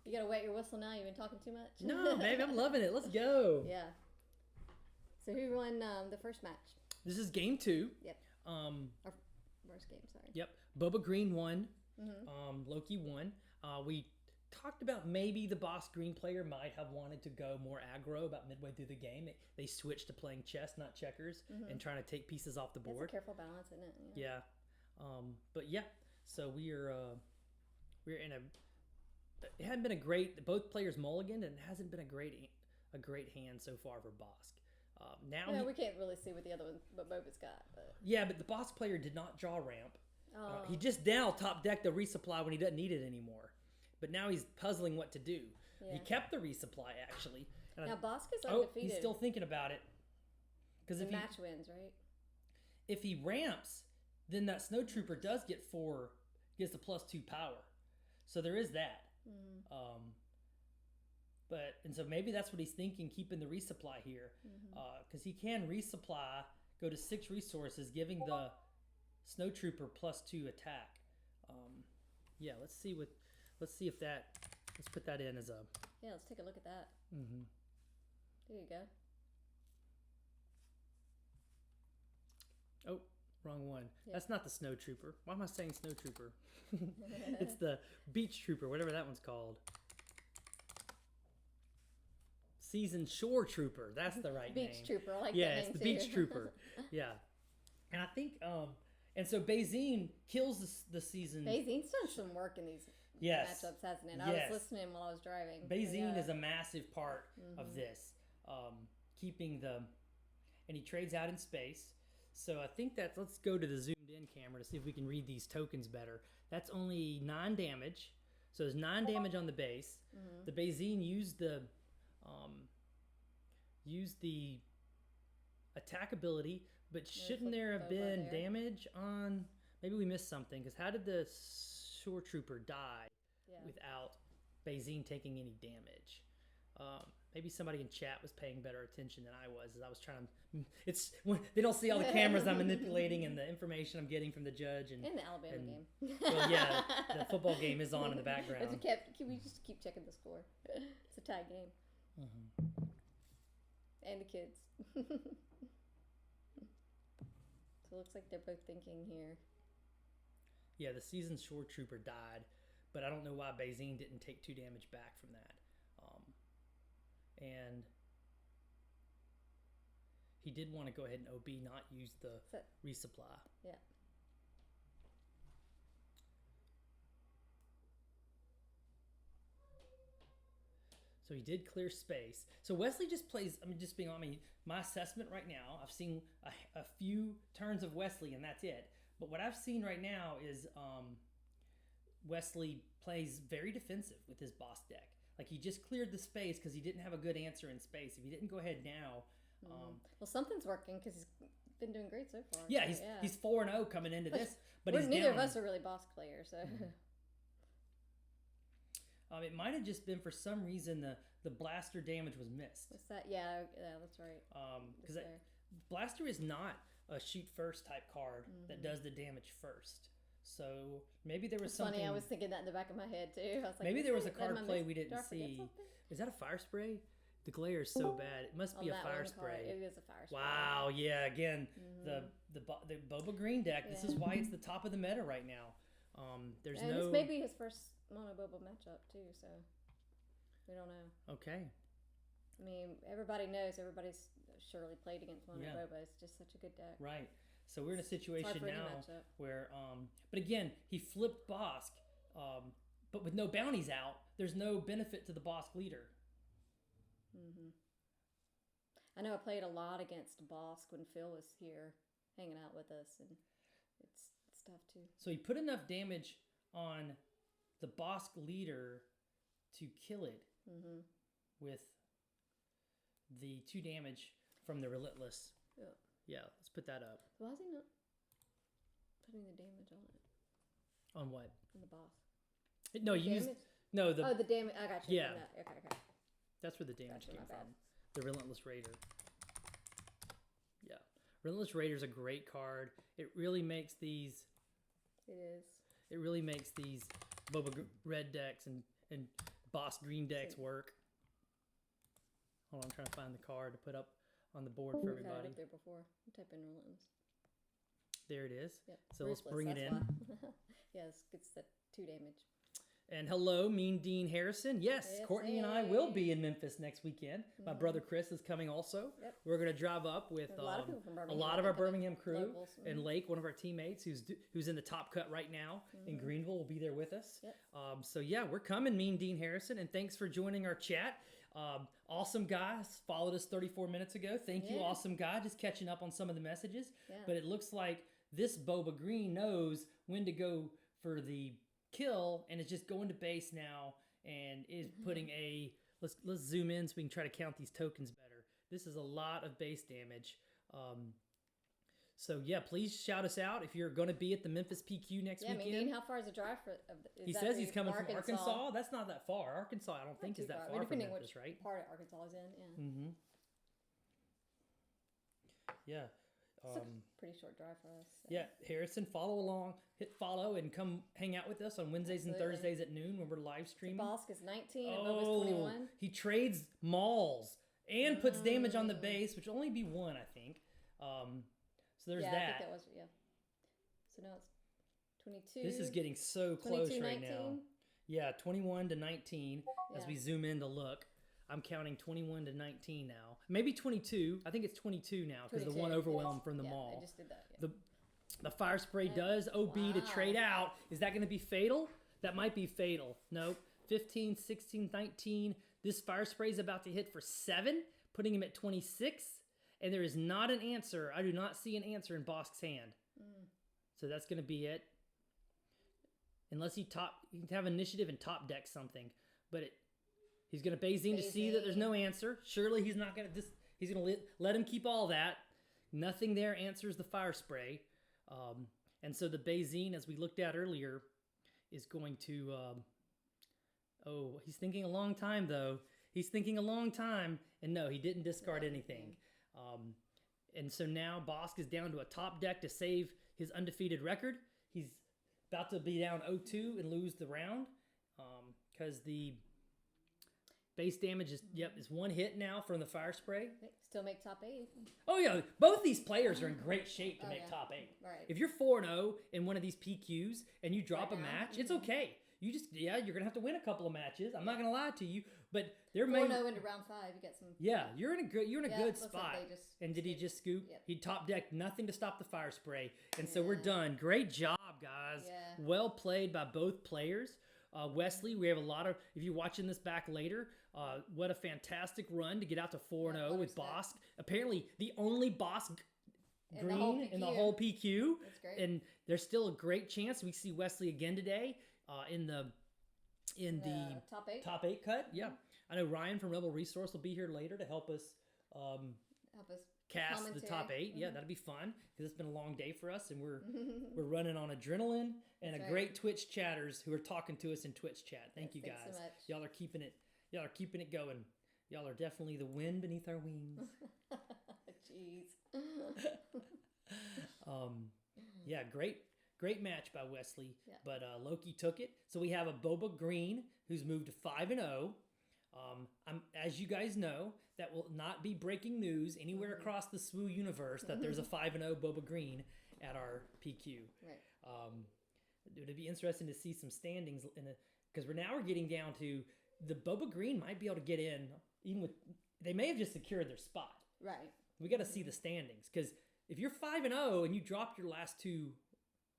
You gotta wet your whistle now. You've been talking too much. No, baby, I'm loving it. Let's go. Yeah. So who won the first match? This is game 2. Yep. Or first game, sorry. Yep. Boba Green won. Mm-hmm. Loki won. We talked about maybe the Bosk Green player might have wanted to go more aggro about midway through the game. They switched to playing chess, not checkers, and trying to take pieces off the board. It's a careful balance, isn't it? Yeah. But yeah, so we're in a. It hadn't been a great. Both players mulliganed, and it hasn't been a great hand so far for Bosk. Now we can't really see what the other one, what Boba's got. But. Yeah, but the Bosk player did not draw ramp. Oh. He just now top decked the resupply when he doesn't need it anymore. But now he's puzzling what to do. Yeah. He kept the resupply actually. Now Bosk is undefeated. He's still thinking about it. Because if match wins, right? If he ramps, then that Snowtrooper does get gets the +2 power. So there is that. Mm-hmm. And so maybe that's what he's thinking, keeping the resupply here, because he can resupply, go to 6 resources, giving the Snowtrooper +2 attack. Yeah, let's see if that. Let's put that in as a. Yeah, let's take a look at that. Mm-hmm. There you go. Oh, wrong one. Yeah. That's not the snow trooper. Why am I saying snow trooper? It's the beach trooper, whatever that one's called. Seasoned shore trooper. That's the right name. Beach trooper. I like Yeah, that it's name the too. beach trooper. Yeah. And I think, and so Baizen kills the season. Baizen's done some work in these matchups, hasn't it? I Yes. was listening while I was driving. Baizen is a massive part of this. Keeping the, and he trades out in space. So I think that, let's go to the zoomed in camera to see if we can read these tokens better. That's only 9 damage. So there's 9 damage on the base. The Baizen used the attack ability, but shouldn't there have been damage on, maybe we missed something, because how did the shore trooper die without Baizen taking any damage? Maybe somebody in chat was paying better attention than I was, as I was trying to. It's they don't see all the cameras I'm manipulating and the information I'm getting from the judge and in the Alabama game. Well, yeah, the football game is on in the background. We just keep checking the score. It's a tie game. And the kids. So it looks like they're both thinking here. Yeah, the seasoned shore trooper died, but I don't know why Baizen didn't take 2 damage back from that. And he did want to go ahead and OB, not use the resupply. Yeah. So he did clear space. So Wesley just plays, just being on my assessment right now, I've seen a few turns of Wesley and that's it. But what I've seen right now is Wesley plays very defensive with his boss deck. Like he just cleared the space because he didn't have a good answer in space. If he didn't go ahead now, well, something's working because he's been doing great so far. Yeah, he's 4-0 coming into this, but he's neither down. of us are really boss players, so. It might have just been for some reason the blaster damage was missed. What's that? Yeah, that's right. Because blaster is not a shoot first type card that does the damage first. So maybe there was something. Funny, I was thinking that in the back of my head too. I was like, maybe there was a card play we didn't see. Is that a fire spray? The glare is so bad. It must be a fire spray. It is a fire spray. Wow, yeah. Again, the Boba Green deck. This is why it's the top of the meta right now. This may be his first mono Boba matchup too, so we don't know. Okay. I mean, everybody knows. Everybody's surely played against mono Boba. It's just such a good deck. Right. So we're in a situation now where, but again, he flipped Bosk, but with no bounties out, there's no benefit to the Bosk leader. I know I played a lot against Bosk when Phil was here hanging out with us, and it's tough too. So he put enough damage on the Bosk leader to kill it with the 2 damage from the Relentless. Yeah. Yeah, let's put that up. Why is he not putting the damage on it? On what? On the boss. No, you used the damage. I got you. Yeah. Okay. That's where the damage came from. The Relentless Raider. Yeah, Relentless Raider is a great card. It really makes these. It is. It really makes these Boba Red decks and Boss Green decks work. Hold on, I'm trying to find the card to put up on the board for everybody. I had it up there before. Type in Relentless. There it is. Yep. So let's bring it in. Yes, gets that 2 damage. And hello, Mean Dean Harrison. Yes, Courtney and I will be in Memphis next weekend. My brother Chris is coming also. Yep. We're going to drive up with a lot of people from Birmingham. A lot of our Birmingham crew. Locals. And Lake, one of our teammates who's in the top cut right now in Greenville, will be there with us. Yep. So yeah, we're coming, Mean Dean Harrison. And thanks for joining our chat. Awesome guy followed us 34 minutes ago. Thank you, awesome guy. Just catching up on some of the messages. Yeah. But it looks like this Boba Green knows when to go for the kill and is just going to base now and is putting a let's zoom in so we can try to count these tokens better. This is a lot of base damage. So yeah, please shout us out if you're going to be at the Memphis PQ next weekend. Yeah, I mean, how far is the drive for? He says he's coming from Arkansas. That's not that far. Arkansas, I don't think is that far from Memphis, right? Part of Arkansas is in, yeah. Mm-hmm. Yeah. It's a pretty short drive for us. So. Yeah, Harrison, follow along, hit follow, and come hang out with us on Wednesdays and Thursdays at noon when we're live streaming. Bosk is 19 and Boba's 21. He trades mauls and puts damage on the base, which will only be 1, I think. So there's I that. think that was, yeah. So now it's 22. This is getting so close 22, right 19. now. Yeah, 21 to 19 as Yeah. we zoom in to look. I'm counting 21 to 19 now. Maybe 22. I think it's 22 now because the 22, one overwhelmed yes. from the Yeah, mall. I just did that. Yeah. The fire spray does OB to trade out. Is that going to be fatal? That might be fatal. Nope. 15, 16, 19. This fire spray is about to hit for 7, putting him at 26. And there is not an answer. I do not see an answer in Bosk's hand. So that's going to be it. Unless he can have initiative and top deck something. But he's going to Bayzine to see that there's no answer. Surely he's not going to he's going to let him keep all that. Nothing there answers the fire spray. And so the Bayzine, as we looked at earlier, is going to... he's thinking a long time, though. He's thinking a long time. And no, he didn't discard anything. And so now Bosk is down to a top deck to save his undefeated record. He's about to be down 0-2 and lose the round because the base damage is 1 hit now from the fire spray. Still make top 8. Oh yeah, both these players are in great shape to make top 8. Right. If you're 4-0 in one of these PQs and you drop a match, it's okay. You just you're gonna have to win a couple of matches. I'm not gonna lie to you, but there may 4-0 into round 5. You get some. Yeah, you're in a good good looks like spot. they just And did he just scoop? Yep. He top decked nothing to stop the fire spray, and so we're done. Great job, guys. Yeah. Well played by both players. Wesley, we have a lot of. If you're watching this back later, what a fantastic run to get out to 4-0 with Bosk. Apparently, the only Bosk green in the whole PQ. That's great. And there's still a great chance we see Wesley again today in the top 8 cut. Yeah, I know Ryan from Rebel Resource will be here later to help us cast the top 8. Yeah, that'll be fun because it's been a long day for us, and we're running on adrenaline and That's great Twitch chatters who are talking to us in Twitch chat. Thank you thanks guys. so much. Y'all are keeping it going. Y'all are definitely the wind beneath our wings. Jeez. Yeah, great match by Wesley, Yeah. but Loki took it. So we have a Boba Green who's moved to 5-0. As you guys know, that will not be breaking news anywhere across the SWU universe that there's a 5-0 Boba Green at our PQ. Right. It'd be interesting to see some standings because we're getting down to the Boba Green might be able to get in even with they may have just secured their spot. Right. We got to see the standings because if you're 5-0 and you dropped your last 2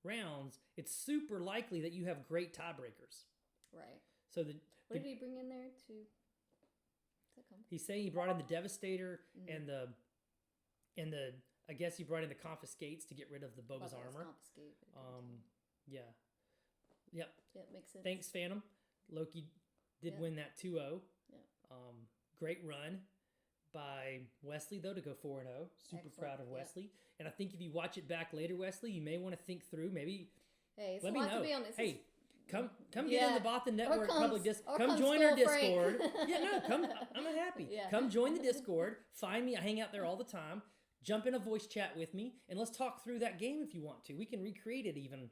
rounds, it's super likely that you have great tiebreakers. Right. So what did he bring in there to? He's saying he brought in the Devastator and the I guess he brought in the Confiscates to get rid of the Boba's armor. Confiscate. Yeah. Yep. Yeah, makes sense. Thanks, Phantom. Loki did win that 2-0. Yeah. Great run by Wesley, though, to go 4-0. Super Excellent. proud of Wesley. And I think if you watch it back later, Wesley, you may want to think through. Maybe hey, it's let a me lot know. to be on. Hey, come get in the Bothan Network public Discord. Come join our Skull Frank. Discord. Yeah, no, come. I'm happy. Yeah. Come join the Discord. Find me. I hang out there all the time. Jump in a voice chat with me, and let's talk through that game if you want to. We can recreate it even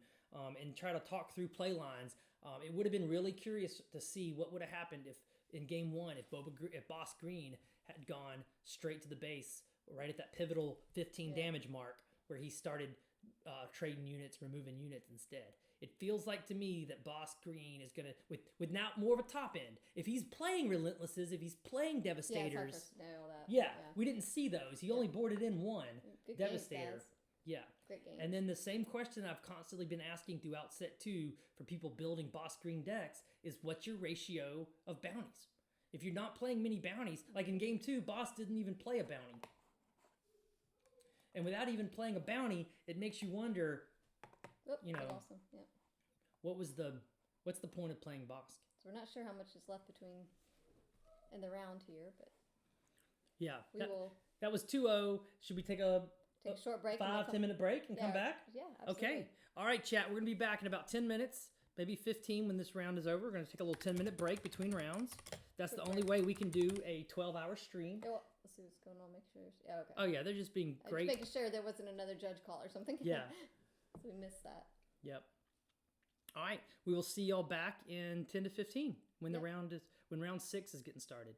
and try to talk through play lines. It would have been really curious to see what would have happened if in game 1 if Boss Green had gone straight to the base right at that pivotal 15 damage mark where he started trading units, removing units instead. It feels like to me that Boss Green is gonna with now more of a top end. If he's playing Relentlesses, if he's playing Devastators, we didn't see those. He only boarded in 1 Good Devastator. Games, yeah. Great game. And then the same question I've constantly been asking throughout set 2 for people building Boss Green decks is what's your ratio of bounties? If you're not playing many bounties, like in game 2, Boss didn't even play a bounty. And without even playing a bounty, it makes you wonder, awesome. Yeah. What's the point of playing Bosk? So we're not sure how much is left in the round here, but yeah, will. That was 2-0. Should we take a short break? 5-10 minute break and come back? Yeah, absolutely. Okay. All right, chat. We're going to be back in about 10 minutes, maybe 15 when this round is over. We're going to take a little 10-minute break between rounds. That's the only way we can do a 12-hour stream. Yeah, well, let's see what's going on. Make sure. Yeah, okay. Oh, yeah. They're just being great. Just making sure there wasn't another judge call or something. Yeah. So we missed that. Yep. All right. We will see y'all back in 10 to 15 when when round 6 is getting started.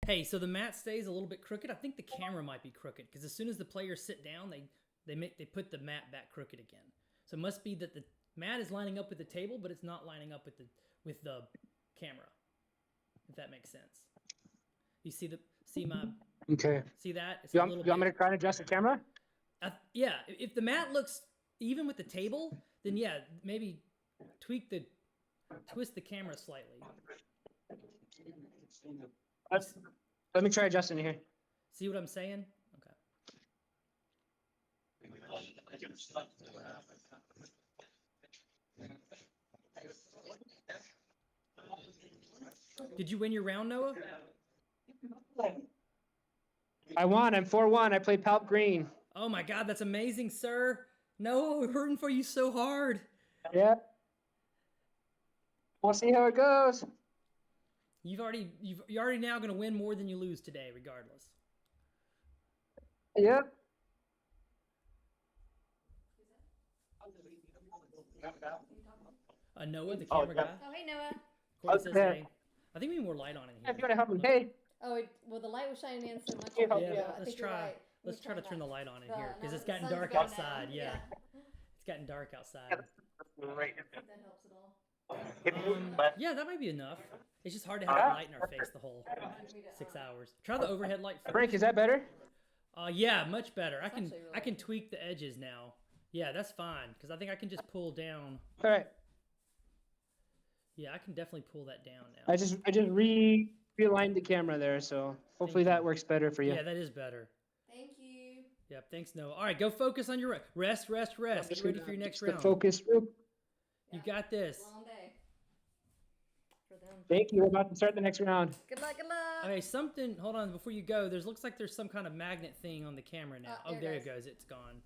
Hey, so the mat stays a little bit crooked. I think the camera might be crooked because as soon as the players sit down, they put the mat back crooked again. So it must be that the mat is lining up with the table, but it's not lining up with the camera. If that makes sense. You see Okay. see that? It's You a want, little you want me bit. to try and adjust the camera? Yeah, if the mat looks even with the table, then yeah, maybe twist the camera slightly. Let me try adjusting it here. See what I'm saying? Okay. Did you win your round, Noah? I won. I'm 4-1. I played Palp Green. Oh my God, that's amazing, sir. Noah, we're rooting for you so hard. Yeah. We'll see how it goes. You're already now going to win more than you lose today, regardless. Yep. Noah, the camera guy. Oh, hey, Noah. Corey says hey. I think we need more light on in here. If you want to help me, hey. Oh, well, the light was shining in so much. Yeah, over Yeah, here. but I let's think you're try. right. Let's try to turn the light on in here because now it's that the gotten sun's dark gone outside. down, Yeah, it's gotten dark outside. If that helps at all. Yeah, that might be enough. It's just hard to have that light in our face the whole 6 hours. Try the overhead light first. Frank, is that better? Yeah, much better. I actually really can tweak the edges now. Yeah, that's fine because I think I can just pull down. All right. Yeah, I can definitely pull that down now. I just realigned the camera there, so hopefully Thank you. that works better for you. Yeah, that is better. Thank you. Yep, thanks, Noah. All right, go focus on your rest. Get ready for your next The round. focus group. You got this. Long day for them. Thank you. We're about to start the next round. Good luck. Good luck. Okay, hold on before you go. Looks like there's some kind of magnet thing on the camera now. Oh, There there it it goes. It's gone.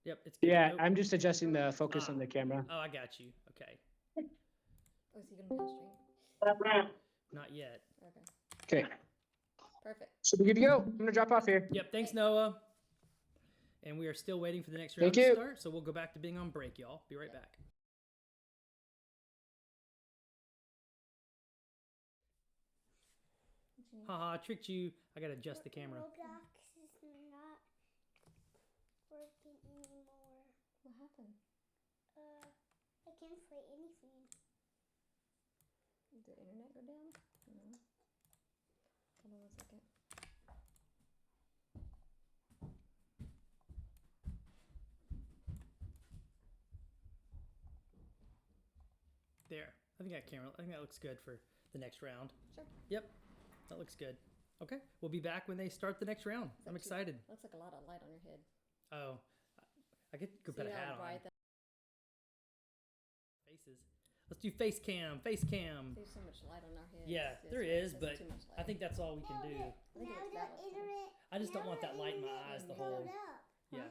Yep, it's Yeah, nope. I'm just adjusting the focus on the camera. Oh, I got you. Okay. Oh, is he gonna be on stream? Not yet. Okay. Okay. Perfect. So we're good to go. I'm gonna drop off here. Yep, thanks, Noah. And we are still waiting for the next round Thank to you. start, so we'll go back to being on break, y'all. Be right back. Haha, tricked you. I gotta adjust the camera. Roblox is not working anymore. What happened? I can't play anything. Did the internet go down? No. Hold on 1 second. There. I think that looks good for the next round. Sure. Yep. That looks good. Okay. We'll be back when they start the next round. I'm excited. Looks like a lot of light on your head. Oh. I get to put a hat on. Faces. Let's do face cam. There's so much light on our heads. Yeah, It's there just- is, there's but too much light. I think that's all we can do. I think it looks that much better. internet. I just don't now want the that light in my internet eyes is the whole. loaded up. Yeah.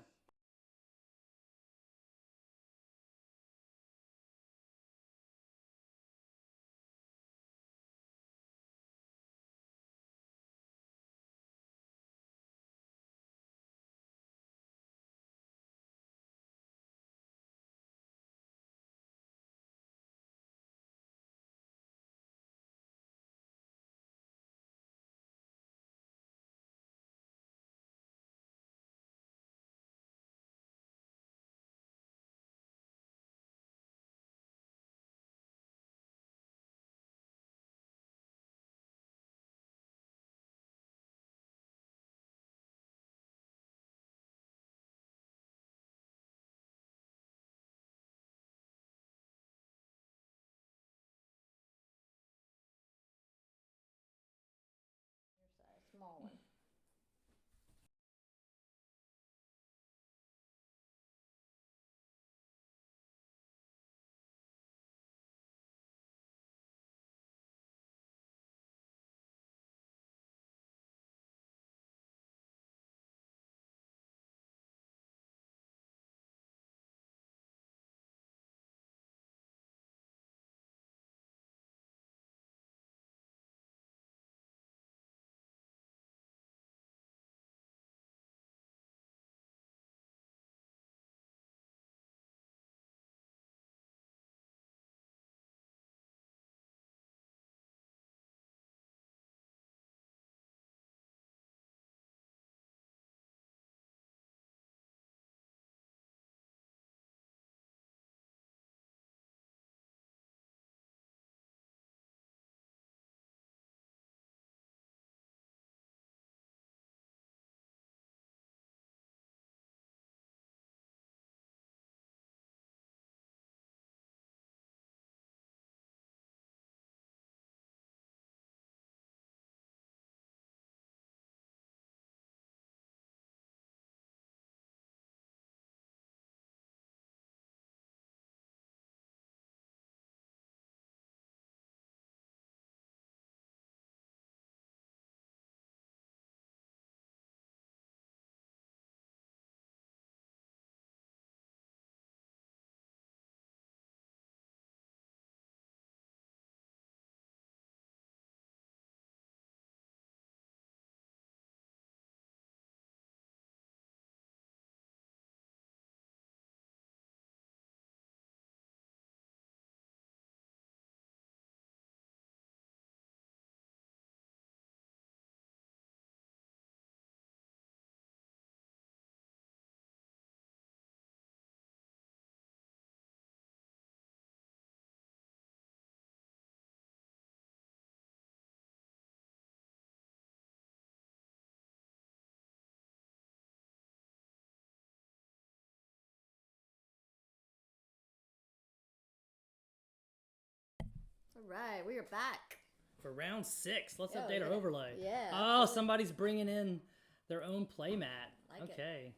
All right, we are back. For round 6. Let's Yeah, update our overlay. Yeah. Oh, somebody's bringing in their own playmat. Like it. Okay.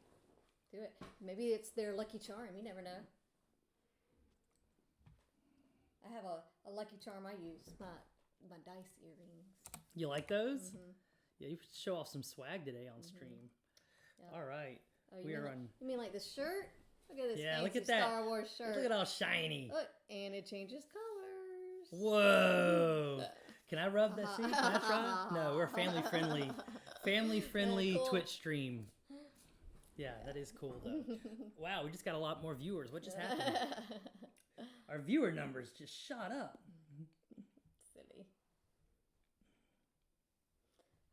Do it. Maybe it's their lucky charm. You never know. I have a lucky charm I use. My dice earrings. You like those? Mm-hmm. Yeah, you should show off some swag today on stream. Yeah. All right. Oh, you We mean are like, on. You mean like this shirt? Look at this Yeah, fancy look at that. Star Wars shirt. Look at all shiny. Look, and it changes colors. Whoa. Can I rub that? See? Can I try? No, we're family friendly Cool. Twitch stream. Yeah, that is cool though. Wow, we just got a lot more viewers. What just happened? Our viewer numbers just shot up. Silly.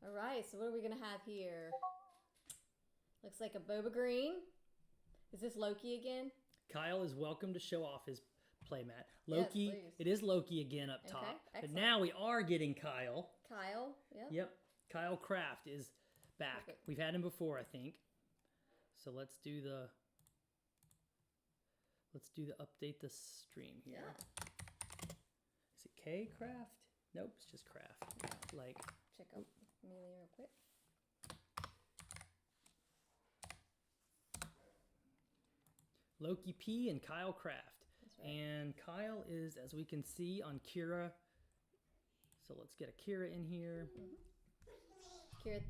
All right, so what are we gonna have here? Looks like a boba green. Is this Loki again? Kyle is welcome to show off his playmat. Yes, Loki, please. it is Loki again up Okay, top. But excellent. now we are getting Kyle. Kyle. Yep. Yep, Kyle Kraft is back. Perfect. We've had him before, I think. So let's do the update the stream here. Yeah. Is it K Kraft? Nope, it's just Kraft. Like Check out Amelia real quick. Loki P and Kyle Kraft. That's right. And Kyle is, as we can see, on Kira. So let's get a Kira in here. Kira.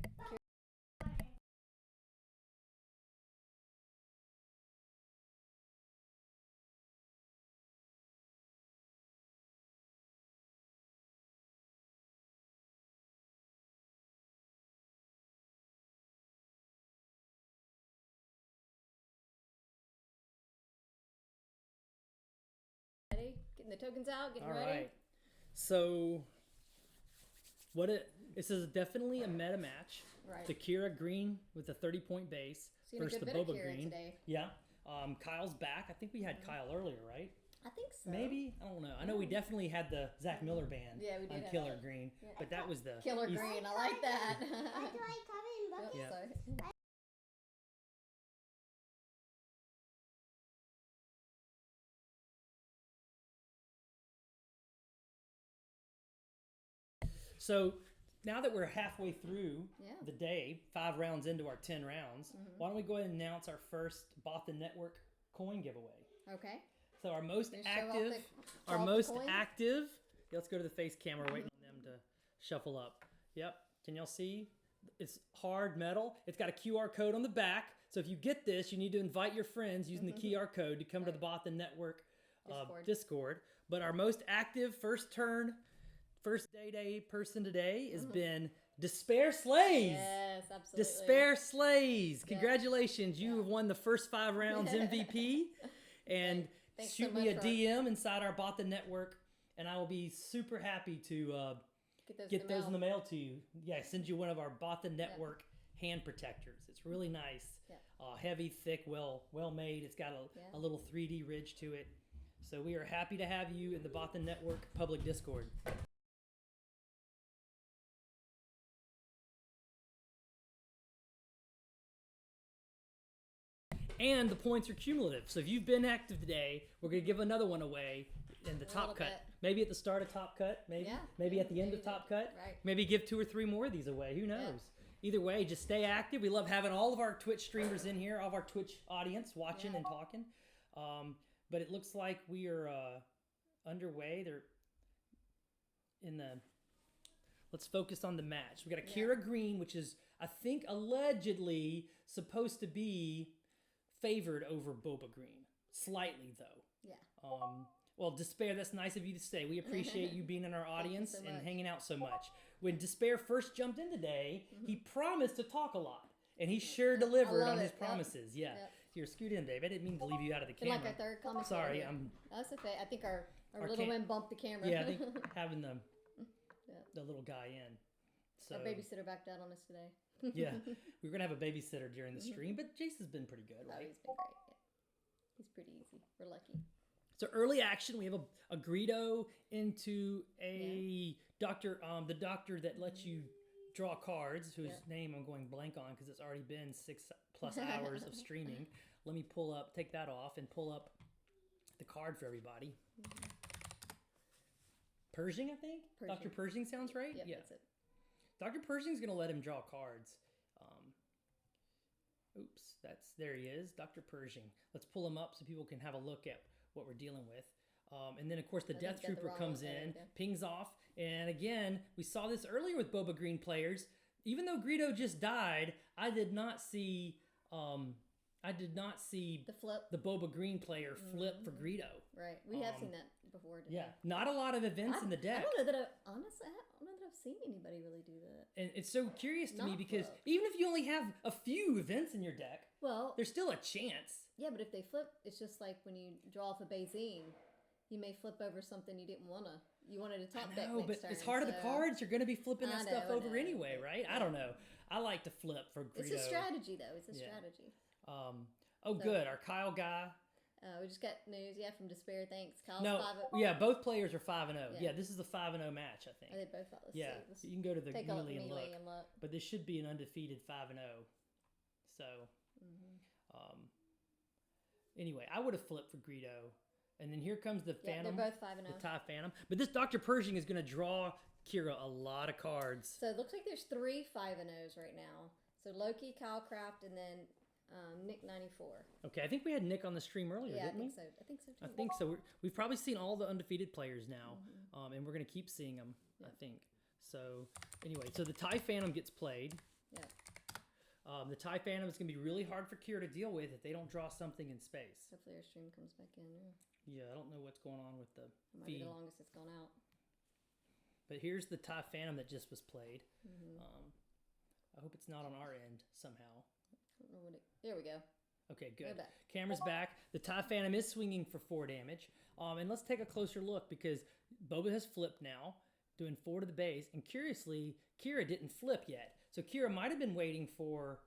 Ready? Getting the tokens out. Getting All ready. right. So this is definitely a meta match. Right. The Kira Green with a 30-point base Seen a versus good the bit of Boba Kira Green. today. Yeah. Kyle's back. I think we had Kyle earlier, right? I think so. Maybe. I don't know. I know we definitely had the Zach Miller band Yeah, we did on have Killer that. Green, Yeah. but that was the Killer East- Green. I like that. Why do I come in buckets? Yeah. Sorry. So now that we're halfway through Yeah. the day, 5 rounds into our 10 rounds, why don't we go ahead and announce our first Bothan Network coin giveaway? Okay. So our most Gonna show off active, the- our show off the most coin? active. Let's go to the face camera. We're waiting on them to shuffle up. Yep. Can y'all see? It's hard metal. It's got a QR code on the back. So if you get this, you need to invite your friends using the QR code to come to the Bothan Network Discord. But our most active first day person today has been Despair Slays. Yes, absolutely. Despair Slays. Congratulations. You have won the first 5 rounds MVP. And Thanks shoot so me much a for- DM inside our Bothan Network, and I will be super happy to get those in the mail to you. Yeah, send you one of our Bothan Network hand protectors. It's really nice. Yeah. Heavy, thick, well made. It's got a little 3D ridge to it. So we are happy to have you in the Bothan Network public Discord. And the points are cumulative. So if you've been active today, we're going to give another one away in the top cut. bit. Maybe at the start of Top Cut, maybe. Yeah. Maybe at the end of Maybe. Top Cut. Right. Maybe give 2 or 3 more of these away. Who knows? Either way, just stay active. We love having all of our Twitch streamers in here, all of our Twitch audience watching and talking. But it looks like we are underway. They're in the... Let's focus on the match. We got a Kira Green, which is, I think, allegedly supposed to be favored over Boba Green. Slightly, though. Yeah. Well, Despair, that's nice of you to say. We appreciate you being in our audience so and much. hanging out so much. When Despair first jumped in today, he promised to talk a lot. And he sure delivered love on his it. Yep. promises. Yeah. Yep. Here, scoot in, Dave. I didn't mean to leave you out of the Been camera. like our third comment. Sorry, That's okay. I think our Our little cam- one bumped the camera. Yeah, I think having the Yeah. the little guy in. So Our babysitter backed out on us today. yeah, we were gonna have a babysitter during the stream, but Jason's been pretty good, Oh, right? he's been great. Yeah. He's pretty easy. We're lucky. So early action, we have a Greedo into a doctor, the doctor that lets you draw cards, whose name I'm going blank on because it's already been 6+ hours of streaming. Let me take that off and pull up the card for everybody. Pershing, I think. Dr. Pershing sounds right. Yep, yeah, that's it. Dr. Pershing's gonna let him draw cards. Oops, there he is, Dr. Pershing. Let's pull him up so people can have a look at what we're dealing with. And then, of course, the Death Trooper comes in, pings off. And again, we saw this earlier with Boba Green players. Even though Greedo just died, I did not see The flip. the Boba Green player flip for Greedo. Right. We have seen that before. Yeah, not a lot of events in the deck. I don't know that honestly, I don't know that I've seen anybody really do that. And it's so curious to me Not because flip. even if you only have a few events in your deck, Well, there's still a chance. yeah, but if they flip, it's just like when you draw off a Bayzine, you may flip over something you didn't want to. You wanted a top deck No, next but turn, it's heart of the so- cards. You're going to be flipping that I stuff know, I over know. anyway, right? I don't know. I like to flip for Greedo. It's a strategy, though. It's a Yeah. strategy. Good. Our Kyle guy. We just got news, from Despair. Thanks, Kyle's No, 5-0. yeah, both players are 5-0. Yeah. Yeah, this is a 5-0 match, I think. Oh, they both thought. Let's Yeah, see. Let's you can go to the take a look melee at and melee look. and look. But this should be an undefeated 5-0. So, anyway, I would have flipped for Greedo. And then here comes the Yeah, Phantom. they're both 5-0. The TIE Phantom. But this Dr. Pershing is going to draw Kira a lot of cards. So it looks like there's 3 5-0s right now. So Loki, Kyle Craft, and then Nick 94. Okay, I think we had Nick on the stream earlier, Yeah, I didn't we? think so. I think so too. I think so. We've probably seen all the undefeated players now, and we're going to keep seeing them, I think. So, anyway, so the TIE Phantom gets played. Yeah. The TIE Phantom is going to be really hard for Kira to deal with if they don't draw something in space. Hopefully our stream comes back in. Yeah, I don't know what's going on with the It might feed. be the longest it's gone out. But here's the TIE Phantom that just was played. I hope it's not on our end somehow. I don't know what there we go. Okay, We're good. back. Camera's back. The TIE Phantom is swinging for 4 damage. And let's take a closer look because Boba has flipped now, doing 4 to the base. And curiously, Kira didn't flip yet. So Kira might have been waiting for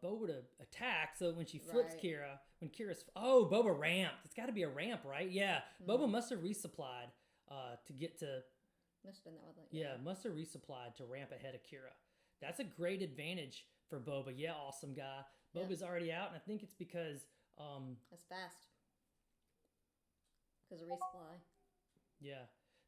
Boba to attack. So when she flips Right. Kira, when Kira's... Oh, Boba ramped. It's got to be a ramp, right? Yeah. Boba must have resupplied to get to... Must have done that with Yeah, must have resupplied to ramp ahead of Kira. That's a great advantage for Boba. Yeah, awesome guy. Boba's already out, and I think it's because... That's fast. Because of resupply. Yeah,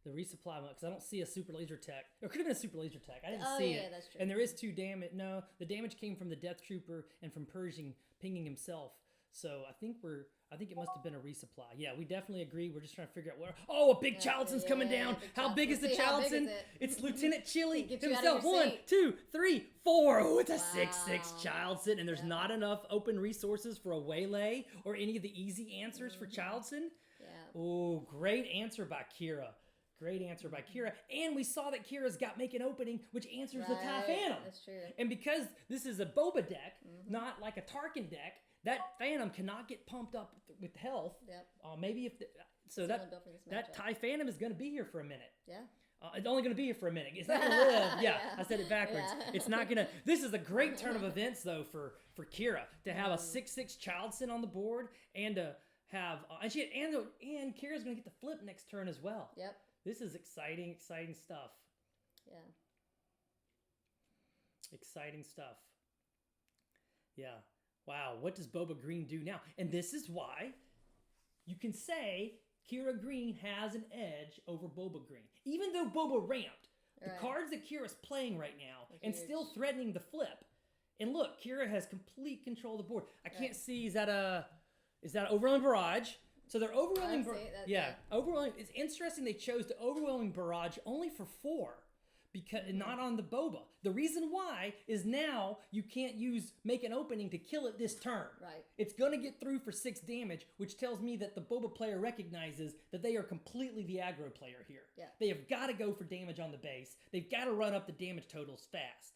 the resupply, because I don't see a super laser tech. It could have been a super laser tech. I didn't Oh, see yeah, it. that's true. And there is 2 damage. No, the damage came from the Death Trooper and from Pershing pinging himself. So I think it must have been a resupply. Yeah, we definitely agree. We're just trying to figure out where. Oh, a big Charlton's coming down. big How big is the Charlton. See, how big Charlton? is it? It's Lieutenant Chili Get you out of himself. your 1, seat. 2, 3, 4. Oh, it's a 6/6 Charlton, and there's not enough open resources for a waylay or any of the easy answers for Charlton. Yeah. Oh, great answer by Kira. Great answer by Kira. And we saw that Kira's got Make an Opening, which answers the TIE Right, Phantom. that's true. And because this is a Boba deck, not like a Tarkin deck, that Phantom cannot get pumped up with health. Yep. Maybe if... so It's only built for this that matchup. TIE Phantom is going to be here for a minute. Yeah. It's only going to be here for a minute. It's not going to live. Yeah, I said it backwards. Yeah. It's not going to... This is a great turn of events, though, for Kira. To have a 6/6 Childson on the board and to have... and Kira's going to get the flip next turn as well. Yep. This is exciting stuff. Yeah. Exciting stuff. Yeah. Wow, what does Boba Green do now? And this is why you can say Kira Green has an edge over Boba Green. Even though Boba ramped, the Right. cards that Kira's playing right now They're and huge. still threatening the flip. And look, Kira has complete control of the board. I can't Right. see, is that Overwhelming Barrage? So they're overwhelming. I see it, Yeah, overwhelming. It's interesting they chose the overwhelming barrage only for 4, because not on the Boba. The reason why is now you can't use Make an Opening to kill it this turn. Right. It's gonna get through for 6 damage, which tells me that the Boba player recognizes that they are completely the aggro player here. Yeah. They have got to go for damage on the base. They've got to run up the damage totals fast.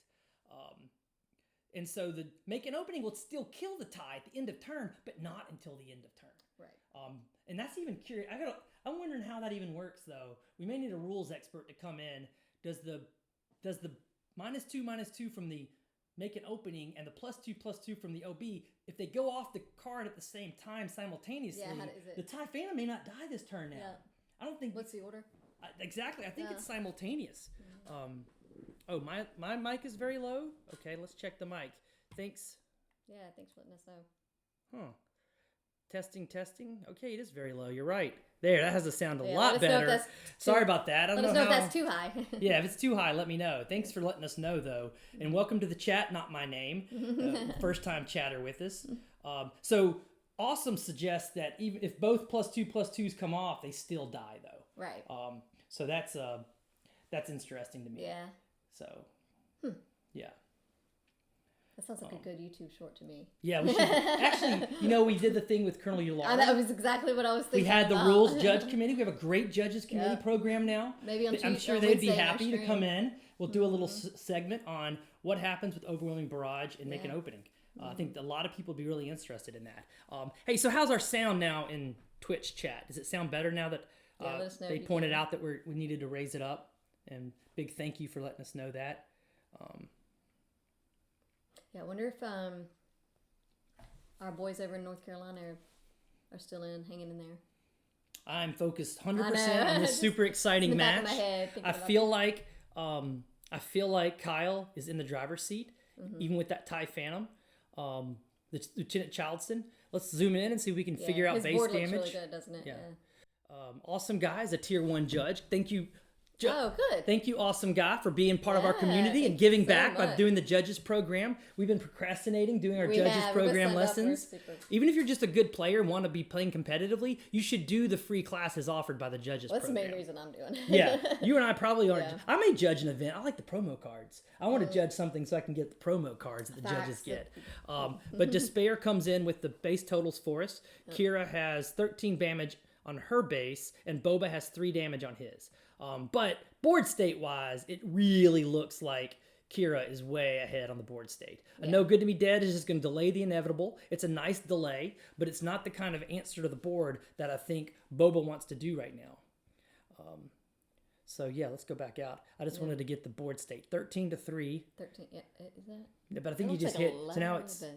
And so the Make an Opening will still kill the TIE at the end of turn, but not until the end of turn. Right. And that's even curious. I'm wondering how that even works, though. We may need a rules expert to come in. Does the -2/-2 from the Make an Opening and the +2/+2 from the OB, if they go off the card at the same time simultaneously, is it? the TIE Phantom may not die this turn now. Yeah. I don't think. What's the order? Exactly. I think Yeah. it's simultaneous. My mic is very low. Okay, let's check the mic. Thanks. Yeah, thanks for letting us know. Huh. Testing, testing. Okay, it is very low. You're right. There, that has to sound a Yeah, lot let us know if better. that's Sorry about that. I don't Let us know know how. if that's too high. Yeah, if it's too high, let me know. Thanks for letting us know, though. And welcome to the chat, not my name. First time chatter with us. So, Awesome suggests that even if both +2/+2s come off, they still die, though. Right. So that's interesting to me. Yeah. So, yeah. That sounds like a good YouTube short to me. Yeah, we should. Actually, we did the thing with Colonel Ulara. That was exactly what I was thinking. We had the about. rules judge committee. We have a great judges committee program now. Maybe on I'm sure on they'd be Wednesday happy to stream. come in. We'll do a little segment on what happens with overwhelming barrage and make an opening. I think a lot of people would be really interested in that. Hey, so how's our sound now in Twitch chat? Does it sound better now that let us know they if you pointed can. out that we needed to raise it up? And big thank you for letting us know that. Yeah, I wonder if our boys over in North Carolina are still hanging in there. I'm focused 100% on this Just super exciting in the back match. of my head, thinking I about feel like Kyle is in the driver's seat, even with that TIE Phantom. Lieutenant Charleston. Let's zoom in and see if we can figure out his base board damage. looks really good, doesn't it? Yeah. Awesome guy is a tier 1 judge. Thank you. Oh, good. Thank you, awesome guy, for being part of our Yeah, community and thank giving you so back by much. doing the judges program. We've been procrastinating doing our We judges have. We've program signed up. We're lessons. super- Even if you're just a good player and want to be playing competitively, you should do the free classes offered by the judges That's the program. main reason I'm doing it. Yeah, you and I probably aren't. Yeah. I may judge an event. I like the promo cards. I want to judge something so I can get the promo cards that the judges get. But Despair comes in with the base totals for us. Kira has 13 damage on her base, and Boba has 3 damage on his. But board state wise, it really looks like Kira is way ahead on the board state. A No Good to Be Dead is just going to delay the inevitable. It's a nice delay, but it's not the kind of answer to the board that I think Boba wants to do right now. So yeah, let's go back out. I just wanted to get the board state 13-3. 13, yeah, is that? Yeah, but I think That you just looks hit. like So now 11, it's. but-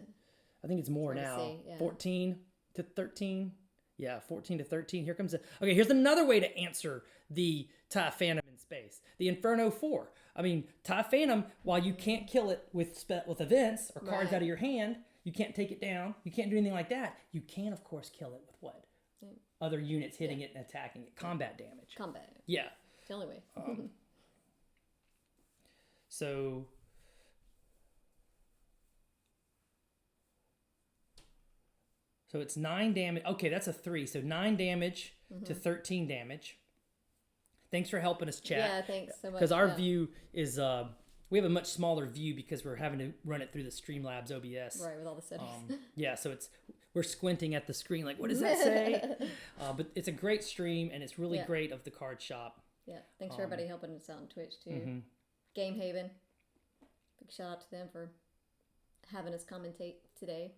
I think it's more hard to now. see, yeah. 14-13. Yeah, 14-13. Here comes okay, here's another way to answer the TIE Phantom in space. The Inferno 4. I mean, TIE Phantom, while you can't kill it with events or cards Right. out of your hand, you can't take it down, you can't do anything like that. You can, of course, kill it with what? Other units hitting it and attacking it. Combat damage. Combat. Yeah. It's the only way. So... So it's 9 damage. Okay, that's a 3. So 9 damage to 13 damage. Thanks for helping us, chat. Yeah, thanks so much. Because our yeah. view is, we have a much smaller view because we're having to run it through the Streamlabs OBS. Right, with all the settings. Yeah, so we're squinting at the screen like, what does that say? But it's a great stream, and it's really great of the card shop. Yeah, thanks for everybody helping us out on Twitch, too. Game Haven. Big shout out to them for having us commentate today.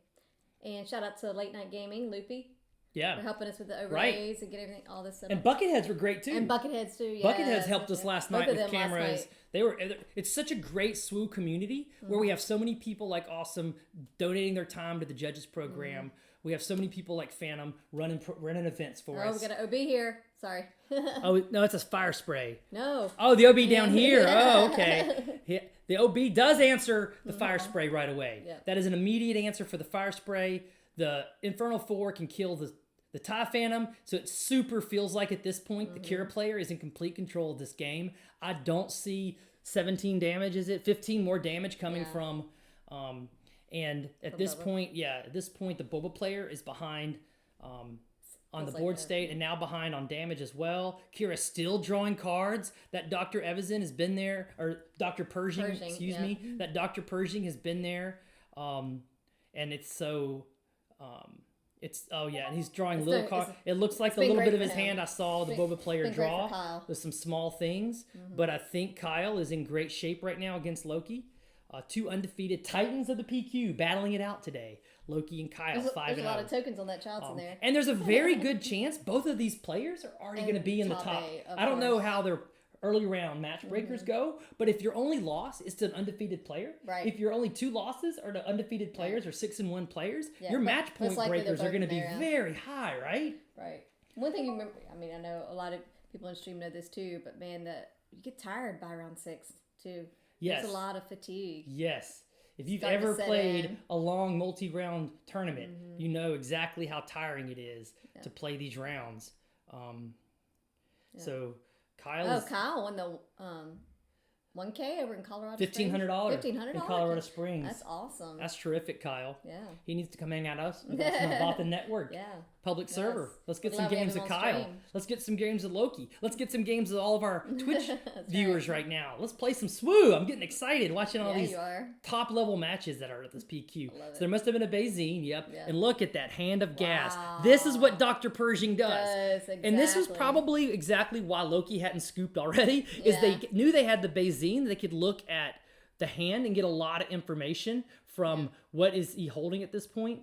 And shout out to Late Night Gaming, Loopy, Yeah. for helping us with the overlays and get everything, all this stuff. And Bucketheads were great too. And Bucketheads too, yeah. Bucketheads helped us last Both night of with them last cameras. night. They were. It's such a great SWU community where we have so many people like Awesome donating their time to the judges program. We have so many people like Phantom running events for us. Oh, we got an OB here. Sorry. Oh no, it's a fire spray. No. Oh, the OB down here. Oh, okay. The OB does answer the fire spray right away. Yeah. That is an immediate answer for the fire spray. The Infernal 4 can kill the TIE Phantom, so it super feels like at this point the Kira player is in complete control of this game. I don't see 17 damage, is it? 15 more damage coming from... and at this point, the Boba player is behind on the board state and now behind on damage as well. Kira's still drawing cards. That Dr. Evazin has been there, or Dr. Pershing, excuse me. That Dr. Pershing has been there. And it's so... and he's drawing little cards. It looks like the little bit of his hand I saw the Boba player draw. There's some small things, but I think Kyle is in great shape right now against Loki. 2 undefeated Titans of the PQ battling it out today. Loki and Kyle, 5-0. There's a lot of tokens on that Charleston there. And there's a very good chance both of these players are already going to be in the top. I don't know how their early round match breakers go, but if your only loss is to an undefeated player, if your only 2 losses are to undefeated players or 6-1 players, your match point breakers are going to be very high, right? Right. One thing you remember, I mean, I know a lot of people in stream know this too, but man, that you get tired by round 6 too. Yes. There's a lot of fatigue. Yes. if you've Starting to ever set played in. a long multi-round tournament, Mhm. you know exactly how tiring it is Yeah. to play these rounds. Yeah. So Kyle Oh, is Kyle won the 1K over in Colorado $1,500 Springs. $1,500 in Colorado Springs. That's awesome. That's terrific, Kyle. Yeah. He needs to come hang out with us on the Bothan Network. Yeah. Public Yes. server. Let's get We'd some love to have games him of on Kyle. stream. Let's get some games of Loki. Let's get some games of all of our Twitch That's viewers right now. Let's play some SWU. I'm getting excited watching all Yeah, these you are. top level matches that are at this PQ. I love So there must have been a Bazine, yep. Yeah. And look at that hand of gas. This is what Dr. Pershing does. And this was exactly. probably exactly why Loki hadn't scooped already, is they Yeah. knew they had the Bazine. They could look at the hand and get a lot of information from what is he holding at this point.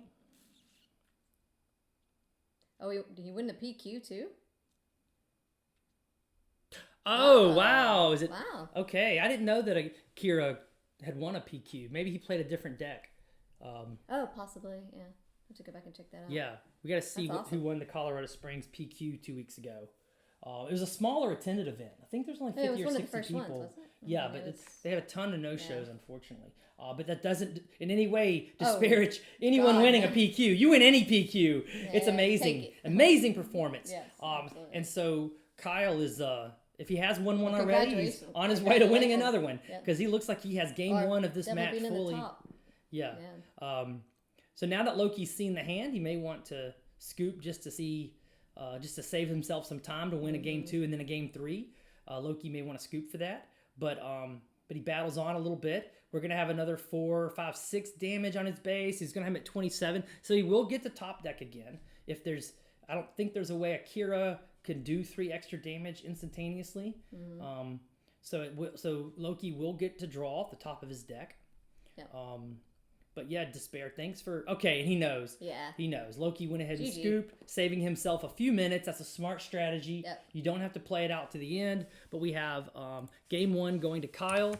Oh, did he win the PQ too? Oh, wow. Is it? Wow. Okay, I didn't know that Kira had won a PQ. Maybe he played a different deck. Oh, possibly. Yeah. I have to go back and check that out. Yeah, we got to see That's who awesome. won the Colorado Springs PQ 2 weeks ago. It was a smaller attended event. I think there's only Yeah, it 50 was or one of the 60 first people. ones, wasn't it? Yeah, Mm, but it was- they have a ton of no-shows, Yeah. unfortunately. But that doesn't in any way Oh, disparage anyone God, winning yeah. a PQ. You win any PQ. It's Yeah, amazing. take it. Amazing performance. Yes, absolutely. And so Kyle is, if he has won one Well, already, he's congratulations. on his way to winning Congratulations. another one. Yep. Because he looks like he has game Or one of this definitely match being in the fully. top. Yeah. Yeah. So now that Loki's seen the hand, he may want to scoop just to see, just to save himself some time to win a game 2 and then a game 3. Loki may want to scoop for that, but he battles on a little bit. We're gonna have another 4, 5, 6 damage on his base. He's gonna have him at 27, so he will get the top deck again. I don't think there's a way Akira can do 3 extra damage instantaneously. So Loki will get to draw at the top of his deck. Yeah. But yeah, Despair, thanks for... Okay, and he knows. Yeah. He knows. Loki went ahead and GG. scooped, saving himself a few minutes. That's a smart strategy. Yep. You don't have to play it out to the end. But we have game 1 going to Kyle.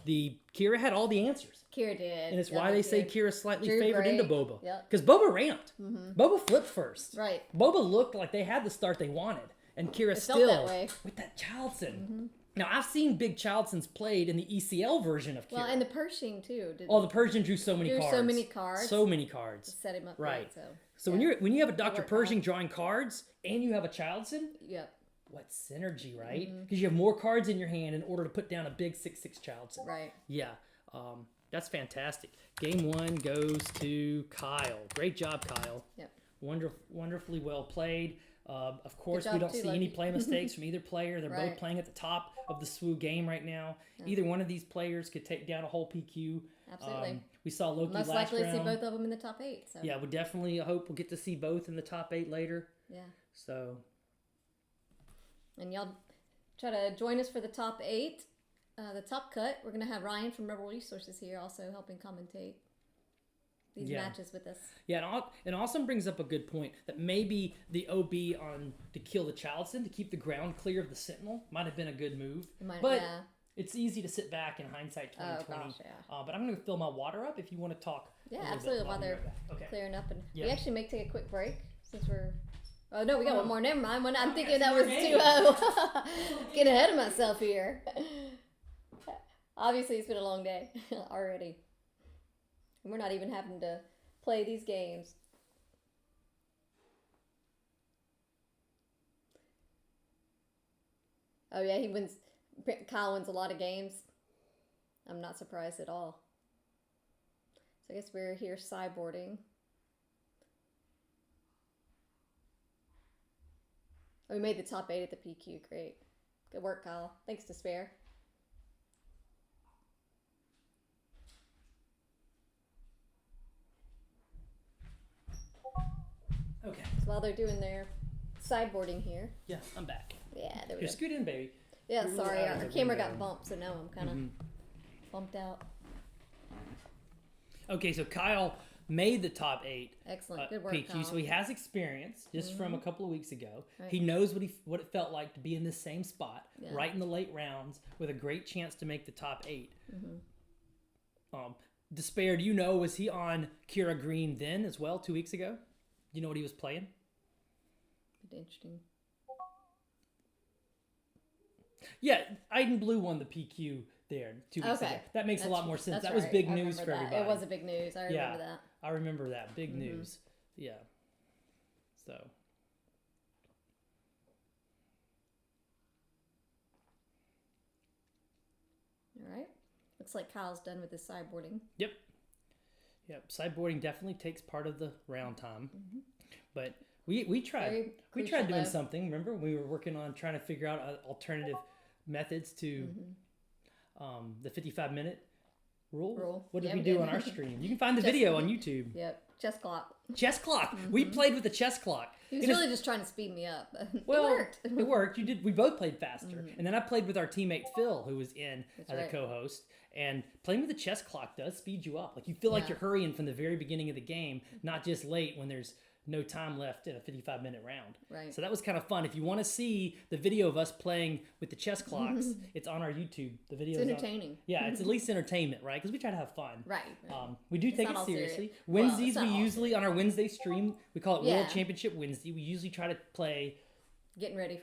Kira had all the answers. Kira did. And it's why they say Kira's slightly favored into Boba. Yep. Because Boba ramped. Boba flipped first. Right. Boba looked like they had the start they wanted. And Kira It felt still... that way. With that Childson. Now, I've seen big Childsons played in the ECL version of Kira. Well, and the Pershing too. Oh, the Persian drew so many Drew cards. so many cards. So many cards. To set him up Right. right. So yeah. when you have a Dr. worked Pershing drawing cards and you have a Childson, Yep. what synergy, right? Because you have more cards in your hand in order to put down a big 6/6 Childson. Right. Yeah. That's fantastic. Game 1 goes to Kyle. Great job, Kyle. Yep. Wonderfully well played. Of course, job we don't too, see any Lucky. play mistakes from either player. They're Right. both playing at the top of the SWU game right now. Either one of these players could take down a whole PQ. Absolutely. We saw Loki Most last likely to round. see both of them in the top 8. So. Yeah, we definitely hope we'll get to see both in the top 8 later. Yeah. So, And y'all try to join us for the top 8. The top cut, we're going to have Ryan from Rebel Resources here also helping commentate these Yeah. matches with us. yeah, and Awesome brings up a good point that maybe the OB on to kill the Childson to keep the ground clear of the Sentinel might have been a good move. But yeah. it's easy to sit back in hindsight 2020. Oh, gosh, yeah. But I'm going to fill my water up if you want to talk. Yeah, a little absolutely. bit While we they're are back. Okay. clearing up. And Yeah. we actually may take a quick break since we're... Oh, no, we got Oh. one more. Never mind. I'm thinking some that more was games. too... Oh, getting ahead of myself here. Obviously, it's been a long day already. And we're not even having to play these games. Oh, yeah, Kyle wins a lot of games. I'm not surprised at all. So I guess we're here sideboarding. Oh, we made the top 8 at the PQ. Great. Good work, Kyle. Thanks to Spare. Okay. So while they're doing their sideboarding here. Yeah, I'm back. Yeah, there we Here, go. scoot in, baby. Yeah, You're a little sorry. out of Our the camera window. got bumped, so now I'm kind of bumped out. Okay, so Kyle made the top 8 Excellent. Good work, PQ, Kyle. so he has experience just from a couple of weeks ago. Right. He knows what it felt like to be in this same spot, Yeah. right in the late rounds, with a great chance to make the top 8. Despair, do you know, was he on Kira Green then as well 2 weeks ago? Do you know what he was playing? Interesting. Yeah, Iden Blue won the PQ there 2 weeks ago. Okay. That makes a lot more sense. That's That was right. big I news remember for that. everybody. It was a big news. I remember that. I remember that. Big news. Yeah. So. All right. Looks like Kyle's done with his sideboarding. Yep. Sideboarding definitely takes part of the round time, but we tried doing something. Remember, we were working on trying to figure out alternative methods to the 55-minute rule. What did we do on our stream? You can find the video on YouTube. Yep. Chess clock. Chess clock. We played with the chess clock. He was really just trying to speed me up. Well, it worked. It worked. You did. We both played faster, and then I played with our teammate Phil, who was in as a co-host. And playing with the chess clock does speed you up. Like you feel like you're hurrying from the very beginning of the game, not just late when there's no time left in a 55-minute round. Right. So that was kind of fun. If you want to see the video of us playing with the chess clocks, it's on our YouTube. The video is entertaining. It's at least entertainment, right? Because we try to have fun. Right. We do take it seriously. Wednesdays, we usually on our Wednesday stream, we call it World Championship Wednesday. We usually try to play. Getting ready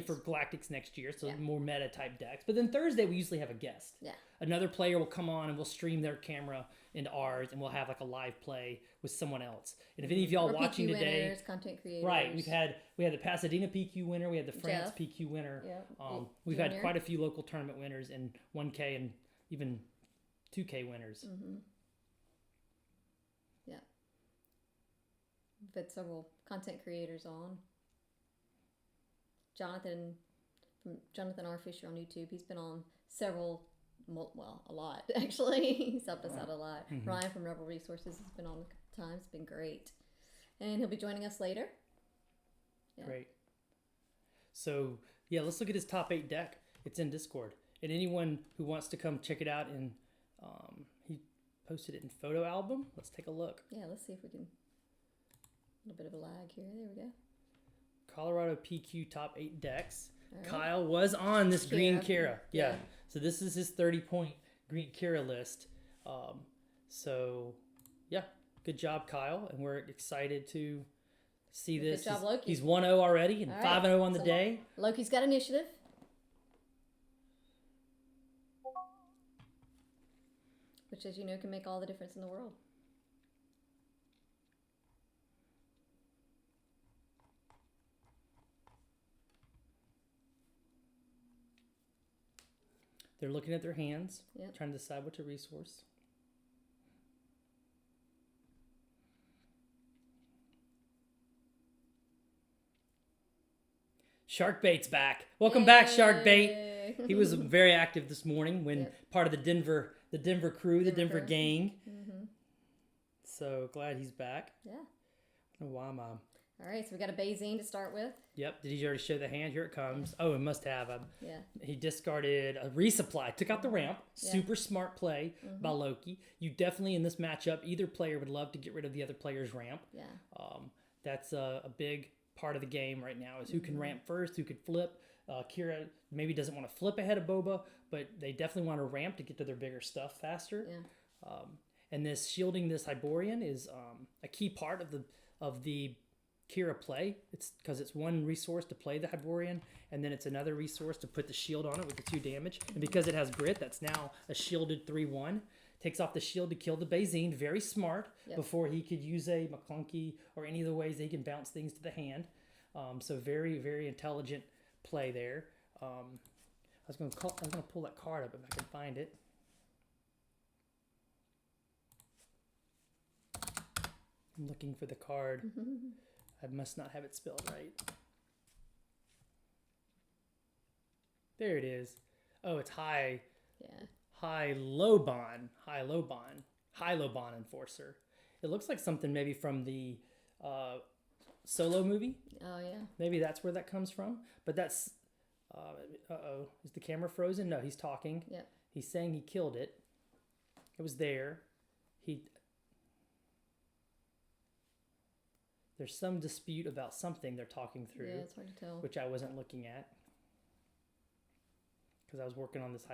for Galactics next year, so more meta type decks. But then Thursday we usually have a guest. Yeah. Another player will come on and we'll stream their camera into ours, and we'll have like a live play with someone else. And if any of y'all watching PQ today, winners, content creators, right? We had the Pasadena PQ winner, we had the France PQ winner. Yep. We've had quite a few local tournament winners and 1K and even 2K winners. Yeah. We've had several content creators on. Jonathan R. Fisher on YouTube. He's been on a lot actually. He's helped us out a lot. Ryan from Rebel Resources has been on a couple times. Been great, and he'll be joining us later. Yeah. Great. So let's look at his top 8 deck. It's in Discord, and anyone who wants to come check it out, and he posted it in photo album. Let's take a look. Yeah, let's see if we can. A little bit of a lag here. There we go. Colorado PQ top 8 decks. Right. Kyle was on this Green Kira. Yeah. So this is his 30-point Green Kira list. Good job, Kyle. And we're excited to see this. Good job, Loki. He's 1-0 already and 5-0 on the day. Loki's got initiative. Which, as you know, can make all the difference in the world. They're looking at their hands, trying to decide what to resource. Sharkbait's back. Welcome back, Sharkbait. He was very active this morning when part of the Denver crew, the Denver gang. So glad he's back. Yeah. I don't know why, Mom. All right, so we got a Bayzine to start with. Yep. Did he already show the hand? Here it comes. Oh, it must have. Yeah. He discarded a resupply, took out the ramp. Super smart play by Loki. You definitely, in this matchup, either player would love to get rid of the other player's ramp. Yeah. That's a big part of the game right now is who can ramp first, who could flip. Kira maybe doesn't want to flip ahead of Boba, but they definitely want to ramp to get to their bigger stuff faster. Yeah. And this shielding this Hyborian is a key part of the Kira play. It's because it's one resource to play the Hyborian, and then it's another resource to put the shield on it with the 2 damage. And because it has grit, that's now a shielded 3/1. Takes off the shield to kill the Bayzine. Very smart. Before he could use a McClunky or any of the ways that he can bounce things to the hand. So very, very intelligent play there. I was going to pull that card up if I can find it. I'm looking for the card. I must not have it spelled right. There it is. Oh, it's high. Yeah. High low bond enforcer. It looks like something maybe from the Solo movie. Oh yeah. Maybe that's where that comes from. But that's. Is the camera frozen? No, he's talking. Yep. He's saying he killed it. It was there. There's some dispute about something they're talking through. Yeah, it's hard to tell. Which I wasn't looking at. Because I was working on this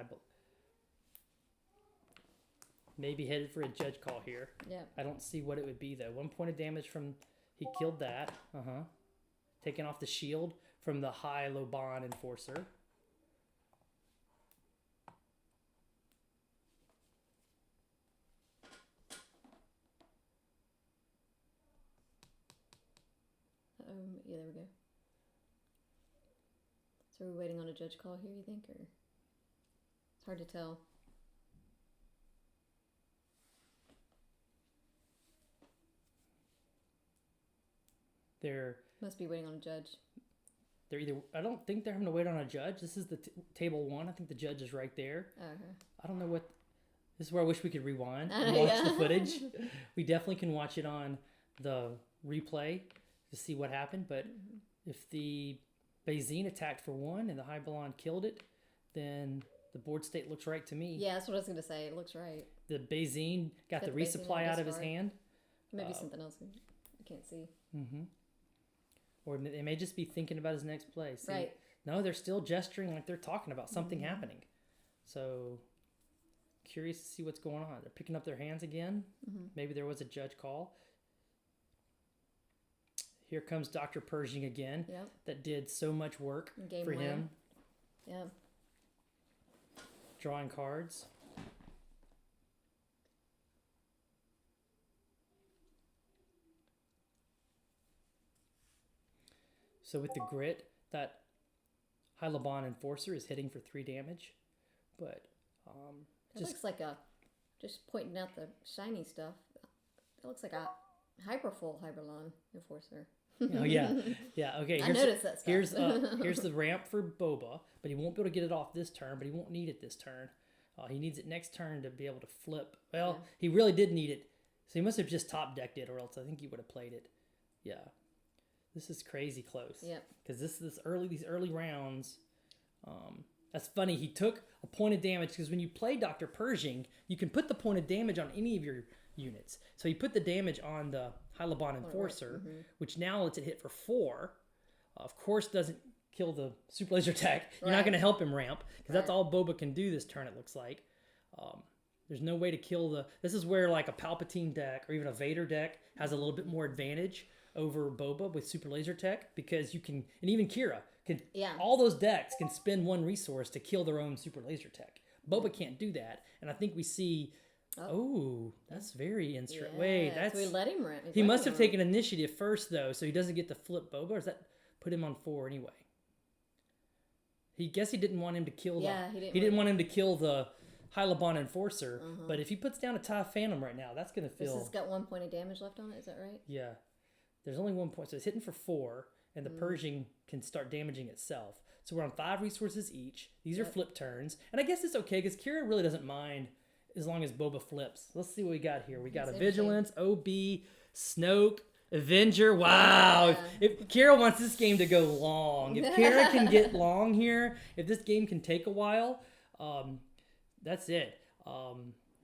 maybe headed for a judge call here. Yeah. I don't see what it would be though. 1 point of damage from he killed that. Taking off the shield from the high low bond enforcer. you. There we go. So are we waiting on a judge call here, you think? Or it's hard to tell. They're Must be waiting on a judge. They're either. I don't think they're having to wait on a judge. This is the table 1. I think the judge is right there. Okay. I don't know what. This is where I wish we could rewind and watch the footage. We definitely can watch it on the replay to see what happened. But if the Bayesian attacked for 1 and the Hybelon killed it, then the board state looks right to me. Yeah, that's what I was going to say. It looks right. The Bayesian got the resupply out of his hand. Maybe something else I can't see. Mm-hmm. Or they may just be thinking about his next play. See, right. No, they're still gesturing like they're talking about something happening. So, curious to see what's going on. They're picking up their hands again. Maybe there was a judge call. Here comes Dr. Pershing again. Yep. That did so much work Game for win. him. Yeah. Drawing cards. So with the grit, that Hylabon Enforcer is hitting for 3 damage. But it looks like just pointing out the shiny stuff. It looks like a hyperfull Hyperlon Enforcer. Oh yeah, yeah. Okay, I noticed that stuff. Here's the ramp for Boba, but he won't be able to get it off this turn. But he won't need it this turn. He needs it next turn to be able to flip. Well, he really did need it, so he must have just top decked it, or else I think he would have played it. Yeah, this is crazy close. Yep. Because these early rounds. That's funny. He took a point of damage because when you play Dr. Pershing, you can put the point of damage on any of your units. So he put the damage on the Hylabon Enforcer, which now lets it hit for 4. Of course, doesn't kill the Super Laser Tech. You're not going to help him ramp because that's all Boba can do this turn. It looks like. There's no way to kill the. This is where like a Palpatine deck or even a Vader deck has a little bit more advantage over Boba with Super Laser Tech because you can, and even Kira can. Yeah. All those decks can spend 1 resource to kill their own Super Laser Tech. Boba can't do that, and I think we see. Oh, that's very interesting. Yeah, Wait, that's. So we let him run. He must have taken initiative first, though, so he doesn't get to flip Boba. Or does that put him on 4 anyway? He didn't want him to kill. He didn't want him to kill the Hylabon Enforcer. But if he puts down a TIE Phantom right now, that's gonna feel. This has got 1 point of damage left on it. Is that right? Yeah, there's only 1 point, so it's hitting for 4, and the Pershing can start damaging itself. So we're on 5 resources each. These are flip turns, and I guess it's okay because Kira really doesn't mind. As long as Boba flips. Let's see what we got here. We got a Vigilance, OB, Snoke, Avenger. Wow. If Kira wants this game to go long. If Kira can get long here, if this game can take a while, that's it.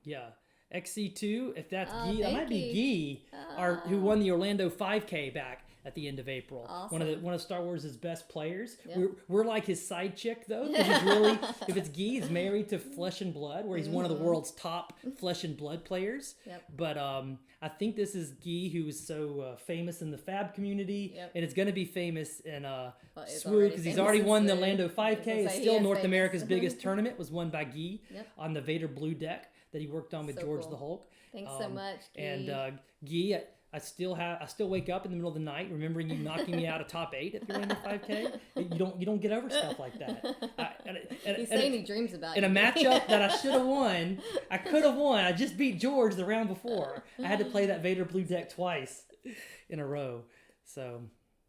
Yeah. XC2, if that's Guy, that might be Guy, who won the Orlando 5K back at the end of April. Awesome. One of Star Wars' best players. Yep. We're like his side chick though, because he's really, if it's Guy, he's married to Flesh and Blood, where he's one of the world's top Flesh and Blood players. Yep. But I think this is Guy, who is so famous in the Fab community, and it's going to be famous in SWU because he's already won the Orlando 5K. It's still North America's biggest tournament. Was won by Guy on the Vader Blue deck that he worked on with George the Hulk. Thanks so much, Guy. And Guy, I still wake up in the middle of the night remembering you knocking me out of top 8 at the Orlando 5K. You don't get over stuff like that. He's saying he dreams about in you. a matchup that I should have won. I could have won. I just beat George the round before. I had to play that Vader Blue deck twice in a row. So.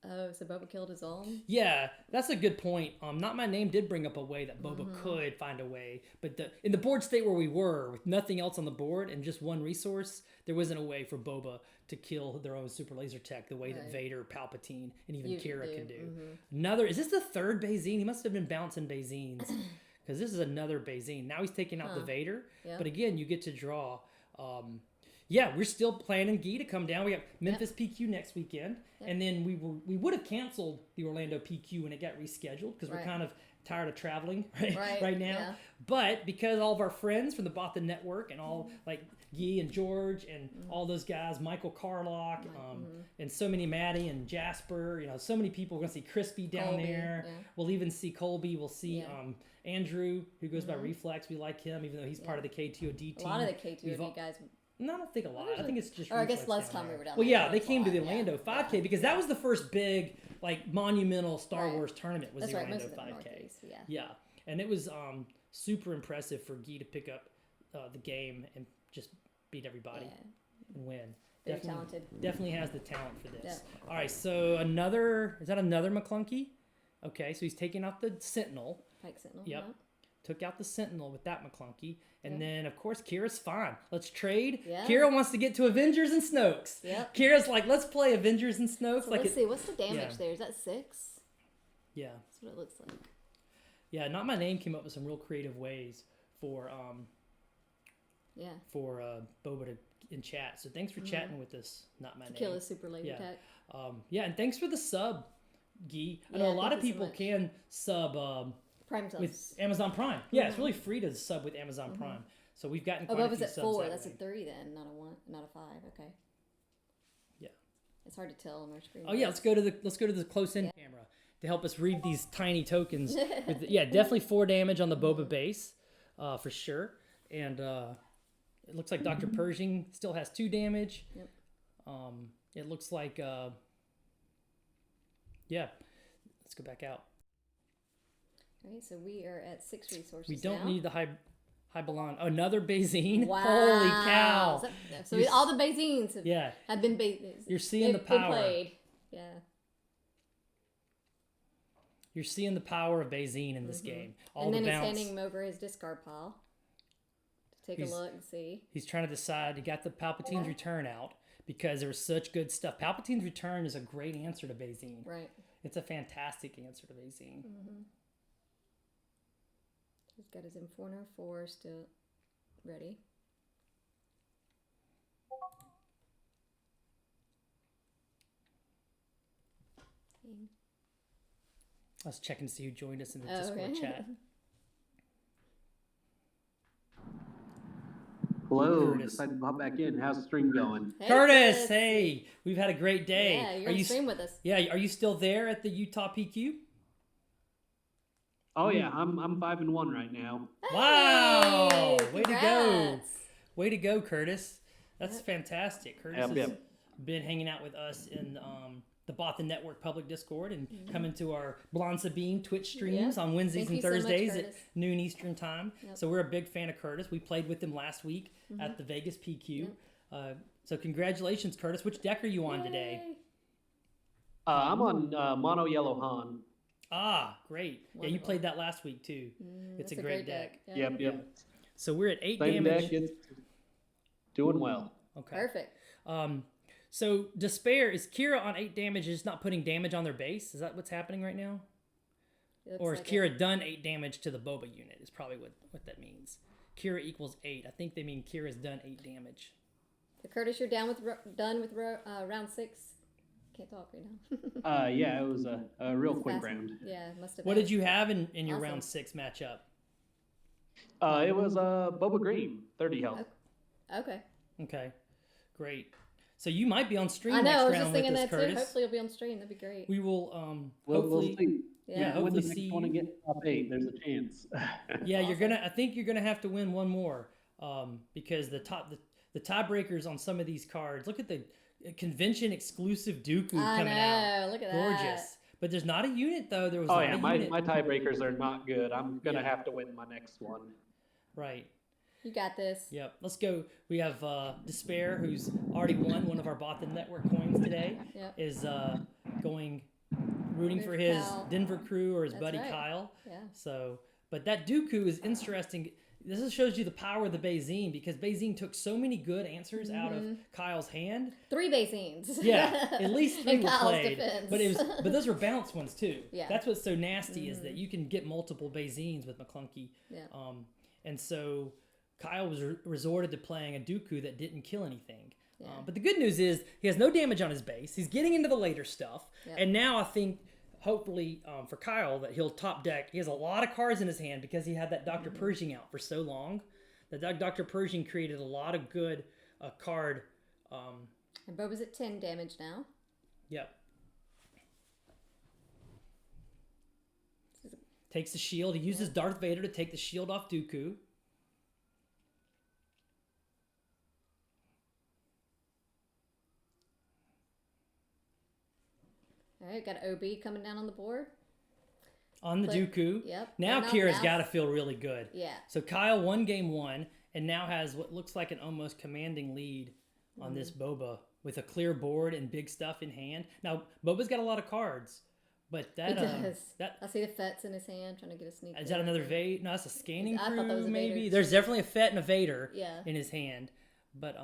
Oh, so Boba killed his own? Yeah, that's a good point. Not My Name did bring up a way that Boba could find a way, but in the board state where we were, with nothing else on the board and just 1 resource, there wasn't a way for Boba to kill their own Super Laser Tech the way that Vader, Palpatine, and even Kira can do. Is this the 3rd Bayesian? He must have been bouncing Bayesians, because this is another Bayesian. Now he's taking out the Vader, but again, you get to draw. Yeah, we're still planning Guy to come down. We got Memphis PQ next weekend, and then we would have canceled the Orlando PQ when it got rescheduled because we're kind of tired of traveling right now. Yeah. But because all of our friends from the Bothan Network and all like Guy and George and all those guys, Michael Carlock, and so many Maddie and Jasper, so many people. We're gonna see Crispy down Colby, there. yeah. We'll even see Colby. We'll see Andrew, who goes by Reflex. We like him, even though he's part of the K2OD team. A lot of the K2OD guys No, I don't think a lot. I think it's just. Or I guess reflex last down time we there. were down Well, there, yeah, it they was a came to lot, the yeah. Orlando 5K because that was the first big, like, monumental Star Wars tournament. Was That's the right, most Orlando of them 5K? Northeast, yeah. Yeah, and it was super impressive for Guy to pick up the game and just beat everybody and win. Very talented. Definitely has the talent for this. Yeah. All right, so is that another McClunky? Okay, so he's taking out the Sentinel. Pike Sentinel. Yep. Yeah. Took out the Sentinel with that McClunky. And Yeah. then, of course, Kira's fine. Let's trade. Yeah. Kira wants to get to Avengers and Snokes. Yep. Kira's like, let's play Avengers and Snokes. So like let's see, what's the damage yeah. there? Is that 6? Yeah. That's what it looks like. Yeah, Not My Name came up with some real creative ways for Boba to in chat. So thanks for chatting with us. Not My Name. Kill his super laser yeah. attack. Yeah, and thanks for the sub, Guy. I Yeah, know a lot thank of you so people much. can sub Prime subs. with Amazon Prime. Yeah, it's really free to sub with Amazon Prime. So we've gotten quite a Boba's few at subs 4. that That's way. a 3 then, not a 1, not a 5. Okay. Yeah. It's hard to tell on our screen. Oh yeah, let's go to the close in camera to help us read these tiny tokens. Yeah, definitely 4 damage on the Boba base, for sure. And it looks like Dr. Pershing still has 2 damage. Yep. It looks like yeah. Let's go back out. Okay, so we are at 6 resources. We don't now. need the high Balan. Oh, another Bazine. Wow. Holy cow! So You're all the Bazines have been You're seeing the they've been power. played. Yeah. You're seeing the power of Bazine in this game. All And then the he's bounce. handing him over his discard pile to take a look and see. He's trying to decide. He got the Palpatine's Return out because there was such good stuff. Palpatine's Return is a great answer to Bazine. Right. It's a fantastic answer to Bazine. He's got his Inferno 4 still ready. I was checking to see who joined us in the Discord chat. Hello, Curtis. decided to hop back in. How's the stream going? Hey, Curtis, hey, we've had a great day. Yeah, you're on the stream with us. Yeah, are you still there at the Utah PQ? Oh yeah, I'm 5-1 right now. Wow! Hey, Way to go! congrats. Way to go, Curtis. That's fantastic. Curtis has Yep. been hanging out with us in the Bothan Network public Discord and coming to our Blonde Sabine Twitch streams on Wednesdays Thank and you so much, Thursdays at Curtis. noon Eastern time. Yep. So we're a big fan of Curtis. We played with him last week at the Vegas PQ. So congratulations, Curtis. Which deck are you on today? Yay. I'm on Mono Yellow Han. Ah, great. Yeah, you Wonderful. played that last week too. It's That's a great deck. Yeah. Yep. So we're at 8 Same damage. deck. It's doing well. Okay. Perfect. So Despair, is Kira on 8 damage is not putting damage on their base? Is that what's happening right now? It looks Or is like Kira done 8 damage to the Boba unit is probably what that means. Kira equals 8. I think they mean Kira's done 8 damage. So Curtis, you're done with round 6. Can't talk right now. Yeah, it was a real quick Fast. round. Yeah, must have. What been. did you have in your Awesome. round 6 matchup? It was Boba Green, 30 health. Okay. Okay, great. So you might be on stream I know. next I was round just with thinking us, that Curtis. too. Hopefully, you'll be on stream. That'd be great. We will We'll hopefully. see. Yeah. Win the hopefully see next one and get top 8. There's a chance. Yeah, I think you're gonna have to win one more, because the tiebreakers on some of these cards. Look at the convention exclusive Dooku I coming know. out. Look at Gorgeous. that. But there's not a unit though. There was Oh not yeah, a my unit. tiebreakers are not good. I'm gonna Yeah. have to win my next one. Right. You got this. Yep. Let's go. We have Despair, who's already won one of our Bothan Network coins today. Yep. Is rooting Rooting for for his Kyle. Denver crew or his That's buddy right. Kyle. Yeah. So, but that Dooku is interesting. This just shows you the power of the Bazine because Bazine took so many good answers out of Kyle's hand. 3 Basines. Yeah, at least 3 In were Kyle's played. defense. But those were balanced ones too. Yeah. That's what's so nasty is that you can get multiple Bazines with McClunky. Yeah. And so Kyle was resorted to playing a Dooku that didn't kill anything. Yeah. But the good news is he has no damage on his base. He's getting into the later stuff. Yep. And now I think, hopefully, for Kyle, that he'll top deck. He has a lot of cards in his hand because he had that Dr. Pershing out for so long. That Dr. Pershing created a lot of good card. And Boba's at 10 damage now. Yep. Takes the shield. He uses Darth Vader to take the shield off Dooku. All right, got OB coming down on the board. On the Dooku. Yep. Now Now- Kira's now- got to feel really good. Yeah. So Kyle won game 1 and now has what looks like an almost commanding lead on this Boba with a clear board and big stuff in hand. Now Boba's got a lot of cards, but that He does. that I see the Fets in his hand trying to get a sneak. is that another Vader? No, that's a scanning I crew. thought that was a maybe Vader. there's definitely a Fett and a Vader Yeah. in his hand. But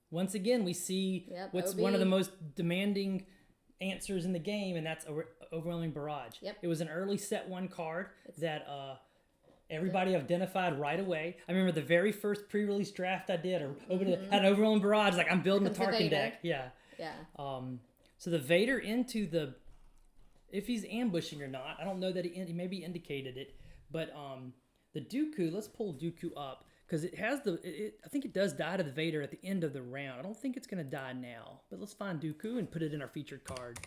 once again, we see Yep, what's OB. one of the most demanding answers in the game, and that's Overwhelming Barrage. Yep. It was an early set 1 card that everybody identified right away. I remember the very first pre-release draft I did, or had an Overwhelming Barrage. Like, I'm building a Comes the Tarkin Vader. deck. Yeah. Yeah. So the Vader into the, if he's ambushing or not, I don't know that he maybe indicated it, but the Dooku. Let's pull Dooku up. Because it has I think it does die to the Vader at the end of the round. I don't think it's going to die now. But let's find Dooku and put it in our featured card.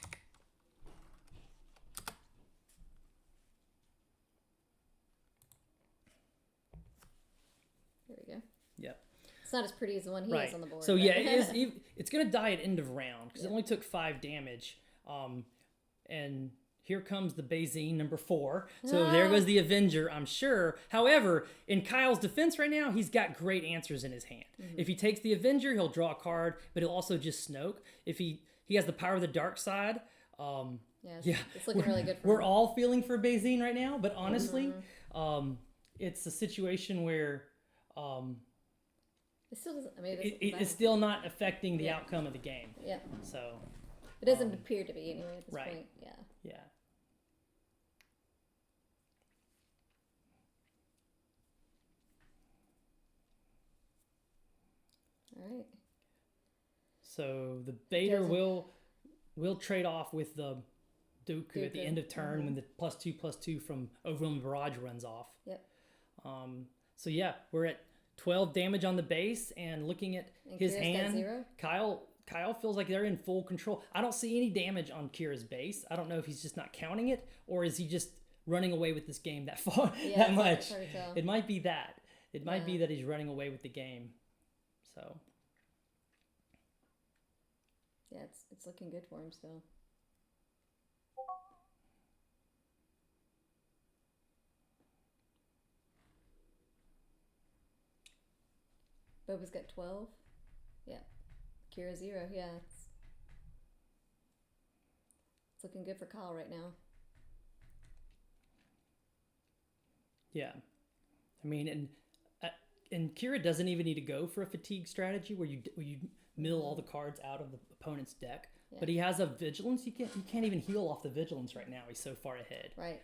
There we go. Yep. It's not as pretty as the one he has on the board. So but- yeah, it's going to die at end of round because it only took 5 damage. And here comes the Bazine number 4. So there goes the Avenger, I'm sure. However, in Kyle's defense right now, he's got great answers in his hand. If he takes the Avenger, he'll draw a card, but he'll also just Snoke. If he has the power of the dark side. It's looking really good for We're him. all feeling for Bazine right now, but honestly, it's a situation where It still doesn't. I mean, it's still not affecting the outcome of the game. Yeah. So it doesn't appear to be anyway at this right. point. Yeah. Yeah. All right. So the Vader Doesn't- will trade off with the Dooku at the Dooku. end of turn when the +2/+2 from Overwhelming Barrage runs off. Yep. So yeah, we're at 12 damage on the base, and looking at And his Kira's got hand, 0? Kyle feels like they're in full control. I don't see any damage on Kira's base. I don't know if he's just not counting it, or is he just running away with this game that far, Yeah, that it's much. hard to tell. It might be that. It might be Yeah. that he's running away with the game. So Yeah, it's looking good for him still. Boba's got 12. Yeah. Kira 0. Yeah, it's looking good for Kyle right now. yeah, I mean, and Kira doesn't even need to go for a fatigue strategy where you mill all the cards out of the opponent's deck. Yeah. But he has a vigilance. He can't even heal off the vigilance right now. He's so far ahead. Right.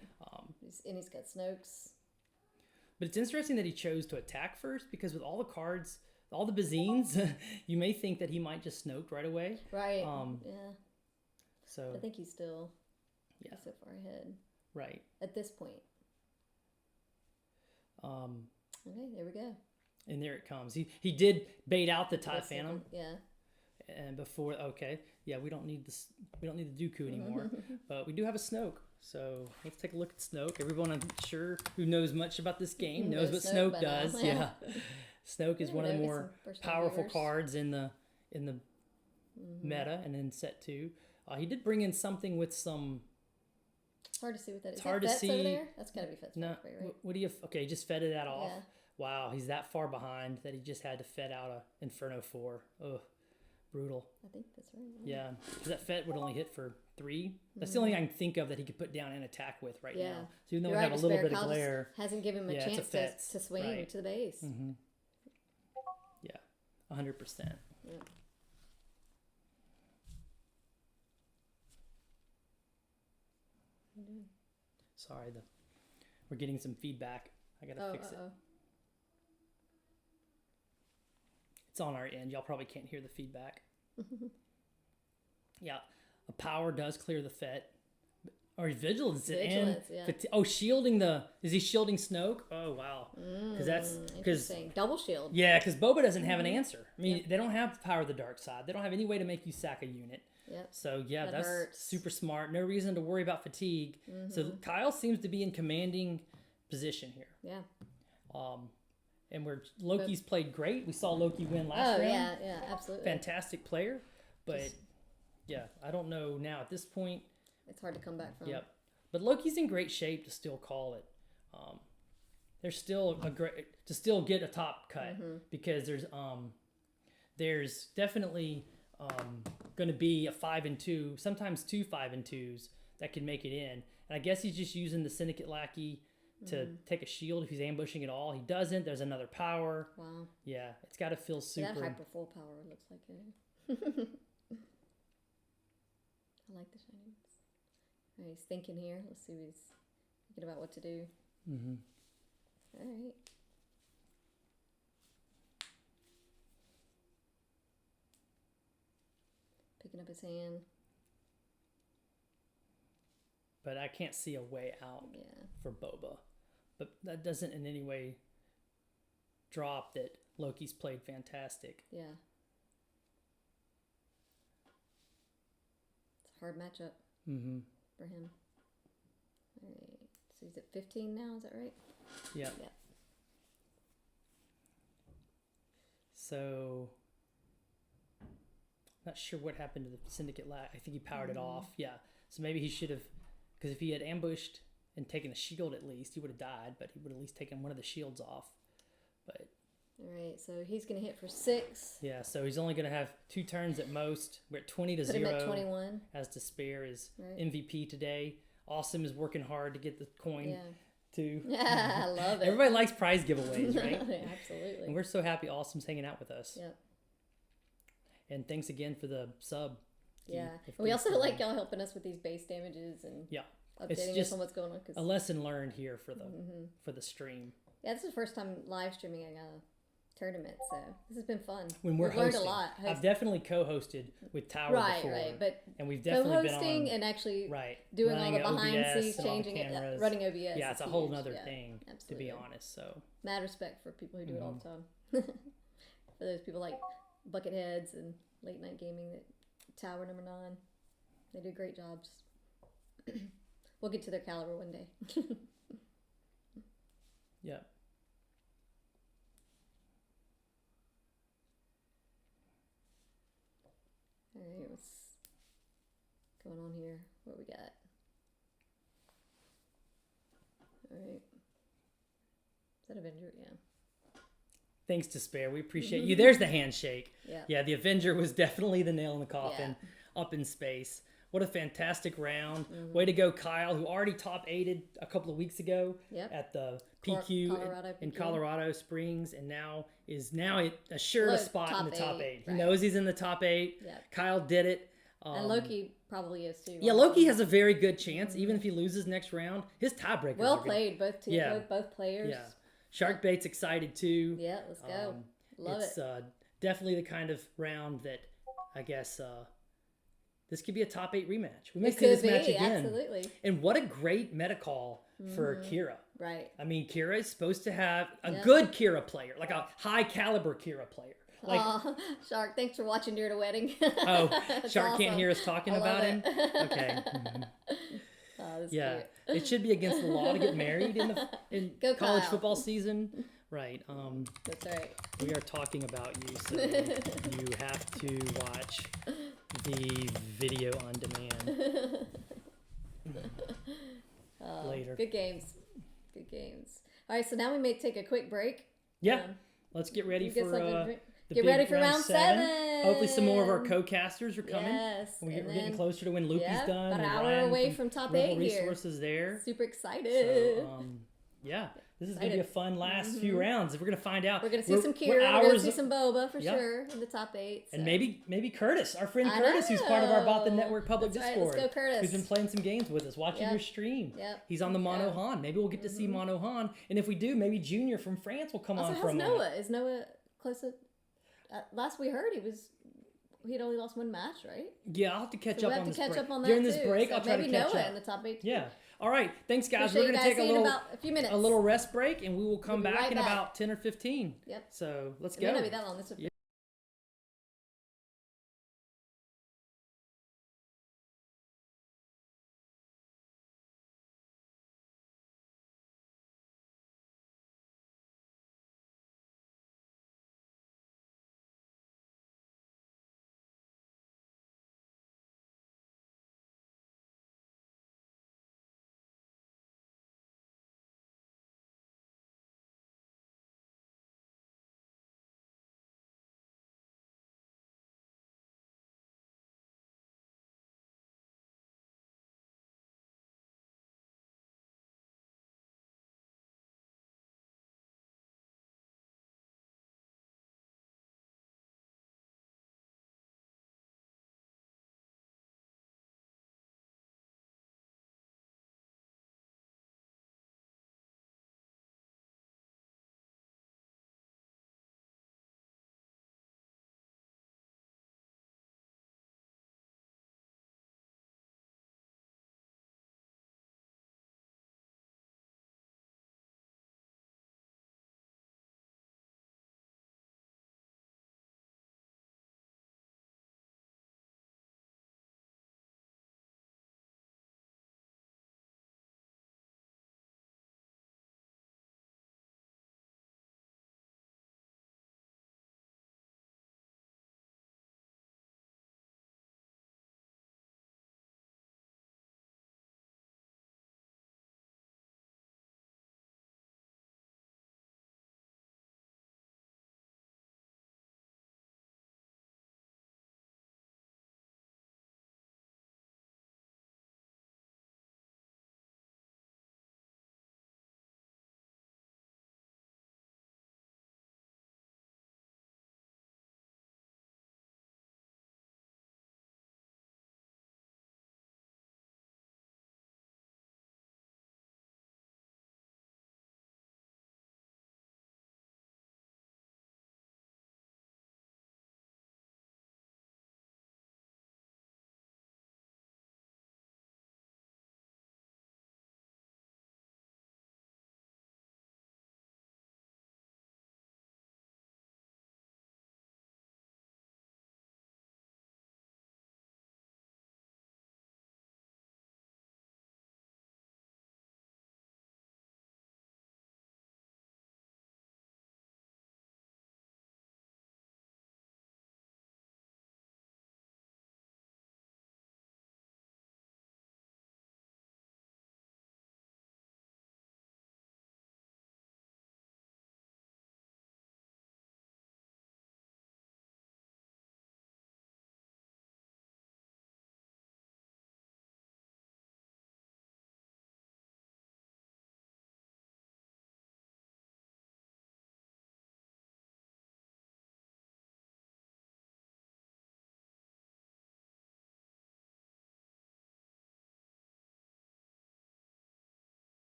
He's got Snoke's. But it's interesting that he chose to attack first, because with all the cards, all the Bazines, you may think that he might just Snoke right away. Right. Yeah. So I think he's still yeah, so far ahead right. at this point. Okay, there we go. And there it comes. He did bait out the TIE That's Phantom. Yeah. And before, we don't need this. We don't need the Dooku anymore, but we do have a Snoke. So let's take a look at Snoke. Everyone, I'm sure, who knows much about this game knows what Snoke by now. does. Yeah, Snoke is Yeah, one of the get more some first-time powerful viewers. cards in the meta, and in set 2. He did bring in something with some. It's hard to see what that is. It's hard to Fets see. over there? That's gotta be Fets, No, right? what do you? Okay, just fetted that off. Yeah. Wow, he's that far behind that he just had to fed out a Inferno 4. Ugh, brutal. I think that's right. Yeah, 'cause that Fett would only hit for 3. That's the only thing I can think of that he could put down and attack with right Yeah. now. So even though You're we right, have a to little spare. bit of Kyle just glare, hasn't given him a yeah, it's a chance Fets, to swing right. to the base. Mm-hmm. Yeah, 100%. Yeah. Sorry, we're getting some feedback. I gotta fix it. It's on our end. Y'all probably can't hear the feedback. Yeah, a power does clear the Fett. Or vigilance. Vigilance, yeah. Shielding is he shielding Snoke? Oh wow, because Interesting. Double shield. yeah, because Boba doesn't have an answer. I mean, they don't have the power of the dark side. They don't have any way to make you sack a unit. Yep. So yeah, That that's hurts. super smart. No reason to worry about fatigue. So Kyle seems to be in commanding position here. Yeah. And where Loki's played great. We saw Loki win last Oh round. yeah, absolutely. Fantastic player, but yeah, I don't know now at this point. it's hard to come back from. Yep. But Loki's in great shape to still call it. There's still a great to still get a top cut because there's definitely going to be a 5-2, sometimes 2 5-2s that can make it in. And I guess he's just using the Syndicate Lackey to take a shield if he's ambushing at all. He doesn't. There's another power. Wow. Yeah, it's got to feel super. That hyper full power looks like it. I like the shininess. All right, he's thinking here. Let's see what he's thinking about what to do. Mm-hmm. All right. Picking up his hand. But I can't see a way out for Boba. But that doesn't in any way drop that Loki's played fantastic. Yeah. It's a hard matchup for him. All right. So he's at 15 now, is that right? Yeah. Yeah. So, not sure what happened to the Syndicate Lack. I think he powered it off. Yeah. So maybe he should have, because if he had ambushed and taken the shield at least, he would have died, but he would have at least taken one of the shields off. But. All right, so he's going to hit for 6. Yeah, so he's only going to have 2 turns at most. We're at 20 to Put 0. him at 21. As Despair is right. MVP today. Awesome is working hard to get the coin. Yeah. Too. Yeah, I love it. Everybody likes prize giveaways, right? Yeah, absolutely. And we're so happy Awesome's hanging out with us. Yep. And thanks again for the sub. Yeah. And we also like y'all helping us with these base damages and updating us on what's going on. A lesson learned here for the stream. Yeah, this is the first time live streaming a tournament, so this has been fun. When we've learned a lot. I've definitely co-hosted with Tower before. Right, but and we've definitely been on and actually doing all the behind the scenes, changing it, running OBS. Yeah, it's a whole other thing, to be honest. So mad respect for people who do it all the time. For those people like Bucketheads and Late Night Gaming, that Tower number 9, they do great jobs. We'll get to their caliber one day. Yeah. All right, what's going on here? What we got? All right. Is that Avenger? Yeah. Thanks, Despair. We appreciate you. There's the handshake. Yeah. Yeah, the Avenger was definitely the nail in the coffin up in space. What a fantastic round. Way to go, Kyle, who already top 8'd a couple of weeks ago at the PQ in Colorado Springs, and now is assured a spot in the top 8. He knows he's in the top 8. Yep. Kyle did it. And Loki probably is too. Yeah, Loki has a very good chance, even if he loses next round. His tiebreakers well played, both teams, both players. Yeah. Sharkbait's excited too. Yeah, let's go. Love it. It's definitely the kind of round that I guess this could be a top 8 rematch. We may see this match again. Absolutely. And what a great meta call for Kira. Right. I mean, Kira is supposed to have a good Kira player, like a high caliber Kira player. Like, Shark, thanks for watching Dear to Wedding. Shark can't hear us talking about him? Okay. Cute. It should be against the law to get married in college Kyle. football season. Right. That's right. We are talking about you, so you have to watch the video on demand later. Good games. Good games. All right, so now we may take a quick break. Yeah. Let's get ready for get ready for round 7. Hopefully some more of our co-casters are coming. Yes. We're getting closer to when Loki's done. About an hour away from top 8 here. Resources there. Super excited. So, this is going to be a fun last few rounds. We're going to find out. We're going to see some Kira. We're going to see some Boba for sure in the top 8. So. And maybe Curtis, our friend Curtis, who's part of our Bothan Network public Discord. Right, let's go, Curtis. Who's been playing some games with us, watching your stream. Yep. He's on the Mono Han. Maybe we'll get to see Mono Han. And if we do, maybe Junior from France will come on for a moment. Noah? Is Noah close to... last we heard, he'd only lost 1 match, right? Yeah, I'll have to catch up on this break. On that During this break, so I'll try to catch up. Maybe Noah in the top 8 too. Yeah. All right. Thanks, guys. Appreciate We're going to take a few minutes. A little rest break, and we will come back right in back. about 10 or 15. Yep. So let's It go. may not be that long. This is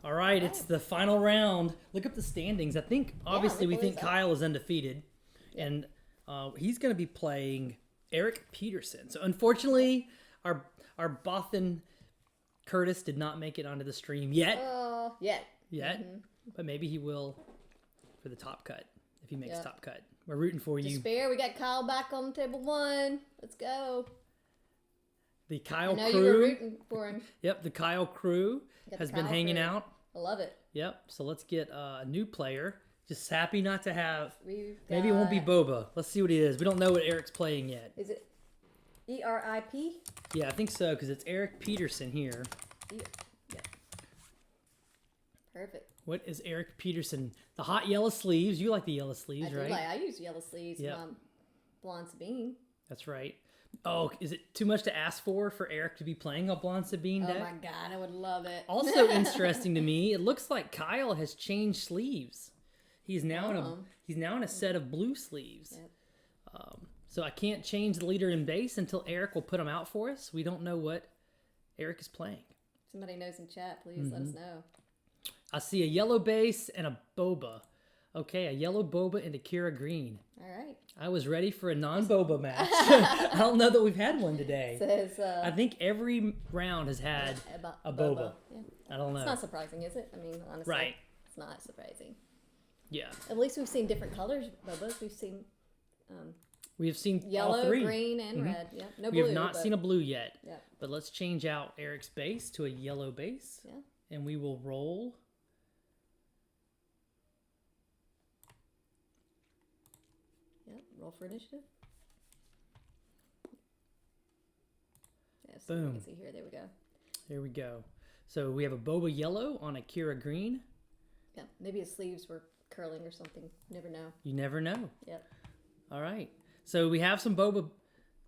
All right, it's the final round. Look up the standings. I think, obviously, we think Kyle is undefeated. And he's going to be playing Eric Peterson. So, unfortunately, our Bothan Curtis did not make it onto the stream yet. Yet. Mm-hmm. But maybe he will for the top cut, if he makes top cut. We're rooting for you. Despair, we got Kyle back on table 1. Let's go. The Kyle I know crew. you were rooting for him. Yep, the Kyle crew has been hanging out. I love it. Yep, so let's get a new player. Just happy not to have. Maybe it won't be Boba. Let's see what he is. We don't know what Eric's playing yet. Is it ERIP? Yeah, I think so, because it's Eric Peterson here. Yeah. Perfect. What is Eric Peterson? The hot yellow sleeves. You like the yellow sleeves, right? I use yellow sleeves in my Blonde Sabine. That's right. Oh, is it too much to ask for Eric to be playing a Blonde Sabine deck? Oh my god, I would love it. Also interesting to me, it looks like Kyle has changed sleeves. He's now in a set of blue sleeves. Yep. So I can't change the leader in base until Eric will put them out for us. We don't know what Eric is playing. Somebody knows in chat, please let us know. I see a yellow base and a Boba. Okay, a yellow Boba and a Kira green. All right. I was ready for a non-Boba match. I don't know that we've had one today. Says, I think every round has had a Boba. Yeah. I don't know. It's not surprising, is it? I mean, honestly, right. It's not surprising. Yeah. At least we've seen different colors Bobas. We've seen we've seen yellow, all three. green, and red. Yeah, no we blue. Have not seen a blue yet. Yeah. But let's change out Eric's base to a yellow base. Yeah. And we will roll. Yep. Roll for initiative. Yes. Boom. See here. There we go. There we go. So we have a Boba yellow on a Kira green. Yeah. Maybe his sleeves were curling or something. Never know. You never know. Yep. All right. So we have some Boba.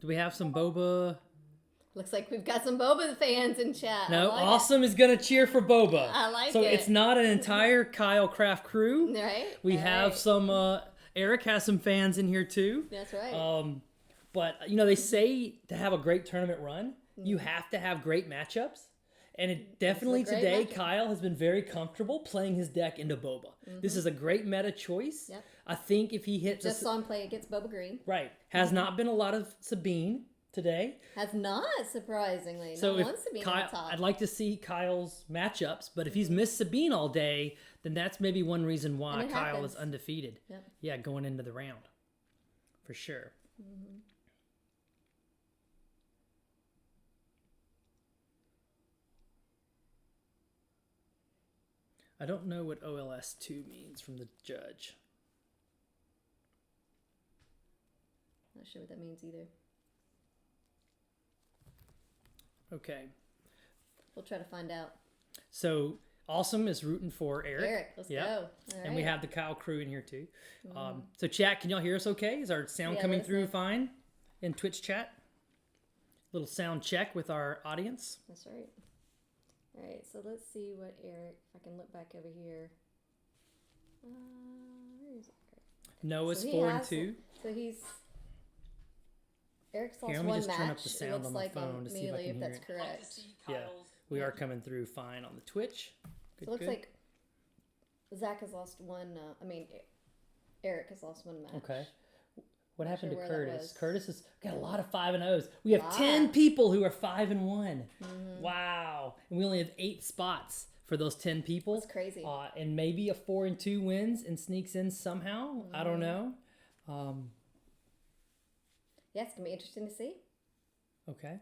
Do we have some Boba? Looks like we've got some Boba fans in chat. No, like Awesome is going to cheer for Boba. I like so it. So it's not an entire Kyle Craft crew. Right. We have some, Eric has some fans in here too. That's right. But, they say to have a great tournament run, you have to have great matchups. And it definitely today, Kyle has been very comfortable playing his deck into Boba. This is a great meta choice. Yep. I think if he hits... Just saw him play against Boba Green. Right. Has not been a lot of Sabine today. Has not, surprisingly. So Not one Sabine Kyle, on top. I'd like to see Kyle's matchups, but if he's missed Sabine all day, then that's maybe one reason why Kyle is undefeated. Yep. Yeah, going into the round. For sure. Mm-hmm. I don't know what OLS2 means from the judge. Not sure what that means either. Okay. We'll try to find out. So Awesome is rooting for Eric. Let's go. All and we have the Kyle crew in here too. So chat, can y'all hear us okay? Is our sound coming through fine in Twitch chat? Little sound check with our audience. That's right. All right, so let's see what Eric, if I can look back over here. Where is it? Noah's 4-2. So he's... Eric's lost Here, let me one just match. turn up the sound it looks on the like phone to see if I Melee, can if hear that's it. correct. Yeah, we are coming through fine on the Twitch. Good, So it looks good. like Zach has lost one, Eric has lost one match. Okay. What happened to sure where that Curtis? was. Curtis has got a lot of 5-0s. We have 10 people who are 5-1. Wow. And we only have 8 spots for those 10 people. That's crazy. And maybe a 4-2 wins and sneaks in somehow. I don't know. Yeah, it's going to be interesting to see. Okay.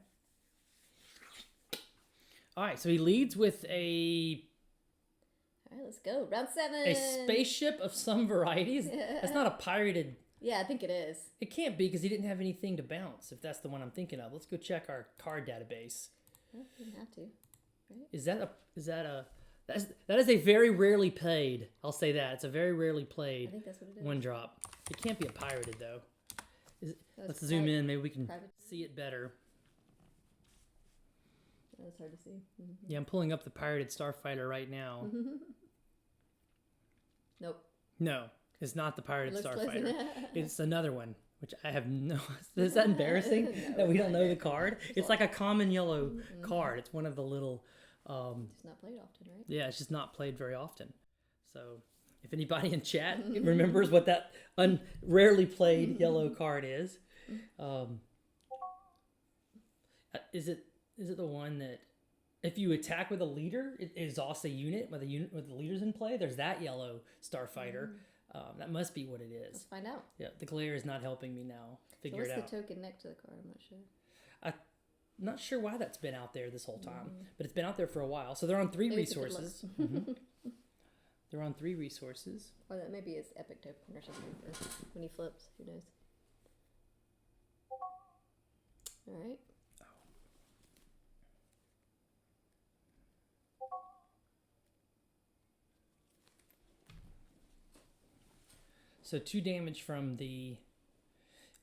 All right, so he leads with a All right, let's go. Round 7. a spaceship of some varieties. That's not a pirated... Yeah, I think it is. It can't be because he didn't have anything to bounce, if that's the one I'm thinking of. Let's go check our card database. Well, you don't have to. Right? That is a very rarely played. I'll say that. It's a very rarely played I think that's what it is. one drop. It can't be a pirated though. Let's it's zoom in. Maybe we can private. see it better. That's hard to see. Yeah, I'm pulling up the pirated Starfighter right now. Nope. No, it's not the pirated Looks Starfighter. close. It's another one, which I have no... Is that embarrassing that we don't know the card? It's like a common yellow card. It's one of the little It's not played often, right? Yeah, it's just not played very often. So if anybody in chat remembers what that rarely played yellow card is, is it the one that if you attack with a leader, it exhausts a unit with the leaders in play? There's that yellow starfighter. That must be what it is. Let's find out. Yeah, the glare is not helping me now figure it out. What's the token next to the card? I'm not sure. I'm not sure why that's been out there this whole time, but it's been out there for a while. So they're on 3 Maybe it's a good resources. They're on 3 resources. Or that maybe is epic token or something when he flips. Who knows? All right. So 2 damage from the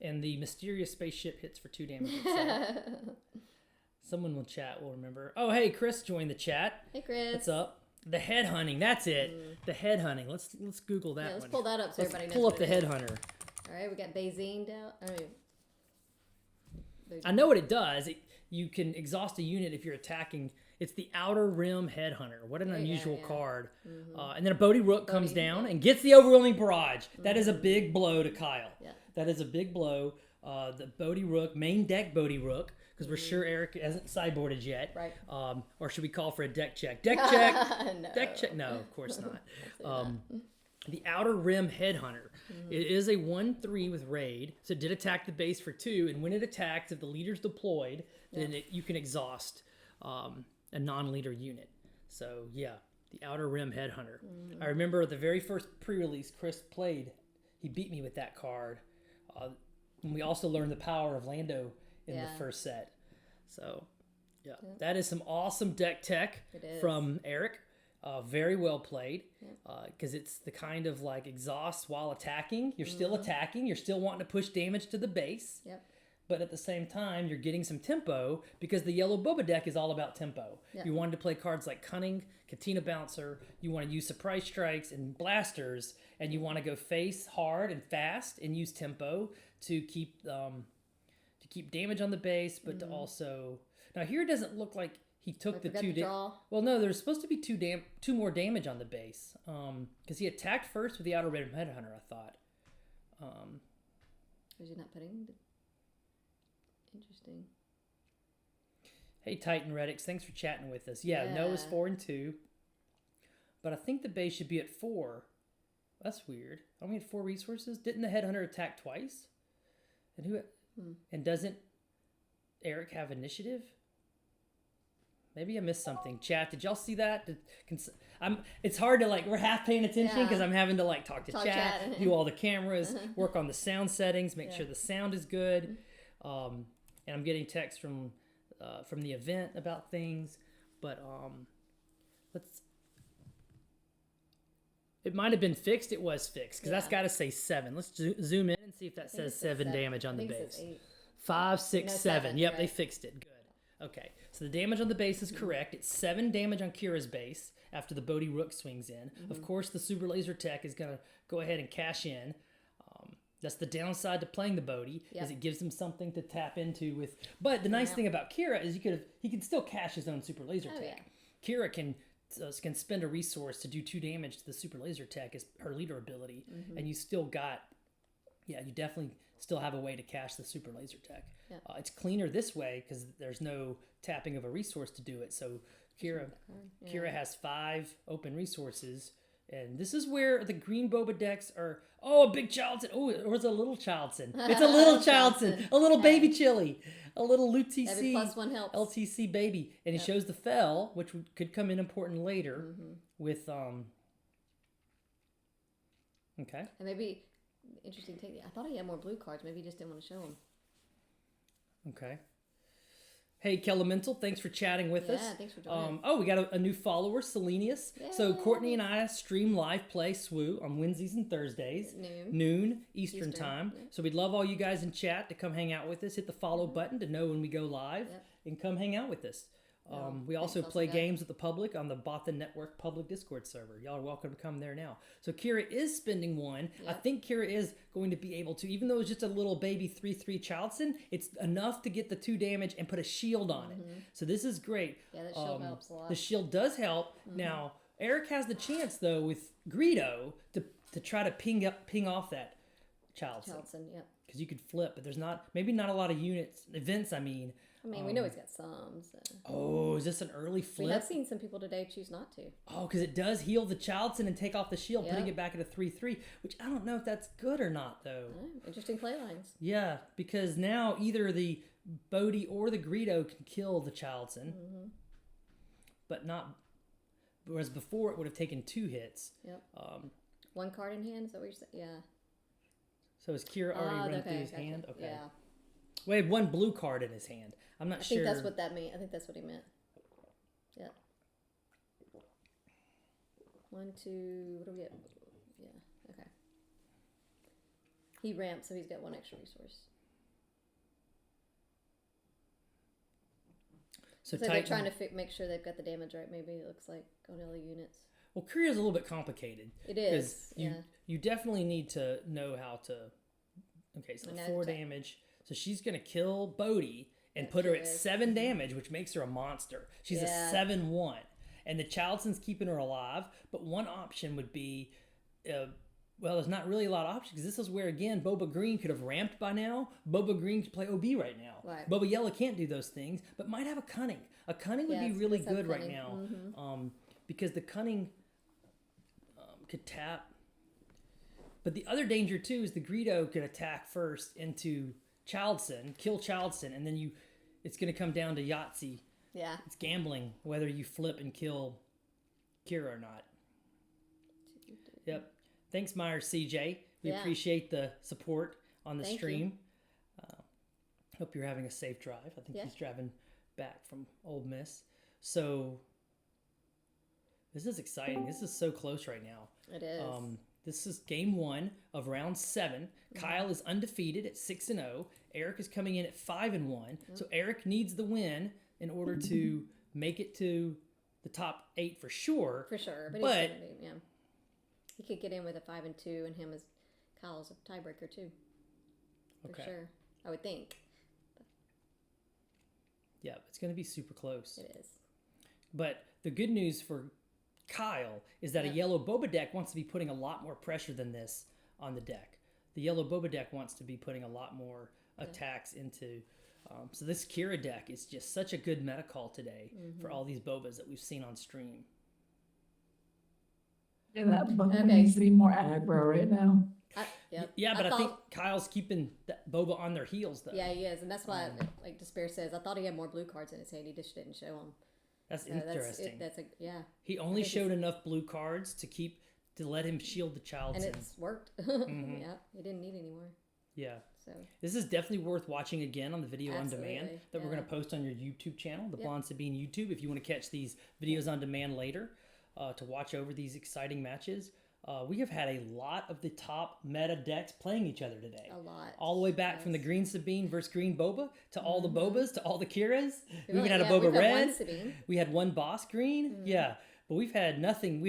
mysterious spaceship hits for 2 damage. Someone will chat will remember. Oh, hey, Chris joined the chat. Hey, Chris. What's up? The head hunting. That's it. The head hunting. Let's Google that. Yeah, let's one. pull that up so everybody knows. Pull up what the it head is. hunter. All right, we got Bayesian down. I know what it does. You can exhaust a unit if you're attacking. It's the Outer Rim Headhunter. What an unusual card. And then a Bodhi Rook comes down and gets the Overwhelming Barrage. That is a big blow to Kyle. Yeah. That is a big blow. The Bodhi Rook, main deck Bodhi Rook, because we're sure Eric hasn't sideboarded yet. Right. Or should we call for a deck check? Deck check. No. Deck check. No, of course not. The Outer Rim Headhunter. It is a 1/3 with raid, so it did attack the base for 2. And when it attacks, if the leader's deployed, then you can exhaust a non-leader unit. So yeah, the Outer Rim Headhunter. I remember the very first pre-release Chris played. He beat me with that card. And we also learned the power of Lando in the first set. So yeah, that is some awesome deck tech from Eric. Very well played, because it's the kind of like exhaust while attacking. You're still attacking. You're still wanting to push damage to the base. Yep. But at the same time, you're getting some tempo because the yellow Boba deck is all about tempo. Yep. You wanted to play cards like Cunning, Katina Bouncer. You want to use Surprise Strikes and Blasters, and you want to go face hard and fast and use tempo to keep damage on the base, but to also now here it doesn't look like he took the 2 damage. Well, no, there's supposed to be 2 more damage on the base. Because he attacked first with the Outer Rim Headhunter, I thought. Was he not putting? Interesting. Hey, Titan Redix, thanks for chatting with us. Yeah, Noah's 4 and 2. But I think the base should be at 4. That's weird. I only had 4 resources. Didn't the Headhunter attack twice? And and doesn't Eric have initiative? Maybe I missed something. Chat, did y'all see that? It's hard to we're half paying attention because I'm having to talk to chat, do all the cameras, work on the sound settings, make sure the sound is good. And I'm getting texts from the event about things, but it might have been fixed. It was fixed because that's got to say 7. Let's zoom in and see if that says 7 damage on the base. 5, 6, 7. Yep, they fixed it. Good. Okay, so the damage on the base is correct. It's 7 damage on Kira's base after the Bodhi Rook swings in. Of course, the Super Laser Tech is going to go ahead and cash in. That's the downside to playing the Bodhi, is it gives him something to tap into with. But the nice thing about Kira is he can still cash his own Super Laser Tech. Kira can spend a resource to do 2 damage to the Super Laser Tech as her leader ability, and you still got, you definitely still have a way to cash the Super Laser Tech. It's cleaner this way because there's no tapping of a resource to do it. So Kira has 5 open resources, and this is where the green Boba decks are. Oh, a big Childson. Oh, or it's a little Childson. It's a little Childson. A little baby Chili. A little LUTC. Every +1 helps. LTC baby. And he shows the Fell, which could come in important later with okay. And maybe interesting take. I thought he had more blue cards. Maybe he just didn't want to show them. Okay. Hey, Kelemental, thanks for chatting with us. Yeah, thanks for joining. We got a new follower, Selenius. Yay. So Courtney and I stream live play SWU on Wednesdays and Thursdays. Noon Eastern time. Yeah. So we'd love all you guys in chat to come hang out with us. Hit the follow button to know when we go live and come hang out with us. We also thanks, play Jessica. games with the public on the Bothan Network public Discord server. Y'all are welcome to come there now. So Kira is spending one. I Yep. think Kira is going to be able to, even though it's just a little baby 3/3 Childson, it's enough to get the 2 damage and put a shield on it. So this is great. Yeah, that shield helps a lot. The shield does help. Now, Eric has the chance, though, with Greedo to try to ping off that Childson. Yep. Because you could flip, but there's maybe not a lot of events, I mean. I mean, we know he's got some. So. Oh, is this an early flip? We have seen some people today choose not to. Oh, because it does heal the Childson and take off the shield, putting it back at a 3/3, which I don't know if that's good or not, though. Oh, interesting play lines. Yeah, because now either the Bodhi or the Greedo can kill the Childson, but not. Whereas before it would have taken 2 hits. Yep. 1 card in hand, is that what you're saying? Yeah. So has Kira already run through his gotcha. hand? Okay. Yeah. Well, he had 1 blue card in his hand. I'm not sure. I think that's what that meant. I think that's what he meant. Yeah. 1, 2. What do we get? Yeah. Okay. He ramped, so he's got 1 extra resource. So they're trying to make sure they've got the damage right. Maybe it looks like on all the units. Well, Kira's a little bit complicated. It is. You definitely need to know how to. Okay, so 4 damage. So she's gonna kill Bodhi and put her at 7 damage, which makes her a monster. She's a 7/1, and the Childson's keeping her alive. But one option would be, well, there's not really a lot of options because this is where again Boba Green could have ramped by now. Boba Green could play OB right now. Right. Boba Yellow can't do those things, but might have a cunning. A cunning would be really good right now, because the cunning could tap. But the other danger too is the Greedo could attack first into Childson, kill Childson, and then it's going to come down to Yahtzee. Yeah. It's gambling whether you flip and kill Kira or not. Yep. Thanks, Myers CJ. We appreciate the support on the stream. Hope you're having a safe drive. I think he's driving back from Ole Miss. So this is exciting. This is so close right now. It is. This is game 1 of round 7. Kyle is undefeated at 6-0. Eric is coming in at 5-1. So Eric needs the win in order to make it to the top 8 for sure. For sure, but he could get in with a 5-2, and him as Kyle's a tiebreaker too. For sure, I would think. Yeah, it's going to be super close. It is. But the good news for Kyle is that a yellow Boba deck wants to be putting a lot more pressure than this on the deck. The yellow Boba deck wants to be putting a lot more attacks into. So this Kira deck is just such a good meta call today for all these Bobas that we've seen on stream. Yeah, that Boba needs to be more aggro right now. Yeah, but I think Kyle's keeping that Boba on their heels though. Yeah, he is, and that's why, like Despair says, I thought he had more blue cards in his hand. He just didn't show them. That's interesting. That's He only showed enough blue cards to let him shield the Childson. And it's worked. Yeah, he didn't need any more. Yeah. So this is definitely worth watching again on the video on demand that we're going to post on your YouTube channel, the Blonde Sabine YouTube, if you want to catch these videos on demand later to watch over these exciting matches. We have had a lot of the top meta decks playing each other today. A lot. All the way back from the Green Sabine versus Green Boba to all the Bobas to all the Kiras. We even had a Boba Red. We had one Boss Green. Yeah, but we've had nothing.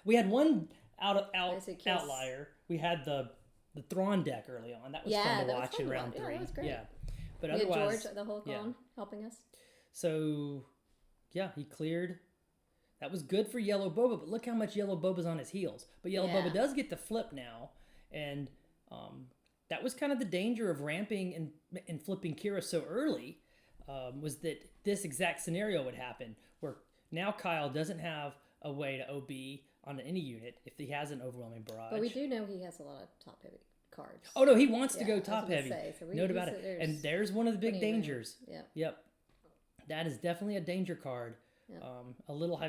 We had one outlier. We had the Thrawn deck early on. That was fun to watch in round 3. Yeah, that was great. Yeah, but we otherwise, had George the whole con helping us. So, yeah, he cleared. That was good for Yellow Boba, but look how much Yellow Boba's on his heels. But Yellow Boba does get to flip now, and that was kind of the danger of ramping and flipping Kira so early, was that this exact scenario would happen, where now Kyle doesn't have a way to OB on any unit if he has an overwhelming barrage. But we do know he has a lot of top-heavy cards. Oh, no, he wants to go top-heavy. Note about it. And there's one of the big dangers. Yeah. Yep. That is definitely a danger card. Yep. A little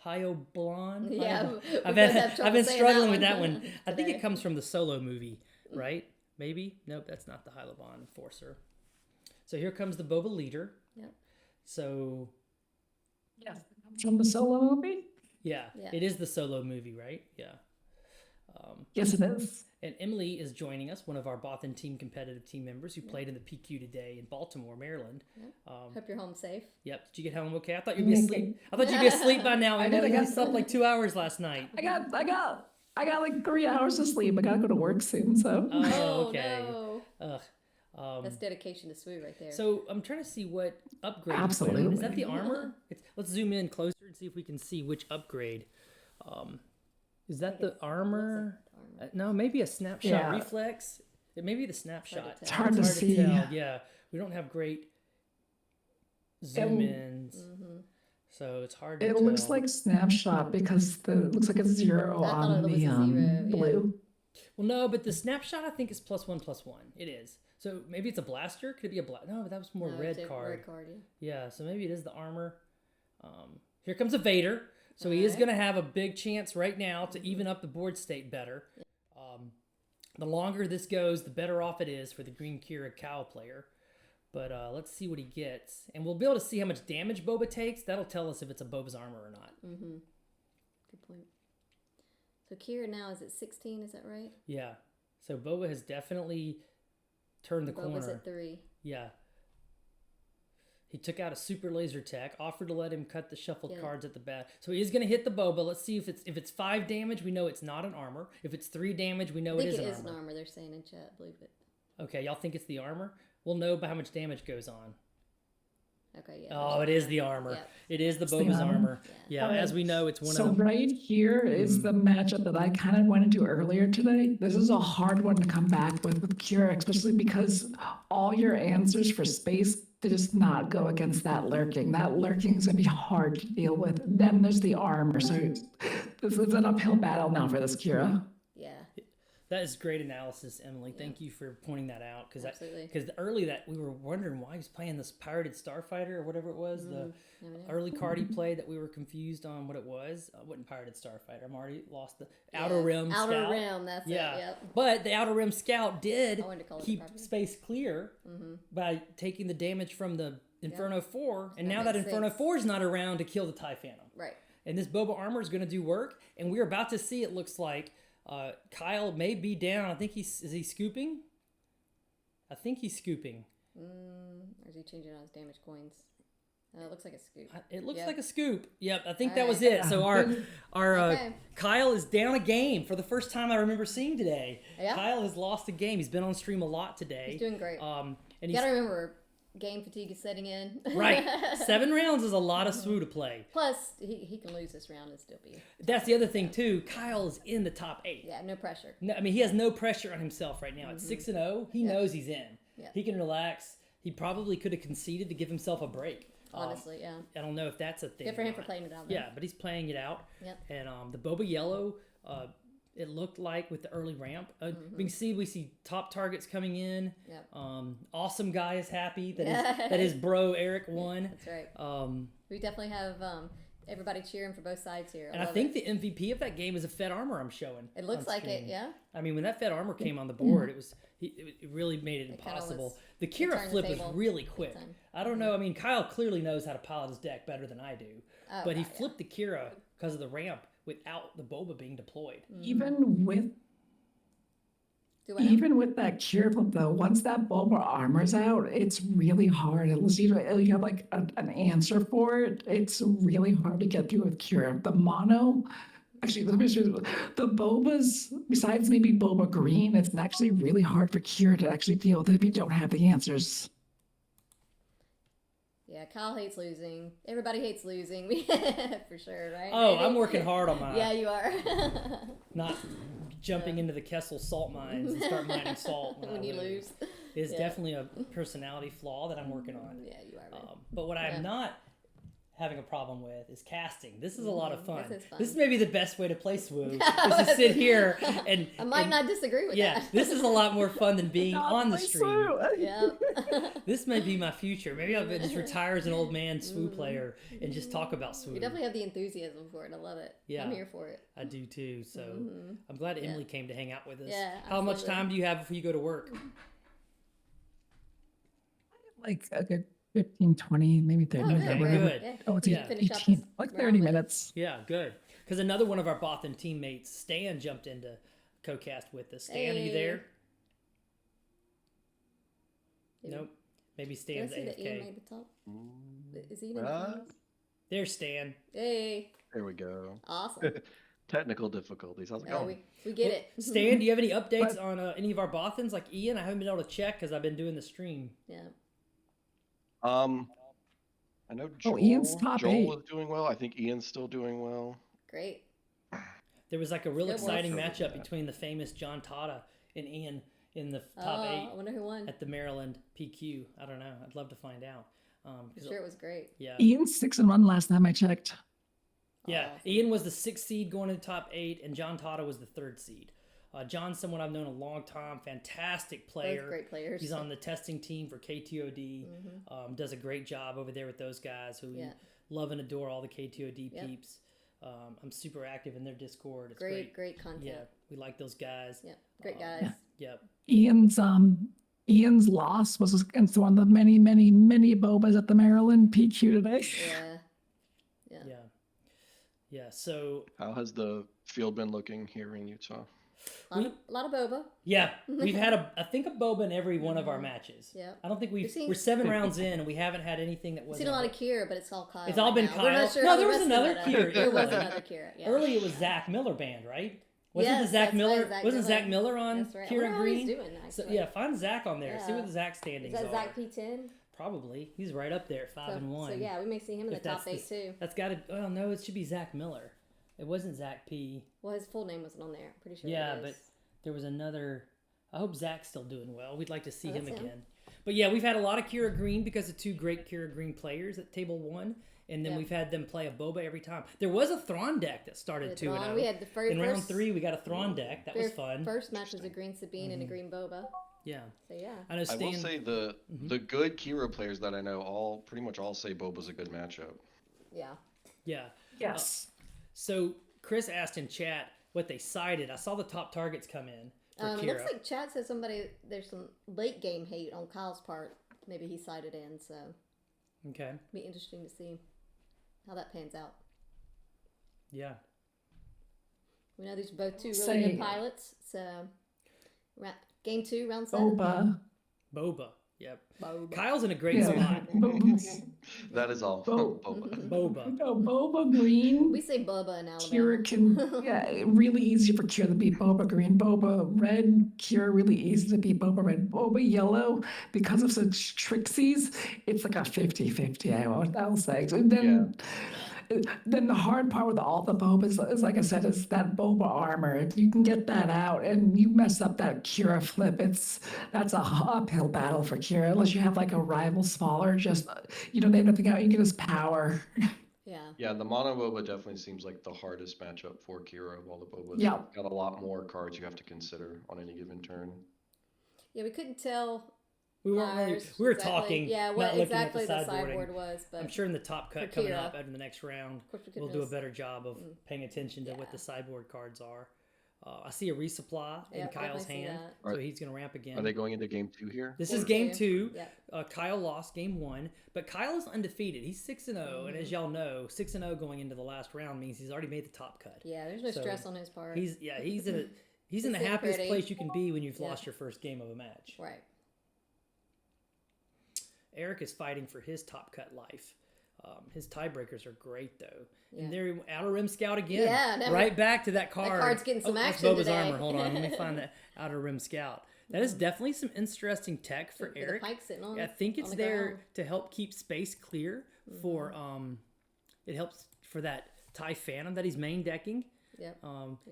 Hyoblon. Yeah, I've been struggling with that one. I think it comes from the Solo movie, right? Maybe? Nope, that's not the Hyoblon Enforcer. So here comes the Boba leader. Yep. So. Yes, from the Solo movie? Yeah, it is the Solo movie, right? Yeah. Yes, it is. And Emily is joining us, one of our Bothan team competitive team members who played in the PQ today in Baltimore, Maryland. Hope you're home safe. Yep. Did you get home okay? I thought you'd be asleep. I thought you'd be asleep by now. I did. Emily. You slept like 2 hours last night. I got like 3 hours of sleep. I gotta go to work soon, so. Oh, okay. No. That's dedication to SWU right there. So I'm trying to see what upgrade. Absolutely. Is that the armor? Let's zoom in closer and see if we can see which upgrade. Is that the armor? No, maybe a snapshot reflex. It may be the snapshot. It's hard to see. Tell. Yeah, we don't have great zoom ins, so it's hard to It tell. looks like snapshot because it looks like a 0 on the blue. Well, no, but the snapshot I think is +1/+1. It is. So maybe it's a blaster. Could it be a blaster? No, but that was more red card. Red card, yeah. So maybe it is the armor. Here comes a Vader. So he is going to have a big chance right now to even up the board state better. The longer this goes, the better off it is for the Green Kira Cow player. But let's see what he gets. And we'll be able to see how much damage Boba takes. That'll tell us if it's a Boba's armor or not. Good point. So Kira now is at 16, is that right? Yeah. So Boba has definitely turned the corner. Boba's at 3. Yeah. He took out a super laser tech, offered to let him cut the shuffled cards at the back. So he is going to hit the Boba. Let's see if it's 5 damage, we know it's not an armor. If it's 3 damage, we know it is an armor. I think it is an armor, they're saying in chat, believe it. Okay, y'all think it's the armor? We'll know by how much damage goes on. Okay, yeah. Oh, it is the armor. Yep. It is the Boba's armor. Yeah, Right. as we know, it's one So of them. right here is the matchup that I kind of went into earlier today. This is a hard one to come back with Kira, especially because all your answers for space does not go against that lurking. That lurking is going to be hard to deal with. Then there's the armor. So this is an uphill battle now for this Kira. Yeah. That is great analysis, Emily. Thank you for pointing that out. Absolutely. Because early that we were wondering why he was playing this pirated starfighter or whatever it was. The early card he played that we were confused on what it was. Wasn't pirated starfighter. I'm already lost the outer rim. Outer scout. rim. That's it. Yep. But the outer rim scout did keep properly. space clear by taking the damage from the Inferno 4, and now that makes Inferno sense. 4 is not around to kill the TIE Phantom. Right. And this Boba armor is going to do work, and we're about to see. It looks like. Kyle may be down. I think is he scooping? I think he's scooping. Or is he changing on his damage coins? It looks like a scoop. It looks like a scoop. Yep, I think All that was right. it. So our Kyle is down a game for the first time I remember seeing today. Yeah. Kyle has lost a game. He's been on stream a lot today. He's doing great. And you gotta remember, game fatigue is setting in. Right. 7 rounds is a lot of SWU to play. Plus, he can lose this round and still be. That's the other thing too. Kyle is in the top 8. Yeah, no pressure. No, I mean he has no pressure on himself right now. At 6-0, he knows he's in. Yeah. He can relax. He probably could have conceded to give himself a break. Honestly, yeah. I don't know if that's a thing. Good for him for playing it out. Though. Yeah, but he's playing it out. Yep. And the Boba Yellow, it looked like with the early ramp. We see top targets coming in. Yep. Awesome guy is happy that his bro Eric won. That's right. We definitely have everybody cheering for both sides here. And I think the MVP of that game is a Fed armor I'm showing. It looks like it, yeah. I mean, when that Fed armor came on the board, it really made it impossible. The Kira flip was really quick. I don't know. I mean, Kyle clearly knows how to pilot his deck better than I do. But he flipped the Kira because of the ramp without the Boba being deployed. Even with that Kira flip though, once that Boba armor's out, it's really hard. Unless you have like an answer for it, it's really hard to get through with Kira. The mono, actually, the Bobas, besides maybe Boba Green, it's actually really hard for Kira to actually deal with if you don't have the answers. Yeah, Kyle hates losing. Everybody hates losing, for sure, right? Oh, I'm working hard on mine. Yeah, you are. Not jumping into the Kessel salt mines and start mining salt when you lose. It's definitely a personality flaw that I'm working on. Yeah, you are. Man. But what I'm not having a problem with is casting. This is a lot of fun. This is fun. This may be the best way to play SWU, is to sit here and... I might not disagree with that. Yeah, this is a lot more fun than being on the stream. Yeah. This may be my future. Maybe I'll just retire as an old man SWU player and just talk about SWU. You definitely have the enthusiasm for it. I love it. Yeah. I'm here for it. I do too. So I'm glad Emily came to hang out with us. Yeah, How much time do you have before you go to work? Like a good 15, 20, maybe 30 minutes. Okay, whatever. good. Oh, it's Yeah. 18, like 30 minutes. Yeah, good. Because another one of our Bothan teammates, Stan, jumped into co-cast with us. Stan, are you there? Nope. Maybe Stan's Did I see that Ian AFK. made the top? Is he in the finals? There's Stan. Hey. There we go. Awesome. Technical difficulties. How's it going? We get it. Stan, do you have any updates on any of our Bothans like Ian? I haven't been able to check because I've been doing the stream. Yeah. I know Joel, Ian's top Joel 8. was doing well. I think Ian's still doing well. Great. There was like a real Good exciting work. matchup between the famous John Tata and Ian in the top 8 I wonder who won. at the Maryland PQ. I don't know. I'd love to find out. I'm sure it was great. Yeah. Ian's 6-1 last time I checked. Yeah, Awesome. Ian was the 6th seed going to the top 8, and John Tata was the 3rd seed. John's someone I've known a long time, fantastic player. Both great players. He's on the testing team for KTOD. Does a great job over there with those guys who love and adore all the KTOD peeps. I'm super active in their Discord. It's great content. Yeah, we like those guys. Yep, great guys. Yep. Ian's loss was against one of the many Bobas at the Maryland PQ today. Yeah. So how has the field been looking here in Utah? A lot of boba. Yeah, we've had I think a boba in every one of our matches. Yeah. I don't think we're seen- 7 rounds in and we haven't had anything that We've wasn't. seen a lot of Kira, but it's all Kyle. It's all been now. Kyle. We're not sure No, how there the was rest of another it, Kira. There was another Kira. Yeah. Early it was Zach Miller band, right? Wasn't Yes, the Zach that's Miller? right, Zach wasn't Miller. Zach Miller on That's right. I Kira wonder how he's Green? doing, So actually. yeah, find Zach on there. See Yeah. what the Zach standings Is that are. Zach P10? Probably. He's right up there, 5-1. So yeah, we may see him in the If top that's 8 too. That's got to. Well, no, it should be Zach Miller. It wasn't Zach P. Well, his full name wasn't on there. Pretty sure. Yeah, it but is. there was another. I hope Zach's still doing well. We'd like to see him that's him. again. But yeah, we've had a lot of Kira Green because of 2 great Kira Green players at table 1, and then we've had them play a boba every time. There was a Thrawn deck that started 2-0. We had the very in first, round 3. We got a Thrawn deck that was fun. First match was a green Sabine and a green boba. Yeah. So yeah. I know. I will say the good Kira players that I know pretty much all say Boba's a good matchup. Yeah. Yeah. Yes. So Chris asked in chat what they cited. I saw the top targets come in for It Kira. looks like Chad said there's some late game hate on Kyle's part. Maybe he cited in, so Okay. be interesting to see how that pans out. Yeah. We know these are both 2 really Say- good pilots, so game 2, round 7. Boba. Yep. Boba. Kyle's in a great spot. That is all. Boba. Boba. No, Boba Green. We say Boba in Alabama. Kira can, really easy for Kira to beat Boba Green. Boba Red, Kira really easy to beat Boba Red. Boba Yellow, because of such trixies, it's like a 50-50, I'll say. And then the hard part with all the Bobas is, like I said, is that Boba armor. If you can get that out and you mess up that Kira flip, that's a uphill battle for Kira, unless you have like a rival smaller, they have nothing out, you can just power. Yeah, the mono Boba definitely seems like the hardest matchup for Kira of all the Bobas. Yeah. Got a lot more cards you have to consider on any given turn. Yeah, we couldn't tell. We weren't really, we were talking. Yeah, not what looking exactly at the the sideboard was, but I'm sure in the top cut for coming Kira, up after the next round, of course we could we'll do a miss. better job of paying attention to what the sideboard cards are. I see a resupply in Yep, Kyle's definitely see hand, that. so he's going to ramp again. Are they going into game 2 here? This is game 2. Yep. Kyle lost game 1, but Kyle is undefeated. He's 6-0, and as y'all know, 6-0 going into the last round means he's already made the top cut. Yeah, there's no So stress on his part. He's in the sitting happiest pretty. place you can be when you've Yep. lost your first game of a match. Right. Eric is fighting for his top cut life. His tiebreakers are great though, Yeah. and there Outer Rim Scout again. Yeah, never- right back to that card. That card's getting some that's action Boba's today. armor. Hold on, let me find that Outer Rim Scout. That is definitely some interesting tech for With the Eric. pike sitting on- I think it's on the there ground. to help keep space clear for it helps for that TIE Phantom that he's main decking. Yep.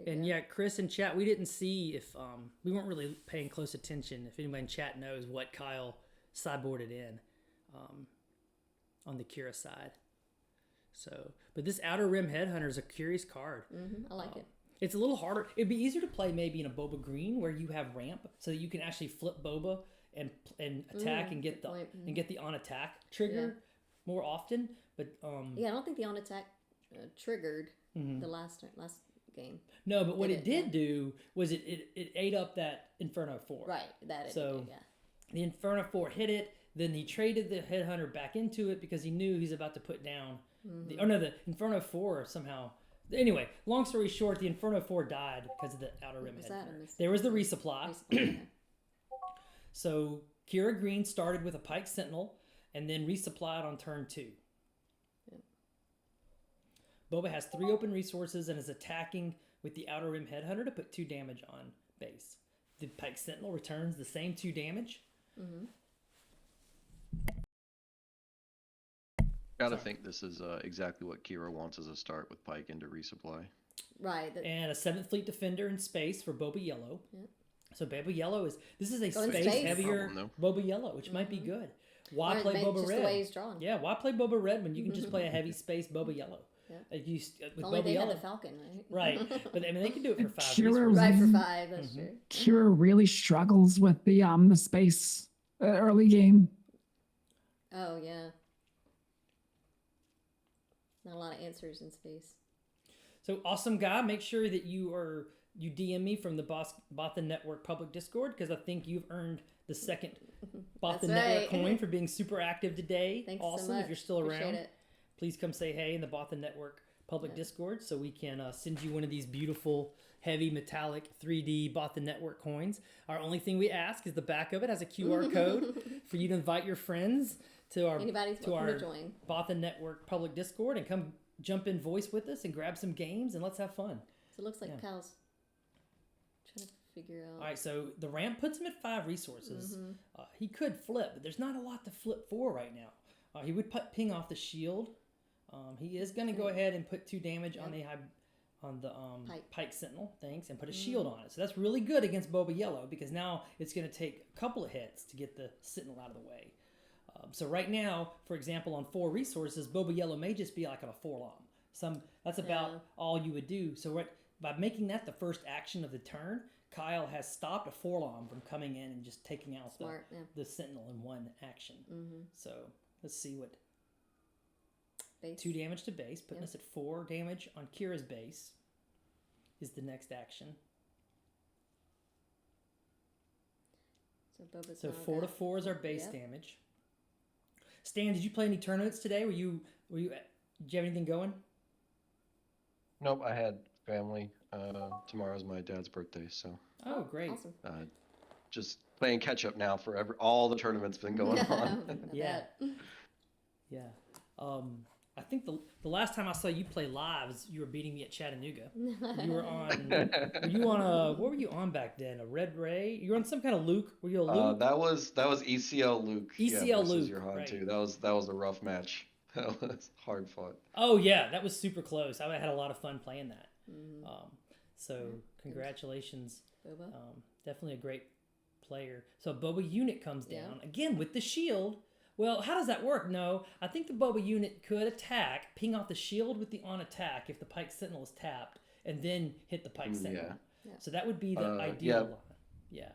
And yeah, Chris in chat, we didn't see if we weren't really paying close attention. If anyone in chat knows what Kyle sideboarded in on the Kira side. So, but this Outer Rim Headhunter is a curious card. I like it. It's a little harder. It'd be easier to play maybe in a Boba Green where you have ramp, so that you can actually flip Boba and attack and get the on attack trigger more often. But yeah, I don't think the on attack triggered the last game. No, but what it did do was it ate up that Inferno 4. Right, that it so did, yeah. The Inferno 4 hit it. Then he traded the Headhunter back into it because he knew he's about to put down. The Inferno 4 somehow Anyway, long story short, the Inferno 4 died because of the outer rim was head. that? I missed There was the resupply. Okay. So Kira Green started with a Pike Sentinel and then resupplied on turn 2. Yep. Boba has 3 open resources and is attacking with the outer rim headhunter to put 2 damage on base. The Pike Sentinel returns the same 2 damage. Mm-hmm. Gotta think this is exactly what Kira wants as a start with Pike into resupply. Right. And a 7th Fleet Defender in space for Boba Yellow. Yep. So Boba Yellow is a Going space space. heavier Problem, Boba Yellow, which might be good. Why Or play maybe Boba just Red? the way he's drawn. Yeah, why play Boba Red when you can just play a heavy space Boba Yellow? Yeah. With If only Boba they Yellow, had the Falcon, right? right? But I mean, they can do it for 5 Kira resources. Right, for Mhm. 5, that's true. Kira really struggles with the space early game. Oh, yeah. Not a lot of answers in space. So awesome guy, make sure that you DM me from the Bothan Network public Discord because I think you've earned the second Bothan That's Network right. coin for being super active today. Thanks awesome. so much. If you're still Appreciate around, it. please come say hey in the Bothan Network public Discord so we can send you one of these beautiful, heavy, metallic 3D Bothan Network coins. Our only thing we ask is the back of it has a QR code for you to invite your friends to our Anybody's welcome to join. Bothan Network public Discord and come jump in voice with us and grab some games and let's have fun. So it looks like Yeah. Kyle's trying to figure out. All right, so the ramp puts him at 5 resources. He could flip, but there's not a lot to flip for right now. He would ping off the shield. He is going to go ahead and put 2 damage on the Pike Sentinel, thanks, and put a shield on it. So that's really good against Boba Yellow because now it's going to take a couple of hits to get the Sentinel out of the way. So right now, for example, on 4 resources, Boba Yellow may just be like on a 4-lom. That's about all you would do. So by making that the first action of the turn, Kyle has stopped a 4-lom from coming in and just taking out the Sentinel in one action. So let's see what... Base. 2 damage to base, putting us at 4 damage on Kira's base is the next action. So Boba's So now 4 to got- 4 is our base damage. Stan, did you play any tournaments today? Did you have anything going? Nope, I had family. Tomorrow's my dad's birthday, so Oh, great. Awesome. just playing catch up now for all the tournaments been going on. Yeah. Yeah. I think the last time I saw you play live, you were beating me at Chattanooga. You were on. What were you on back then? A Red Ray? You were on some kind of Luke. Were you a Luke? That was ECL Luke. ECL versus Luke, your Han right. too. That was a rough match. That was hard fought. Oh yeah, that was super close. I had a lot of fun playing that. So congratulations, Boba. Definitely a great player. So Boba unit comes down again with the shield. Well, how does that work? No, I think the Boba unit could attack, ping off the shield with the on attack if the Pike Sentinel is tapped, and then hit the Pike Sentinel. Yeah. So that would be the ideal line. Yeah.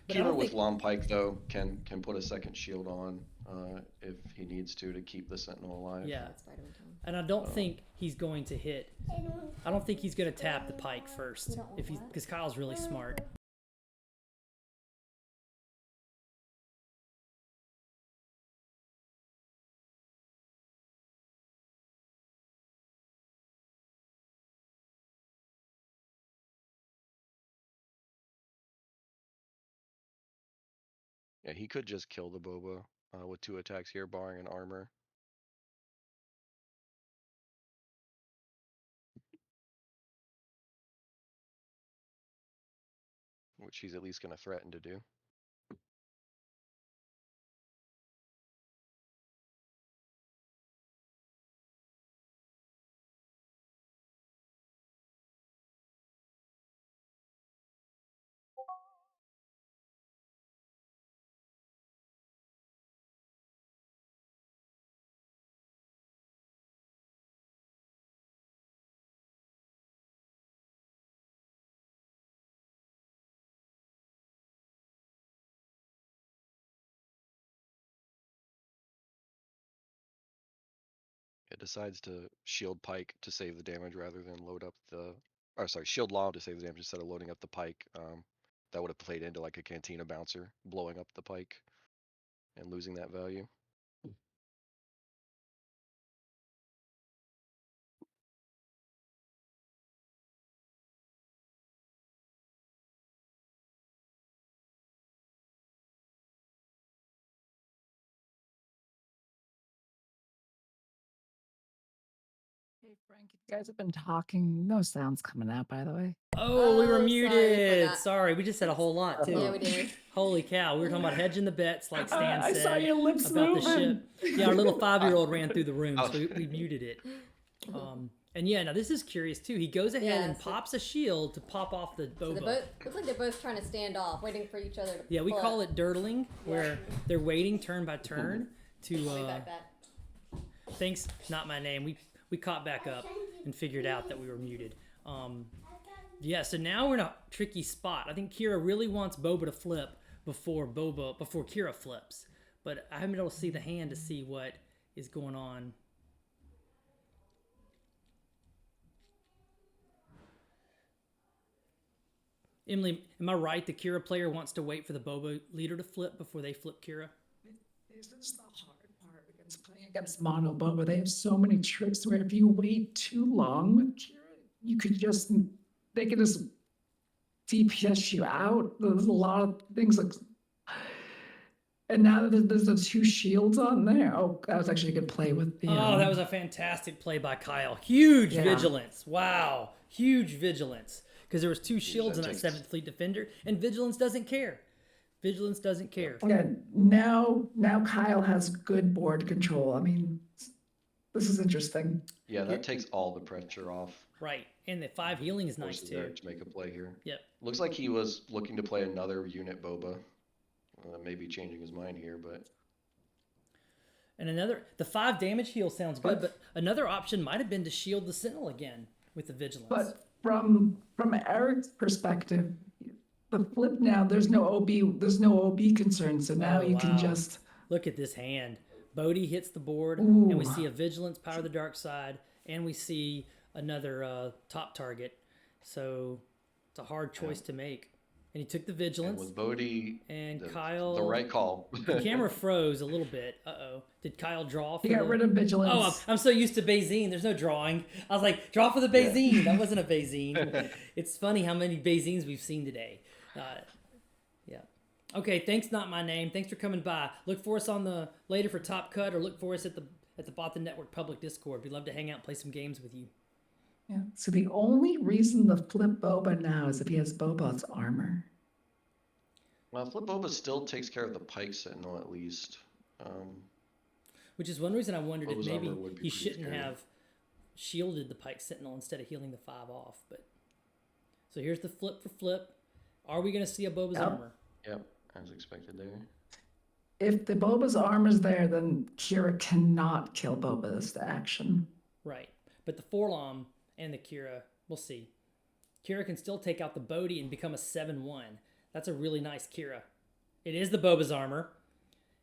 But I Kira don't with think, Long Pike though can put a second shield on if he needs to keep the Sentinel alive. yeah. And I don't think he's going to hit. I don't think he's going to tap the Pike first because Kyle's really smart. Yeah, he could just kill the Boba with 2 attacks here, barring an armor. Which he's at least going to threaten to do. It decides to shield Pike to save the damage rather than load up shield Law to save the damage instead of loading up the Pike. That would have played into like a Cantina bouncer, blowing up the Pike and losing that value. Frank, you guys have been talking. No sounds coming out, by the way. Oh, we were sorry, muted. forgot. Sorry, we just said a whole lot too. Yeah, we did. Holy cow, we were talking about hedging the bets, like Stan I said. saw your lips about moving. the ship. Yeah, our little 5-year-old ran through the room, so we muted it. And yeah, now this is curious too. He goes ahead and pops a shield to pop off the boba. So looks like they're both trying to stand off, waiting for each other to. Yeah, we pull call up. it dirtling, where they're waiting turn by turn to. I'll be back. Thanks, not my name. We caught back up and figured out that we were muted. Yeah, so now we're in a tricky spot. I think Kira really wants Boba to flip before Kira flips, but I haven't been able to see the hand to see what is going on. Emily, am I right? The Kira player wants to wait for the Boba leader to flip before they flip Kira? This is the hard part against playing against Mono Boba. They have so many tricks where if you wait too long with Kira, they can just DPS you out. There's a lot of things like, and now that there's the 2 shields on there. Oh, that was actually a good play with the. That was a fantastic play by Kyle. Huge Yeah. vigilance. Wow, huge vigilance. Because there was 2 shields in that 7th Fleet Defender, and vigilance doesn't care. Vigilance doesn't care. Yeah, now Kyle has good board control. I mean, this is interesting. Yeah, that takes all the pressure off. Right, and the 5 healing is nice Forces too. Eric to make a play here. Yep. Looks like he was looking to play another unit Boba. Maybe changing his mind here, but. And the 5 damage heal sounds good, but another option might have been to shield the Sentinel again with the vigilance. But from Eric's perspective, the flip now, there's no OB concern, so now you can just look at this hand. Bodhi hits the board, Ooh. and we see a vigilance power the dark side, and we see another top target. So it's a hard choice to make. And he took the vigilance. And with Bodhi, Kyle, the right call. The camera froze a little bit. Did Kyle draw for He got rid of vigilance. Oh, I'm so used to Bazine. There's no drawing. I was like, draw for the Bazine. Yeah. That wasn't a Bazine. It's funny how many Bazines we've seen today. Yeah. Okay, thanks, not my name. Thanks for coming by. Look for us later for Top Cut, or look for us at the Bothan Network public Discord. We'd love to hang out and play some games with you. Yeah. So the only reason to flip Boba now is if he has Boba's armor. Well, flip Boba still takes care of the Pike Sentinel at least. Which is one reason I wondered Boba's if maybe armor would be he pretty shouldn't scary. have shielded the Pike Sentinel instead of healing the 5 off. But so here's the flip for flip. Are we going to see a Boba's armor? Yep, as expected there. If the Boba's armor's there, then Kira cannot kill Boba this action. Right. But the Forlom and the Kira, we'll see. Kira can still take out the Bodhi and become a 7-1. That's a really nice Kira. It is the Boba's armor.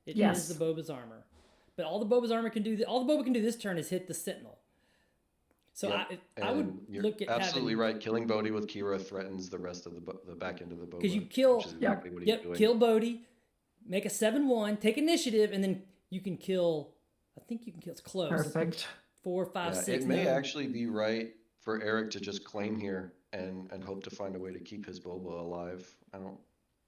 It is the Boba's armor. But all the Boba's armor can do, all the Boba can do this turn is hit the Sentinel. So Yep. I would you're look at absolutely right. Killing Bodhi with Kira threatens the rest of the back end of the Boba. because you kill, which is exactly what he's doing. kill Bodhi, make a 7-1, take initiative, and then you can kill. I think you can kill. It's close. Perfect. 4, 5, 6. It may actually be right for Eric to just claim here and hope to find a way to keep his Boba alive. I don't.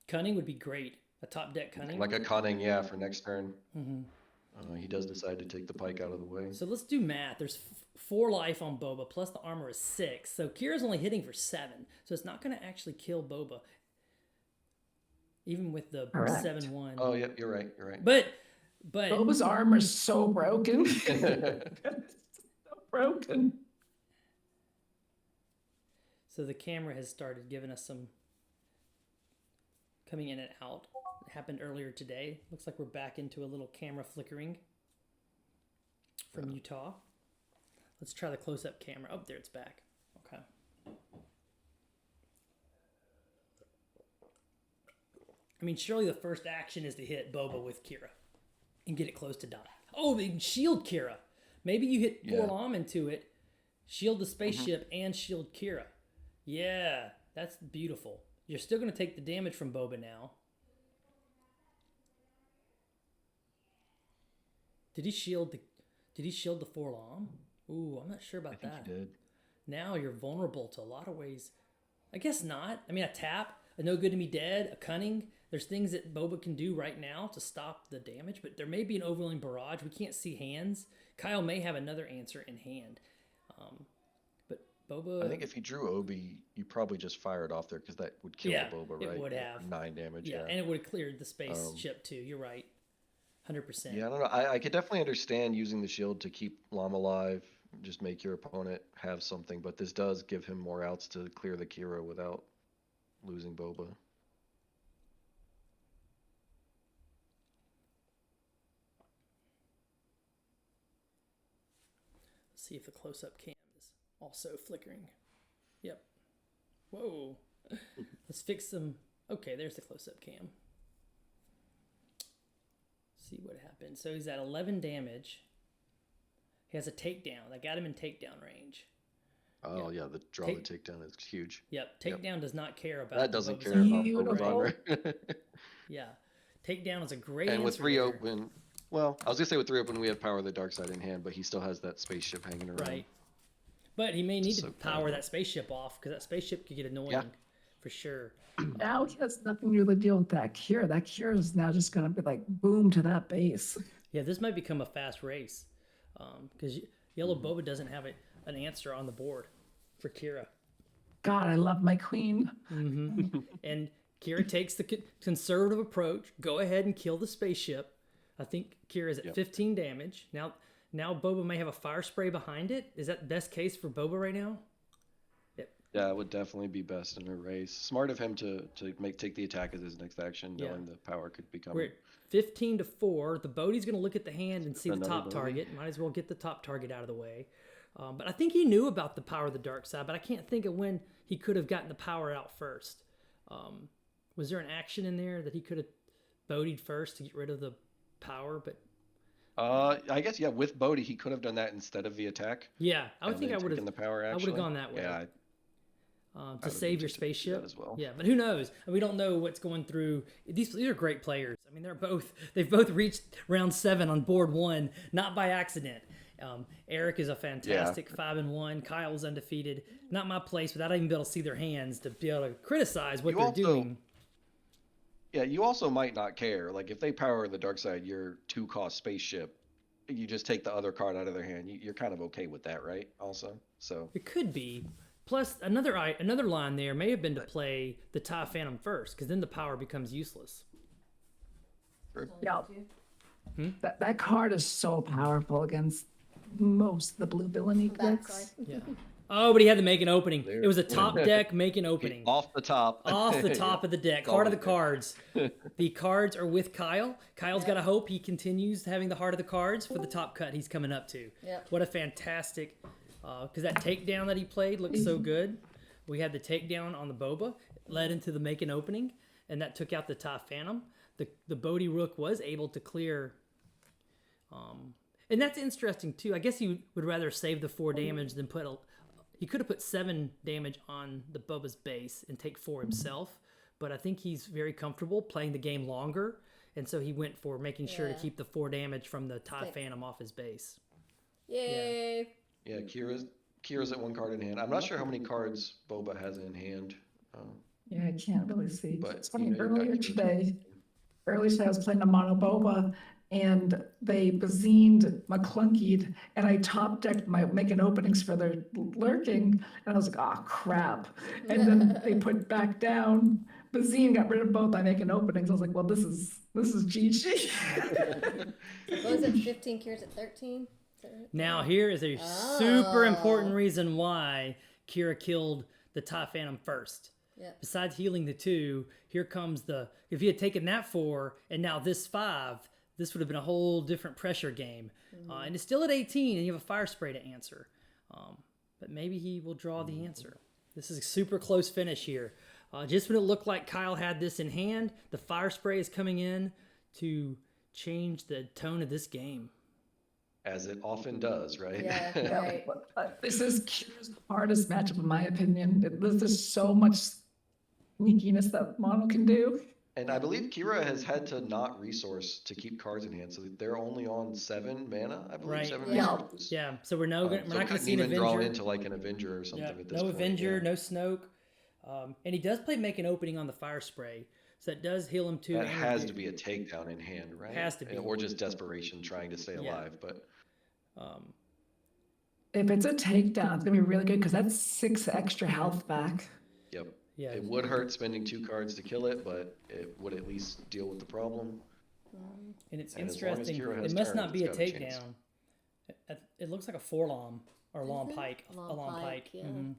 Cunning would be great. A top deck cunning. Like a cunning, yeah, for next turn. Mm-hmm. He does decide to take the Pike out of the way. So let's do math. There's 4 life on Boba, plus the armor is 6. So Kira's only hitting for 7. So it's not going to actually kill Boba. Even with the 7-1. Oh, yeah, you're right. You're right. But Boba's armor's so broken. So broken. So the camera has started giving us some coming in and out. It happened earlier today. Looks like we're back into a little camera flickering from Utah. Let's try the close-up camera. Oh, there it's back. Okay. I mean, surely the first action is to hit Boba with Kira and get it close to die. Oh, they can shield Kira. Maybe you hit Forlom into it, shield the spaceship, and shield Kira. Yeah, that's beautiful. You're still going to take the damage from Boba now. Did he shield the Forlom? Ooh, I'm not sure about that. He did. Now you're vulnerable to a lot of ways. I guess not. I mean, a tap, a no good to me dead, a cunning. There's things that Boba can do right now to stop the damage, but there may be an overwhelming barrage. We can't see hands. Kyle may have another answer in hand. But Boba. I think if you drew Obi, you probably just fire it off there because that would kill yeah, the Boba, it right? would have 9 damage. Yeah, and it would have cleared the spaceship too. You're right, 100%. Yeah, I don't know. I could definitely understand using the shield to keep Llama alive, just make your opponent have something, but this does give him more outs to clear the Kira without losing Boba. Let's see if the close-up cam is also flickering. Yep. Whoa. Let's fix some. Okay, there's the close-up cam. See what happened. So he's at 11 damage. He has a takedown. I got him in takedown range. Oh yeah, the draw the takedown is huge. Yep, takedown does not care about that. Doesn't Boba's care about Boba's armor. armor. Yeah, takedown is a great. And with answer 3 there. open, well, I was gonna say with 3 open we have power of the dark side in hand, but he still has that spaceship hanging around. Right. But he may need to So power that spaceship off because that spaceship could get annoying for sure. Now he has nothing to really deal with that Kira. That Kira is now just going to be like boom to that base. Yeah, this might become a fast race because Yellow Boba doesn't have an answer on the board for Kira. God, I love my queen. And Kira takes the conservative approach. Go ahead and kill the spaceship. I think Kira's at 15 damage. Now Boba may have a fire spray behind it. Is that best case for Boba right now? Yep. Yeah, it would definitely be best in a race. Smart of him to take the attack as his next action, knowing the power could become. We're at 15-4. The Bodhi's going to look at the hand and see the Another top Bodhi. target. Might as well get the top target out of the way. But I think he knew about the power of the dark side, but I can't think of when he could have gotten the power out first. Was there an action in there that he could have Bodhi'd first to get rid of the power? But I guess with Bodhi he could have done that instead of the attack. yeah, I would think I would have. the power. I would have gone that way. Yeah. To save your spaceship as well. Yeah, but who knows? We don't know what's going through. These are great players. I mean, they've both reached round 7 on board 1, not by accident. Eric is a fantastic 5-1. Kyle's undefeated. Not my place without even being able to see their hands to be able to criticize what they're doing. Yeah, you also might not care. Like if they power the dark side, your 2-cost spaceship, you just take the other card out of their hand. You're kind of okay with that, right? Also, so it could be. Plus, another line there may have been to play the TIE Phantom first, because then the power becomes useless. Yeah. That card is so powerful against most of the blue villainy decks. Yeah. Oh, but he had to make an opening. It was a top deck make an opening. Off the top. Off the top of the deck. Heart of the cards. The cards are with Kyle. Kyle's got to hope he continues having the heart of the cards for the top cut he's coming up to. Yep. What a fantastic... Because that takedown that he played looked so good. We had the takedown on the Boba, led into the make an opening, and that took out the TIE Phantom. The Bodhi Rook was able to clear... and that's interesting, too. I guess he would rather save the 4 damage than put... He could have put 7 damage on the Boba's base and take 4 himself, but I think he's very comfortable playing the game longer, and so he went for making sure to keep the 4 damage from the TIE Phantom off his base. Yay! Yeah, Kira's at 1 card in hand. I'm not sure how many cards Boba has in hand. Yeah, I can't really see. But, It's funny, you know, earlier today I was playing a mono Boba, and they bazined McClunkied, and I top decked my making openings for their lurking, and I was like, oh crap. And then they put back down, Bazine got rid of both my making openings. I was like, well, this is GG. What was it, 15 Kiras at 13? Now, here is a super important reason why Kira killed the TIE Phantom first. Yep. Besides healing the 2, here comes if he had taken that 4 and now this 5, this would have been a whole different pressure game. And it's still at 18 and you have a fire spray to answer. But maybe he will draw the answer. This is a super close finish here. Just when it looked like Kyle had this in hand, the fire spray is coming in to change the tone of this game. As it often does, right? Yeah, right. This is Kira's hardest matchup, in my opinion. This is so much sneakiness that mono can do. And I believe Kira has had to not resource to keep cards in hand, so they're only on 7 mana, I believe. Right. 7 Yeah. mana. Yeah, so we're not going to see an even draw Avenger. into like an Avenger or something at this no point. Avenger, no Snoke. And he does play make an opening on the fire spray, so that does heal him too. That has to be a takedown in hand, right? Has to be. Or just desperation trying to stay alive, but... If it's a takedown, it's gonna be really good because that's 6 extra health back. Yep. Yeah. It would hurt spending 2 cards to kill it, but it would at least deal with the problem. And it's And as long as interesting. Kira It has must turns, not be a it's got a chance. takedown. It looks like a forlom or Is long it? pike. A Long long pike, pike. yeah. Mhm.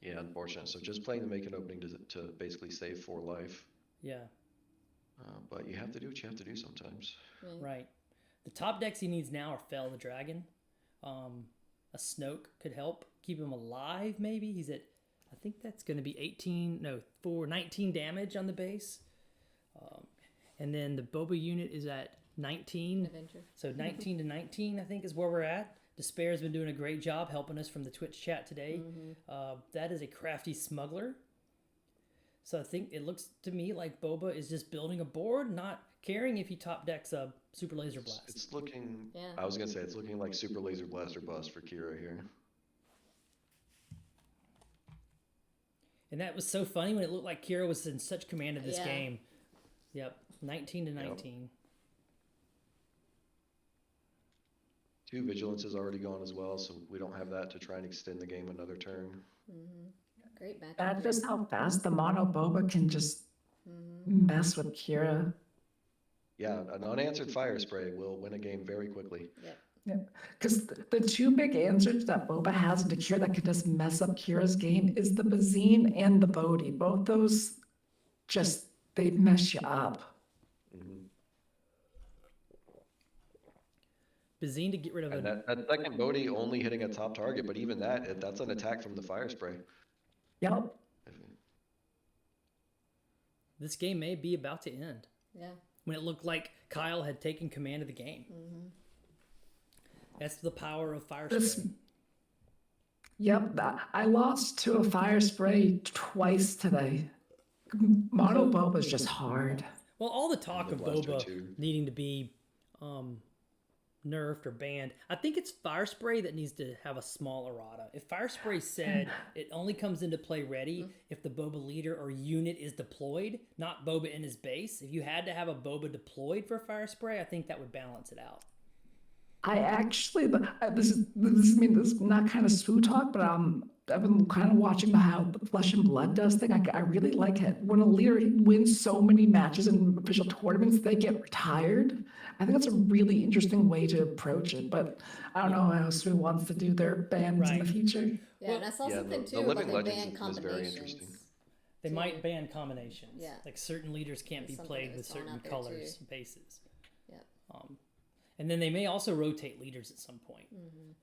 Yeah, unfortunate. So just playing to make an opening to basically save 4 life. Yeah. But you have to do what you have to do sometimes. Right. The top decks he needs now are Fell the Dragon. A Snoke could help keep him alive. Maybe he's at. I think that's going to be 19 damage on the base. And then the Boba unit is at 19. Avenger. So 19 to 19, I think, is where we're at. Despair's been doing a great job helping us from the Twitch chat today. That is a crafty smuggler. So I think it looks to me like Boba is just building a board, not caring if he top decks a Super Laser Blast. It's looking. Yeah. I was gonna say it's looking like Super Laser Blast or bust for Kira here. And that was so funny when it looked like Kira was in such command of this Yeah. game. Yep, 19 to 19. 2 Vigilance is already gone as well, so we don't have that to try and extend the game another turn. Great match. That's just how fast the mono Boba can just mess with Kira. Yeah, an unanswered Fire Spray will win a game very quickly. Yep. Because the 2 big answers that Boba has into Kira that could just mess up Kira's game is the Bazine and the Bodhi. Both those just, they mess you up. Bazine to get rid of And a. that second Bodhi only hitting a top target, but even that's an attack from the Fire Spray. Yep. This game may be about to end. Yeah. When it looked like Kyle had taken command of the game. That's the power of Fire Spray. Yep, I lost to a Fire Spray twice today. Mono Boba's just hard. Well, all the talk The of Blaster Boba too. needing to be nerfed or banned, I think it's Fire Spray that needs to have a small errata. If Fire Spray said it only comes into play ready if the Boba leader or unit is deployed, not Boba in his base. If you had to have a Boba deployed for Fire Spray, I think that would balance it out. I actually, this is not kind of SWU talk, but I've been kind of watching how the Flesh and Blood does thing. I really like it. When a leader wins so many matches in official tournaments, they get retired. I think that's a really interesting way to approach it, but I don't know how SWU wants to do their bans in the future. Yeah, and I saw something the too Living about they Legends ban is very combinations. interesting. They might ban combinations. Yeah. Like certain leaders can't be Something played that with was thrown certain out there, colors too. and bases. Yep. And then they may also rotate leaders at some point,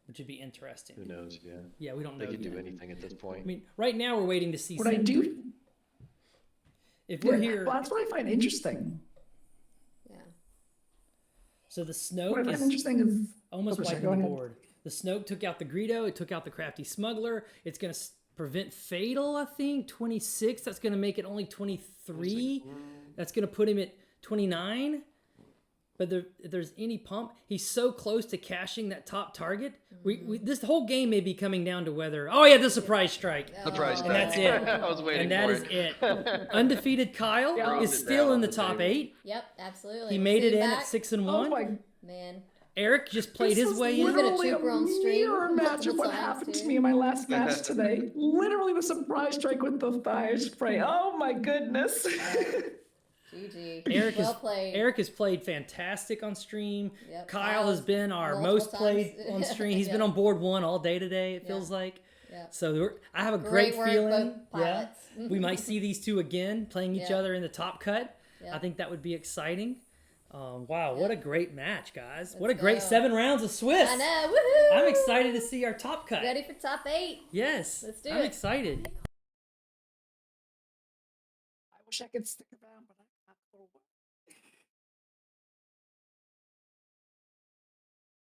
which would be interesting. Who knows? Yeah. Yeah, we don't know. They could do yet. anything at this point. I mean, right now we're waiting to see. What I do, if we're here, well, that's what I find interesting. Yeah. So the What I Snoke find is interesting is almost sorry, wiping go the ahead. board. The Snoke took out the Greedo. It took out the Crafty Smuggler. It's going to prevent Fatal, I think. 26. That's going to make it only 23. That's going to put him at 29. But if there's any pump, he's so close to cashing that top target. This whole game may be coming down to whether. Oh yeah, the surprise strike. Surprise and that's it. I was waiting and that for is it. it. Undefeated Kyle Yeah. is still in the top 8. Yep, absolutely. He We'll made see it him in back. at 6-1. Oh my, Man. Eric just played this his was way in. literally a Chooper on stream mirror match of what multiple times, happened to too. me in my last match today. Literally the surprise strike with the Fire Spray. Oh my goodness. GG. Eric well has, played. Eric has played fantastic on stream. Yep, Kyle has been our multiple most played times. on stream. He's been Yeah. on board 1 all day today, it Yeah. feels like. Yeah. So I have a great work, feeling. both pilots. We might see these two again playing each Yeah. other in the top cut. Yeah. I think that would be exciting. Wow, what a great match, guys. what a Let's great go. 7 rounds of Swiss. I know. Woohoo! I'm excited to see our top cut. Ready for top 8. Yes. Let's do I'm it. excited. I wish I could stick around, but I'm not for what.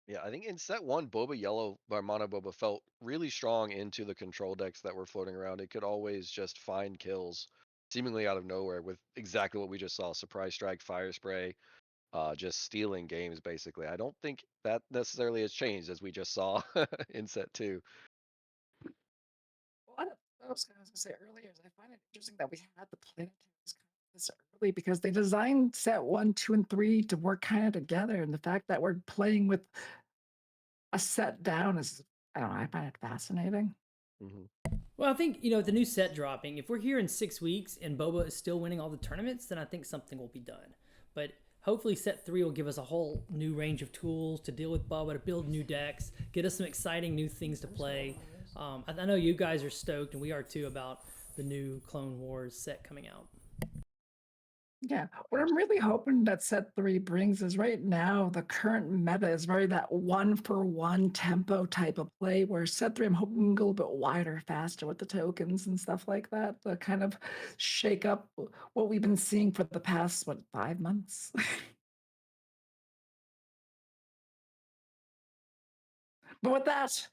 Yeah, I think in set 1, Boba Yellow by Mono Boba felt really strong into the control decks that were floating around. It could always just find kills seemingly out of nowhere with exactly what we just saw. Surprise strike, fire spray, just stealing games basically. I don't think that necessarily has changed as we just saw in set 2. What I was going to say earlier is I find it interesting that we had the planetaries kind of this early because they designed set 1, 2, and 3 to work kind of together, and the fact that we're playing with a set down is, I don't know, I find it fascinating. Well, I think, the new set dropping, if we're here in 6 weeks and Boba is still winning all the tournaments, then I think something will be done. But hopefully set 3 will give us a whole new range of tools to deal with Boba, to build new decks, get us some exciting new things to play. I know you guys are stoked, and we are too, about the new Clone Wars set coming out. Yeah, what I'm really hoping that set 3 brings is right now the current meta is very that 1-for-1 tempo type of play, where set 3 I'm hoping we can go a little bit wider, faster with the tokens and stuff like that to kind of shake up what we've been seeing for the past 5 months. But with that,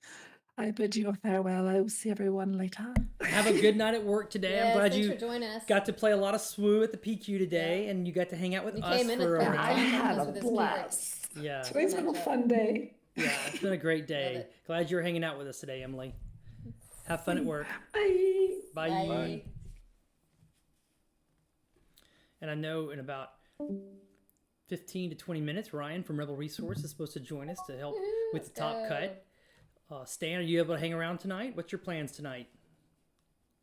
I bid you a farewell. I will see everyone later. Have a good night at work today. Yes, I'm glad thanks you for joining us. got to play a lot of SWU at the PQ today, and you got to hang out with You us came in for at a the I round. had a with his blast. Yeah. Today's been a fun day. Yeah, it's been a great Love day. it. Glad you're hanging out with us today, Emily. Have fun at work. Bye. Bye. Bye. And I know in about 15 to 20 minutes, Ryan from Rebel Resource is supposed to join us to help with the top cut. Stan, are you able to hang around tonight? What's your plans tonight?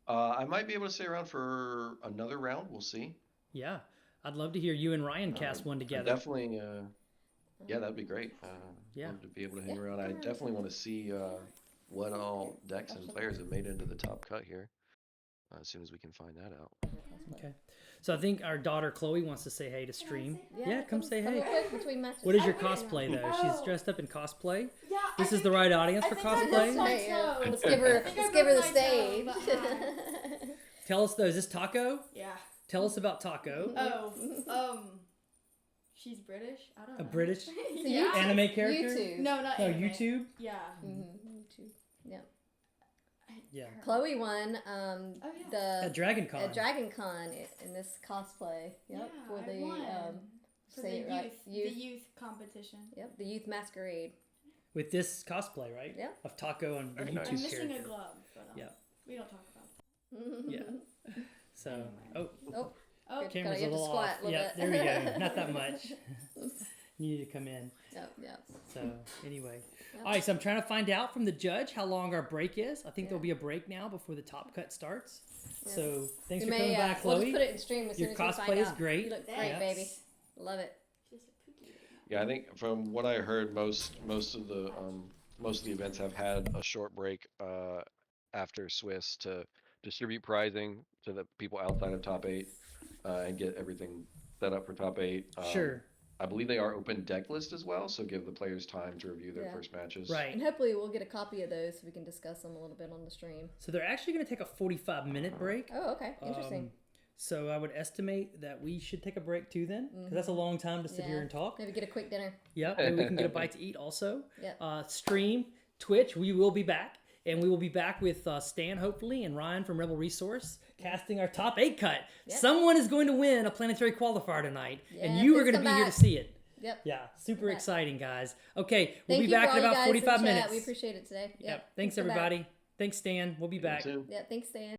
I might be able to stay around for another round. We'll see. Yeah, I'd love to hear you and Ryan cast one together. Definitely. Yeah, that'd be great. Yeah. Love to be able to hang around. I definitely want to see what all decks and players have made into the top cut here. As soon as we can find that out. Okay. So I think our daughter Chloe wants to say hey to stream. Yeah, come say Come hey. real quick between matches. What is your cosplay though? She's dressed up in cosplay. Yeah, This is the right audience for cosplay. Let's give her the stage. Tell us though, is this Taco? Yeah. Tell us about Taco. Oh, she's British. I don't know. A British Yeah. anime character? YouTube. No, not No, anime. YouTube. Yeah. YouTube. Yeah. Yeah. Chloe won At Dragon Con. at Dragon Con in this cosplay. Yep. Yeah, for I the won. For say the it right. youth, the youth competition. Yep, the youth masquerade. With this cosplay, right? Yeah. Of Taco and the Very nice. YouTube I'm missing character. a glove, but Yeah. we don't talk about that. Yeah. So, Oh, Oh, good. camera's You a have to little squat off. a little Yeah, bit. there we go. Not that much. You need to come in. Yep. So anyway, all right. So I'm trying to find out from the judge how long our break is. I think there'll be a break now before the top cut starts. Yeah. So thanks We for may, coming back, we'll Chloe. just put it in stream as Your soon as we cosplay find is out. great. You look great, Thanks. baby. Love it. Yeah, I think from what I heard, most of the events have had a short break after Swiss to distribute prizing to the people outside of top 8 and get everything set up for top 8. Sure. I believe they are open deck list as well, so give the players time to review their Yeah. first matches. Right. And hopefully we'll get a copy of those so we can discuss them a little bit on the stream. So they're actually going to take a 45-minute break. Oh, okay. Interesting. So I would estimate that we should take a break too then, because that's a long time to sit here and talk. Maybe get a quick dinner. Yep, maybe we can get a bite to eat also. Yep. Stream, Twitch, we will be back. And we will be back with Stan, hopefully, and Ryan from Rebel Resource, casting our top 8 cut. Yep. Someone is going to win a Planetary Qualifier tonight, and Yeah, you are please going to come be here to back. see it. Yep. Yeah, super back. exciting, guys. Okay, we'll Thank be you back for in all you about guys 45 in chat. minutes. We appreciate it today. Yep. Thanks, come back. everybody. Thanks, Stan. We'll be back. Yeah, thanks, Stan.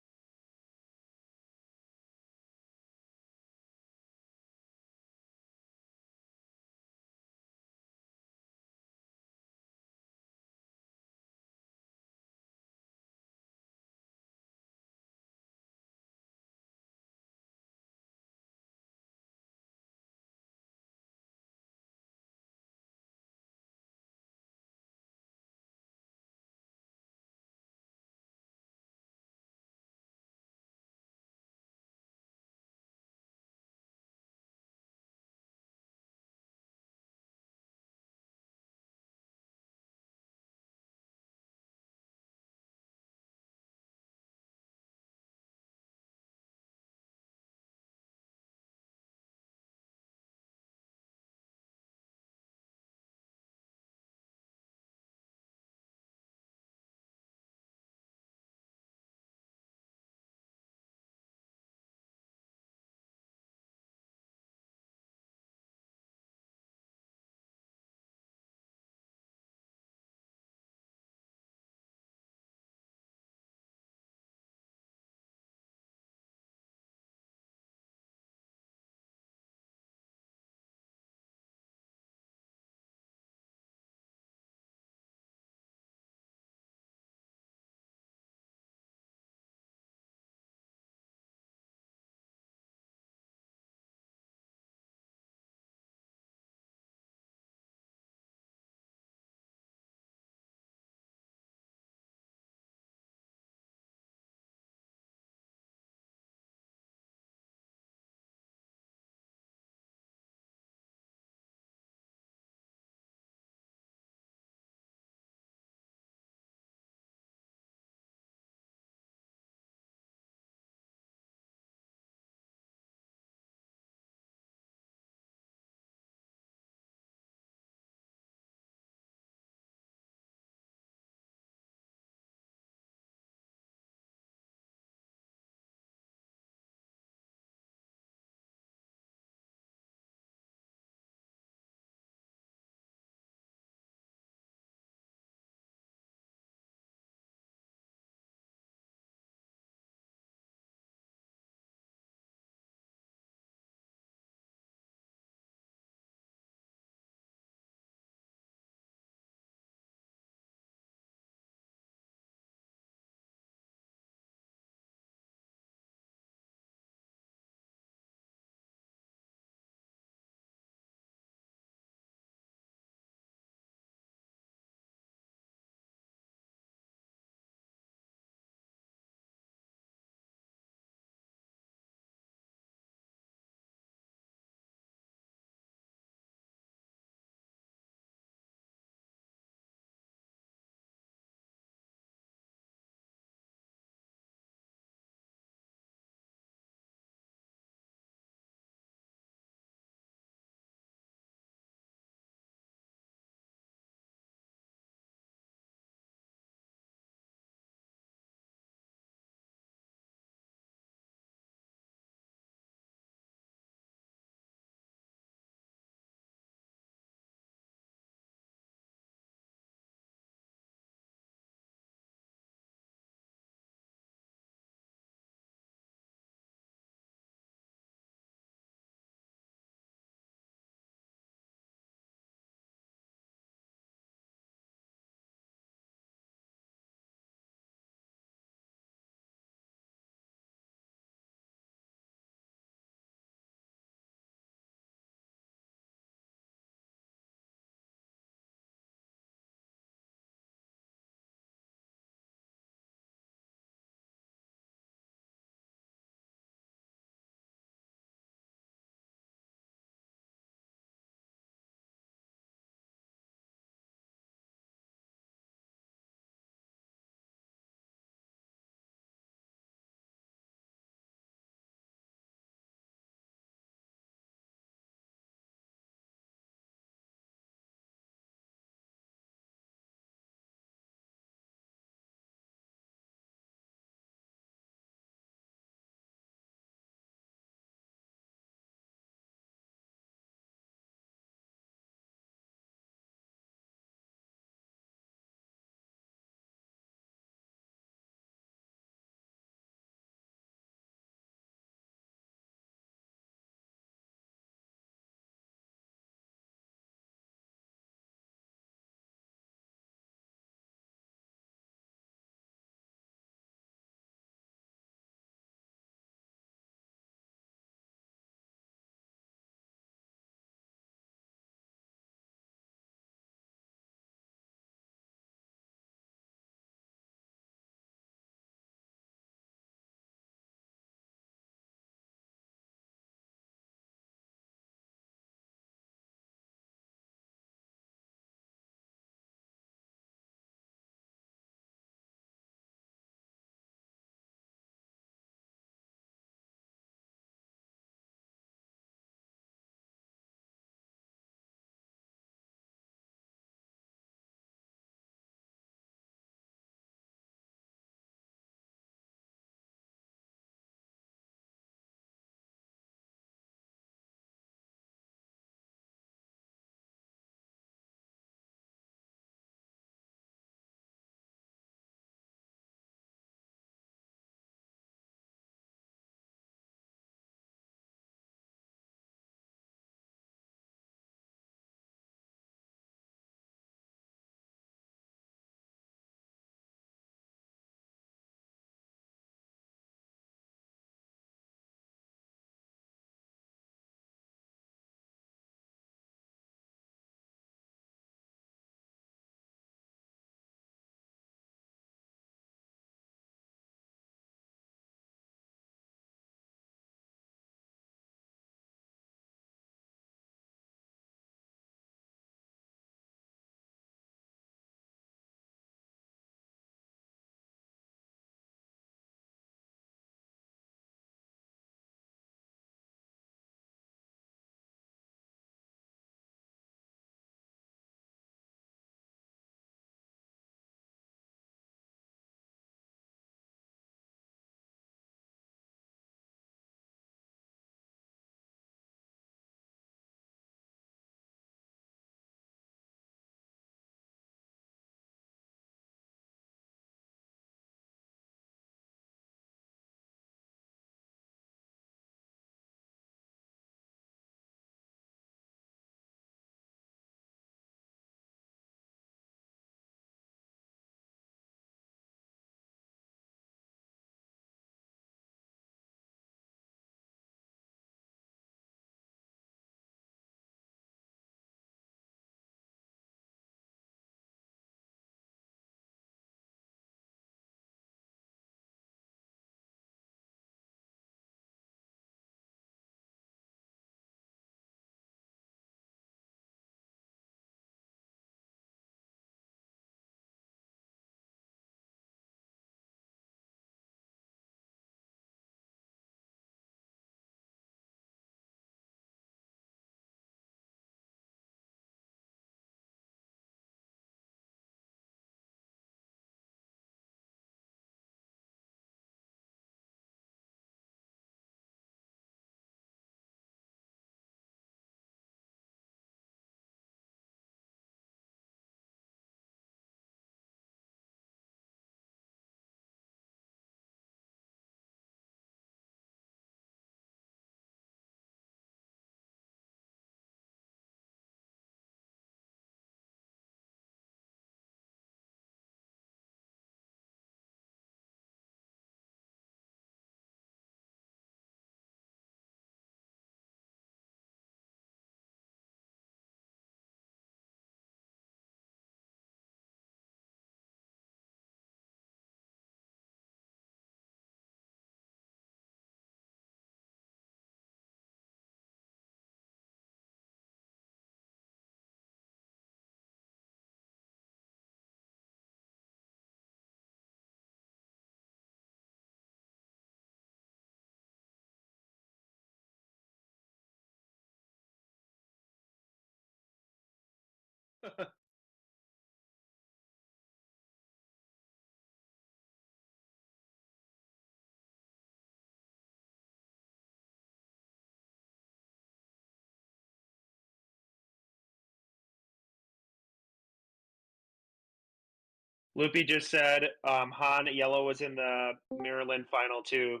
Loopy just said Han Yellow was in the Maryland final too.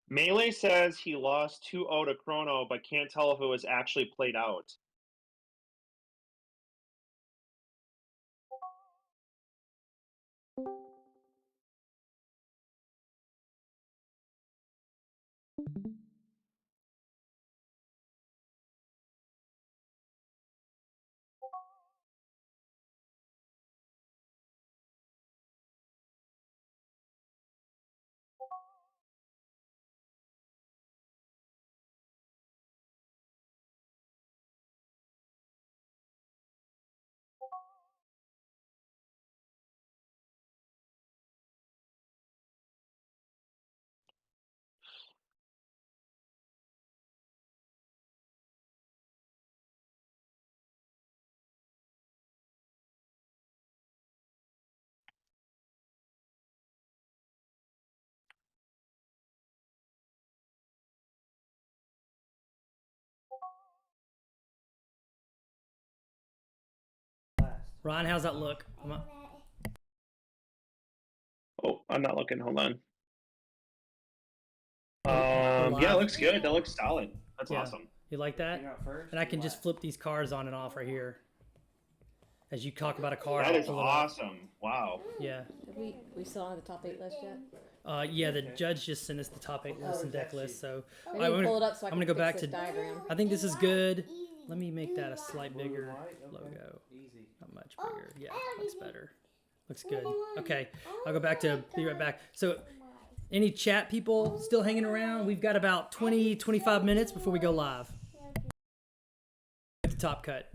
Melee says he lost 2-0 to Chrono, but can't tell if it was actually played out. Ron, how's that look? Come on. Oh, I'm not looking. Hold on. We're Yeah, live. looks good. That looks solid. That's Yeah. awesome. You like that? And I can just flip these cars on and off right here. As you talk about a car, That I'll is pull it up. awesome. Wow. Yeah. Have we still on the top 8 list yet? Yeah, the judge just sent us the top 8 list and deck list, so Maybe you pull it up so I I'm can gonna go fix back this to diagram. I think this is good. Let me make that a slight bigger logo. Not much bigger. Yeah, looks better. Looks good. Okay, I'll go back to be right back. So, any chat people still hanging around? We've got about 20-25 minutes before we go live. With the top cut.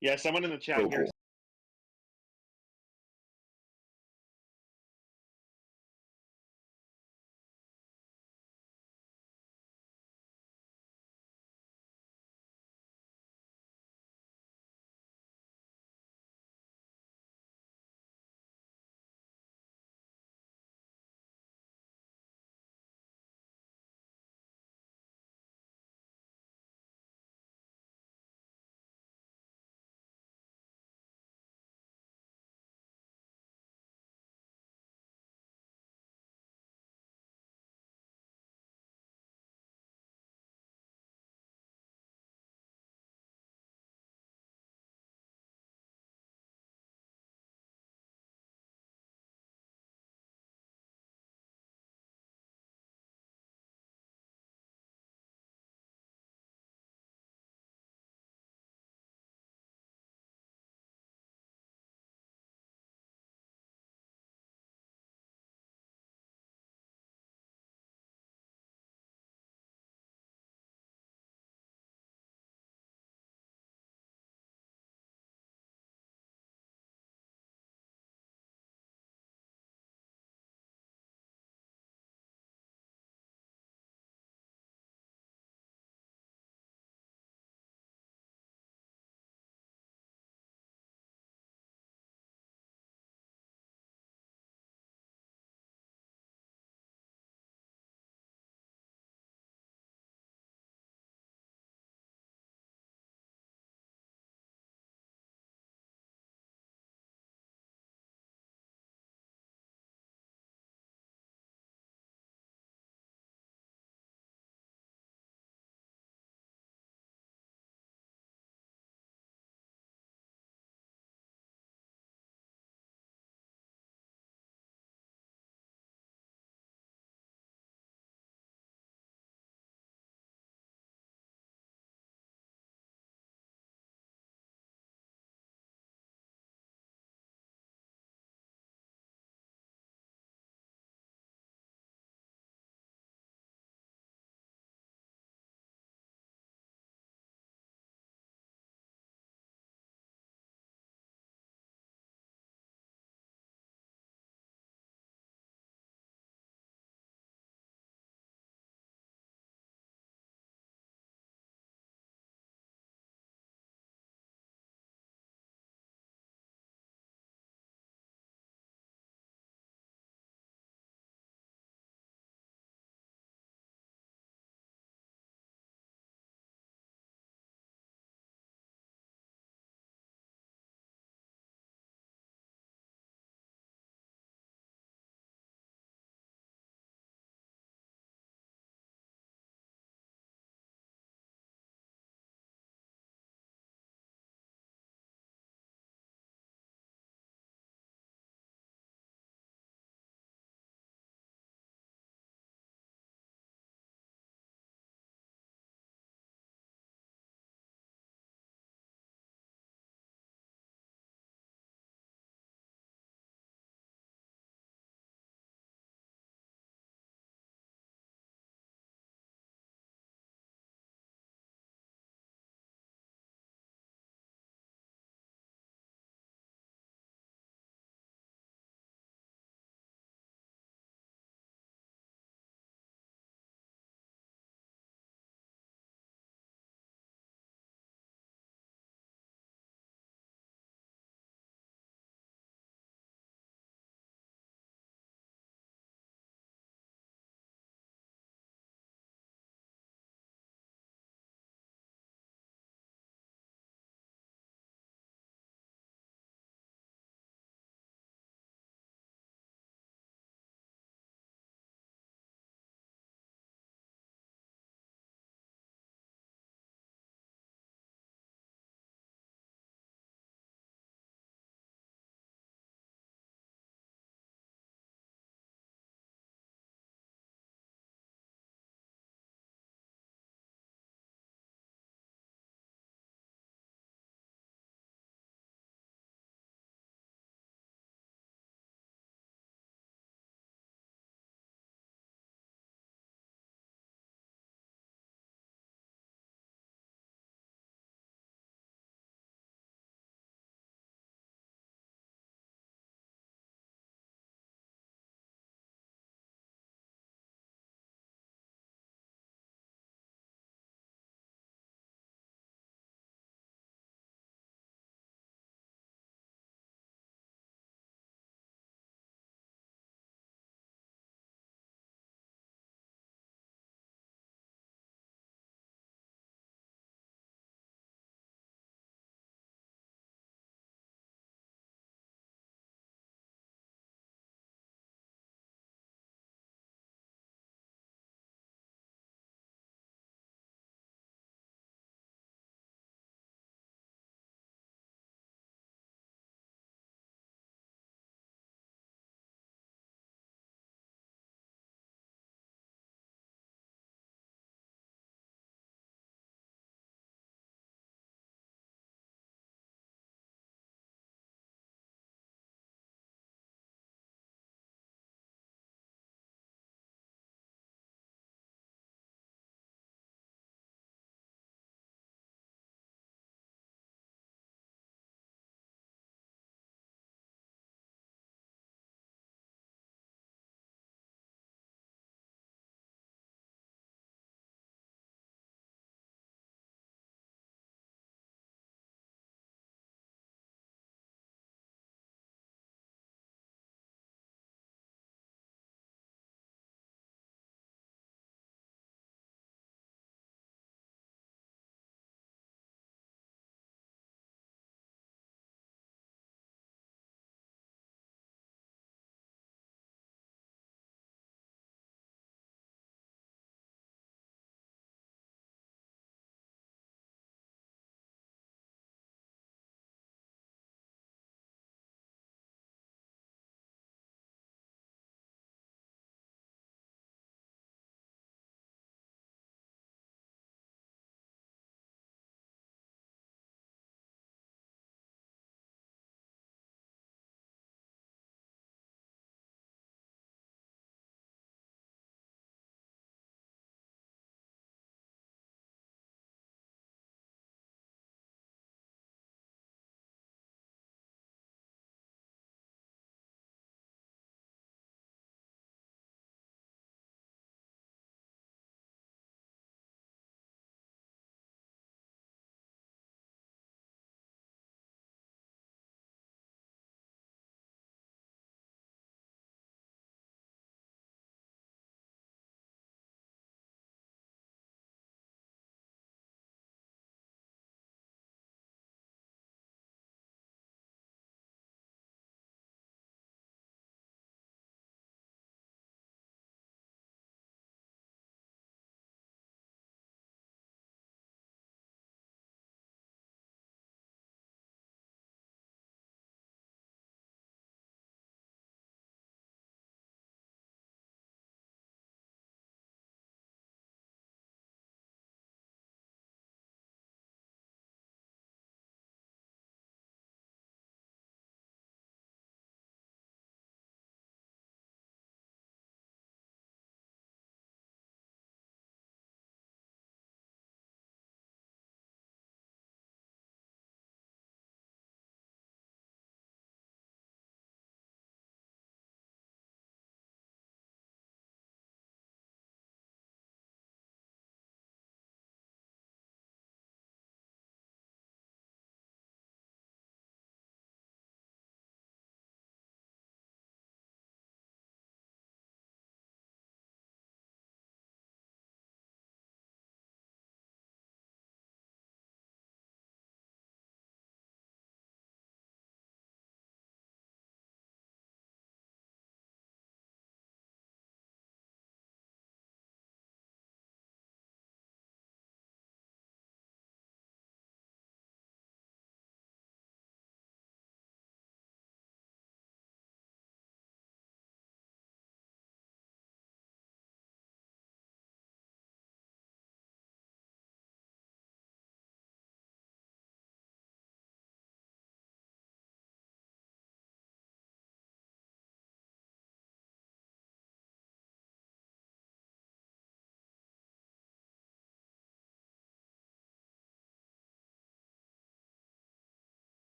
Yeah, someone in the chat So here cool.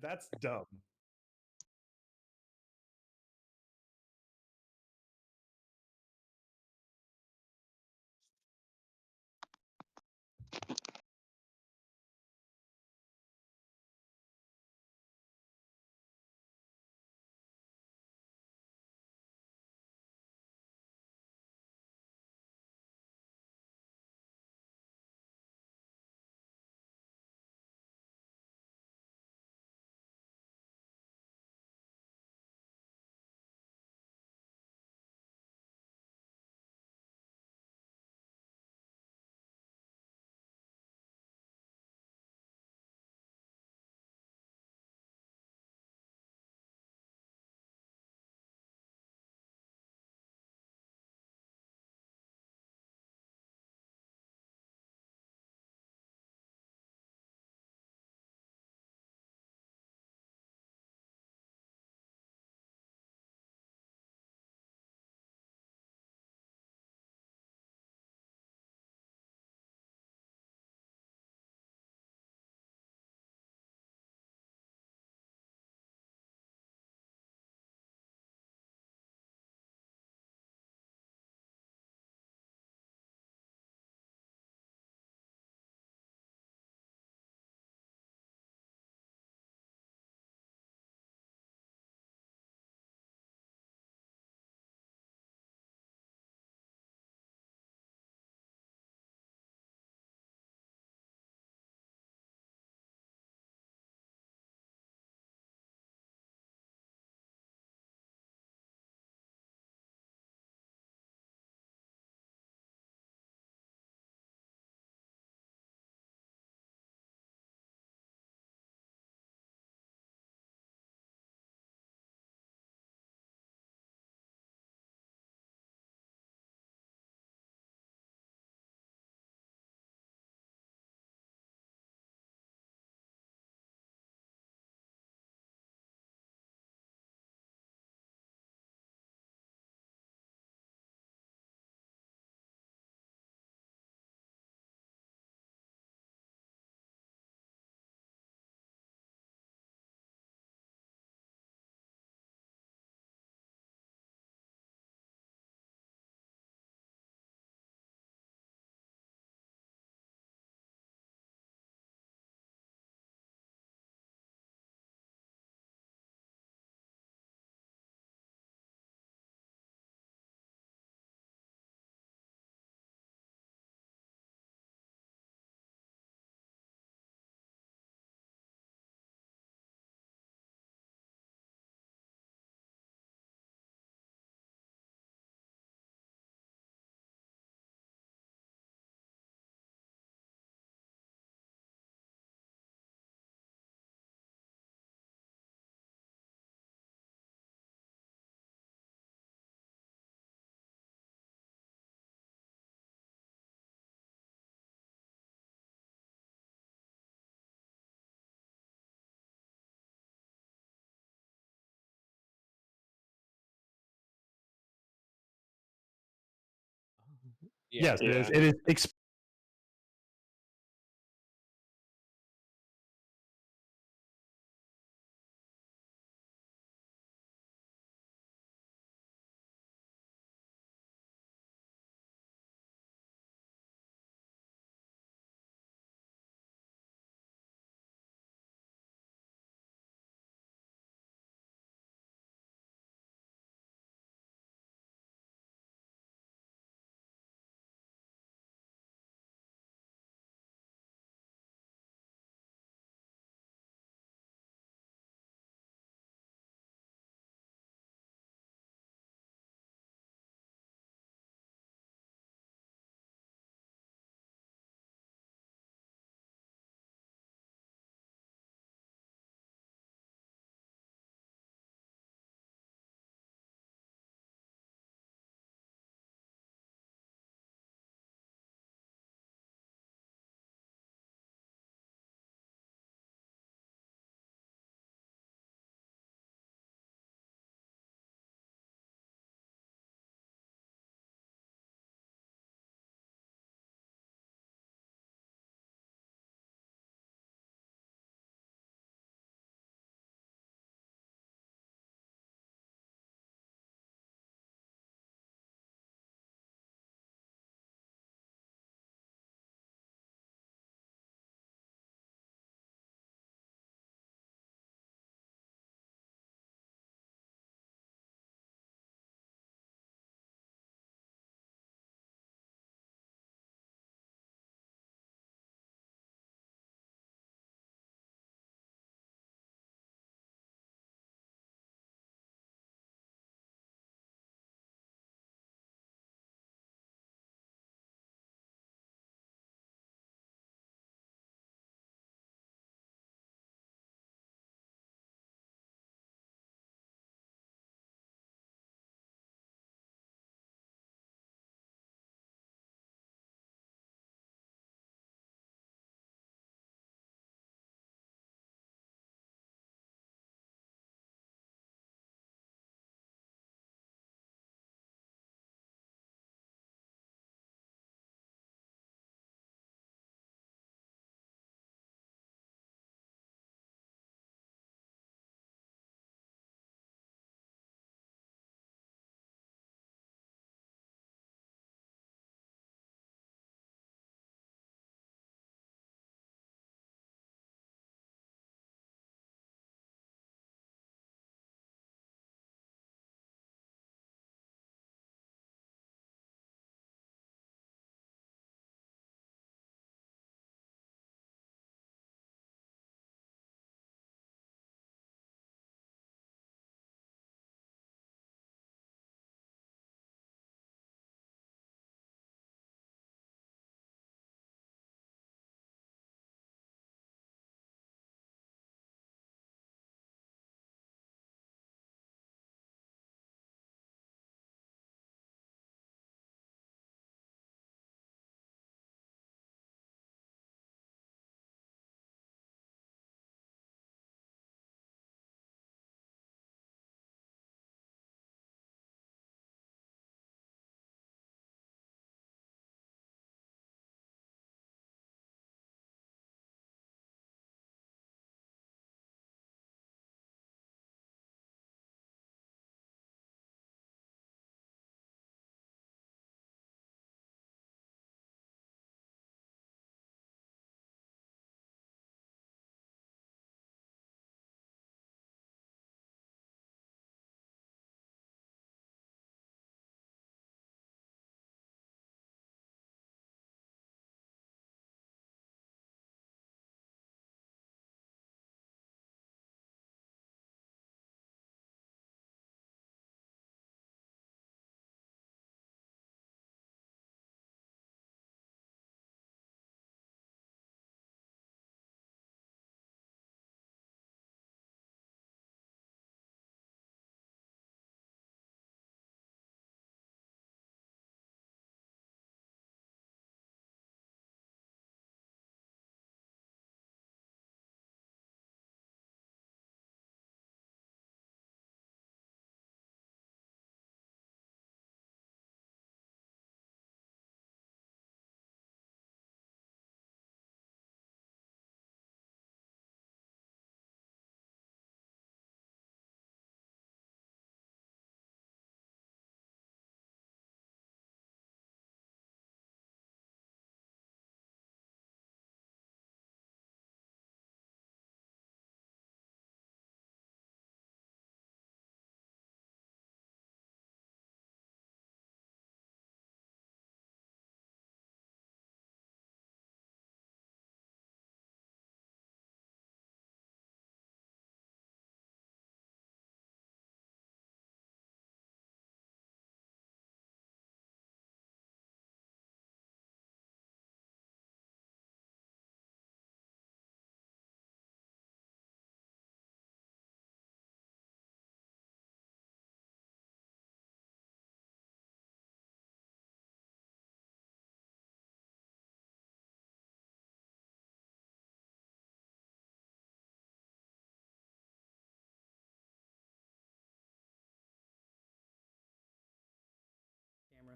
That's dumb. Yes, it is. It is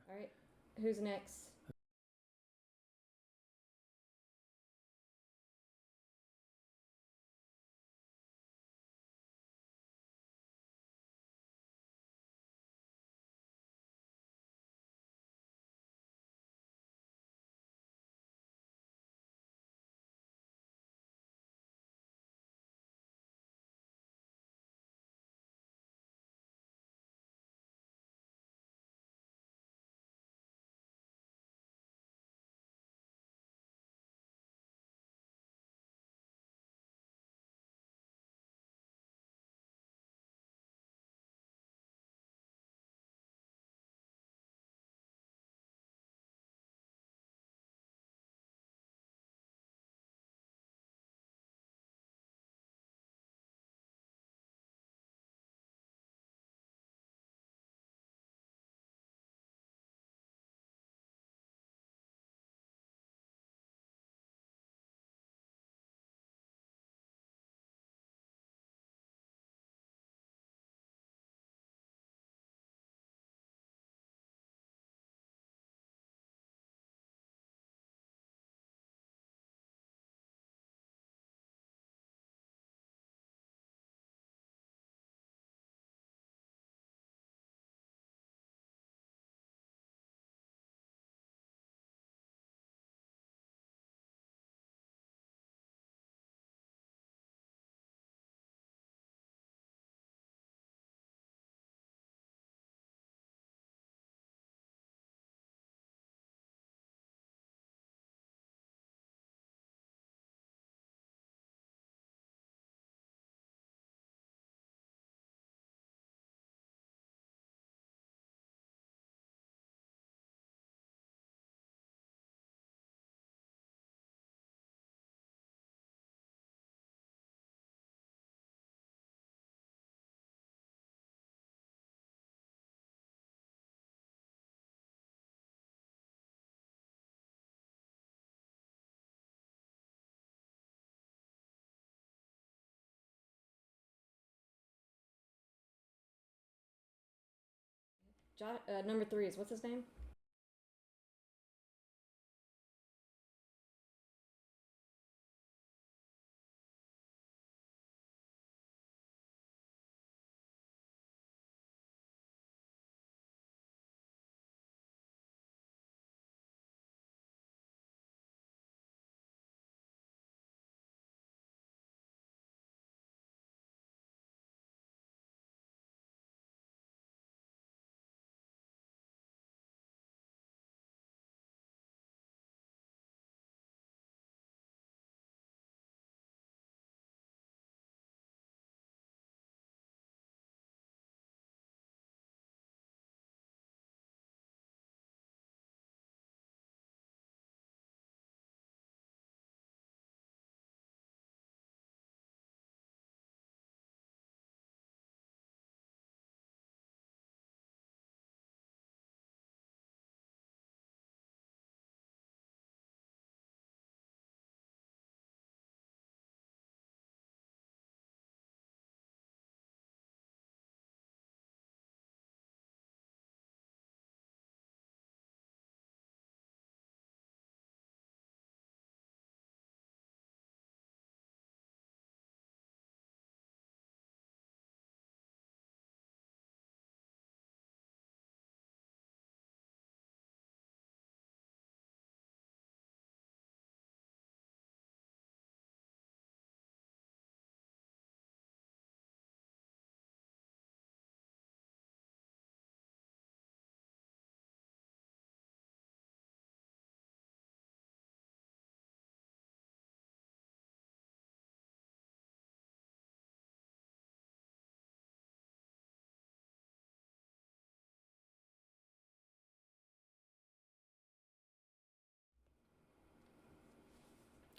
All right. Who's next? Number 3 is what's his name?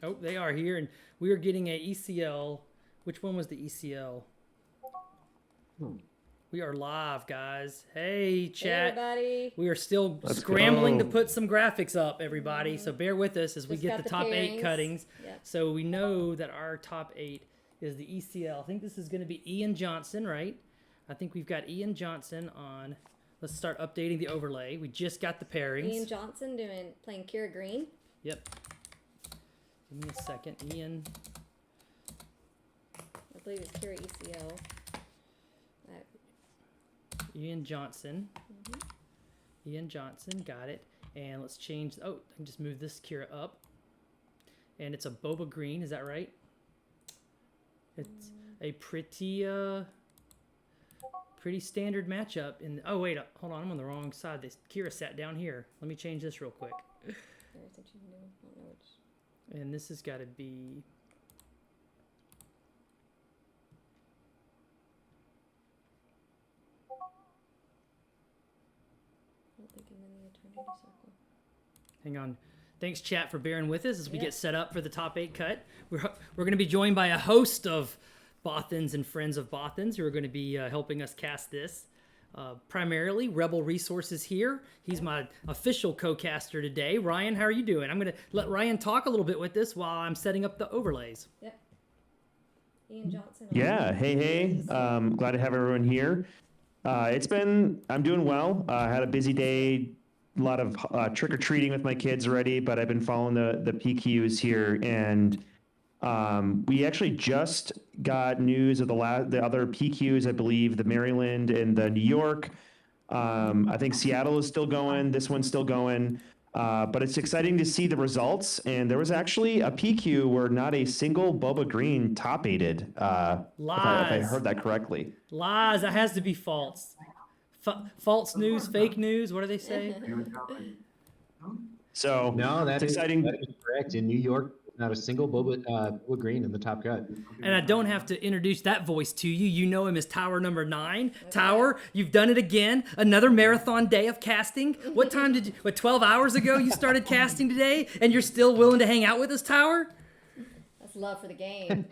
Oh, they are here, and we are getting a ECL. Which one was the ECL? We are live, guys. Hey, chat. Hey, everybody. We are still scrambling to put some graphics up, everybody. So bear with us as we get the top 8 cuttings. Yep. So we know that our top 8 is the ECL. I think this is going to be Ian Johnson, right? I think we've got Ian Johnson on let's start updating the overlay. We just got the pairings. Ian Johnson playing Kira Green. Yep. Give me a second, Ian. I believe it's Kira ECL. Ian Johnson. Ian Johnson, got it. And let's change. Oh, I can just move this Kira up. And it's a boba green, is that right? It's a pretty standard matchup. Oh wait, hold on, I'm on the wrong side. This Kira sat down here. Let me change this real quick. And this has got to be. Hang on. Thanks, chat, for bearing with us as we get set up for the top 8 cut. We're going to be joined by a host of Bothans and friends of Bothans who are going to be helping us cast this. Primarily, Rebel Resources here. He's my official co-caster today. Ryan, how are you doing? I'm going to let Ryan talk a little bit with this while I'm setting up the overlays. Yep. Ian Johnson. Yeah, hey. Glad to have everyone here. I'm doing well. I had a busy day. A lot of trick-or-treating with my kids already, but I've been following the PQs here, and we actually just got news of the other PQs, I believe, the Maryland and the New York. I think Seattle is still going. This one's still going. But it's exciting to see the results, and there was actually a PQ where not a single Boba Green top-aided, if I heard that correctly. Lies, that has to be false. False news, fake news, what do they say? So no, that's exciting. That is correct. In New York, not a single Boba Green in the top cut. And I don't have to introduce that voice to you. You know him as Tower number 9. Tower, you've done it again. Another marathon day of casting. What time 12 hours ago you started casting today? And you're still willing to hang out with us, Tower? That's love for the game.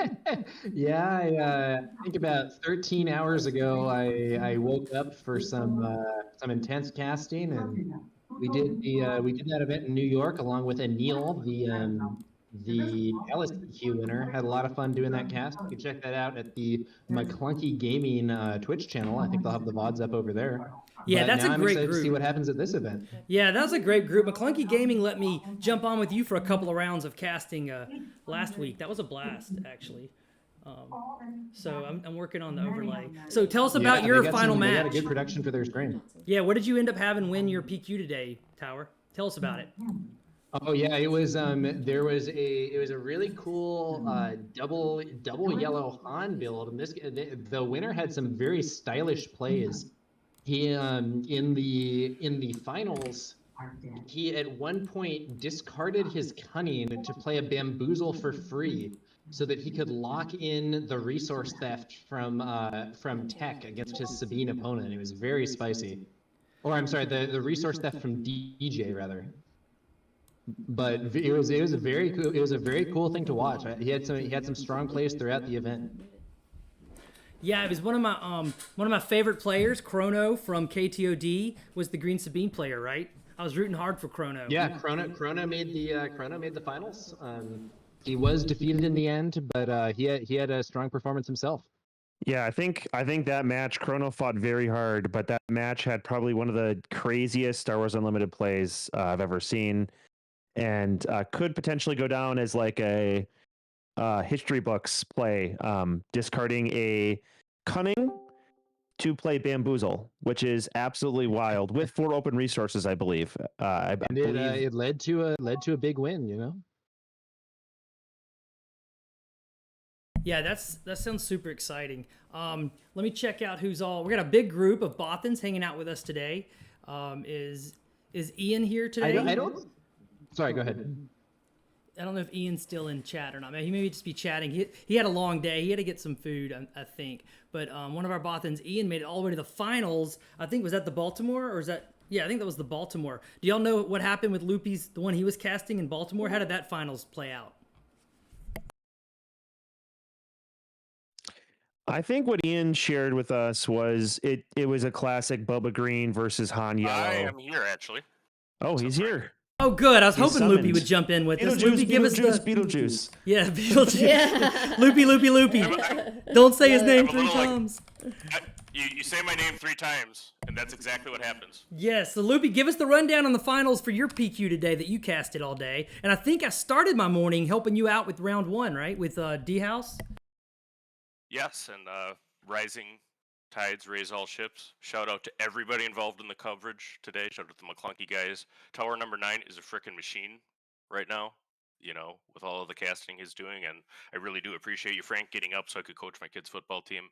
Yeah, I think about 13 hours ago, I woke up for some intense casting, and we did that event in New York along with Anil, the Alice PQ winner. Had a lot of fun doing that cast. You can check that out at the McClunky Gaming Twitch channel. I think they'll have the VODs up over there. Yeah, but that's now a great I'm excited group. to see what happens at this event. Yeah, that was a great group. McClunky Gaming let me jump on with you for a couple of rounds of casting last week. That was a blast, actually. So I'm working on the overlay. So tell us about your final match. They got a good production for their screen. Yeah, what did you end up having win your PQ today, Tower? Tell us about it. Oh yeah, it was it was a really cool double yellow Han build, and the winner had some very stylish plays. He in the finals, he at one point discarded his cunning to play a bamboozle for free, so that he could lock in the resource theft from Tech against his Sabine opponent. It was very spicy. Or I'm sorry, the resource theft from DJ rather. But it was a very cool thing to watch. He had some strong plays throughout the event. Yeah, it was one of my favorite players. Chrono from KTOD was the Green Sabine player, right? I was rooting hard for Chrono. Yeah, Chrono made the finals. He was defeated in the end, but he had a strong performance himself. Yeah, I think that match, Chrono fought very hard, but that match had probably one of the craziest Star Wars Unlimited plays I've ever seen, and could potentially go down as like a history books play, discarding a cunning to play bamboozle, which is absolutely wild with 4 open resources, I believe. It led to a big win, you know. Yeah, that sounds super exciting. Let me check out who's all. We got a big group of Bothans hanging out with us today. Is Ian here today? I don't. Sorry, go ahead. I don't know if Ian's still in chat or not. He may just be chatting. He had a long day. He had to get some food, I think. But one of our Bothans, Ian, made it all the way to the finals. I think, was that the Baltimore, or is that? Yeah, I think that was the Baltimore. Do y'all know what happened with Loopy's, the one he was casting in Baltimore? How did that finals play out? I think what Ian shared with us was it was a classic Boba Green versus Han Yellow. I am here, actually. Oh, he's here. Oh, good. I was hoping summoned. Loopy would jump in with us. Beetlejuice, Loopy, give us Beetlejuice. Yeah, Beetlejuice. Loopy. Don't say his name 3 times. You say my name 3 times, and that's exactly what happens. Yes, so Loopy, give us the rundown on the finals for your PQ today that you casted all day. And I think I started my morning helping you out with round 1, right? With D-House? Yes, and rising tides raise all ships. Shout out to everybody involved in the coverage today. Shout out to the McClunky guys. Tower number 9 is a frickin' machine right now, you know, with all of the casting he's doing. And I really do appreciate you, Frank, getting up so I could coach my kids' football team.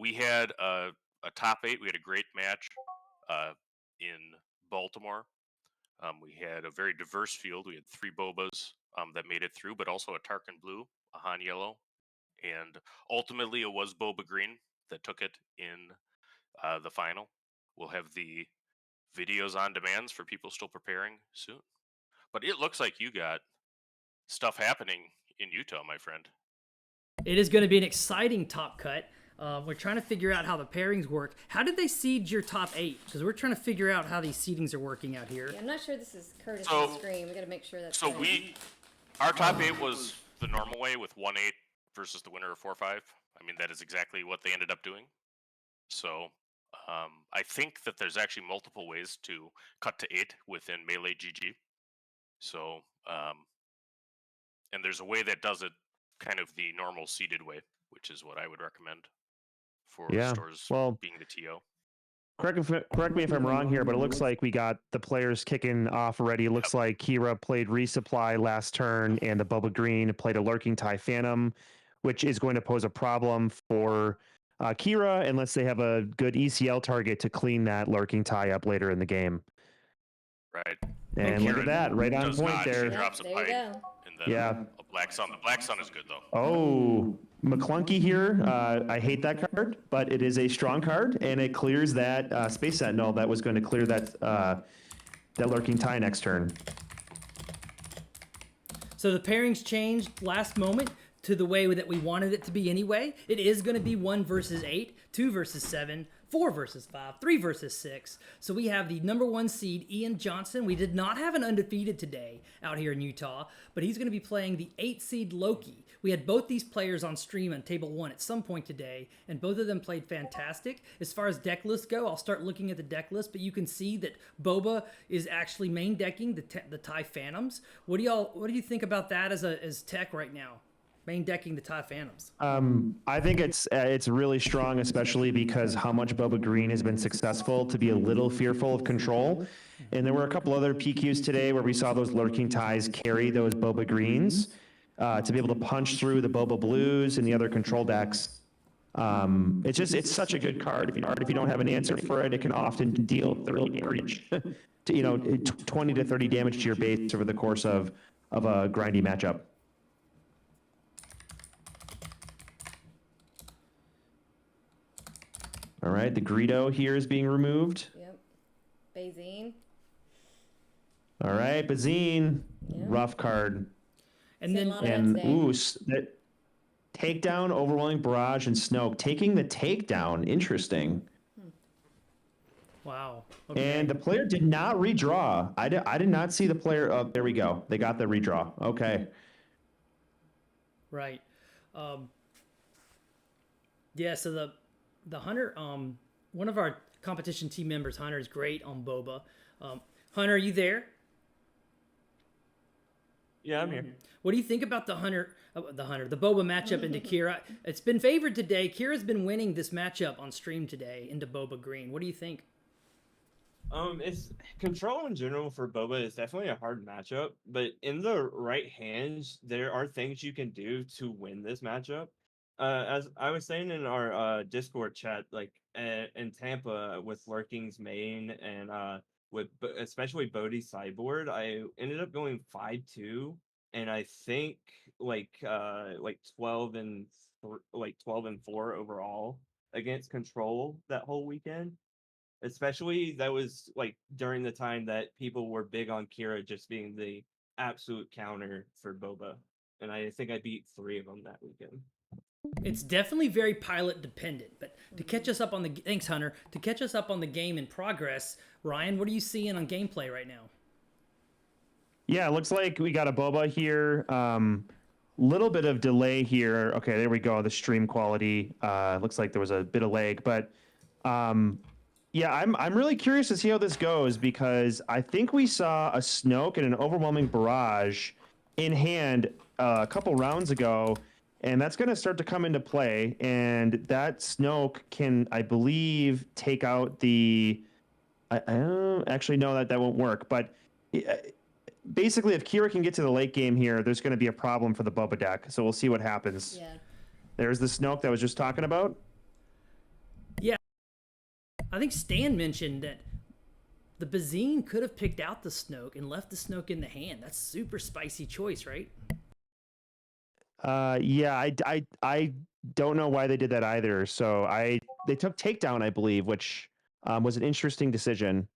We had a top 8. We had a great match in Baltimore. We had a very diverse field. We had 3 Bobas that made it through, but also a Tarkin Blue, a Han Yellow, and ultimately it was Boba Green that took it in the final. We'll have the videos on demands for people still preparing soon. But it looks like you got stuff happening in Utah, my friend. It is going to be an exciting top cut. We're trying to figure out how the pairings work. How did they seed your top 8? Because we're trying to figure out how these seedings are working out here. Yeah, I'm not sure this is Curtis' screen. We got to make sure that's So right. our top 8 was the normal way with 1-8 versus the winner of 4-5. I mean, that is exactly what they ended up doing. So I think that there's actually multiple ways to cut to 8 within Melee GG. So, and there's a way that does it kind of the normal seeded way, which is what I would recommend for stores being the TO. Correct me if I'm wrong here, but it looks like we got the players kicking off already. It looks like Kira played Resupply last turn, and the Boba Green played a Lurking TIE Phantom, which is going to pose a problem for Kira unless they have a good ECL target to clean that Lurking TIE up later in the game. Right. And look at that, right on point there. She drops a there you pipe, go. and then Yeah. a Black Sun. The Black Sun is good, though. Oh, McClunky here. I hate that card, but it is a strong card, and it clears that Space Sentinel that was going to clear that Lurking TIE next turn. So the pairings changed last moment to the way that we wanted it to be anyway. It is going to be 1 versus 8, 2 versus 7, 4 versus 5, 3 versus 6. So we have the number 1 seed, Ian Johnson. We did not have an undefeated today out here in Utah, but he's going to be playing the 8 seed Loki. We had both these players on stream on table 1 at some point today, and both of them played fantastic. As far as deck lists go, I'll start looking at the deck list, but you can see that Boba is actually main decking the TIE Phantoms. What do you think about that as tech right now? Main decking the TIE Phantoms. I think it's really strong, especially because how much Boba Green has been successful to be a little fearful of control. And there were a couple other PQs today where we saw those Lurking TIEs carry those Boba Greens to be able to punch through the Boba Blues and the other control decks. It's such a good card. If you don't have an answer for it, it can often deal real damage. 20 to 30 damage to your base over the course of a grindy matchup. All right, the Greedo here is being removed. Yep. Bazine. All right, Bazine, rough card. And then that takedown, overwhelming barrage, and Snoke taking the takedown. Interesting. Wow. Okay. And the player did not redraw. I did not see the player. Oh, there we go. They got the redraw. Okay. Right. Yeah. So the Hunter, one of our competition team members, Hunter, is great on Boba. Hunter, are you there? Yeah, I'm here. What do you think about the Boba matchup into Kira? It's been favored today. Kira's been winning this matchup on stream today into Boba Green. What do you think? It's control in general for Boba is definitely a hard matchup, but in the right hands, there are things you can do to win this matchup. As I was saying in our Discord chat, like in Tampa with Lurking's main and especially Bodhi's sideboard, I ended up going 5-2, and I think like 12 and 4 overall against control that whole weekend. Especially that was like during the time that people were big on Kira just being the absolute counter for Boba, and I think I beat 3 of them that weekend. It's definitely very pilot dependent, but to catch us up on thanks Hunter, to catch us up on the game in progress, Ryan, what are you seeing on gameplay right now? Yeah, it looks like we got a Boba here. Little bit of delay here. Okay, there we go. The stream quality looks like there was a bit of lag, but Yeah, I'm really curious to see how this goes because I think we saw a Snoke and an overwhelming barrage in hand a couple rounds ago, and that's going to start to come into play. And that Snoke can, I believe, take out the. I don't actually know that won't work, but basically, if Kira can get to the late game here, there's going to be a problem for the Boba deck. So we'll see what happens. Yeah. There's the Snoke that I was just talking about. Yeah. I think Stan mentioned that the Bazine could have picked out the Snoke and left the Snoke in the hand. That's super spicy choice, right? Yeah, I don't know why they did that either. So they took takedown, I believe, which was an interesting decision.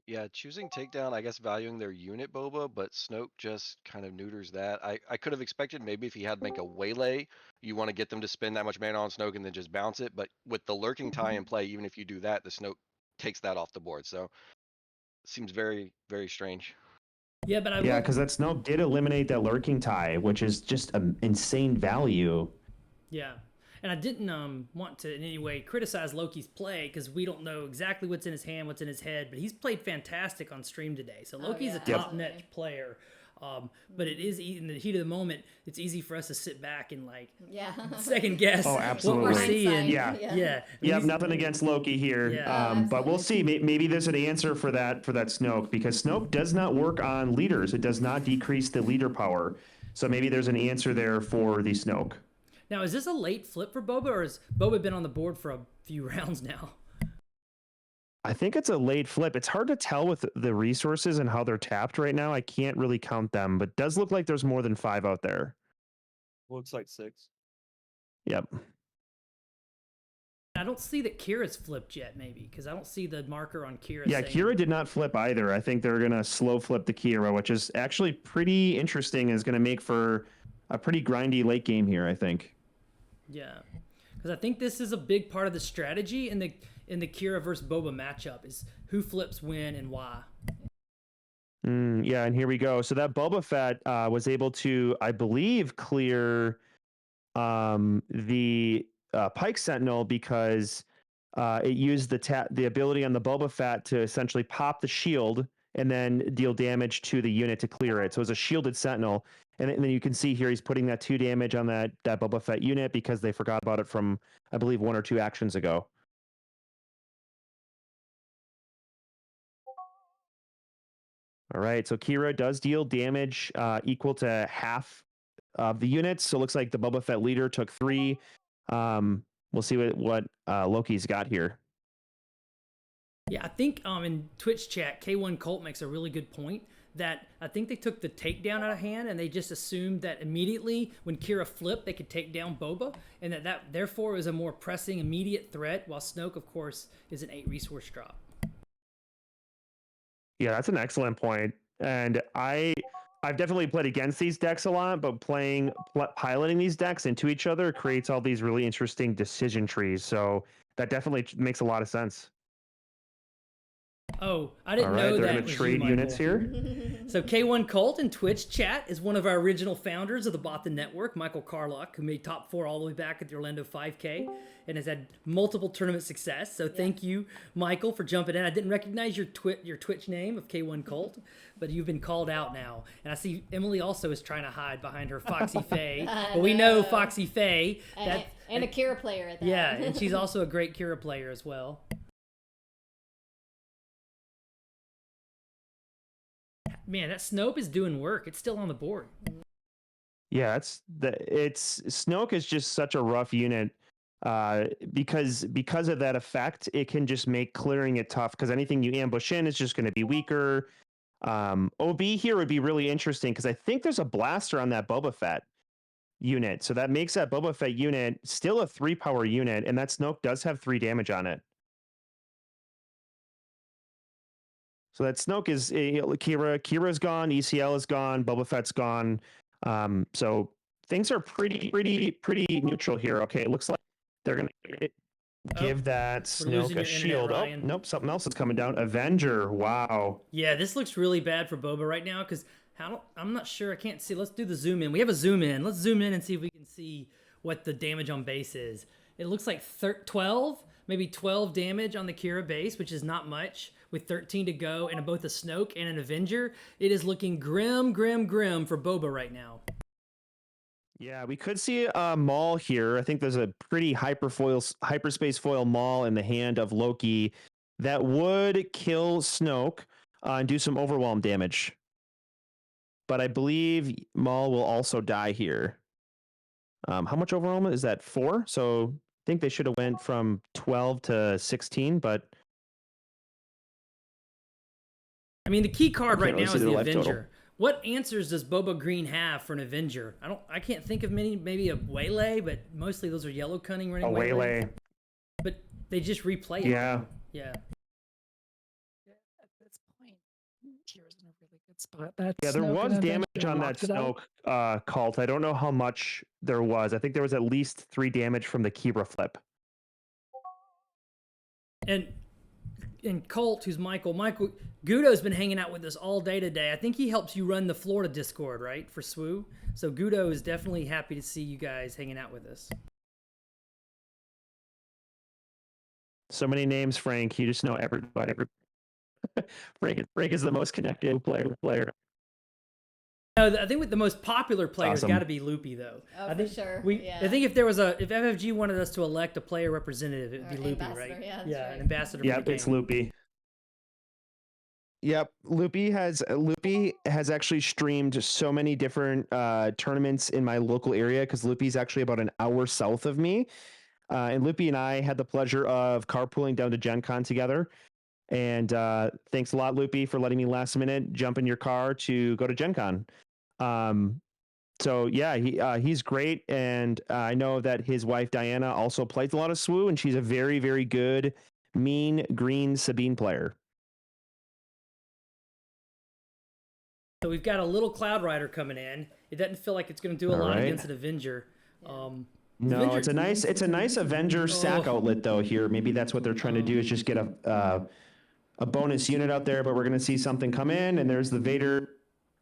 Yeah, choosing takedown, I guess valuing their unit Boba, but Snoke just kind of neuters that. I could have expected maybe if he had like a waylay, you want to get them to spend that much mana on Snoke and then just bounce it. But with the lurking tie in play, even if you do that, the Snoke takes that off the board. So it seems very, very strange. Yeah, but yeah, because that Snoke did eliminate that lurking tie, which is just an insane value. Yeah. And I didn't want to in any way criticize Loki's play because we don't know exactly what's in his hand, what's in his head, but he's played fantastic on stream today. So Loki's a top-notch player. But it is in the heat of the moment. It's easy for us to sit back and second guess what we're seeing. Yeah. Nothing against Loki here, but we'll see. Maybe there's an answer for that Snoke because Snoke does not work on leaders. It does not decrease the leader power. So maybe there's an answer there for the Snoke. Now, is this a late flip for Boba, or has Boba been on the board for a few rounds now? I think it's a late flip. It's hard to tell with the resources and how they're tapped right now. I can't really count them, but it does look like there's more than 5 out there. Looks like 6. Yep. I don't see that Kira's flipped yet, maybe, because I don't see the marker on Kira. Yeah, Kira did not flip either. I think they're going to slow flip the Kira, which is actually pretty interesting and is going to make for a pretty grindy late game here, I think. Yeah, because I think this is a big part of the strategy in the Kira versus Boba matchup is who flips when and why. Yeah, and here we go. So that Boba Fett was able to, I believe, clear the Pike Sentinel because it used the ability on the Boba Fett to essentially pop the shield and then deal damage to the unit to clear it. So it was a shielded Sentinel. And then you can see here he's putting that 2 damage on that Boba Fett unit because they forgot about it from, I believe, 1 or 2 actions ago. All right, so Kira does deal damage equal to half of the units. So it looks like the Boba Fett leader took 3. We'll see what Loki's got here. Yeah, I think in Twitch chat, K1 Colt makes a really good point that I think they took the takedown out of hand and they just assumed that immediately when Kira flipped, they could take down Boba, and that therefore is a more pressing, immediate threat, while Snoke, of course, is an 8 resource drop. Yeah, that's an excellent point. And I've definitely played against these decks a lot, but piloting these decks into each other creates all these really interesting decision trees. So that definitely makes a lot of sense. Oh, I didn't know they're that. going to trade units here. So K1 Colt in Twitch chat is one of our original founders of the Bothan Network, Michael Carlock, who made top 4 all the way back at the Orlando 5K and has had multiple tournament success. So thank you, Michael, for jumping in. I didn't recognize your Twitch name of K1 Colt, but you've been called out now. And I see Emily also is trying to hide behind her Foxy Faye. But we know Foxy Faye. And a Kira player at that. Yeah, and she's also a great Kira player as well. Man, that Snoke is doing work. It's still on the board. Yeah, Snoke is just such a rough unit because of that effect. It can just make clearing it tough because anything you ambush in is just going to be weaker. OB here would be really interesting because I think there's a blaster on that Boba Fett unit, so that makes that Boba Fett unit still a 3 power unit, and that Snoke does have 3 damage on it. So that Snoke is Kira's gone, ECL is gone, Boba Fett's gone. So things are pretty neutral here. Okay, it looks like they're gonna give that Snoke a shield. Oh, nope, something else is coming down. Avenger. Wow. Yeah, this looks really bad for Boba right now because I'm not sure. I can't see. Let's do the zoom in. We have a zoom in. Let's zoom in and see if we can see what the damage on base is. It looks like 12, maybe 12 damage on the Kira base, which is not much, with 13 to go, and both a Snoke and an Avenger. It is looking grim for Boba right now. Yeah, we could see a Maul here. I think there's a pretty hyperspace foil Maul in the hand of Loki that would kill Snoke and do some overwhelm damage. But I believe Maul will also die here. How much overwhelm is that? 4? So I think they should have went from 12 to 16, but I mean, the key card right really now see is their the life total. Avenger. What answers does Boba Green have for an Avenger? I can't think of many. Maybe a Waylay, but mostly those are yellow cunning running A Waylay. But they just replay it. Yeah. Yeah. At this point, Kira's in a really good spot. That Yeah, there Snoke was and damage Avenger on that locked it out. Snoke cult. I don't know how much there was. I think there was at least 3 damage from the Kira flip. And Colt, who's Michael Gudo's been hanging out with us all day today. I think he helps you run the Florida Discord, right, for SWU? So Gudo is definitely happy to see you guys hanging out with us. So many names, Frank. You just know everybody. Frank is the most connected player. No, I think with the most popular player's Awesome. got to be Loopy, though. Oh, I think for sure. I think if FFG wanted us to elect a player representative, it would be Or Loopy, ambassador, right? yeah, that's right. an ambassador. for Yep, the it's game. Loopy. Yep, Loopy has actually streamed so many different tournaments in my local area because Loopy's actually about an hour south of me. And Loopy and I had the pleasure of carpooling down to Gen Con together. And thanks a lot, Loopy, for letting me last minute jump in your car to go to Gen Con. So yeah, he's great. And I know that his wife, Diana, also plays a lot of SWU, and she's a very, very good mean green Sabine player. So we've got a little Cloud Rider coming in. It doesn't feel like it's going to do a lot right. against an Avenger. No, Avenger- it's a nice Avenger sack outlet though. Here, maybe that's what they're trying to do is just get a bonus unit out there. But we're going to see something come in, and there's the Vader.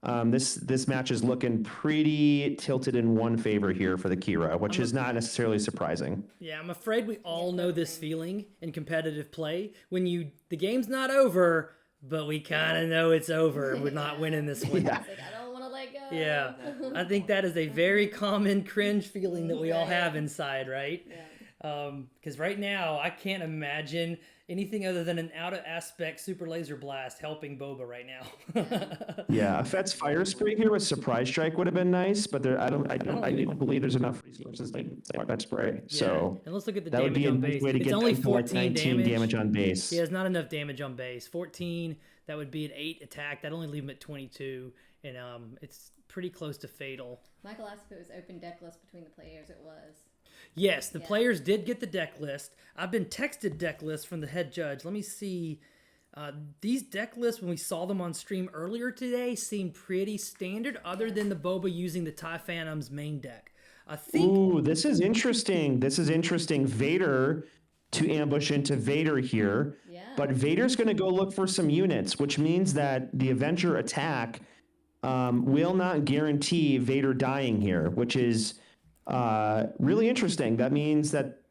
This match is looking pretty tilted in one favor here for the Kira, which is not necessarily surprising. Yeah, I'm afraid we all know this feeling in competitive play when the game's not over, but we kind of know it's over. We're not winning this one. It's like, I don't want to let go. Yeah, I think that is a very common cringe feeling that we all have inside, right? Yeah. Because right now, I can't imagine anything other than an out-of-aspect super laser blast helping Boba right now. Yeah, a Fet's Fire Spray here with Surprise Strike would have been nice, but I don't believe there's enough resources to say Fet Spray. So and let's look at the that would damage be a on nice base. way to It's get only them to like 14 19 damage on base. Yeah, it's not enough damage on base. 14, that would be an 8 attack. That'd only leave him at 22, and it's pretty close to fatal. Michael asked if it was open deck list between the players. It was. Yes, the players did get the deck list. I've been texted deck lists from the head judge. Let me see. These deck lists, when we saw them on stream earlier today, seemed pretty standard, other than the Boba using the TIE Phantom's main deck. I think. Ooh, this is interesting. Vader to ambush into Vader here. Yeah. But Vader's going to go look for some units, which means that the Avenger attack will not guarantee Vader dying here, which is really interesting. That means that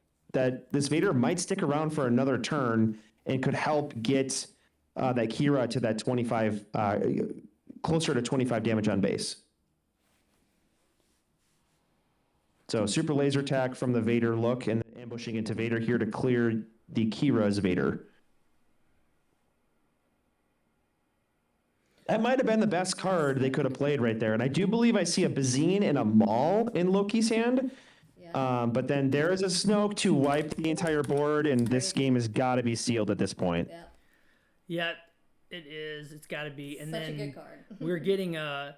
this Vader might stick around for another turn and could help get that Kira to that 25, closer to 25 damage on base. So super laser attack from the Vader look and ambushing into Vader here to clear the Kira's Vader. That might have been the best card they could have played right there. And I do believe I see a Bazine and a Maul in Loki's hand. But then there is a Snoke to wipe the entire board, and this game has got to be sealed at this point. Yeah, it is. It's got to be. And Such a then good card. we're getting a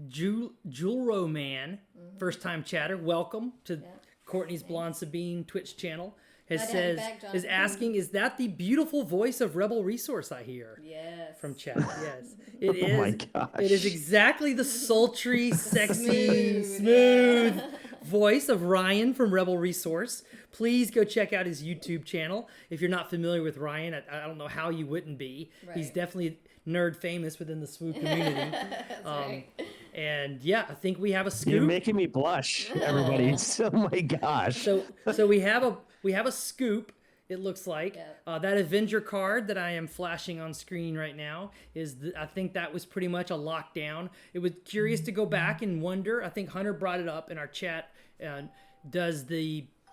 Jewelro Man, first time chatter. Welcome to Courtney's Blonde Sabine Twitch channel. Is asking, is that the beautiful voice of Rebel Resource I hear? Yes. From chat. Yes, it is. Oh my gosh. It is exactly the sultry, sexy, smooth voice of Ryan from Rebel Resource. Please go check out his YouTube channel. If you're not familiar with Ryan, I don't know how you wouldn't be. Right. He's definitely nerd famous within the SWU community. That's right. And yeah, I think we have a scoop. You're making me blush, everybody. Oh my gosh. So we have a scoop. it looks like. Yep. That Avenger card that I am flashing on screen right now I think that was pretty much a lockdown. It was curious to go back and wonder. I think Hunter brought it up in our chat. Does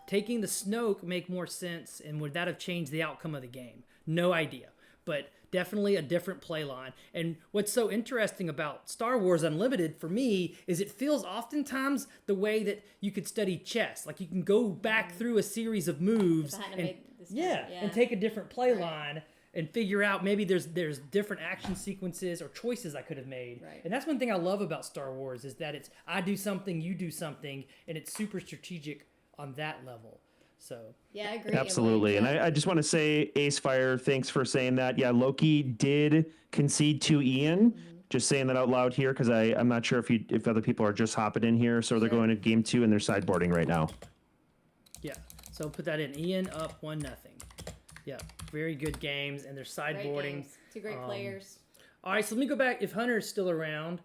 taking the Snoke make more sense, and would that have changed the outcome of the game? No idea, but definitely a different play line. And what's so interesting about Star Wars Unlimited for me is it feels oftentimes the way that you could study chess. Like you can go back through a series of moves and take a different play line and figure out maybe there's different action sequences or choices I could have made. Right. And that's one thing I love about Star Wars is that it's I do something, you do something, and it's super strategic on that level. So yeah, I agree. Absolutely. And I just want to say, Ace Fire, thanks for saying that. Yeah, Loki did concede to Ian. Just saying that out loud here because I'm not sure if other people are just hopping in here. So they're going to game 2 and they're sideboarding right now. Yeah. So put that in. Ian up 1-0. Yeah. Very good games, and they're sideboarding. Two great players. All right. So let me go back. If Hunter's still around.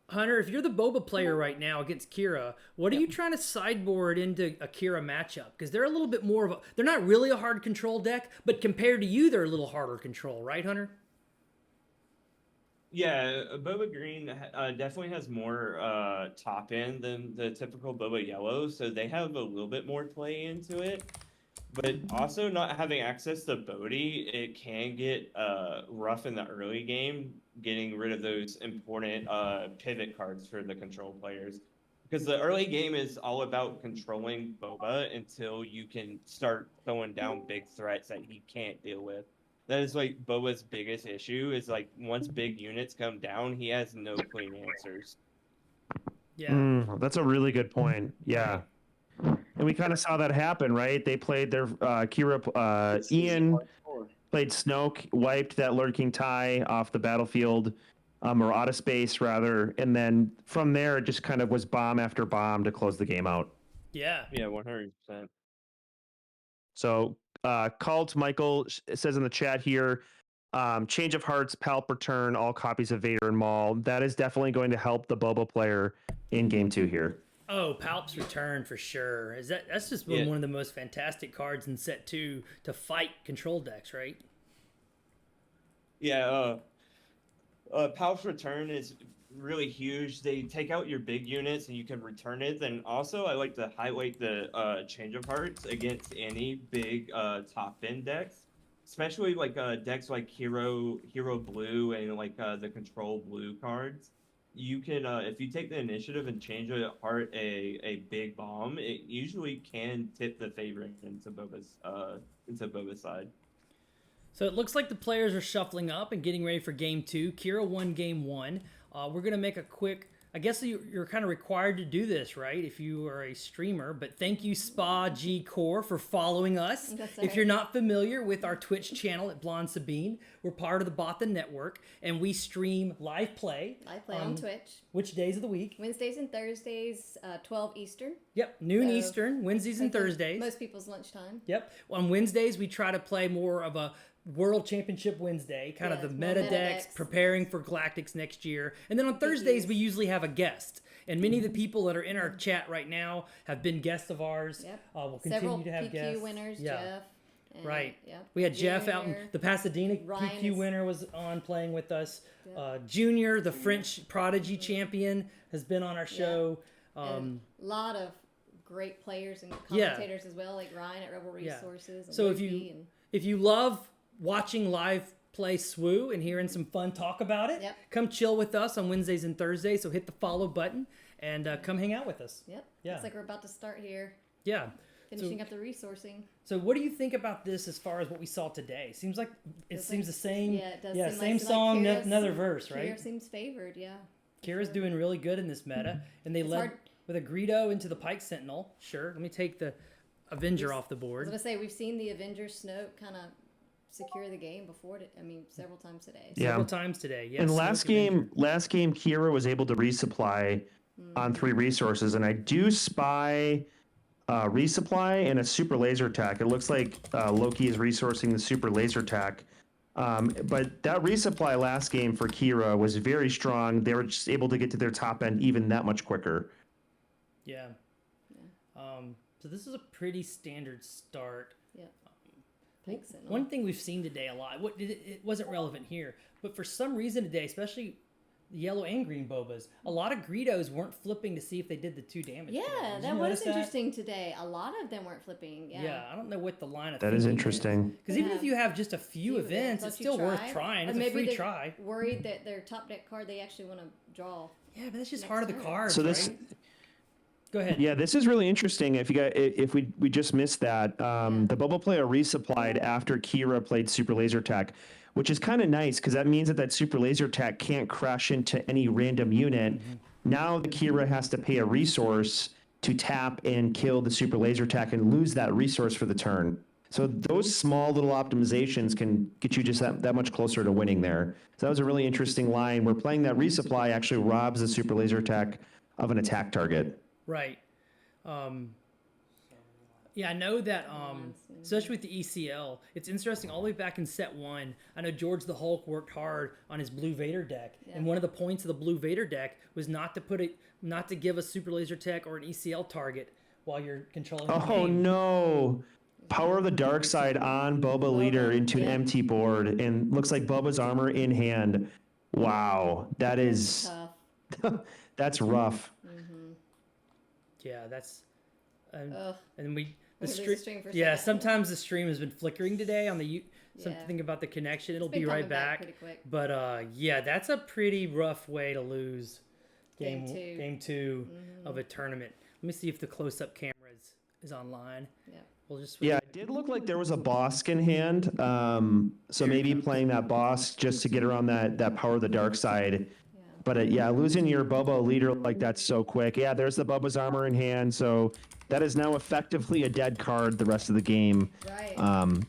Hunter, if you're the Boba player right now against Kira, what are you trying to sideboard into a Kira matchup? Because they're a little bit more they're not really a hard control deck, but compared to you, they're a little harder control, right, Hunter? Yeah, Boba Green definitely has more top end than the typical Boba Yellow, so they have a little bit more play into it. But also not having access to Bodhi, it can get rough in the early game, getting rid of those important pivot cards for the control players. Because the early game is all about controlling Boba until you can start throwing down big threats that he can't deal with. That is like Boba's biggest issue is like once big units come down, he has no clean answers. Yeah. That's a really good point. Yeah. And we kind of saw that happen, right? They played their Ian played Snoke, wiped that Lurking Tie off the battlefield, or out of space rather, and then from there it just kind of was bomb after bomb to close the game out. Yeah. Yeah, 100%. So, Cult Michael says in the chat here, Change of Hearts, Palp Return, all copies of Vader and Maul. That is definitely going to help the Boba player in game 2 here. Oh, Palp's Return for sure. That's just been one of the most fantastic cards in set 2 to fight control decks, right? Yeah, Palp's Return is really huge. They take out your big units and you can return it. Then also I like to highlight the Change of Hearts against any big top end decks, especially like decks like Hero Blue and like the Control Blue cards. You can if you take the initiative and change a heart a big bomb, it usually can tip the favorite into Boba's side. So it looks like the players are shuffling up and getting ready for game 2. Kira won game 1. We're going to make a quick... I guess you're kind of required to do this, right? If you are a streamer. But thank you, Spa G Core, for following us. If you're not familiar with our Twitch channel at Blonde Sabine, we're part of the Bothan network, and we stream live play. Live play on Twitch. Which days of the week? Wednesdays and Thursdays, 12 Eastern. Yep, noon Eastern, Wednesdays and Thursdays. Most people's lunchtime. Yep. On Wednesdays, we try to play more of a World Championship Wednesday, kind of the meta decks, preparing for Galactics next year. And then on Thursdays, we usually have a guest. And many of the people that are in our chat right now have been guests of ours. Yep. We'll continue to have PQ guests. Winners, Yeah. Jeff. And, Right. Yep. We had Jeff out in Junior, the Pasadena Ryan PQ is- winner was on playing with us. Junior, the French Prodigy champion, has been on our show. And a lot of great players and commentators as well, like Ryan at Rebel Resources. And So Loki if you love watching live play SWU and hearing some fun talk about it, come chill with us on Wednesdays and Thursdays. So hit the follow button and come hang out with us. Yep. Yeah. Looks like we're about to start here. Yeah. Finishing up the resourcing. So what do you think about this as far as what we saw today? Seems like it seems the same. Yeah, it does. Yeah, seem same like song, Kira's- another verse, right? Kira seems favored, yeah. Kira's doing really good in this meta, and they It's led hard- with a Greedo into the Pike Sentinel. Sure, let me take the Avenger off the I was board. gonna say we've seen the Avengers Snoke kind of secure the game before. Several times today. Several times today. Yes. And last game, Kira was able to resupply on 3 resources, and I do spy resupply and a super laser attack. It looks like Loki is resourcing the super laser attack. But that resupply last game for Kira was very strong. They were just able to get to their top end even that much quicker. Yeah. So this is a pretty standard start. Yeah. Pink Sentinel. One thing we've seen today a lot, it wasn't relevant here, but for some reason today, especially the yellow and green Bobas, a lot of Greedos weren't flipping to see if they did the 2 damage. Yeah, that was interesting today. A lot of them weren't flipping. Yeah, I don't know what the line of That is interesting. Because even if you have just a few events, it's still worth trying. It's a free try. Worried that their top deck card they actually want to draw. Yeah, but that's just part of the cards. So this. Right? Go ahead. Yeah, this is really interesting. If we just missed that, the Bubble player resupplied after Kira played Super Laser Attack, which is kind of nice because that means that Super Laser Attack can't crash into any random unit. Now the Kira has to pay a resource to tap and kill the Super Laser Attack and lose that resource for the turn. So those small little optimizations can get you just that much closer to winning there. So that was a really interesting line where playing that resupply actually robs the Super Laser Attack of an attack target. Right. Yeah, I know that, especially with the ECL, it's interesting all the way back in set 1. I know George the Hulk worked hard on his Blue Vader deck, and one of the points of the Blue Vader deck was not to give a Super Laser Tech or an ECL target while you're controlling the game. No. Power of the Dark Side on Boba Leader into an empty board, and looks like Boba's armor in hand. Wow, that is that's rough. Yeah, that's and yeah. Sometimes the stream has been flickering today on the something about the connection. It'll be right back. But yeah, that's a pretty rough way to lose game two of a tournament. Let me see if the close-up camera is online. Yeah. Yeah, it did look like there was a Bosk in hand. So maybe playing that Bosk just to get around that Power of the Dark Side. But losing your Boba Leader like that's so quick. Yeah, there's the Boba's armor in hand. So that is now effectively a dead card the rest of the game. Right.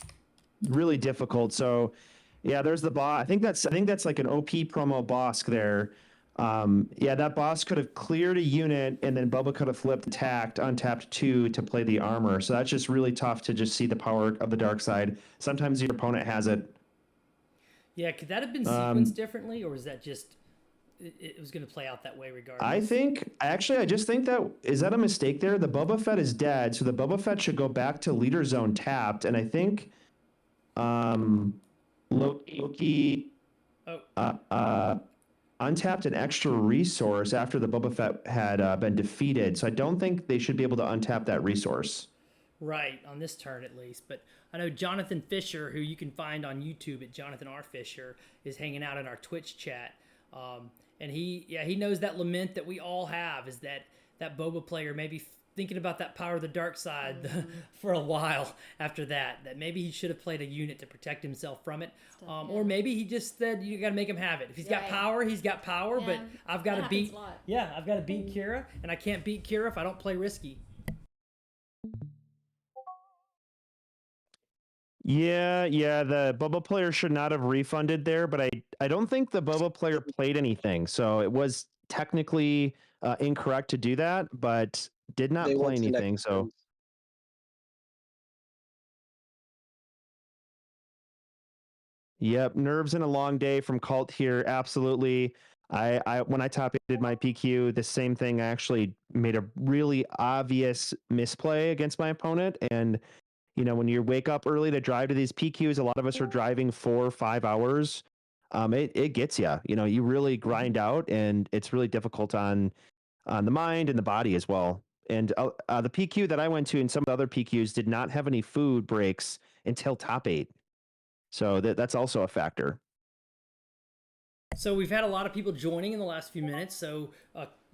Really difficult. So yeah, there's the boss. I think that's like an OP promo Bosk there. That boss could have cleared a unit and then Bubba could have flipped attacked, untapped 2 to play the armor. So that's just really tough to just see the power of the dark side. Sometimes your opponent has it. Yeah, could that have been sequenced differently, or was that just it was going to play out that way regardless? I just think is that a mistake there? The Boba Fett is dead, so the Boba Fett should go back to leader zone tapped, and I think Loki untapped an extra resource after the Boba Fett had been defeated. So I don't think they should be able to untap that resource. Right, on this turn at least. But I know Jonathan Fisher, who you can find on YouTube at Jonathan R. Fisher, is hanging out in our Twitch chat. And he knows that lament that we all have, is that Boba player maybe thinking about that Power of the Dark Side for a while after that maybe he should have played a unit to protect himself from it. Or maybe he just said, you got to make him have it. If he's got power, he's got power, but I've got to beat Kira, and I can't beat Kira if I don't play risky. Yeah, the Boba player should not have refunded there, but I don't think the Boba player played anything, so it was technically incorrect to do that, but did not play anything, so... Yep, nerves and a long day from Cult here, absolutely. When I top-aided my PQ, the same thing, I actually made a really obvious misplay against my opponent, and when you wake up early to drive to these PQs, a lot of us are driving 4 or 5 hours. It gets you. You really grind out, and it's really difficult on the mind and the body as well. And the PQ that I went to and some of the other PQs did not have any food breaks until top 8. So that's also a factor. So we've had a lot of people joining in the last few minutes. So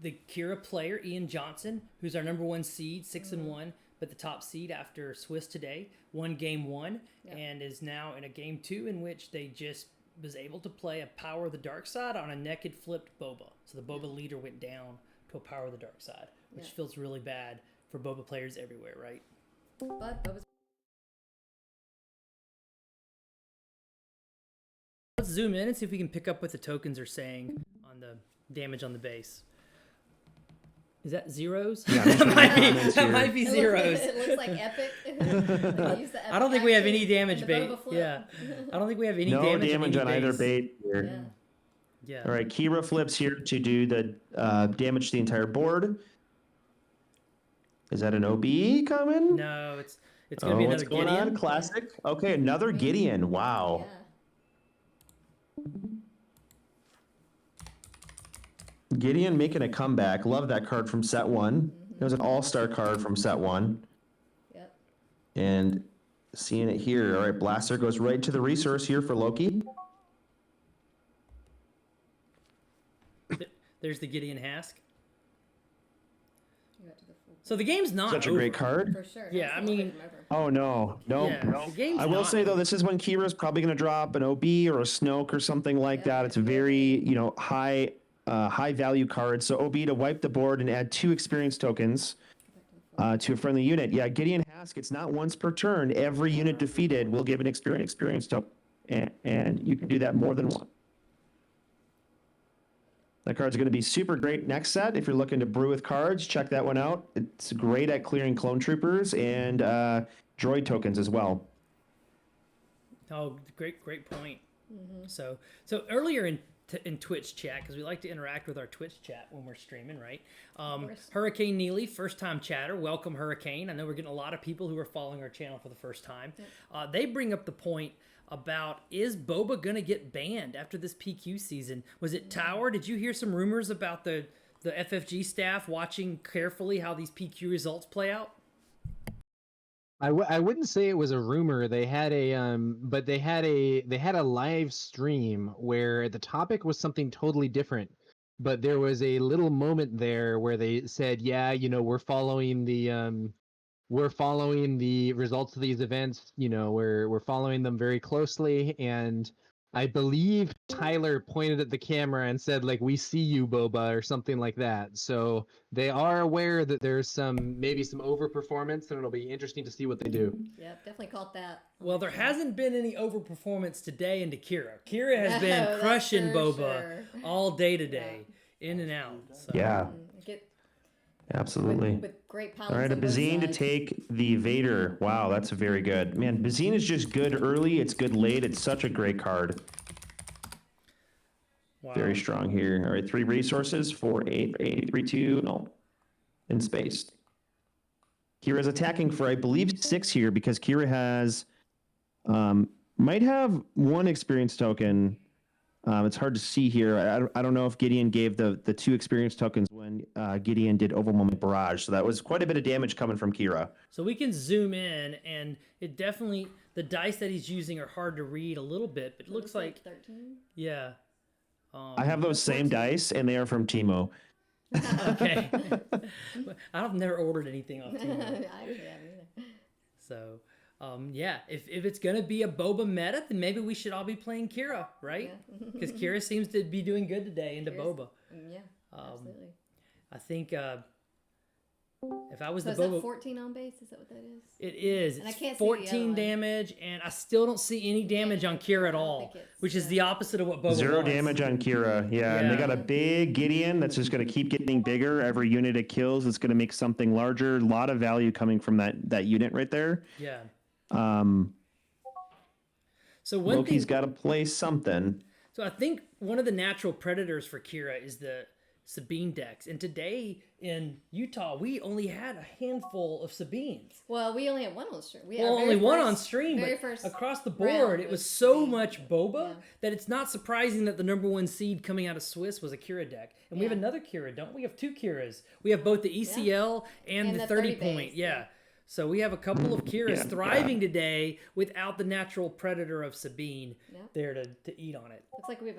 the Kira player, Ian Johnson, who's our number 1 seed, 6-1, but the top seed after Swiss today, won game 1 and is now in a game 2 in which they just was able to play a Power of the Dark Side on a naked flipped Boba. So the Boba leader went down to a Power of the Dark Side, which feels really bad for Boba players everywhere, right? But Boba's... Let's zoom in and see if we can pick up what the tokens are saying on the damage on the base. Is that zeros? Yeah, that might be zeros. It looks like epic. I don't think we have any damage bait. Yeah. I don't think we have any damage. No damage on either base. bait here. Yeah. All right, Kira flips here to do the damage to the entire board. Is that an OB coming? No, It's going to be what's another going Gideon. on? Classic. Okay, another Gideon. Wow. Gideon making a comeback. Love that card from set one. It was an all-star card from set one. Yep. And seeing it here. All right, Blaster goes right to the resource here for Loki. There's the Gideon Hask. So the game's not Such a over. great card. For sure. Yeah, I mean, Oh no, no. Yeah, the game's I will not say though, this is when Kira's probably going to drop an OB or a Snoke or something like that. It's a very high value card. So OB to wipe the board and add 2 experience tokens to a friendly unit. Yeah, Gideon Hask. It's not once per turn. Every unit defeated will give an experience token, and you can do that more than one. That card's going to be super great next set. If you're looking to brew with cards, check that one out. It's great at clearing clone troopers and droid tokens as well. Oh, great point. So earlier in Twitch chat, because we like to interact with our Twitch chat when we're streaming, right? Hurricane Neely, first time chatter. Welcome, Hurricane. I know we're getting a lot of people who are following our channel for the first time. They bring up the point about, is Boba gonna get banned after this PQ season? Was it Tower? Did you hear some rumors about the FFG staff watching carefully how these PQ results play out? I wouldn't say it was a rumor. They had a but they had a live stream where the topic was something totally different. But there was a little moment there where they said, yeah, we're following the results of these events. We're following them very closely, and I believe Tyler pointed at the camera and said, like, "We see you, Boba," or something like that. So they are aware that there's maybe some overperformance, and it'll be interesting to see what they do. Yep, definitely caught that. Well, there hasn't been any overperformance today into Kira. Kira has been No, crushing that's for Boba sure. all day today, in and out. So. Yeah. Absolutely. With great pilots. All right, a on both Bazine to sides. take the Vader. Wow, that's very good. Man, Bazine is just good early. It's good late. It's such a great card. Wow. Very strong here. All right, 3 resources, 4, 8, 8, 3, 2, no. In space. Kira's attacking for, I believe, 6 here because Kira has, might have 1 experience token. It's hard to see here. I don't know if Gideon gave the 2 experience tokens when Gideon did Overwhelming Barrage. So that was quite a bit of damage coming from Kira. So we can zoom in, and it definitely, the dice that he's using are hard to read a little bit, but it looks like 13. Yeah. I have those same dice, and they are from Timo. Okay. I've never ordered anything off Timo. I haven't either. So, yeah, if it's going to be a Boba meta, then maybe we should all be playing Kira, right? Because Kira seems to be doing good today into Boba. Yeah, absolutely. I think if I was So the is Boba... that 14 on base? Is that what that is? It is. And It's I can't see the other 14 one. damage, and I still don't see any damage on Kira at all, which is the opposite of what Boba 0 wants. damage on Kira. Yeah, and they got a big Gideon that's just going to keep getting bigger. Every unit it kills is going to make something larger. A lot of value coming from that unit right there. Yeah. So Loki's got to play something. So I think one of the natural predators for Kira is the Sabine decks. And today in Utah, we only had a handful of Sabines. Well, we only had 1 on stream. Well, only one on stream, very but first across the round board, it was so much Boba that it's not surprising that the #1 seed coming out of Swiss was a Kira deck. And we have another Kira, don't we? We have 2 Kiras. We have both the ECL and the 30 point. base, Yeah. So we have a couple of Kiras thriving today without the natural predator of Sabine there to eat on it. Looks like we have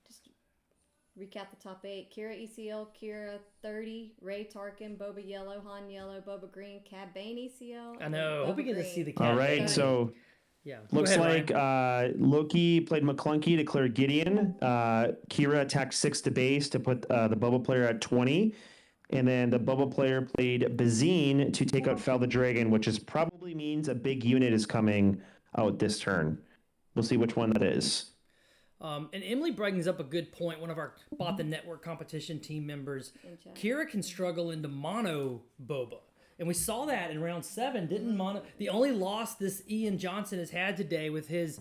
just recap the top 8. Kira ECL, Kira 30, Ray Tarkin, Boba Yellow, Han Yellow, Boba Green, Cad Bane ECL. I know. Hope we get to see the All right, so looks like Loki played McClunky to clear Gideon. Kira attacked 6 to base to put the Boba player at 20. And then the Boba player played Bazine to take out Fel the Dragon, which is probably means a big unit is coming out this turn. We'll see which one that is. And Emily brings up a good point. One of our Bothan Network competition team members, Kira can struggle into mono Boba. And we saw that in round 7, didn't mono? The only loss this Ian Johnson has had today with his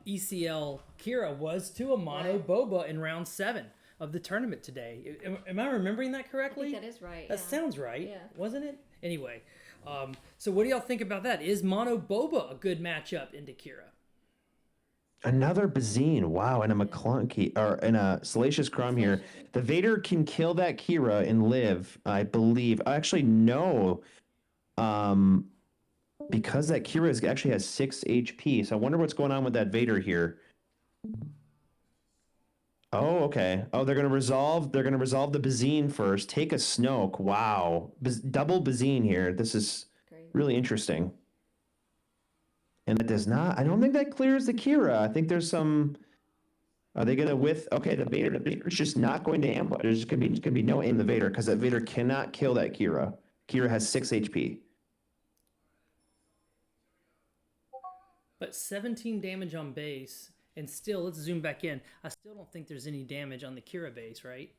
ECL Kira was to a mono Boba in round 7 of the tournament today. Am I remembering that correctly? I think that is right. That sounds right, wasn't it? Anyway, So what do y'all think about that? Is Mono Boba a good matchup into Kira? Another Bazine, wow, and a McClunky, or and a Salacious Crumb here. The Vader can kill that Kira and live, I believe. Actually, no. Because that Kira actually has 6 HP, so I wonder what's going on with that Vader here. Oh, okay. Oh, they're gonna resolve the Bazine first. Take a Snoke. Wow. Double Bazine here. This is really interesting. And that does not, I don't think that clears the Kira. I think there's some, are they gonna okay, the Vader's just not going to ambush. There's gonna be no aim the Vader, because that Vader cannot kill that Kira. Kira has 6 HP. But 17 damage on base, and still, let's zoom back in. I still don't think there's any damage on the Kira base, right?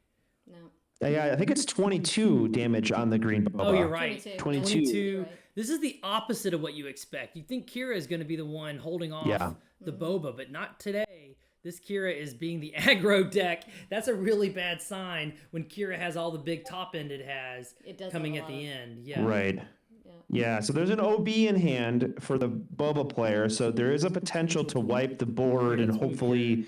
No. Yeah, I think it's 22 damage on the green Boba. Oh, you're right. 22. Right. This is the opposite of what you expect. You think Kira is going to be the one holding off the Boba, but not today. This Kira is being the aggro deck. That's a really bad sign when Kira has all the big top end it has coming at the end. Yeah. Right. Yeah, so there's an OB in hand for the Boba player, so there is a potential to wipe the board and hopefully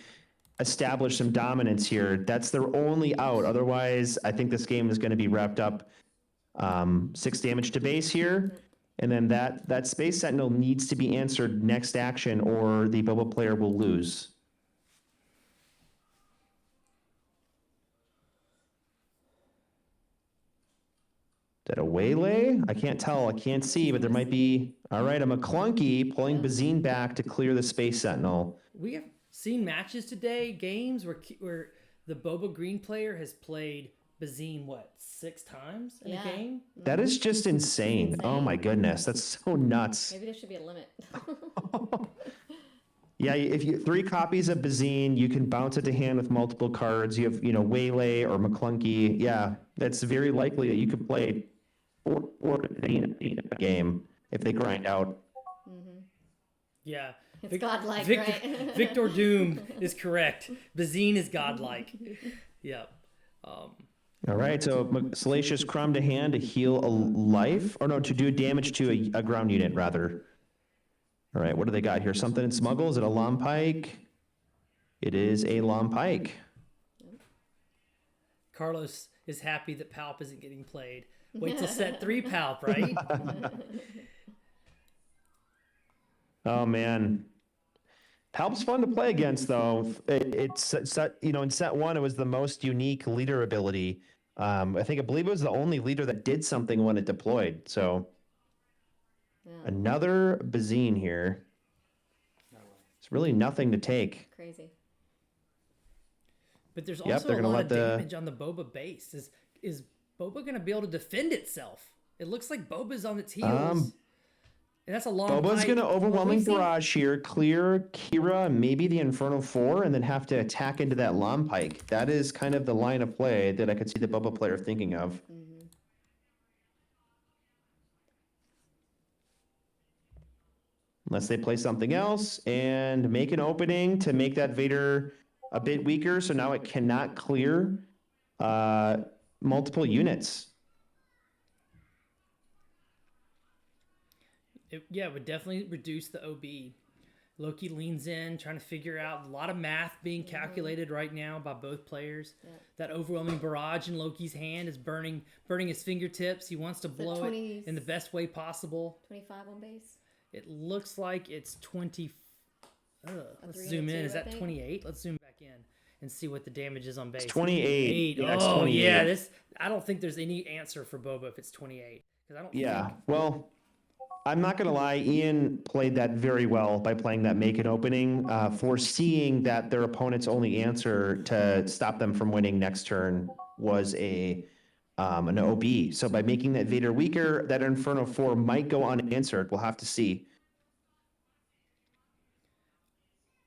establish some dominance here. That's their only out. Otherwise, I think this game is going to be wrapped up. 6 damage to base here, and then that Space Sentinel needs to be answered next action, or the Boba player will lose. Is that a waylay? I can't tell. I can't see, but there might be. All right, a McClunky pulling Bazine back to clear the Space Sentinel. We have seen matches today, games where the Boba Green player has played Bazine, 6 times in a game? That is just insane. Oh my goodness, that's so nuts. Maybe there should be a limit. Yeah, if you 3 copies of Bazine, you can bounce it to hand with multiple cards. You have, Waylay or McClunky. Yeah, that's very likely that you could play 4 in a game if they grind out. Mm-hmm. Yeah. It's godlike, Victor, right? Victor Doom is correct. Bazine is godlike. Yep. All right, so Salacious Crumb to hand to heal a life, or no, to do damage to a ground unit, rather. All right, what do they got here? Something in Smuggle? Is it a Lom Pike? It is a Lom Pike. Carlos is happy that Palp isn't getting played. Wait till set 3 Palp, right? Oh, man. Palp's fun to play against, though. It's in set 1, it was the most unique leader ability. I believe it was the only leader that did something when it deployed. So another Bazine here. It's really nothing to take. Crazy. But there's also a lot of damage on the Boba base. Is Boba going to be able to defend itself? It looks like Boba's on its heels. And that's a long Boba's going to overwhelming barrage here, clear Kira, maybe the Inferno 4, and then have to attack into that Lom Pike. That is kind of the line of play that I could see the Boba player thinking of. Mm-hmm. Unless they play something else and make an opening to make that Vader a bit weaker, so now it cannot clear multiple units. It would definitely reduce the OB. Loki leans in, trying to figure out a lot of math being calculated right now by both players. Yeah. That overwhelming barrage in Loki's hand is burning his fingertips. He wants to blow it in the best way possible. 25 on base. It looks like it's 20. Let's zoom in. Is that 28? Let's zoom back in and see what the damage is on base. It's 28. Yeah, it's 28. Yeah. I don't think there's any answer for Boba if it's 28. Well, I'm not going to lie. Ian played that very well by playing that make an opening, foreseeing that their opponent's only answer to stop them from winning next turn was an OB. So by making that Vader weaker, that Inferno 4 might go unanswered. We'll have to see.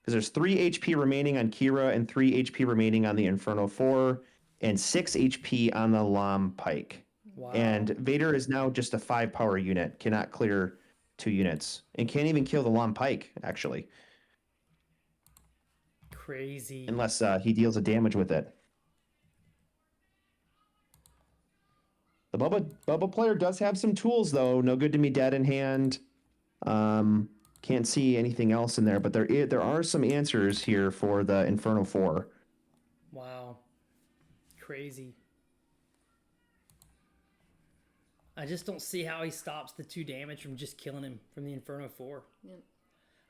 Because there's 3 HP remaining on Kira and 3 HP remaining on the Inferno 4 and 6 HP on the Lom Pike. Wow. And Vader is now just a 5 power unit, cannot clear 2 units, and can't even kill the Lom Pike, actually. Crazy. Unless he deals a damage with it. The Bubba player does have some tools though. No good to me dead in hand. Can't see anything else in there, but there are some answers here for the Inferno 4. Wow. Crazy. I just don't see how he stops the 2 damage from just killing him from the Inferno 4. Yep.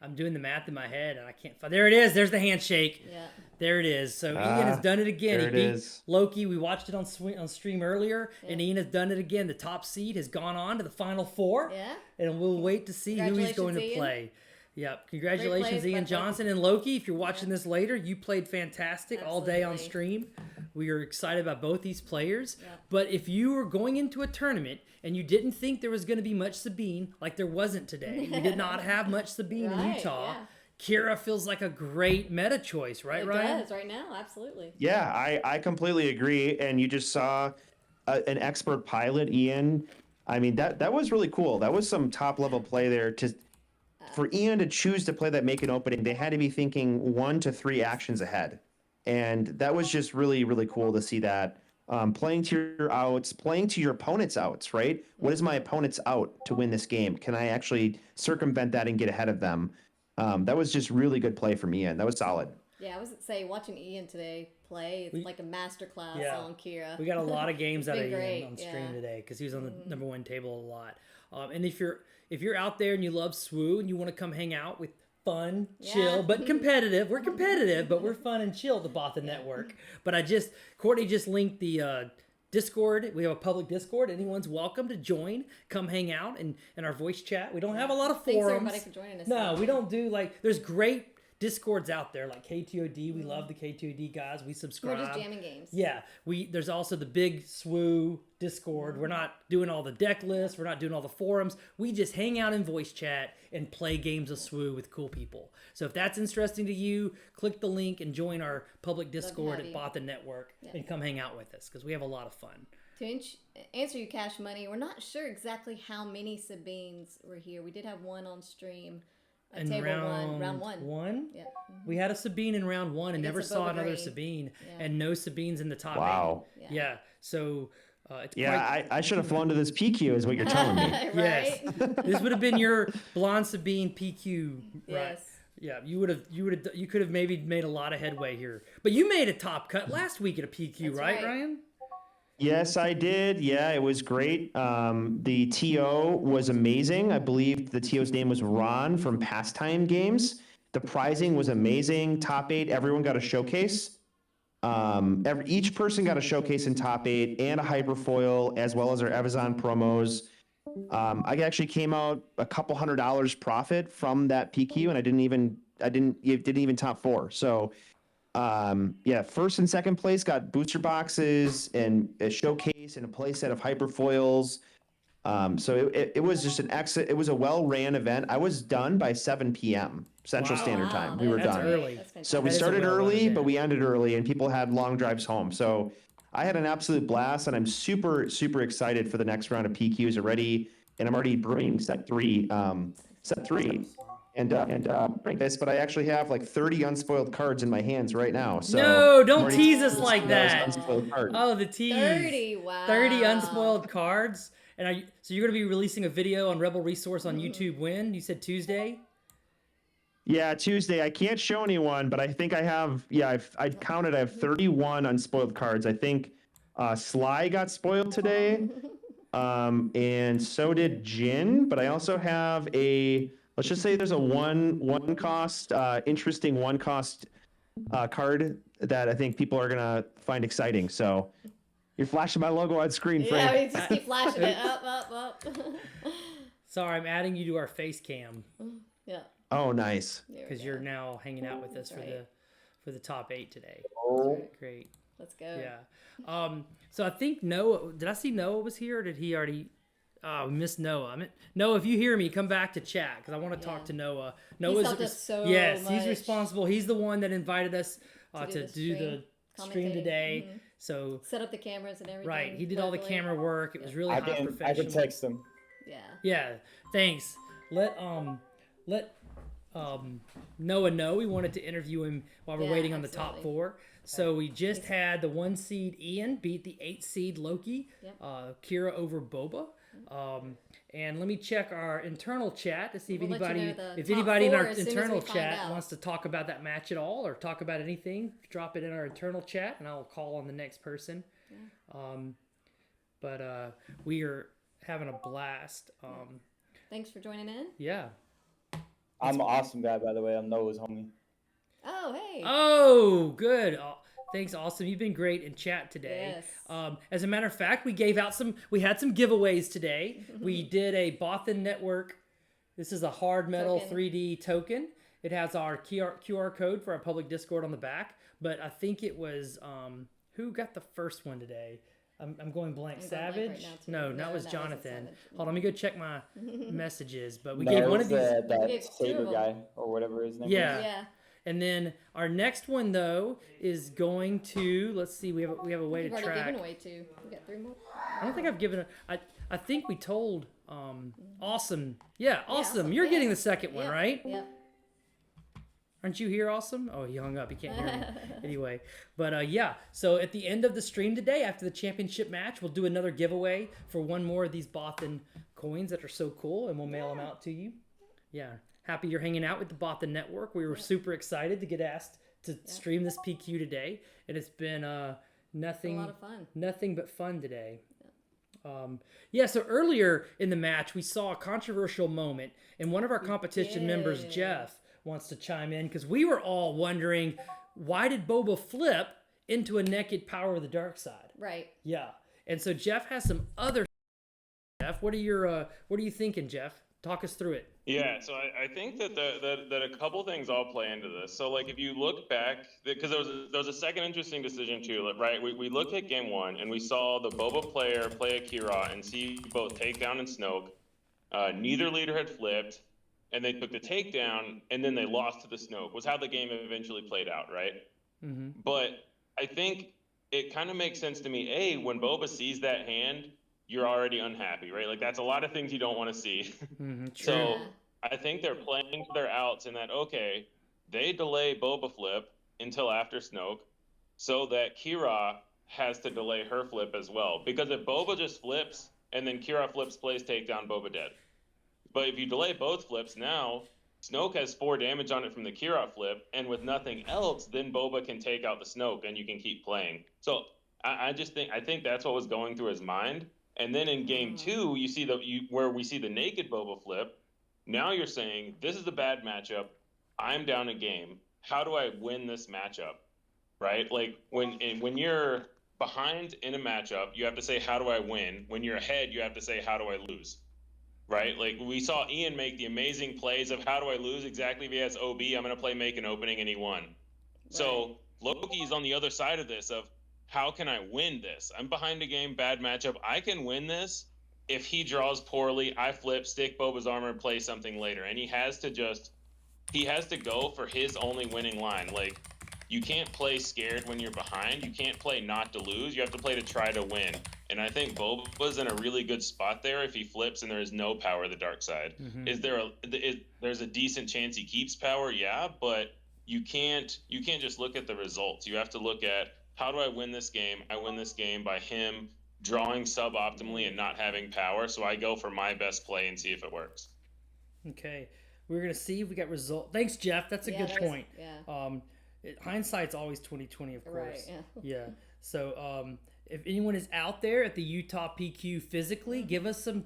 I'm doing the math in my head and I can't find. There it is. There's the handshake. Yeah. There it is. So Ian has done it again. There He it beat is. Loki. We watched it on stream earlier, and Ian has done it again. The top seed has gone on to the final 4. Yeah. And we'll wait to see who he's going to Congratulations, play. Yep. Congratulations, play, Ian but- Johnson and Loki. If you're watching this later, you played fantastic all day on Absolutely. stream. We are excited about both these players. Yeah. But if you were going into a tournament and you didn't think there was going to be much Sabine, like there wasn't today, we did not have much Sabine in Right, Utah. yeah. Kira feels like a great meta choice, right, It Ryan? does right now, absolutely. Yeah, I completely agree. And you just saw an expert pilot, Ian. I mean, that was really cool. That was some top level play there. For Ian to choose to play that make an opening, they had to be thinking 1 to 3 actions ahead. And that was just really, really cool to see that. Playing to your outs, playing to your opponent's outs, right? What is my opponent's out to win this game? Can I actually circumvent that and get ahead of them? That was just really good play from Ian. That was solid. Yeah, I was say watching Ian today play. It's like a masterclass on Kira. We got a lot of games out of It's been Ian great, on stream yeah. today because he was on the number 1 table a lot. And if you're out there and you love SWU and you want to come hang out with fun, chill, but competitive. We're competitive, but we're fun and chill at the Bothan Network. But Courtney just linked the Discord. We have a public Discord. Anyone's welcome to join. Come hang out in our voice chat. We don't have a lot of Thanks forums. everybody for joining us. No, we don't do there's great Discords out there like KTOD. We love the KTOD guys. We subscribe. We're just jamming games. Yeah, there's also the big SWU Discord. We're not doing all the deck lists. We're not doing all the forums. We just hang out in voice chat and play games of SWU with cool people. So if that's interesting to you, click the link and join our public Discord at Bothan Network and come hang out with us because we have a lot of fun. To answer you, Cash Money, we're not sure exactly how many Sabines were here. We did have one on stream. In table round one. Yeah. We had a Sabine in round 1 and Against never a saw Boba another Green. Sabine, Yeah. and no Sabines in the top Wow. 8. Yeah. So it's Yeah, I should have flown to this PQ is what you're telling me. Yes. This would have been your blonde Sabine PQ. Right? Yes. Yeah, you could have maybe made a lot of headway here. But you made a top cut last week at a PQ, right, Ryan? Yes, I did. Yeah, it was great. The TO was amazing. I believe the TO's name was Ron from Pastime Games. The prizing was amazing. Top 8, everyone got a showcase. Each person got a showcase in top 8 and a hyperfoil, as well as our Evazon promos. I actually came out a couple $100 profit from that PQ, and it didn't even top 4. So first and second place got booster boxes and a showcase and a play set of hyperfoils. So it was just it was a well-ran event. I was done by 7 p.m. Central Standard Time. We were done. Early. So we started early, but we ended early, and people had long drives home. So I had an absolute blast, and I'm super, super excited for the next round of PQs already. And I'm already brewing set 3. And bring this, but I actually have like 30 unspoiled cards in my hands right now. So no, don't I'm already tease us like that. unspoiled cards. Oh, the tease. 30, wow. 30 unspoiled cards. And so you're going to be releasing a video on Rebel Resource on YouTube when? You said Tuesday? Yeah, Tuesday. I can't show anyone, but I think I have, I counted, I have 31 unspoiled cards. I think Sly got spoiled today, and so did Jin, but I also have let's just say there's a one cost, interesting one cost card that I think people are going to find exciting. So you're flashing my logo on screen, Frank. Yeah, we just keep flashing it up. Sorry, I'm adding you to our face cam. Yeah. Oh, nice. Because you're now hanging out with us for the top 8 today. Oh, great. Let's go. Yeah. So I think Noah. Did I see Noah was here? Or did he already? Oh, we missed Noah. Noah, if you hear me, come back to chat because I want to talk to Noah. Noah's helped us so yes, much. he's responsible. He's the one that invited us to do the stream today. So set up the cameras and everything. Right, he did all the camera work. It was really I high can professional. text him. Yeah. Yeah. Thanks. Let Noah know we wanted to interview him while we're waiting on the top 4. So we just had the 1 seed Ian beat the 8 seed Loki, Yep. Kira over Boba. And let me check our internal chat to see if We'll let you anybody, know the if top anybody in four our as soon as we internal find chat out. wants to talk about that match at all or talk about anything. Drop it in our internal chat, and I'll call on the next person. But we are having a blast. Thanks for joining in. Yeah. I'm an awesome guy, by the way. I'm Noah's homie. Oh, hey. Oh, good. Thanks, Awesome. You've been great in chat today. Yes. As a matter of fact, we had some giveaways today. We did a Bothan Network. This is a hard metal Token. 3D token. It has our QR code for our public Discord on the back. But I think it was who got the first one today? I'm going blank. I'm going blank Savage? right now, too. No, No, that was that wasn't Jonathan. Savage. Hold on, let me go check my messages. But we No, gave it one of was, these. that gave two Saber of them. guy or whatever his name Yeah. was. Yeah. And then our next one though is going to, let's see, we have a way You've to already track. given away 2. We got 3 more. I don't think I've given I think we told Awesome. Yeah, Awesome. Awesome. You're Yeah. getting the second one, Yep. right? Yep. Aren't you here, Awesome? Oh, he hung up. He can't hear me. Anyway, but yeah. So at the end of the stream today, after the championship match, we'll do another giveaway for one more of these Bothan coins that are so cool, and we'll mail them out to you. Yeah. Happy you're hanging out with the Bothan Network. We were super excited to get asked to stream this PQ today, and it's been nothing, a lot of fun. Nothing but fun today. Yeah, so earlier in the match, we saw a controversial moment, and one of our competition members, Jeff, wants to chime in because we were all wondering, why did Boba flip into a naked power of the dark side? Right. Yeah, and so Jeff has some other. Jeff, what are you thinking, Jeff? Talk us through it. Yeah, so I think that that a couple things all play into this. So like if you look back, because there was a second interesting decision too, right? We looked at game 1 and we saw the Boba player play Akira and see both takedown and Snoke. Neither leader had flipped, and they took the takedown and then they lost to the Snoke. Was how the game eventually played out, right? Mm-hmm. But I think it kind of makes sense to me. When Boba sees that hand, you're already unhappy, right? Like that's a lot of things you don't want to see. Mm-hmm, So I think they're playing to their outs in that, okay, they delay Boba flip until after Snoke so that Kira has to delay her flip as well. Because if Boba just flips and then Kira flips, plays takedown, Boba dead. But if you delay both flips now, Snoke has 4 damage on it from the Kira flip, and with nothing else, then Boba can take out the Snoke and you can keep playing. So I think that's what was going through his mind. And then in game 2, you see where we see the naked Boba flip. Now you're saying, this is a bad matchup. I'm down a game. How do I win this matchup? Right? Like when you're behind in a matchup, you have to say, how do I win? When you're ahead, you have to say, how do I lose? Right? Like we saw Ian make the amazing plays of how do I lose? Exactly. If he has OB, I'm going to play make an opening, and he won. Right. So Loki's on the other side of this of, how can I win this? I'm behind a game, bad matchup. I can win this if he draws poorly, I flip, stick Boba's armor, and play something later. And he has to go for his only winning line. Like, you can't play scared when you're behind. You can't play not to lose. You have to play to try to win. And I think Boba's in a really good spot there if he flips and there is no power of the dark side. Mm-hmm. There's a decent chance he keeps power? Yeah, but you can't just look at the results. You have to look at, how do I win this game? I win this game by him drawing suboptimally and not having power. So I go for my best play and see if it works. Okay. We're going to see if we got result. Thanks, Jeff. That's a good point. Yeah. Hindsight's always 20/20, of course. Right, yeah. So if anyone is out there at the Utah PQ physically, give us some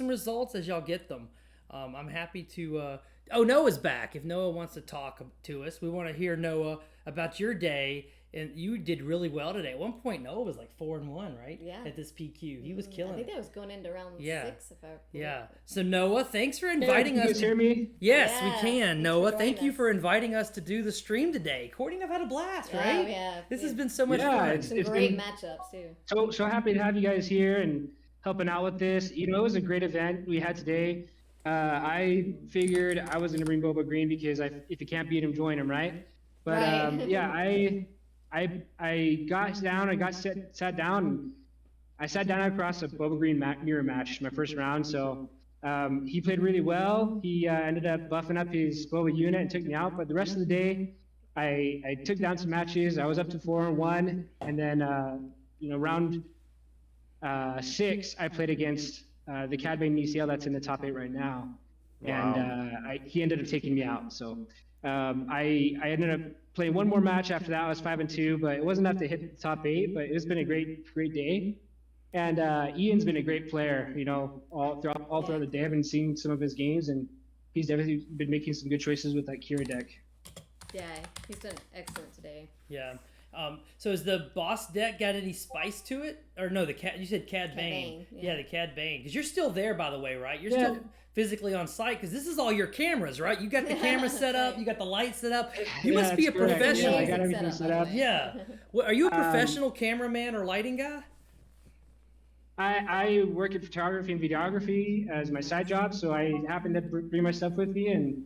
results as y'all get them. I'm happy to... Noah's back. If Noah wants to talk to us, we want to hear, Noah, about your day. And you did really well today. At one point, Noah was like 4-1, right? Yeah. At this PQ, he was killing it. I think that was going into round 6. If I yeah. So Noah, thanks for inviting us. Can you guys hear me? Yes, we can. Noah, thank you for inviting us to do the stream today. Courtney, I've had a blast, right? Oh, yeah. This has been so much fun. It's great matchups too. So happy to have you guys here and helping out with this. You know, it was a great event we had today. I figured I was going to bring Boba Green because if you can't beat him, join him, right? But yeah, I got down. I sat down. And I sat down across a Boba Green mirror match, my first round. So he played really well. He ended up buffing up his Boba unit and took me out. But the rest of the day, I took down some matches. I was up to 4-1, and then round 6, I played against the Cad Bane UCL that's in the top 8 right now, and he ended up taking me out. So I ended up playing one more match after that. I was 5-2, but it wasn't enough to hit the top 8. But it's been a great day. And Ian's been a great player, all throughout the day. I've been seeing some of his games, and he's definitely been making some good choices with that Kira deck. Yeah, he's done excellent today. Yeah. So has the boss deck got any spice to it? Or no, you said Cad Bane. Yeah, the Cad Bane. Because you're still there, by the way, right? You're still physically on site, because this is all your cameras, right? You got the camera set up, you got the light set up. You must be a professional. Yeah, I got everything set up. Yeah. Well, are you a professional cameraman or lighting guy? I work in photography and videography as my side job, so I happened to bring my stuff with me, and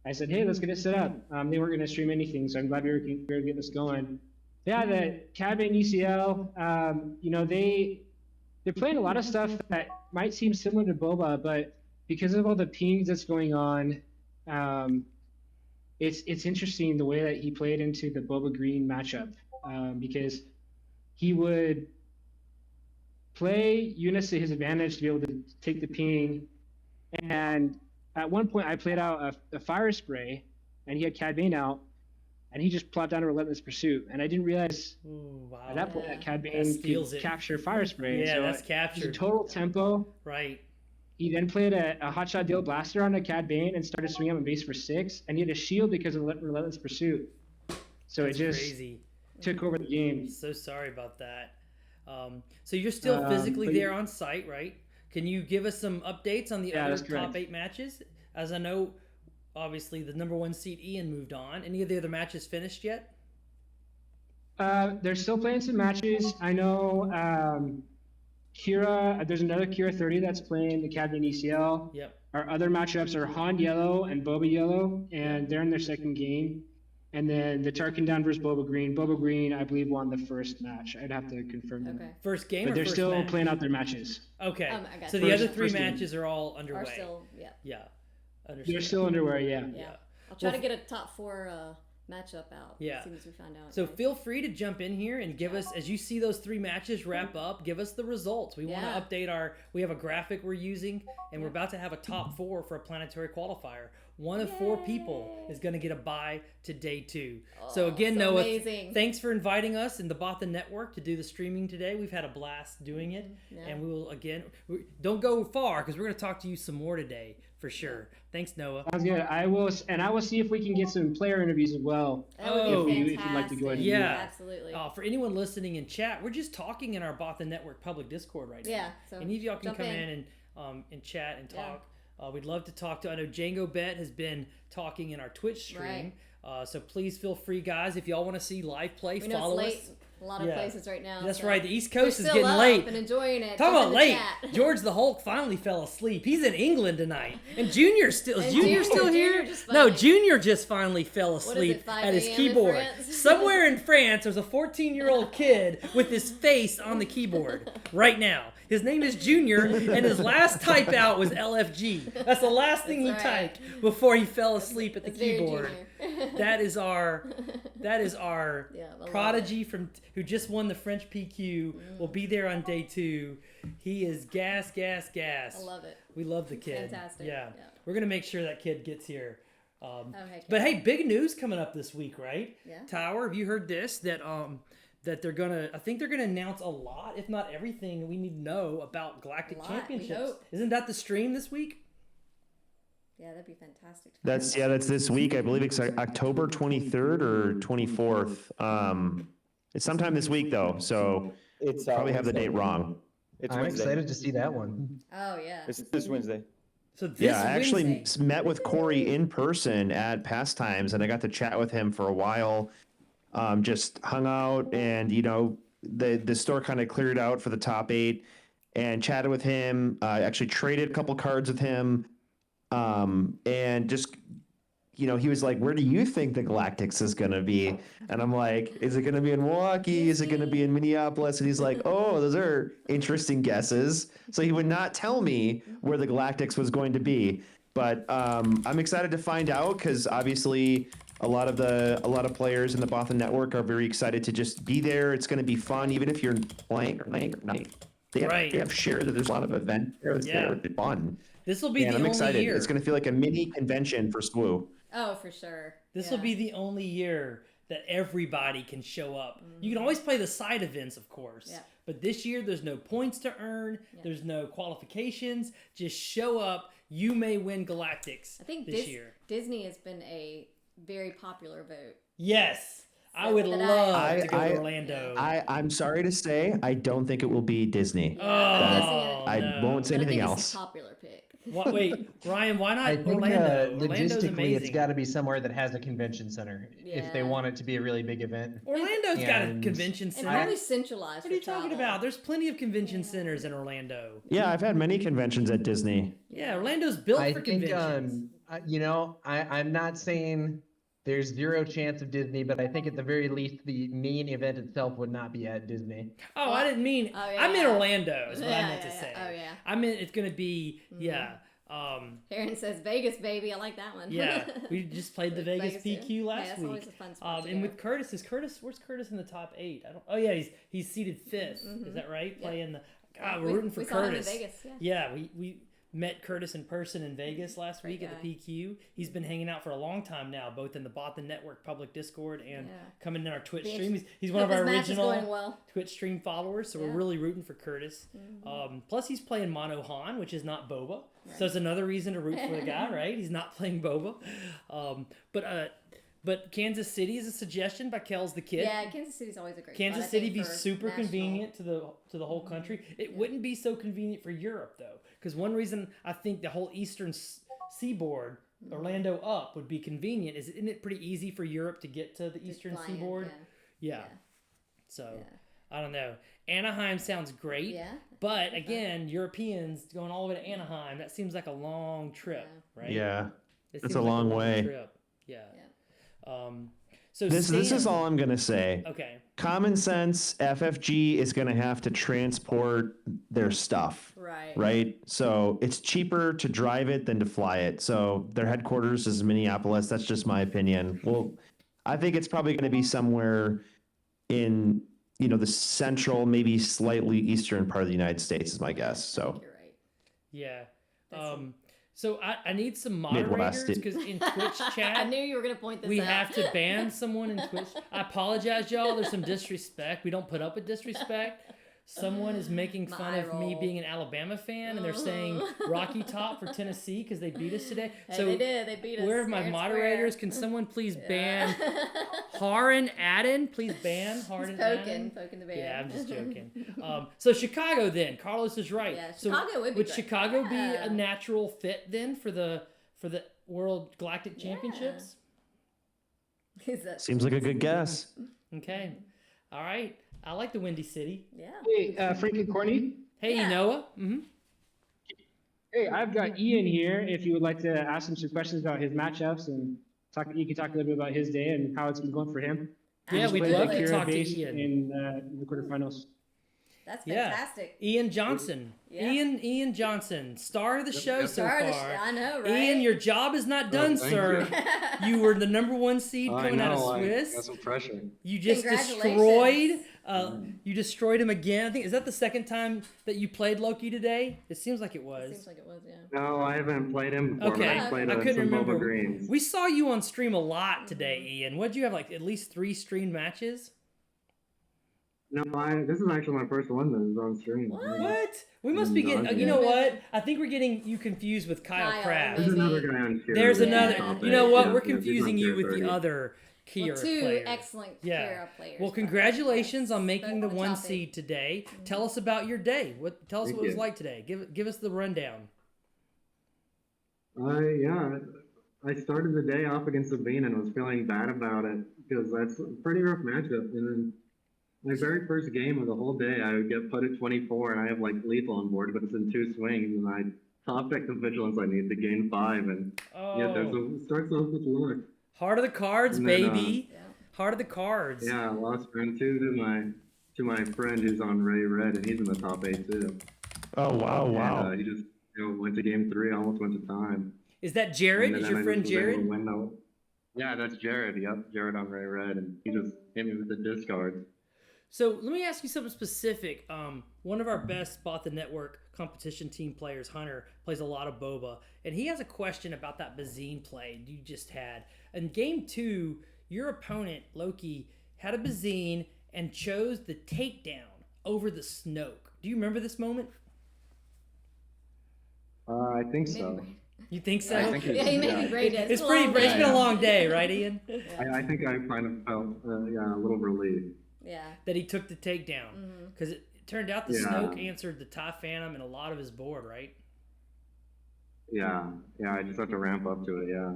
I said, hey, let's get it set up. They weren't going to stream anything, so I'm glad we were getting this going. Yeah, the Cad Bane UCL, they're playing a lot of stuff that might seem similar to Boba, but because of all the pings that's going on, it's interesting the way that he played into the Boba Green matchup, because he would play Eunice to his advantage to be able to take the ping, and at one point I played out a fire spray, and he had Cad Bane out, and he just plopped down a Relentless Pursuit, and I didn't realize at that point that Cad Bane could capture fire spray. Yeah, so that's captured. It was a total tempo. Right. He then played a Hotshot Deal Blaster on a Cad Bane and started swinging on base for 6, and he had a shield because of Relentless Pursuit. So That's it just crazy. took over the game. So sorry about that. So you're still physically there on site, right? Can you give us some updates on the other top 8 matches? As I know, obviously the number 1 seed Ian moved on. Any of the other matches finished yet? They're still playing some matches. I know Kira, there's another Kira 30 that's playing the Cad Bane ECL. Yep. Our other matchups are Han Yellow and Boba Yellow, and they're in their second game. And then the Tarkin down versus Boba Green. Boba Green, I believe, won the first match. I'd have to confirm that. First game, but or they're first still match? playing out their matches. Okay. I got So you. the other 3 first game. matches are all underway. Are still, Yeah. Understood. They're still underway, yeah. I'll try to get a top 4 matchup out as soon as we find out. So feel free to jump in here and give us, as you see those 3 matches wrap up, give us the results. We want to update we have a graphic we're using, and we're about to have a top 4 for a Planetary Qualifier. 1 of 4 people is going to get a bye to day 2. So again, Noah, amazing. Thanks for inviting us in the Bothan Network to do the streaming today. We've had a blast doing it, and we will don't go far, because we're going to talk to you some more today for sure. Thanks, Noah. Sounds good. I will see if we can get some player interviews as well. That would be if you'd like to go ahead and do that. Absolutely. For anyone listening in chat, we're just talking in our Bothan Network public Discord right now. Yeah, so any of y'all can jump come in. and chat and talk. We'd love to talk to. I know Django Bet has been talking in our Twitch stream. So please feel free, guys. If y'all want to see live play, We know follow it's late us. a lot of places right now. That's so right. The East Coast is we're getting still late. up and enjoying it. Talk Jump about in the late. chat. George the Hulk finally fell asleep. He's in England tonight, and Junior's still. Is And Junior still Junior here? just No, finally- Junior just finally fell What is asleep it, 5 at his a.m. in keyboard. France? Somewhere in France, there's a 14-year-old kid with his face on the keyboard right now. His name is Junior, and his last type out was LFG. That's the last thing he That's right. typed before he fell asleep at the That's very keyboard. Junior. That is our I love prodigy who just won the French PQ. Will be there on day 2. He is gas. I love it. We love the kid. Fantastic. Yeah. We're gonna make sure that kid gets here. heck But yeah. hey, big news coming up this week, right? Yeah. Tower, have you heard this? That they're gonna, I think they're gonna announce a lot, if not everything, we need to know about Galactic we Championships. hope. Isn't that the stream this week? Yeah, that'd be fantastic. That's this week. I believe it's October 23rd or 24th. It's sometime this week though, so It's probably have the Wednesday. date wrong. It's I'm Wednesday. excited to see that one. Oh yeah. It's this Wednesday. So this Yeah, I actually Wednesday- met with Corey in person at Pastimes, and I got to chat with him for a while. Just hung out, and the store kind of cleared out for the top 8, and chatted with him. Actually traded a couple cards with him, and just he was like, "Where do you think the Galactics is gonna be?" And I'm like, "Is it gonna be in Milwaukee? Is it gonna be in Minneapolis?" And he's like, "Oh, those are interesting guesses." So he would not tell me where the Galactics was going to be, but I'm excited to find out because obviously A lot of players in the Bothan network are very excited to just be there. It's going to be fun, even if you're playing or not. They have shared that there's a lot of events there. It's fun. This will be and the I'm only excited. year. It's going to feel like a mini convention for SWU. Oh, for sure. This will be the only year that everybody can show up. You can always play the side events, of course. Yeah. But this year, there's no points to earn. There's no qualifications. Just show up. You may win Galactics this year. Disney has been a very popular vote. Yes. I would love to go to Orlando. I'm sorry to say, I don't think it will be Disney. I won't say anything else. It's a popular pick. Wait, Ryan, why not I think Orlando? Orlando's logistically, amazing. it's got to be somewhere that has a convention center if they want it to be a really big event. Orlando's got a convention center. And probably centralized. What are you talking about? There's plenty of convention centers in Orlando. Yeah, I've had many conventions at Disney. Yeah, Orlando's built for conventions. I'm not saying there's zero chance of Disney, but I think at the very least the main event itself would not be at Disney. Oh, I didn't mean. I meant Orlando. Is what I meant to say. Oh yeah. I meant it's gonna be Aaron says Vegas, baby. I like that one. Yeah, we just played the Vegas PQ last that's week. Always a fun spot and with Curtis, where's Curtis in the top 8? Oh yeah, he's seated 5th. Is that right? Yep. Playing the. God, we're rooting for we Curtis. Saw him in Vegas, yeah, we met Curtis in person in Vegas last week at the PQ. He's been hanging out for a long time now, both in the Bothan Network public Discord and coming in our Twitch stream. He's one of our original Twitch stream followers, so we're really rooting for Curtis. Plus, he's playing Mono Han, which is not Boba, so it's another reason to root for the guy, right? He's not playing Boba. But Kansas City is a suggestion by Kells the Kid. Yeah, Kansas City's always a great Kansas spot, City be super convenient to the whole country. It wouldn't be so convenient for Europe though, because one reason I think the whole eastern seaboard, Orlando up, would be convenient is isn't it pretty easy for Europe to get to the eastern seaboard? Yeah. So I don't know. Anaheim sounds great. Yeah. But again, Europeans going all the way to Anaheim, that seems like a long trip, right? Yeah. It It's seems a like long way. Trip. Yeah. So this is all I'm gonna say. Okay. Common sense, FFG is gonna have to transport their stuff. Right. Right. So it's cheaper to drive it than to fly it. So their headquarters is Minneapolis. That's just my opinion. Well, I think it's probably gonna be somewhere in the central, maybe slightly eastern part of the United States is my guess. So. You're right. Yeah. So I need some moderators because in Twitch chat, I knew you were gonna point this out. We have to ban someone in Twitch. I apologize, y'all. There's some disrespect. We don't put up with disrespect. Someone is making fun of me being an Alabama fan, and they're saying Rocky Top for Tennessee because they beat us today. Hey, so they did. They beat us. Where are my moderators? Can someone please ban Haran Adden? Please ban Haran Adden. Poking the bear. Yeah, I'm just joking. So Chicago then. Carlos is right. Yeah, so Chicago would be would great. Chicago be a natural fit then for the World Galactic Championships? Seems like a good guess. Okay. All right. I like the Windy City. Yeah. Hey, Frank and Courtney. Hey, Noah. Mm-hmm. Hey, I've got Ian here. If you would like to ask him some questions about his matchups and you can talk a little bit about his day and how it's been going for him. Yeah, we'd love to talk to Ian in the quarterfinals. That's fantastic. Ian Johnson. Yeah. Ian Johnson, star of the show so Star far. of the I know, right? Ian, your job is not done, thank sir. You were the number 1 seed coming out of Swiss. Got some pressure. You just destroyed. You destroyed him again. I think is that the second time that you played Loki today? It seems like it was. Seems like it was, yeah. No, I haven't played him before. Okay, But I played I couldn't some remember. Boba Greens. We saw you on stream a lot today, Ian. What did you have? Like at least 3 streamed matches? No, this is actually my first one that is on stream. What? We must be getting. You know what? I think we're getting you confused with Kyle Kraft. There's another guy on stream. There's another. You know what? We're Yeah, he's confusing my you tier with the 30. other Kira Well, 2 players. excellent Yeah. Kira players. Well, congratulations on making the Both on 1 top 8. seed today. Tell us about your day. Tell us Thank what it was you. like today. Give us the rundown. Yeah, I started the day off against Sabine and was feeling bad about it because that's a pretty rough matchup. And then my very first game of the whole day, I would get put at 24 and I have like lethal on board, but it's in 2 swings and I top deck the vigilance I need to gain 5 and it starts off with luck. Heart of the cards, And then, baby. Heart of the cards. Yeah, I lost round 2 to my friend who's on Ray Red and he's in the top 8 too. Oh wow! And, he just went to game 3, almost went to time. Is that Jared? And Is then your I friend just was able to Jared? win Yeah, that's Jared. Yep, Jared on Ray Red, and he just hit me with the discard. So let me ask you something specific. One of our best Bothan Network competition team players, Hunter, plays a lot of boba, and he has a question about that Bazine play you just had. In game 2, your opponent, Loki, had a Bazine and chose the takedown over the Snoke. Do you remember this moment? I think so. You think so? I think Yeah, he made me great. It's pretty. It's been a long day, right, Ian? I think I kind of felt a little relieved. Yeah. That he took the takedown because it turned out the Yeah. Snoke answered the TIE Phantom and a lot of his board, right? Yeah, I just have to ramp up to it. Yeah,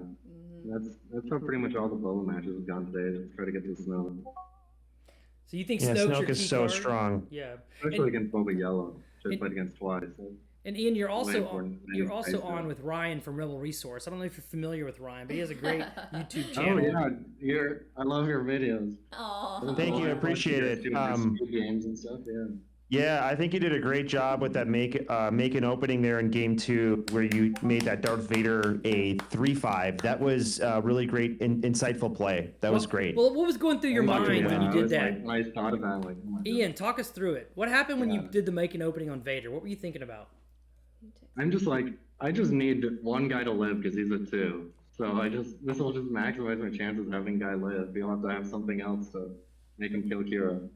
that's how pretty much all the boba matches have gone today. Just try to get to the Snoke. So you think Yeah, Snoke's Snoke your is key so card? strong. Yeah. Especially against Boba Yellow, which I played against twice. So. And Ian, you're also important. you're also on with Ryan from Rebel Resource. I don't know if you're familiar with Ryan, but he has a great YouTube channel. Oh yeah, I love your videos. Aww. Thank you, I appreciate it. Games and stuff. Yeah. Yeah, I think you did a great job with that make an opening there in game 2 where you made that Darth Vader a 3-5. That was really great, insightful play. That was great. Well, what was going through your mind when you did that? I thought of that. Like, oh Ian, talk us through it. What happened when you did the make an opening on Vader? What were you thinking about? I'm just like, I just need one guy to live because he's a 2. So this will just maximize my chances of having guy live. You'll have to have something else to make him kill Kira.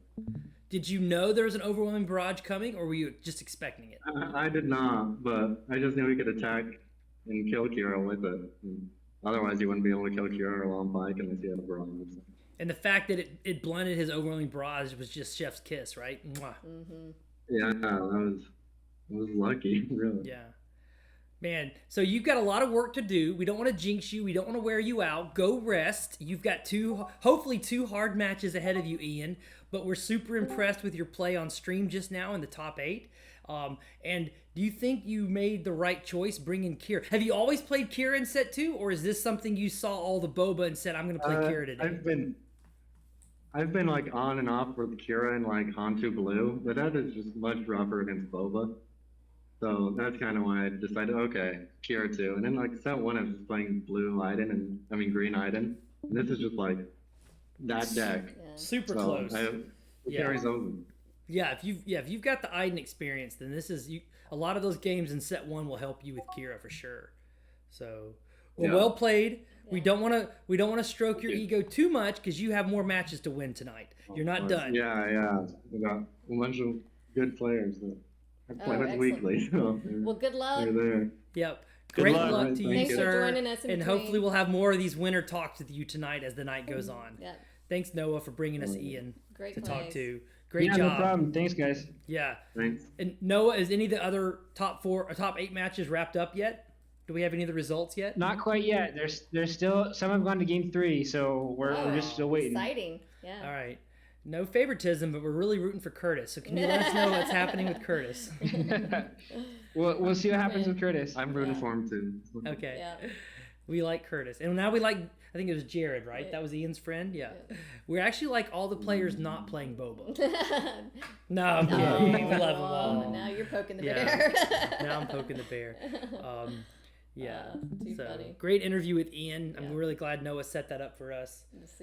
Did you know there was an overwhelming barrage coming, or were you just expecting it? I did not, but I just knew he could attack and kill Kira with it. And otherwise, he wouldn't be able to kill Kira or Long Pike unless he had a barrage. And the fact that it blunted his overwhelming barrage was just chef's kiss, right? Mwah. Yeah, that was lucky, really. Yeah. Man, so you've got a lot of work to do. We don't want to jinx you. We don't want to wear you out. Go rest. You've got hopefully two hard matches ahead of you, Ian. But we're super impressed with your play on stream just now in the top 8. And do you think you made the right choice bringing Kira? Have you always played Kira in set 2, or is this something you saw all the boba and said, I'm going to play Kira today? I've been like on and off with Kira and like Hantu Blue, but that is just much rougher against boba. So that's kind of why I decided, okay, Kira 2. And then like set 1, I was just playing blue green Iden. And this is just like that deck. Super close. Carries over. Yeah, if you've got the Iden experience, then this is a lot of those games in set 1 will help you with Kira for sure. So, well played. We don't want to stroke your ego too much because you have more matches to win tonight. You're not done. Yeah. We got a bunch of good players that I play with weekly. So well, good luck. They're there. Yep. Great luck to you, Thanks sir. for joining us in and between. hopefully we'll have more of these winter talks with you tonight as the night goes on. Yep. Thanks, Noah, for bringing us Ian Great to plays. talk to. Great job. No problem. Thanks, guys. Yeah. Thanks. And Noah, is any of the other top 8 matches wrapped up yet? Do we have any of the results yet? Not quite yet. There's still some have gone to game 3, so we're just still waiting. Exciting. Yeah. All right. No favoritism, but we're really rooting for Curtis. So can you let us know what's happening with Curtis? We'll see what happens with Curtis. I'm rooting for him too. Okay. Yeah. We like Curtis. And now we like, I think it was Jared, right? That was Ian's friend? Yeah. We actually like all the players not playing boba. No, I'm kidding. We love them all. Now you're poking the bear. Now I'm poking the bear. Too So funny. Great interview with Ian. I'm really glad Noah set that up for us.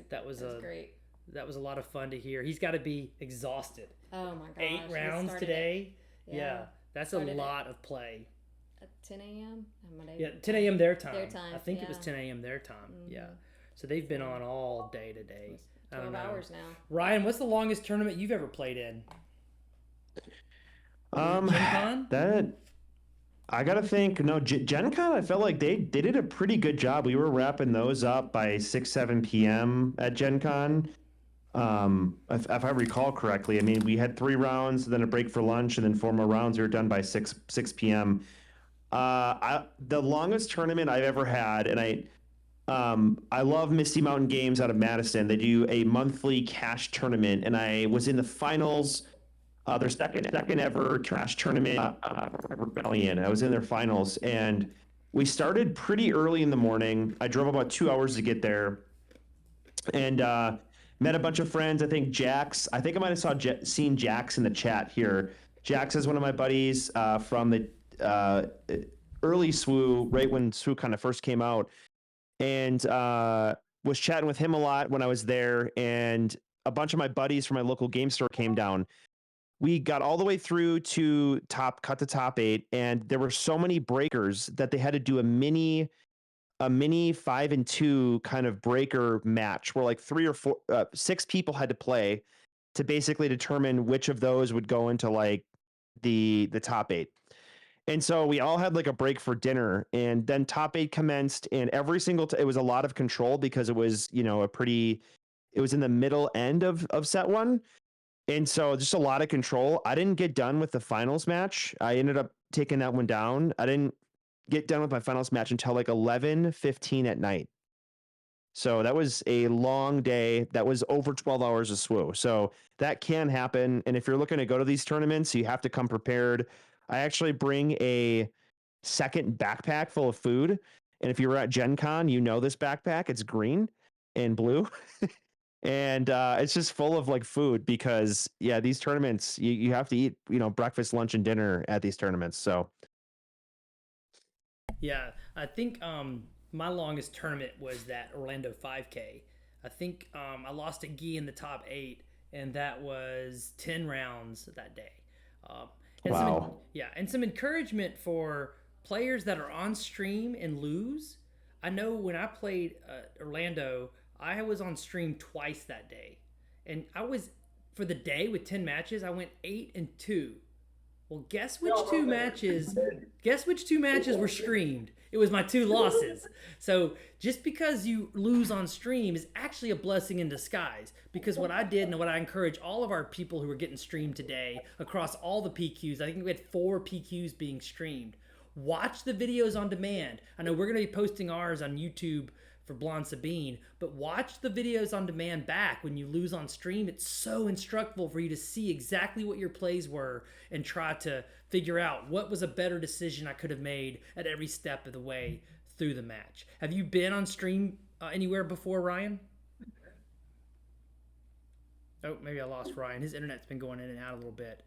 That was great. That was a lot of fun to hear. He's got to be exhausted. Oh my gosh. 8 rounds today. Yeah. That's a lot of play. At 10 a.m.? Yeah, 10 a.m. their time. Their time. I think it was 10 a.m. their time. Yeah. So they've been on all day today. 12 hours now. Ryan, what's the longest tournament you've ever played in? Gen Con? That I gotta think. No, Gen Con, I felt like they did a pretty good job. We were wrapping those up by 7 p.m. at Gen Con. If I recall correctly, I mean, we had 3 rounds, then a break for lunch, and then 4 more rounds. We were done by 6 p.m. The longest tournament I've ever had, and I love Misty Mountain Games out of Madison. They do a monthly cash tournament, and I was in the finals. Their second ever cash tournament, Rebellion. I was in their finals, and we started pretty early in the morning. I drove about 2 hours to get there, and met a bunch of friends. I think Jax. I think I might have seen Jax in the chat here. Jax is one of my buddies from the early SWU, right when SWU kind of first came out. And was chatting with him a lot when I was there, and a bunch of my buddies from my local game store came down. We got all the way through to cut to top 8, and there were so many breakers that they had to do a mini 5-2 kind of breaker match where like 6 people had to play to basically determine which of those would go into like the top 8. And so we all had like a break for dinner, and then top 8 commenced, and every single it was a lot of control because it was, it was in the middle end of set 1. And so just a lot of control. I didn't get done with the finals match. I ended up taking that one down. I didn't get done with my finals match until like 11:15 at night. So that was a long day. That was over 12 hours of SWU. So that can happen. And if you're looking to go to these tournaments, you have to come prepared. I actually bring a second backpack full of food. And if you were at Gen Con, you know this backpack. It's green and blue. And it's just full of like food because, yeah, these tournaments, you have to eat, breakfast, lunch, and dinner at these tournaments. So yeah, I think my longest tournament was that Orlando 5K. I think I lost a gi in the top 8, and that was 10 rounds that day. And wow. And some encouragement for players that are on stream and lose. I know when I played Orlando, I was on stream twice that day, and I was, for the day with 10 matches, I went 8-2. Well, guess which two matches were streamed? It was my 2 losses. So just because you lose on stream is actually a blessing in disguise, because what I did and what I encourage all of our people who are getting streamed today across all the PQs, I think we had 4 PQs being streamed. Watch the videos on demand. I know we're going to be posting ours on YouTube for Blonde Sabine, but watch the videos on demand back when you lose on stream. It's so instructive for you to see exactly what your plays were and try to figure out what was a better decision I could have made at every step of the way through the match. Have you been on stream anywhere before, Ryan? Oh, maybe I lost Ryan. His internet's been going in and out a little bit.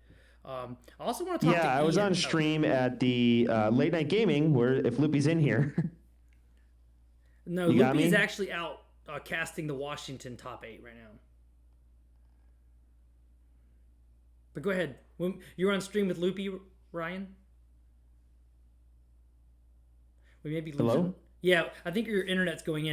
I also want to talk to Ian. I was on stream at the Late Night Gaming, where if Loopy's in here. No, Loopy is actually out casting the Washington top 8 right now. But go ahead. You're on stream with Loopy, Ryan? We may be losing. Hello? Yeah, I think your internet's going in.